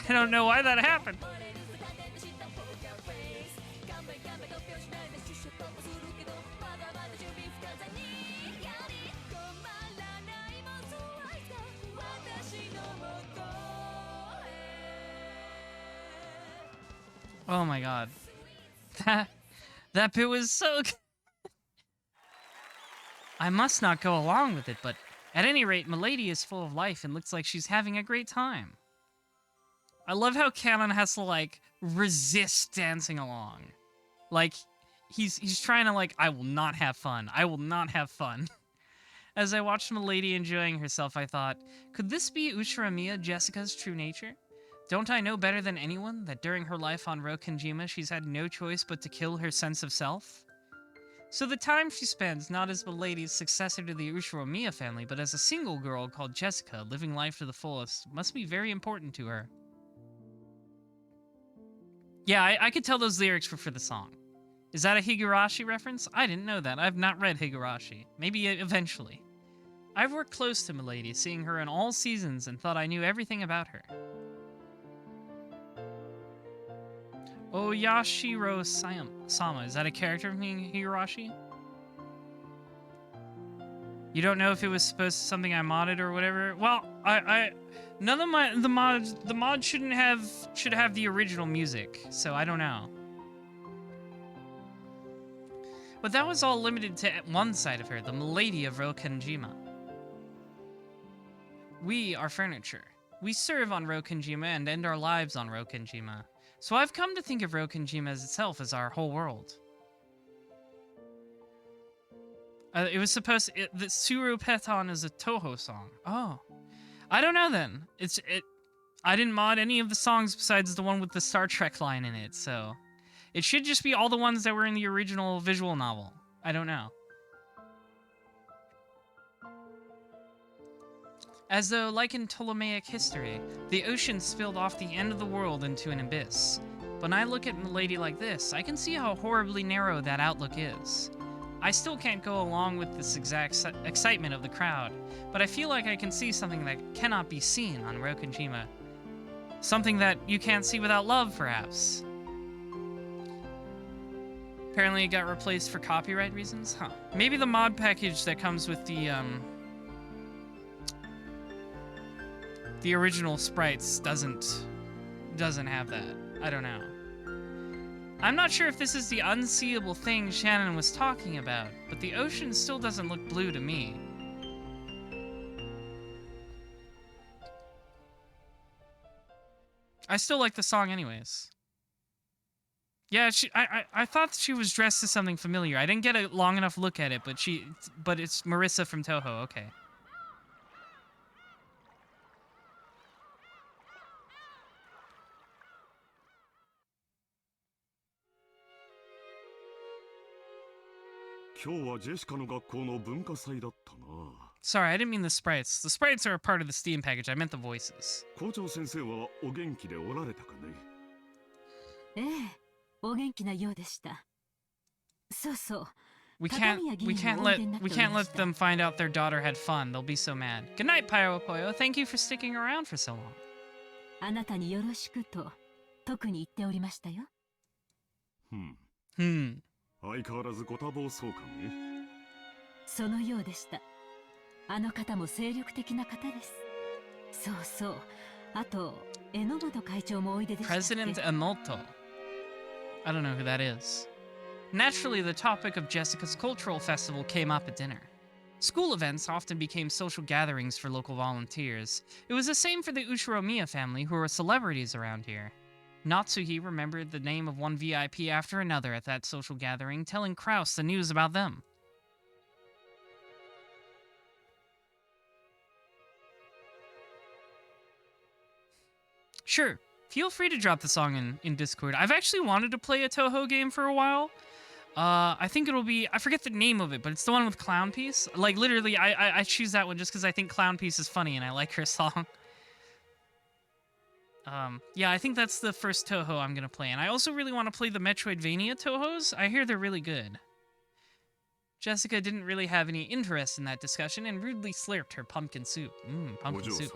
I don't know why that happened. Oh my god. That bit was so good. I must not go along with it, but at any rate, Milady is full of life and looks like she's having a great time. I love how Kanon has to, like, resist dancing along. Like, he's trying to, like, I will not have fun. I will not have fun. As I watched Milady enjoying herself, I thought, could this be Ushiramiya Jessica's true nature? Don't I know better than anyone that during her life on Rokenjima she's had no choice but to kill her sense of self? So the time she spends not as Milady's successor to the Ushiromiya family, but as a single girl called Jessica, living life to the fullest, must be very important to her. Yeah, I could tell those lyrics were for the song. Is that a Higurashi reference? I didn't know that. I've not read Higurashi. Maybe eventually. I've worked close to Milady, seeing her in all seasons, and thought I knew everything about her. Oyashiro Sama. Is that a character from Higurashi? You don't know if it was supposed to something I modded or whatever? Well, none of the mod should have the original music, so I don't know. But that was all limited to one side of her, the Milady of Rokenjima. We are furniture. We serve on Rokenjima and end our lives on Rokenjima. So I've come to think of Rokenjima as itself as our whole world. It was supposed that Suru Peton is a Toho song. Oh. I don't know then. I didn't mod any of the songs besides the one with the Star Trek line in it, so it should just be all the ones that were in the original visual novel. I don't know. As though, like in Ptolemaic history, the ocean spilled off the end of the world into an abyss. When I look at Milady like this, I can see how horribly narrow that outlook is. I still can't go along with this exact excitement of the crowd, but I feel like I can see something that cannot be seen on Rokenjima. Something that you can't see without love, perhaps. Apparently it got replaced for copyright reasons? Huh. Maybe the mod package that comes with the original sprites doesn't have that. I don't know. I'm not sure if this is the unseeable thing Shannon was talking about, but the ocean still doesn't look blue to me. I still like the song anyways. Yeah, I thought she was dressed as something familiar. I didn't get a long enough look at it, but it's Marissa from Toho, okay. Sorry, I didn't mean the sprites. The sprites are a part of the Steam package. I meant the voices. 校長先生はお元気でおられたかね。ええ、お元気なようでした。そうそう。We can't let them find out their daughter had fun. They'll be so mad. Good night, Pyro Poyo. Thank you for sticking around for so long. あなたによろしくと特に言っておりましたよ。相変わらずご多忙そうかね。そのようでした。あの方も精力的な方です。そうそう。あと、榎本会長もおいででしたっけ。President Enomoto. I don't know who that is. Naturally, the topic of Jessica's cultural festival came up at dinner. School events often became social gatherings for local volunteers. It was the same for the Ushiromiya family, who were celebrities around here. Natsuhi remembered the name of one VIP after another at that social gathering, telling Kraus the news about them. Sure, feel free to drop the song in Discord. I've actually wanted to play a Toho game for a while. I think it'll be, I forget the name of it, but it's the one with Clown Piece. Like, literally, I choose that one just because I think Clown Piece is funny and I like her song. Yeah, I think that's the first Toho I'm gonna play, and I also really want to play the Metroidvania Tohos. I hear they're really good. Jessica didn't really have any interest in that discussion and rudely slurped her pumpkin soup. Pumpkin soup.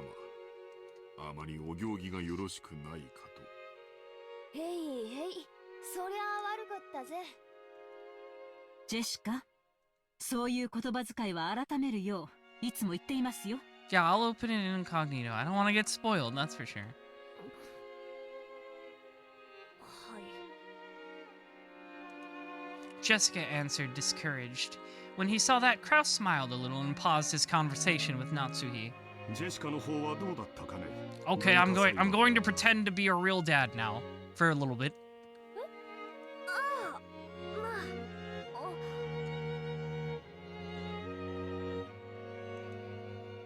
あまりお行儀がよろしくないかと。へいへい、そりゃ悪かったぜ。ジェシカ、そういう言葉遣いは改めるよういつも言っていますよ。Yeah, I'll open it in incognito. I don't want to get spoiled, that's for sure. Jessica answered, discouraged. When he saw that, Kraus smiled a little and paused his conversation with Natsuhi. Okay, I'm going to pretend to be a real dad now for a little bit.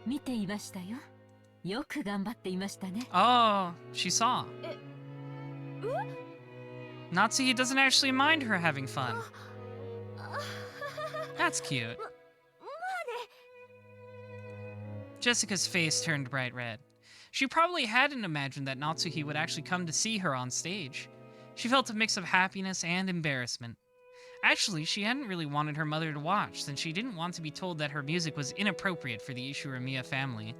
見ていましたよ。よく頑張っていましたね。Oh, she saw. Natsuhi doesn't actually mind her having fun. That's cute. Jessica's face turned bright red. She probably hadn't imagined that Natsuhi would actually come to see her on stage. She felt a mix of happiness and embarrassment. Actually, she hadn't really wanted her mother to watch, since she didn't want to be told that her music was inappropriate for the Ishuramiya family.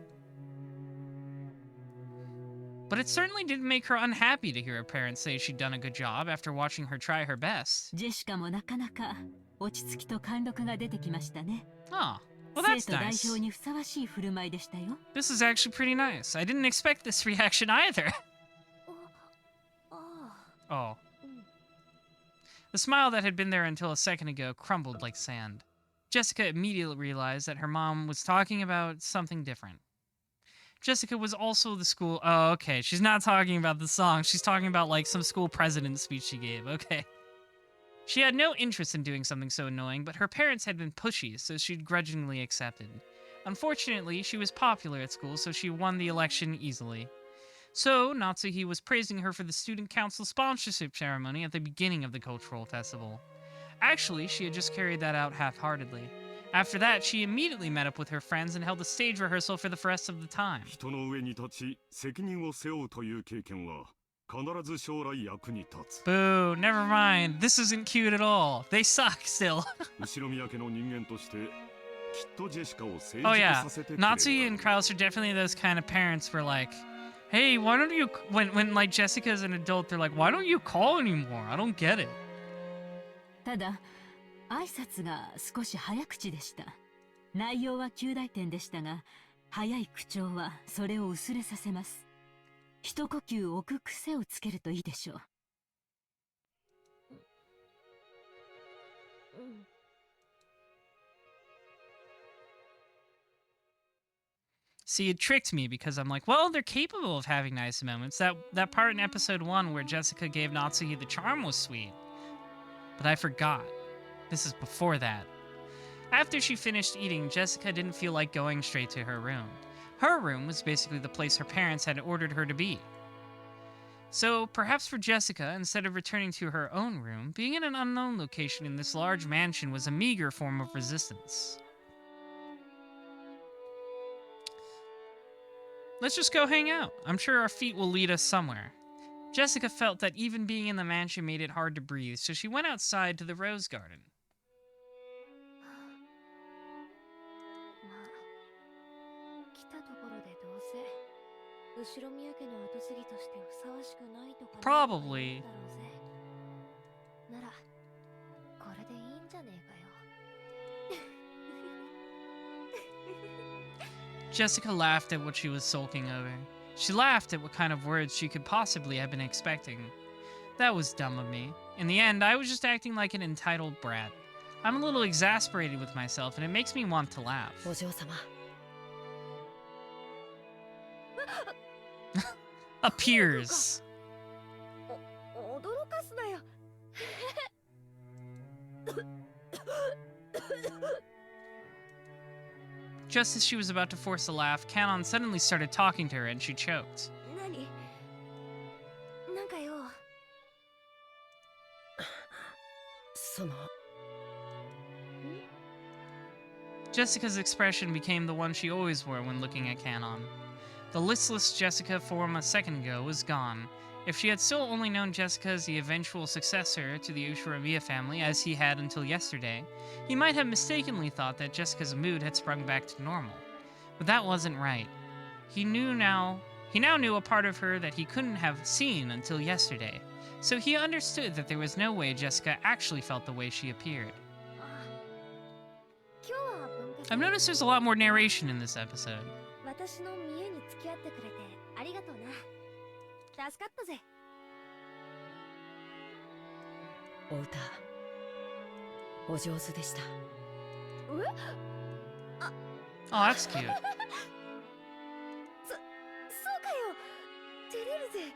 But it certainly didn't make her unhappy to hear her parents say she'd done a good job after watching her try her best. ジェシカもなかなか落ち着きと貫禄が出てきましたね。 Oh, well that's 生徒代 nice. 表にふさわしい振る舞いでしたよ。 This is actually pretty nice. I didn't expect this reaction either. Oh. The smile that had been there until a second ago crumbled like sand. Jessica immediately realized that her mom was talking about something different. Jessica was also the school... Oh, okay. She's not talking about the song. She's talking about, like, some school president speech she gave. Okay. She had no interest in doing something so annoying, but her parents had been pushy, so she'd grudgingly accepted. Unfortunately, she was popular at school, so she won the election easily. So, Natsuhi was praising her for the student council sponsorship ceremony at the beginning of the cultural festival. Actually, she had just carried that out half-heartedly. After that, she immediately met up with her friends and held a stage rehearsal for the rest of the time. 人の上に立ち責任を背負うという経験は必ず将来役に立つ。 Boo, never mind. This isn't cute at all. They suck still. 後ろ宮家の人間としてきっとジェシカを成 Oh 熟 yeah, させてくれる。 Natsuhi and Kraus are definitely those kind of parents where like, hey, why don't you, when like Jessica's an adult, they're like, why don't you call anymore? I don't get it. ただ、挨拶が少し早口でした。内容は及第点でしたが、早い口調はそれを薄れさせます。一呼吸置く癖をつけるといいでしょう。See, it tricked me because I'm like, well, they're capable of having nice moments. That part in episode 1 where Jessica gave Natsuhi the charm was sweet. But I forgot. This is before that. After she finished eating, Jessica didn't feel like going straight to her room. Her room was basically the place her parents had ordered her to be. So, perhaps for Jessica, instead of returning to her own room, being in an unknown location in this large mansion was a meager form of resistance. Let's just go hang out. I'm sure our feet will lead us somewhere. Jessica felt that even being in the mansion made it hard to breathe, so she went outside to the rose garden. 来たところでどうせ後ろ宮家の跡継ぎとしてふさわしくないとか Probably. だろうぜ。ならこれでいいんじゃねえかよ。 Jessica laughed at what she was sulking over. She laughed at what kind of words she could possibly have been expecting. That was dumb of me. In the end, I was just acting like an entitled brat. I'm a little exasperated with myself, and it makes me want to laugh. お嬢様。 Appears. 驚かすなよ。 Just as she was about to force a laugh, Canon suddenly started talking to her and she choked. 何なんかよ。その。 Jessica's expression became the one she always wore when looking at Canon. The listless Jessica from a second ago was gone. If she had still only known Jessica as the eventual successor to the Ushuramiya family as he had until yesterday, he might have mistakenly thought that Jessica's mood had sprung back to normal. But that wasn't right. He now knew a part of her that he couldn't have seen until yesterday, so he understood that there was no way Jessica actually felt the way she appeared. 今日は文化祭 I've noticed there's a lot more narration in this episode. 私の見栄に付き合ってくれてありがとうな。助かったぜ。お歌お上手でした。え？ Oh, that's cute. そうかよ。照れるぜ。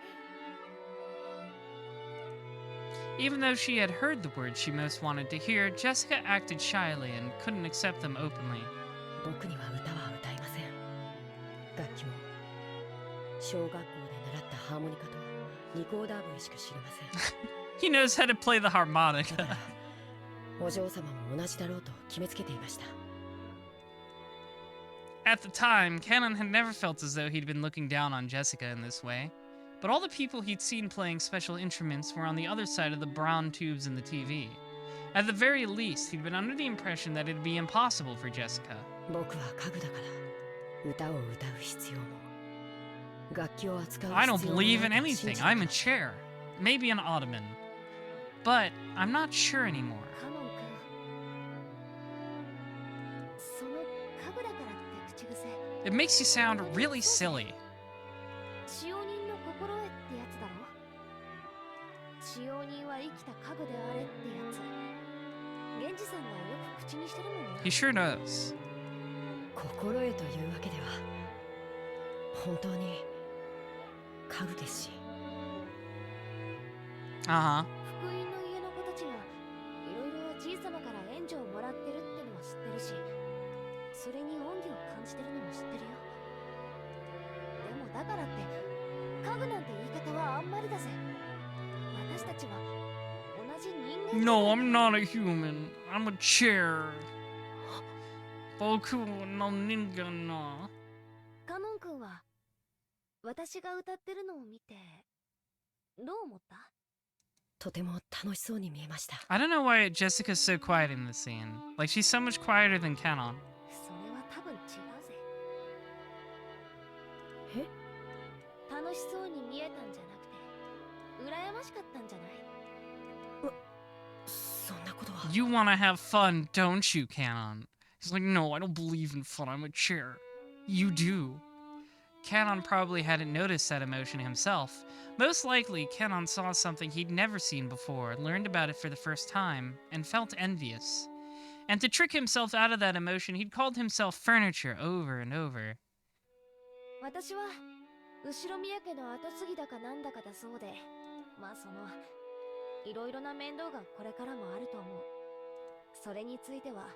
Even though she had heard the words she most wanted to hear, Jessica acted shyly and couldn't accept them openly. 僕には歌は歌いません。楽器も小学校で習ったハーモニカとリコーダー部しか知りません。 He knows how to play the harmonica. おお嬢様も同じだろうと決めつけていました。 At the time, Canon had never felt as though he'd been looking down on Jessica in this way, but all the people he'd seen playing special instruments were on the other side of the brown tubes in the TV. At the very least, he'd been under the impression that it'd be impossible for Jessica. 僕は家具だから歌を歌う必要も楽器を扱う I don't 必要もない believe in と信 anything. じて I'm い a ました。 chair. Maybe an ottoman. But I'm not sure anymore. カノン君、その家具だからって口癖、 It makes you sound really silly. 使用人の心得ってやつだろ。使用人は生きた家具であれってやつ。源氏さんはよく口にしてるもんな。 He sure does. 心得というわけでは本当に家具ですし。 Uh-huh. 福音の家の子たちがいろいろじい様から援助をもらってるってのは知ってるし、それに恩義を感じてるのも知ってるよ。でもだからって家具なんて言い方はあんまりだぜ。私たちは同じ人間。 No, I'm not a human. I'm a chair. Boku no ninja no. カノン君は私が歌ってるのを見てどう思った？とても楽しそうに見えました。 I don't know why Jessica's so quiet in this scene. Like, she's so much quieter than Canon. それは多分違うぜ。え？楽しそうに見えたんじゃなくて羨ましかったんじゃない？そんなことは。 You wanna have fun, don't you, Canon? He's like, no, I don't believe in fun. I'm a chair. You do. Canon probably hadn't noticed that emotion himself. Most likely, Canon saw something he'd never seen before, learned about it for the first time, and felt envious. And to trick himself out of that emotion, he'd called himself furniture over and over. 私は後ろ宮家の後継ぎだかなんだかだそうで、まあそのいろいろな面倒がこれからもあると思う。それについては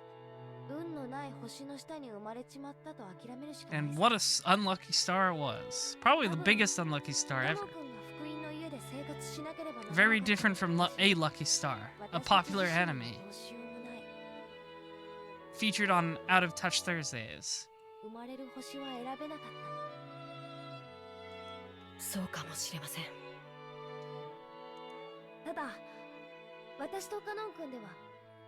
運のない星の下に生まれちまったと諦めるしかない。 And what a unlucky star it was. Probably the biggest unlucky star カ ever. ノ君が福音の家で生活しなければならなかった Very different from A Lucky Star, a popular anime どうしようもない。 featured on Out of Touch Thursdays. 生まれる星は選べなかった。そうかもしれません。ただ私とカノン君では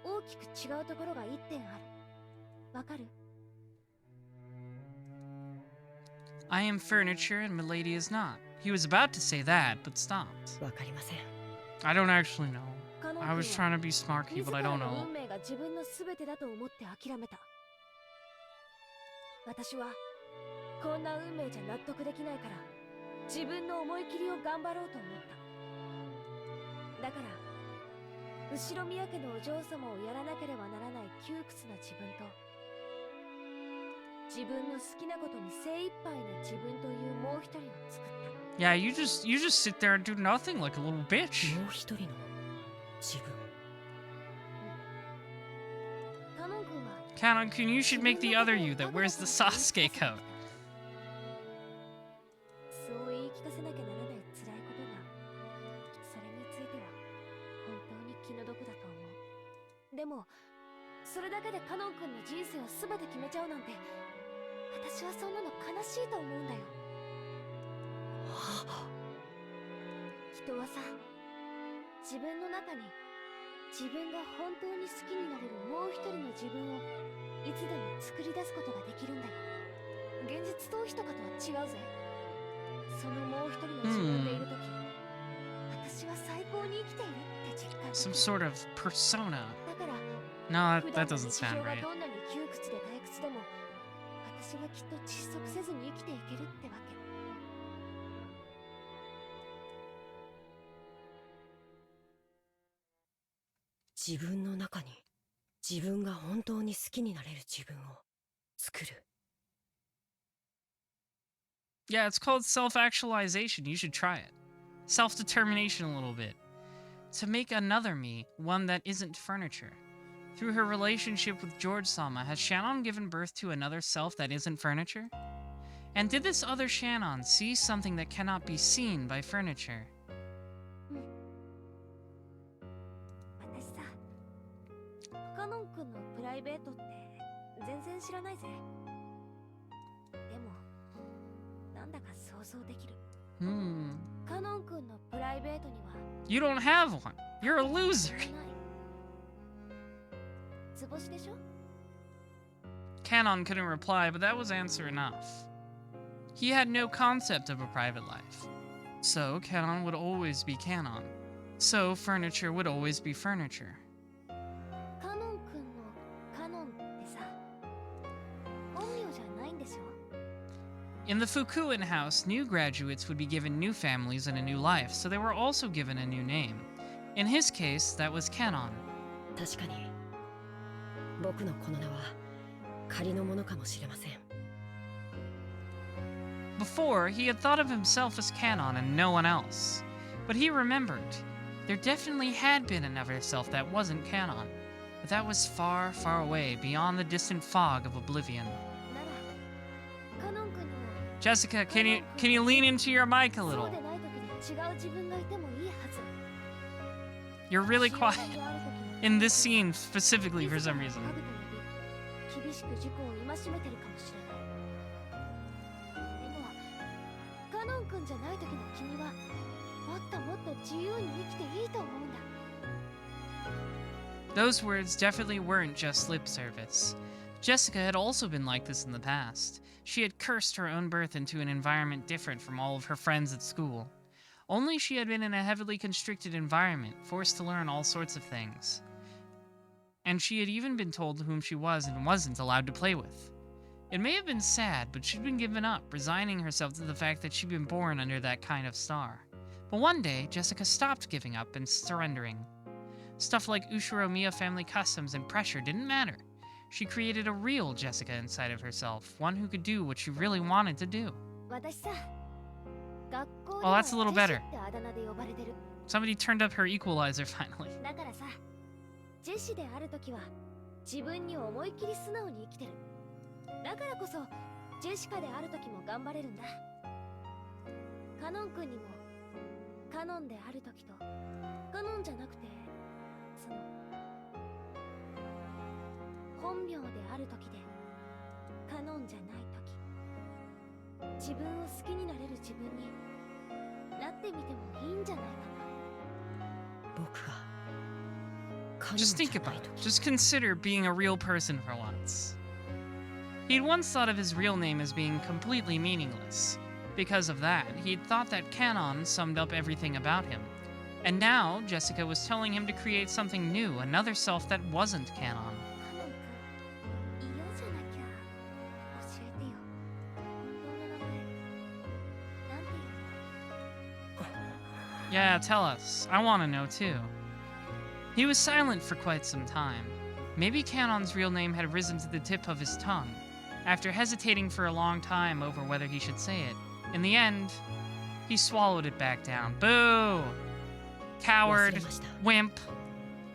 大きく違うところが一点ある。わかる？ I am furniture and Milady is not. He was about to say that, but stopped. わかりません。 I don't actually know. カノン I was 君 trying は to be smarky, 自 but I ら don't の know. 運命が自分の全てだと思って諦めた。私はこんな運命じゃ納得できないから自分の思い切りを頑張ろうと思った。だから後ろ宮家のお嬢様をやらなければならない窮屈な自分と自分の好きなことに精一杯の自分というもう一人を作った。 Yeah, you just sit there and do nothing like a little bitch. もう一人の自分。カノン君は Canon-kun, you should make the other you that wears the Sasuke coat. そう言い聞かせなきゃならない辛いことが、それについては本当に気の毒だと思う。でもそれだけでカノン君の人生を全て決めちゃうなんて、私はそんなの悲しいと思うんだよ。人はさ、自分の中に自分が本当に好きになれるもう一人の自分をいつでも作り出すことができるんだよ。現実逃避とかとは違うぜ。そのもう一人の自分でいるとき、私は最高に生きているって実感でき Some る。 sort of persona. だから No, 普 that 段の doesn't 日 sound 常が right. どんなに窮屈で退屈でも、私はきっと窒息せずに生きていけるってわけ。自分の中に自分が本当に好きになれる自分を作る。 Yeah, it's called self-actualization. You should try it. Self-determination a little bit. To make another me, one that isn't furniture. Through her relationship with George-sama, has Shannon given birth to another self that isn't furniture? And did this other Shannon see something that cannot be seen by furniture? 私さ、ノン君のプライベートって全然知らないぜ。でもなんだか想像できる。カノン君のプライベートには You don't have one. You're a loser. ない。図星でしょ。 Canon couldn't reply, but that was answer enough. He had no concept of a private life. So, Canon would always be Canon. So, furniture would always be furniture. カノン君のカノンってさ、本名じゃないんでしょ。 In the Fukuin house, new graduates would be given new families and a new life, so they were also given a new name. In his case, that was Canon. 確かに僕のこの名は仮のものかもしれません。 Before, he had thought of himself as Canon and no one else. But he remembered. There definitely had been another self that wasn't Canon. But that was far, far away, beyond the distant fog of oblivion. ならカノン君にも Jessica, can you lean into your mic a そう little? でない時に違う自分がいてもいいはず。 You're really 幸 quiet せである時に in this scene specifically for some reason. 厳しく自己を戒めてるかもしれない。でもカノン君じゃない時の君はもっともっと自由に生きていいと思うんだ。 Those words definitely weren't just lip service. Jessica had also been like this in the past. She had cursed her own birth into an environment different from all of her friends at school. Only she had been in a heavily constricted environment, forced to learn all sorts of things. And she had even been told whom she was and wasn't allowed to play with. It may have been sad, but she'd been given up, resigning herself to the fact that she'd been born under that kind of star. But one day, Jessica stopped giving up and surrendering. Stuff like Ushiromiya family customs and pressure didn't matter. She created a real Jessica inside of herself, one who could do what she really wanted to do. 私さ、学校で Oh, は that's a little ジェシ better. ってあだ名で呼ばれてる。 Somebody turned up her equalizer finally. だからさ、ジェシである時は自分に思いっきり素直に生きてる。だからこそジェシカである時も頑張れるんだ。カノン君にもカノンである時とカノンじゃなくてその本名である時でカノンじゃない時、自分を好きになれる自分になってみてもいいんじゃないかな。僕が Just think about it. Just consider being a real person for once. He'd once thought of his real name as being completely meaningless. Because of that, he'd thought that Canon summed up everything about him. And now, Jessica was telling him to create something new, another self that wasn't Canon. カノン君、嫌じゃなきゃ教えてよ。本当の名前なんていうの？ Yeah, tell us. I want to know too. He was silent for quite some time. Maybe Canon's real name had risen to the tip of his tongue. After hesitating for a long time over whether he should say it, in the end, he swallowed it back down. Boo! Coward, wimp,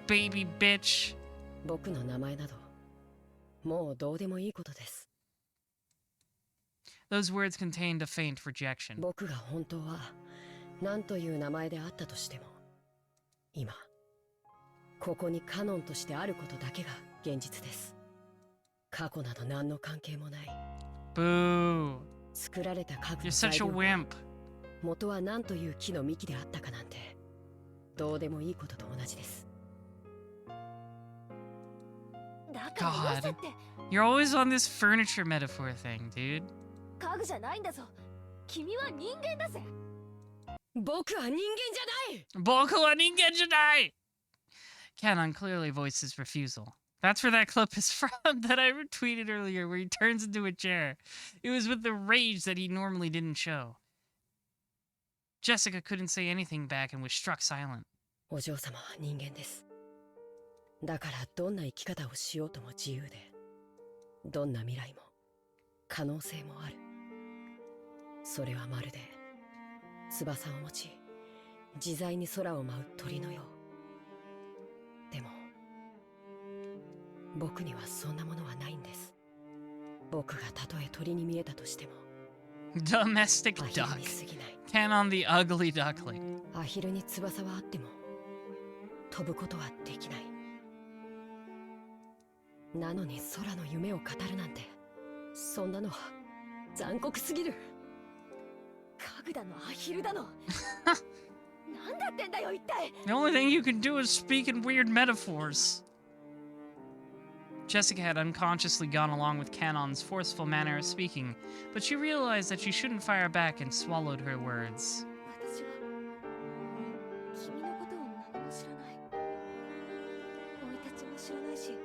baby bitch. 僕の名前などもうどうでもいいことです。 Those words contained a faint rejection. 僕が本当は何という名前であったとしても、今ここにカノンとしてあることだけが現実です。過去など何の関係もない。 Boo. 作られた家具 You're の such 材 a 料 wimp. 元は何という木の幹であったかなんてどうでもいいことと同じです。だからよせって。 You're always on this furniture metaphor thing, dude. 家具じゃないんだぞ。君は人間だぜ。僕は人間じゃない。 Boku wa ningen janai! Canon clearly voiced his refusal. That's where that clip is from that I retweeted earlier, where he turns into a chair. It was with the rage that he normally didn't show. Jessica couldn't say anything back and was struck silent. お嬢様は人間です。だからどんな生き方をしようとも自由で、どんな未来も可能性もある。それはまるで翼を持ち自在に空を舞う鳥のよう。でも僕にはそんなものはないんです。僕がたとえ鳥に見えたとしても Domestic アヒル duck. に過ぎない。 Canon the ugly duckling. アヒルに翼はあっても飛ぶことはできない。なのに空の夢を語るなんて、そんなのは残酷すぎる。家具だのアヒルだのなんだってんだよ一体。 The only thing you can do is speak in weird metaphors. Jessica had unconsciously gone along with Canon's forceful manner of speaking, but she realized that she shouldn't fire back and swallowed her words. 私は君のことを何も知らない。生い立ちも知らないし、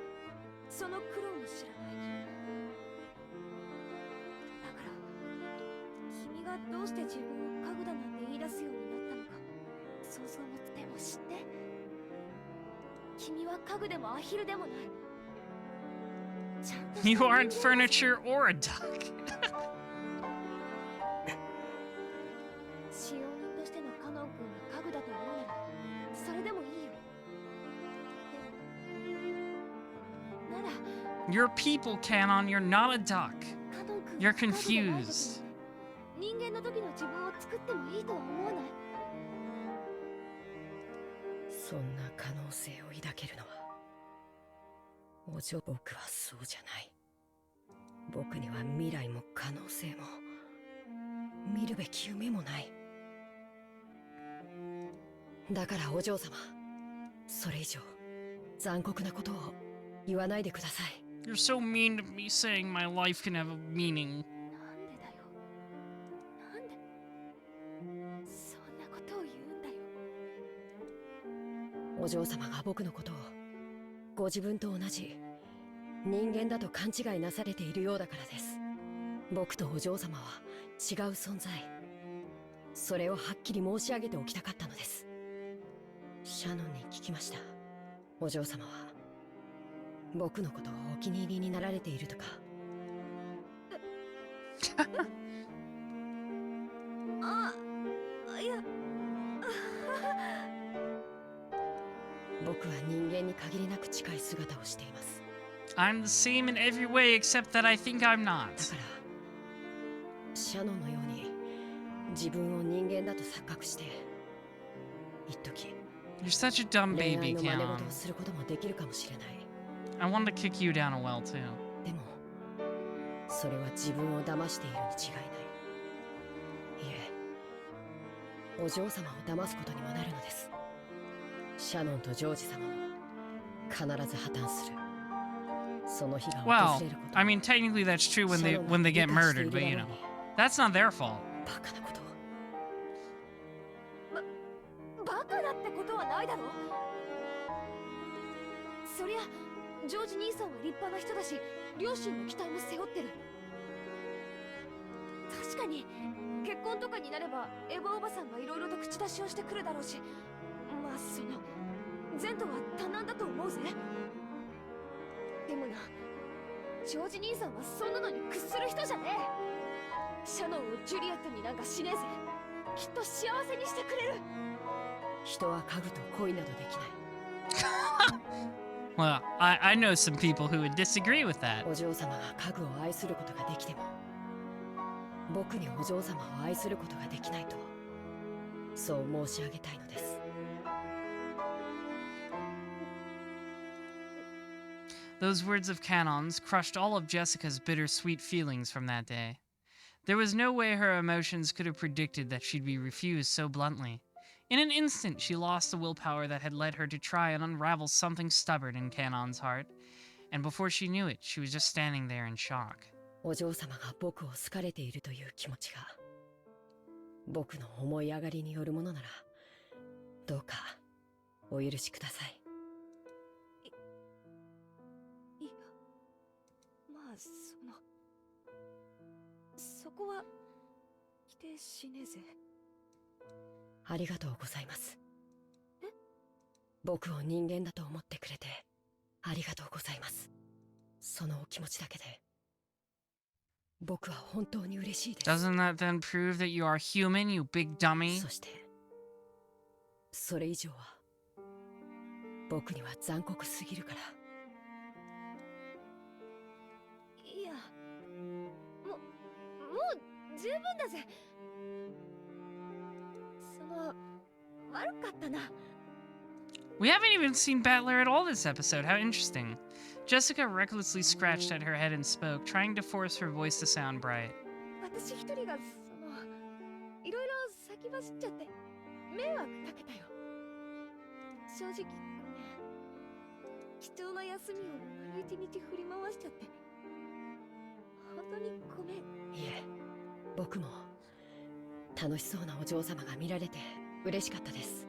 その苦労も知らない。だから君がどうして自分を家具だなんて言い出すようになったのか想像もつ。でも知って、君は家具でもアヒルでもない。 You aren't furniture or a duck. 使用人としてのカノン君が家具だと思うならそれでもいいよ。なら You're people, Canon. You're not a duck. カノン君 You're が家具でない時に confused. 人間の時の自分を作ってもいいとは思わない。そんな可能性を抱けるのはお嬢。僕はそうじゃない。僕には未来も可能性も見るべき夢もない。だからお嬢様、それ以上残酷なことを言わないでください。 You're so mean to me saying my life can have a meaning. なんでだよ。なんでそんなことを言うんだよ。お嬢様が僕のことをご自分と同じ人間だと勘違いなされているようだからです。僕とお嬢様は違う存在。それをはっきり申し上げておきたかったのです。シャノンに聞きました。お嬢様は僕のことをお気に入りになられているとか。あ、いや僕は人間に限りなく近い姿をしています。 I'm the same in every way except that I think I'm だ not. からシャノンのように自分を人間だと錯覚して一時 You're such a dumb 恋 baby, 愛の真似 Canon. 事をすることもできるかもしれない。 I wanted to kick you down a well, too. でもそれは自分を騙しているに違いない。いえ、お嬢様を騙すことにもなるのです。シャノンとジョージ様も必ず破綻する。その日が Well, 訪れること。 I mean, technically that's true when they get murdered, but you know, that's not their fault. バカなことを。バカだってことはないだろ。そりゃジョージ兄さんは立派な人だし、両親の期待も背負ってる。確かに結婚とかになればエヴァおばさんがいろいろと口出しをしてくるだろうし、まあその前途は多難だと思うぜ。でもな、ジョージ兄さんはそんなのに屈する人じゃねえ。シャノンをジュリエットになんかしねえぜ。きっと幸せにしてくれる。人は家具と恋などできない。Well, I know some people who would disagree with that. お嬢様が家具を愛することができても僕にお嬢様を愛することができないと、そう申し上げたいのです。 Those words of Canon's crushed all of Jessica's bittersweet feelings from that day. There was no way her emotions could have predicted that she'd be refused so bluntly. In an instant, she lost the willpower that had led her to try and unravel something stubborn in Canon's heart, and before she knew it, she was just standing there in shock. お嬢様が僕を好かれているという気持ちが僕の思い上がりによるものならどうかお許しください。いや、まあそこは否定しねえぜ。ありがとうございます。え？僕を人間だと思ってくれてありがとうございます。そのお気持ちだけで僕は本当に嬉しいです。 Doesn't that then prove that you are human, you big dummy? そしてそれ以上は僕には残酷すぎるから。いや、もう十分だぜ。悪かったな。We haven't even seen Battler at all this episode. How interesting. Jessica recklessly scratched at her head and spoke, trying to force her voice to sound bright. 私一人がいろいろ先走っちゃって迷惑かけたよ。正直ごめん。貴重な休みを丸一日振り回しちゃって。本当にごめん。いえ、僕も楽しそうなお嬢様が見られて嬉しかったです。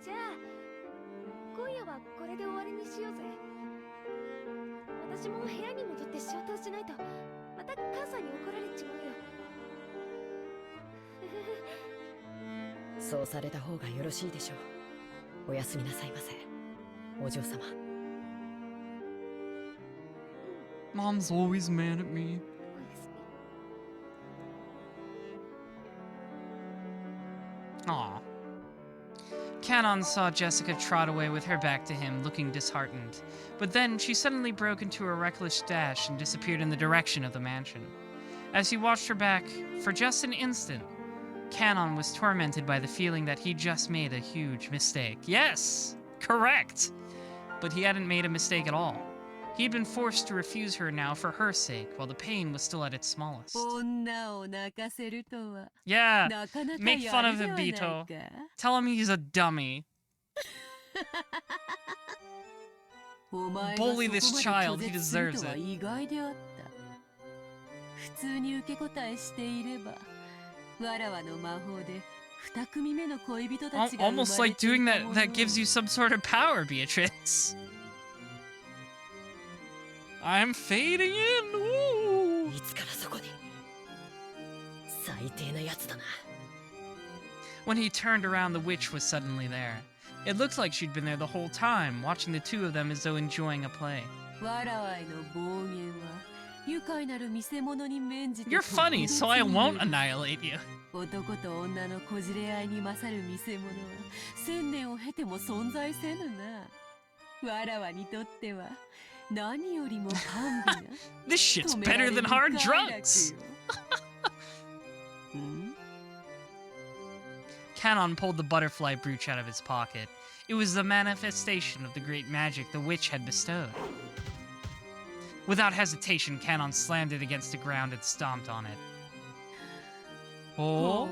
じゃあ今夜はこれで終わりにしようぜ。私も部屋に戻って仕事をしないとまた母さんに怒られちまうよ。そうされた方がよろしいでしょう。おやすみなさいませ、お嬢様。Mom's always mad at me. Aw. Canon saw Jessica trot away with her back to him, looking disheartened. But then she suddenly broke into a reckless dash and disappeared in the direction of the mansion. As he watched her back, for just an instant, Canon was tormented by the feeling that he just made a huge mistake. Yes! Correct! But he hadn't made a mistake at all. He'd been forced to refuse her now for her sake, while the pain was still at its smallest. Yeah, make fun of him, Bito. Tell him he's a dummy. Bully this child, he deserves it. Almost like doing that gives you some sort of power, Beatrice. I'm fading in. Ooh. When he turned around, the witch was suddenly there. It looked like she'd been there the whole time, watching the two of them as though enjoying a play. You're funny, so I won't annihilate you. This shit's better than hard drugs! Canon pulled the butterfly brooch out of his pocket. It was the manifestation of the great magic the witch had bestowed. Without hesitation, Canon slammed it against the ground and stomped on it. Oh?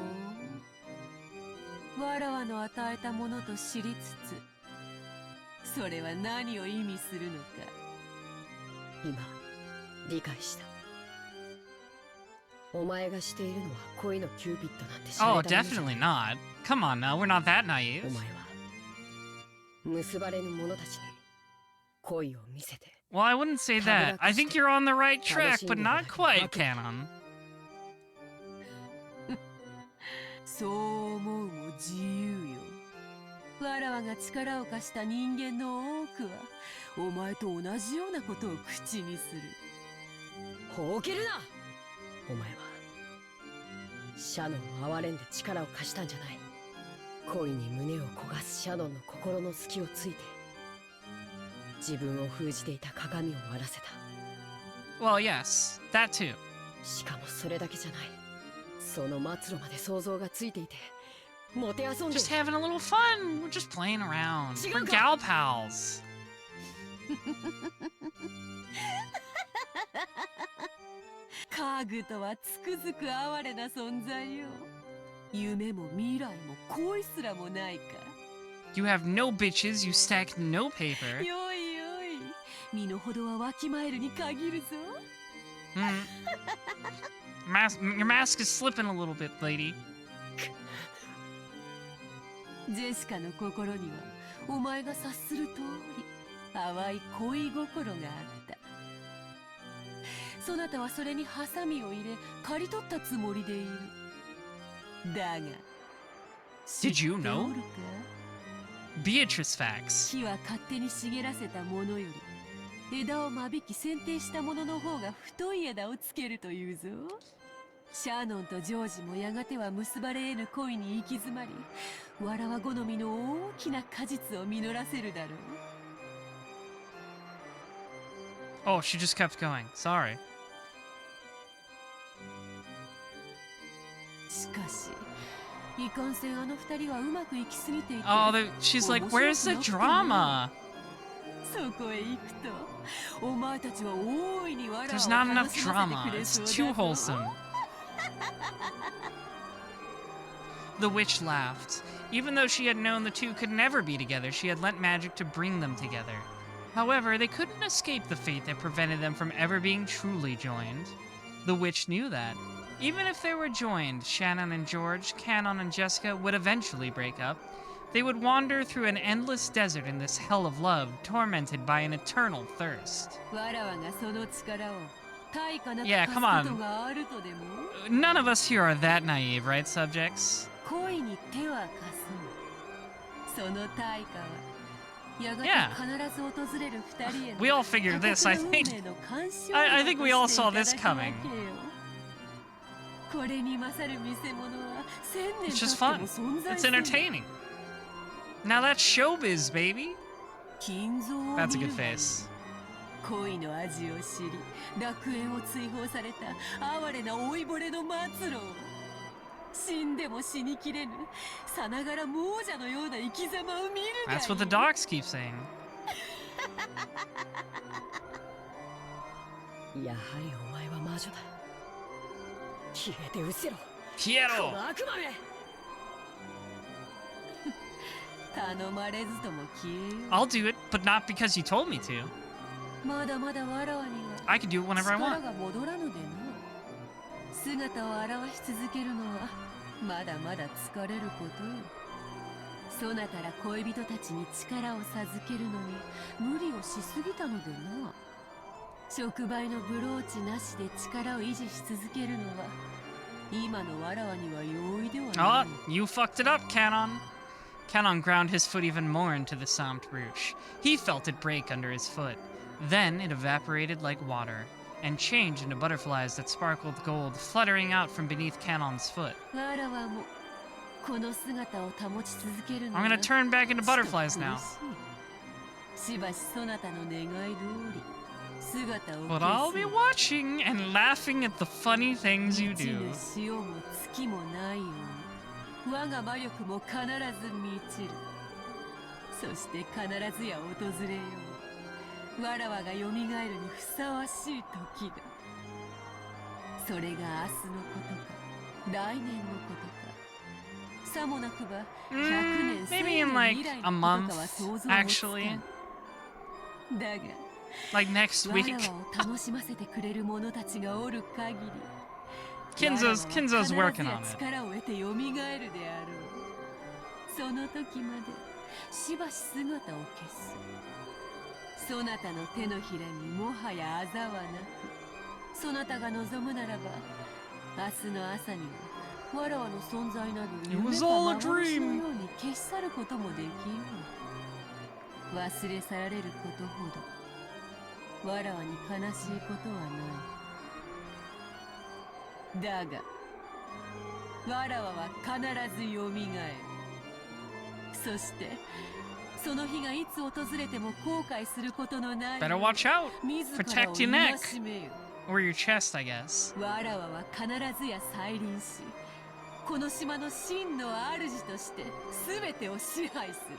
Oh, definitely not. Come on now, we're not that naive. Well, I wouldn't say that. I think you're on the right track, but not quite, Canon. Well, yes, that too. Just having a little fun. We're just playing around. We're gal pals. You have no bitches, you stack no paper. Your mask is slipping a little bit, lady. Did you know? Beatrice facts. Well, oh, she just kept going. Sorry. いかんせんあの二人はうまくいきすぎていて。 Oh, she's like, where's the drama? そこへ行くと、お前たちは大いに笑う。 There's not enough drama. It's too wholesome. The witch laughed. Even though she had known the two could never be together, she had lent magic to bring them together. However, they couldn't escape the fate that prevented them from ever being truly joined. The witch knew that. Even if they were joined, Shannon and George, Canon and Jessica would eventually break up. They would wander through an endless desert in this hell of love, tormented by an eternal thirst. Yeah, come on. None of us here are that naive, right, subjects? Yeah. We all figured this, I think. I think we all saw this coming. It's just fun. It's entertaining. Now that's showbiz, baby. That's a good face. 恋の味を知り、楽園を追放された哀れな老いぼれの末路を、死んでも死にきれぬさながら亡者のような生き様を見るがいい。 That's what the dogs keep saying. やはりお前は魔女だ。消えて失せろ。消えろ。この悪魔め。頼まれずとも消えよ。 I'll do it, but not because you told me to. まだまだわらわには I can do it whenever I 力 want. が戻らぬでな。姿を現し続けるのはまだまだ疲れることよ。そなたら恋人たちに力を授けるのに無理をしすぎたのでな。触媒のブローチなしで力を維持し続けるのは今のわらわには容易ではない。 Oh, you fucked it up, Canon. Canon ground his foot even more into the Sainte Ruche. He felt it break under his foot. Then it evaporated like water, and changed into butterflies that sparkled gold, fluttering out from beneath Canon's foot. I'm gonna turn back into butterflies now. But I'll be watching and laughing at the funny things you do. 我が魔力も必ず満ちる。そして必ずや訪れよう。わらわがよみがえるにふさわしい時が。それが明日のことか、来年のことか。さもなくば100年、1000 maybe in 年 like 未来 a のこと month, かは想像もつかん。 actually. だが、 Like next わ week. らわを楽しませてくれる者たちがおる限り。Kinzo's working on it. 力を得てよみがえるであろう。その時までしばし姿を消す。そなたの手のひらにもはやあざはなく、そなたが望むならば明日の朝にはわらわの存在など It 夢 was か all a 幻の dream. ように消し去ることもできよう。忘れ去られることほどわらわに悲しいことはない。だが、わらわは必ずよみがえる。そして、その日がいつ訪れても後悔することのない。 Better watch out. 自ら Protect を your 戒 neck. めよ。 Or your chest, I guess. わらわは必ずや再臨し、この島の真の主として全てを支配する。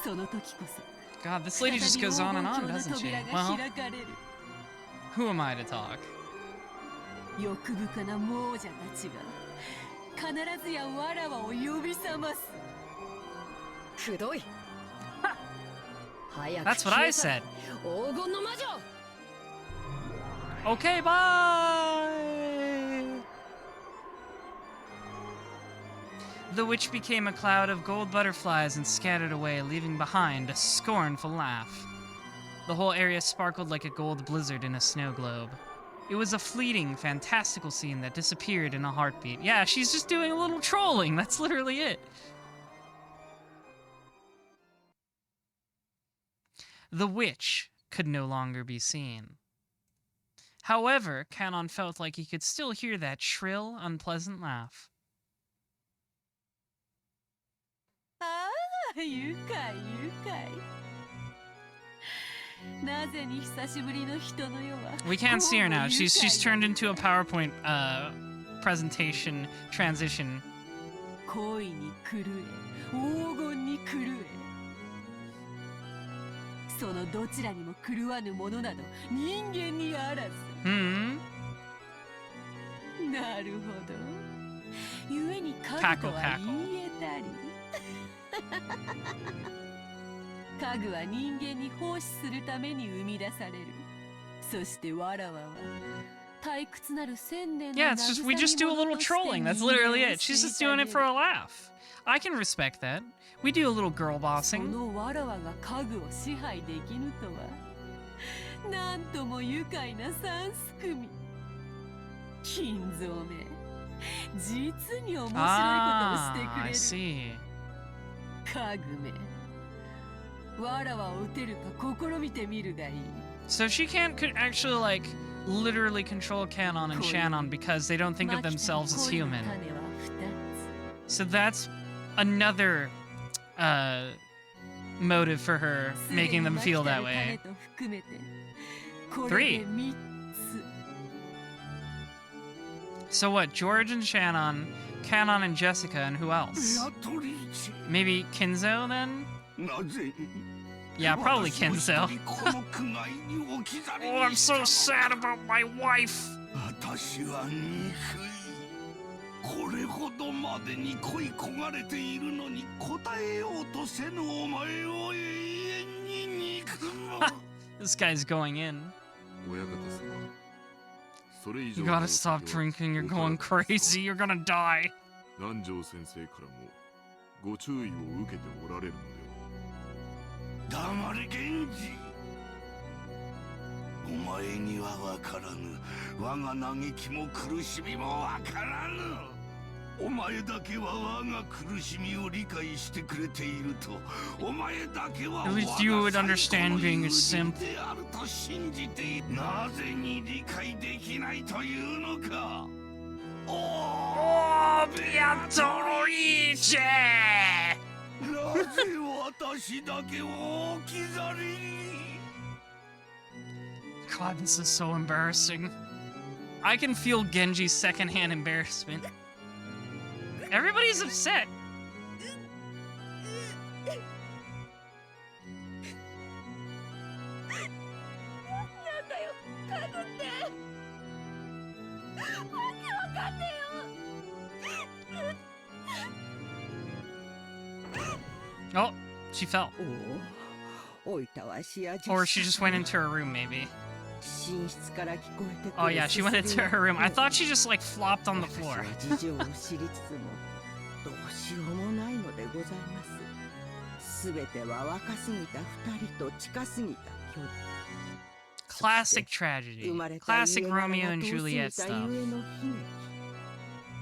その時こそ。 God, this lady just goes on and on, doesn't she? Well, 開かれる。 who am I to talk? 欲深な亡者たちが必ずやわらわを呼び覚ます。くどい。早く That's what I said. 黄金の魔女。 Okay, bye! The witch became a cloud of gold butterflies and scattered away, leaving behind a scornful laugh. The whole area sparkled like a gold blizzard in a snow globe. It was a fleeting, fantastical scene that disappeared in a heartbeat. Yeah, she's just doing a little trolling. That's literally it. The witch could no longer be seen. However, Canon felt like he could still hear that shrill, unpleasant laugh. ああ、愉快愉快。なぜに久しぶりの人の世は。 We can't see her now. She's turned into a PowerPoint presentation transition. 恋に狂え、黄金に狂え。そのどちらにも狂わぬものなど人間にあらず。なるほど。故に家具とは言えたり。家具は人間に奉仕するために生み出される。そしてわらわは退屈なる千年の Yeah, it's just we just do a little trolling. That's literally it. She's just doing it for a laugh. I can respect that. We do a little girl そ bossing. のわらわが家具を支配できぬとは、なんとも愉快な三すくみ。金蔵め、実に面白いことをして Ah, く I れる。 see. 家具め、わらわを撃てるか試みてみるがいい。 So she can't actually, like, literally control Canon and Shannon because they don't think of themselves as human. So that's another motive for her, making them feel that way. 3. So what? George and Shannon, Canon and Jessica, and who else? Maybe Kinzo then? Yeah, probably Kinzo. Oh, I'm so sad about my wife. 私は憎い。これほどまでに恋焦がれているのに答えようとせぬお前を永遠に憎む。This guy's going in. 親方様、それ以上 You gotta stop drinking, you're going crazy, you're gonna die. 南條先生からもご注意を受けておられるのでは。黙れ源氏。お前には分からぬ。我が嘆きも苦しみも分からぬ。お前だけは我が苦しみを理解してくれていると。お前だけは At least you would understand being a simp. であると信じている。なぜに理解できないというのか。Oh, Beatrice! なぜ私だけを置き去りに。 God, this is so embarrassing. I can feel Genji's secondhand embarrassment. Everybody's upset. なんだよ、家具って。わけわかんねえよ。 Oh, she fell. おいたわしや Or she just went into her room, maybe. 寝室から聞こえてくる Oh yeah, she went into her room. I thought she just like flopped on the floor. 私は事情を知りつつもどうしようもないのでございます。すべては若すぎた二人と近すぎた距離。 Classic tragedy. Classic Romeo and Juliet stuff.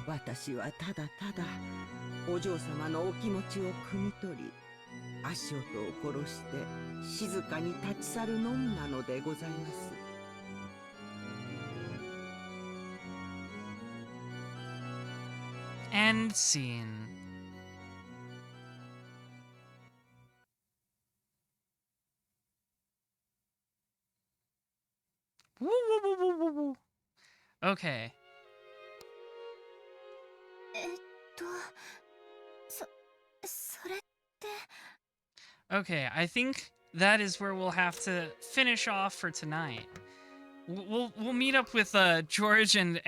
私はただただお嬢様のお気持ちを汲み取り、足音を殺して静かに立ち去るのみなのでございます。 End scene. Woo, woo, woo, woo, woo, woo. Okay. それって。 Okay, I think that is where we'll have to finish off for tonight. We'll meet up with George and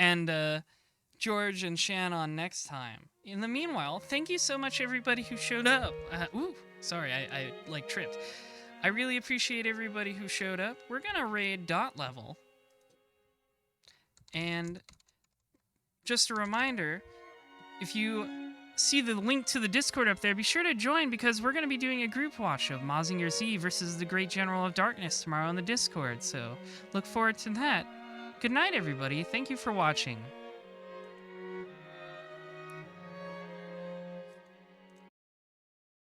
George and Shannon next time. In the meanwhile, thank you so much everybody who showed up. Ooh, sorry, I like tripped. I really appreciate everybody who showed up. We're gonna raid dot level. And just a reminder, if you see the link to the Discord up there, be sure to join because we're going to be doing a group watch of Mazinger Z versus the Great General of Darkness tomorrow on the Discord, so look forward to that. Good night, everybody. Thank you for watching.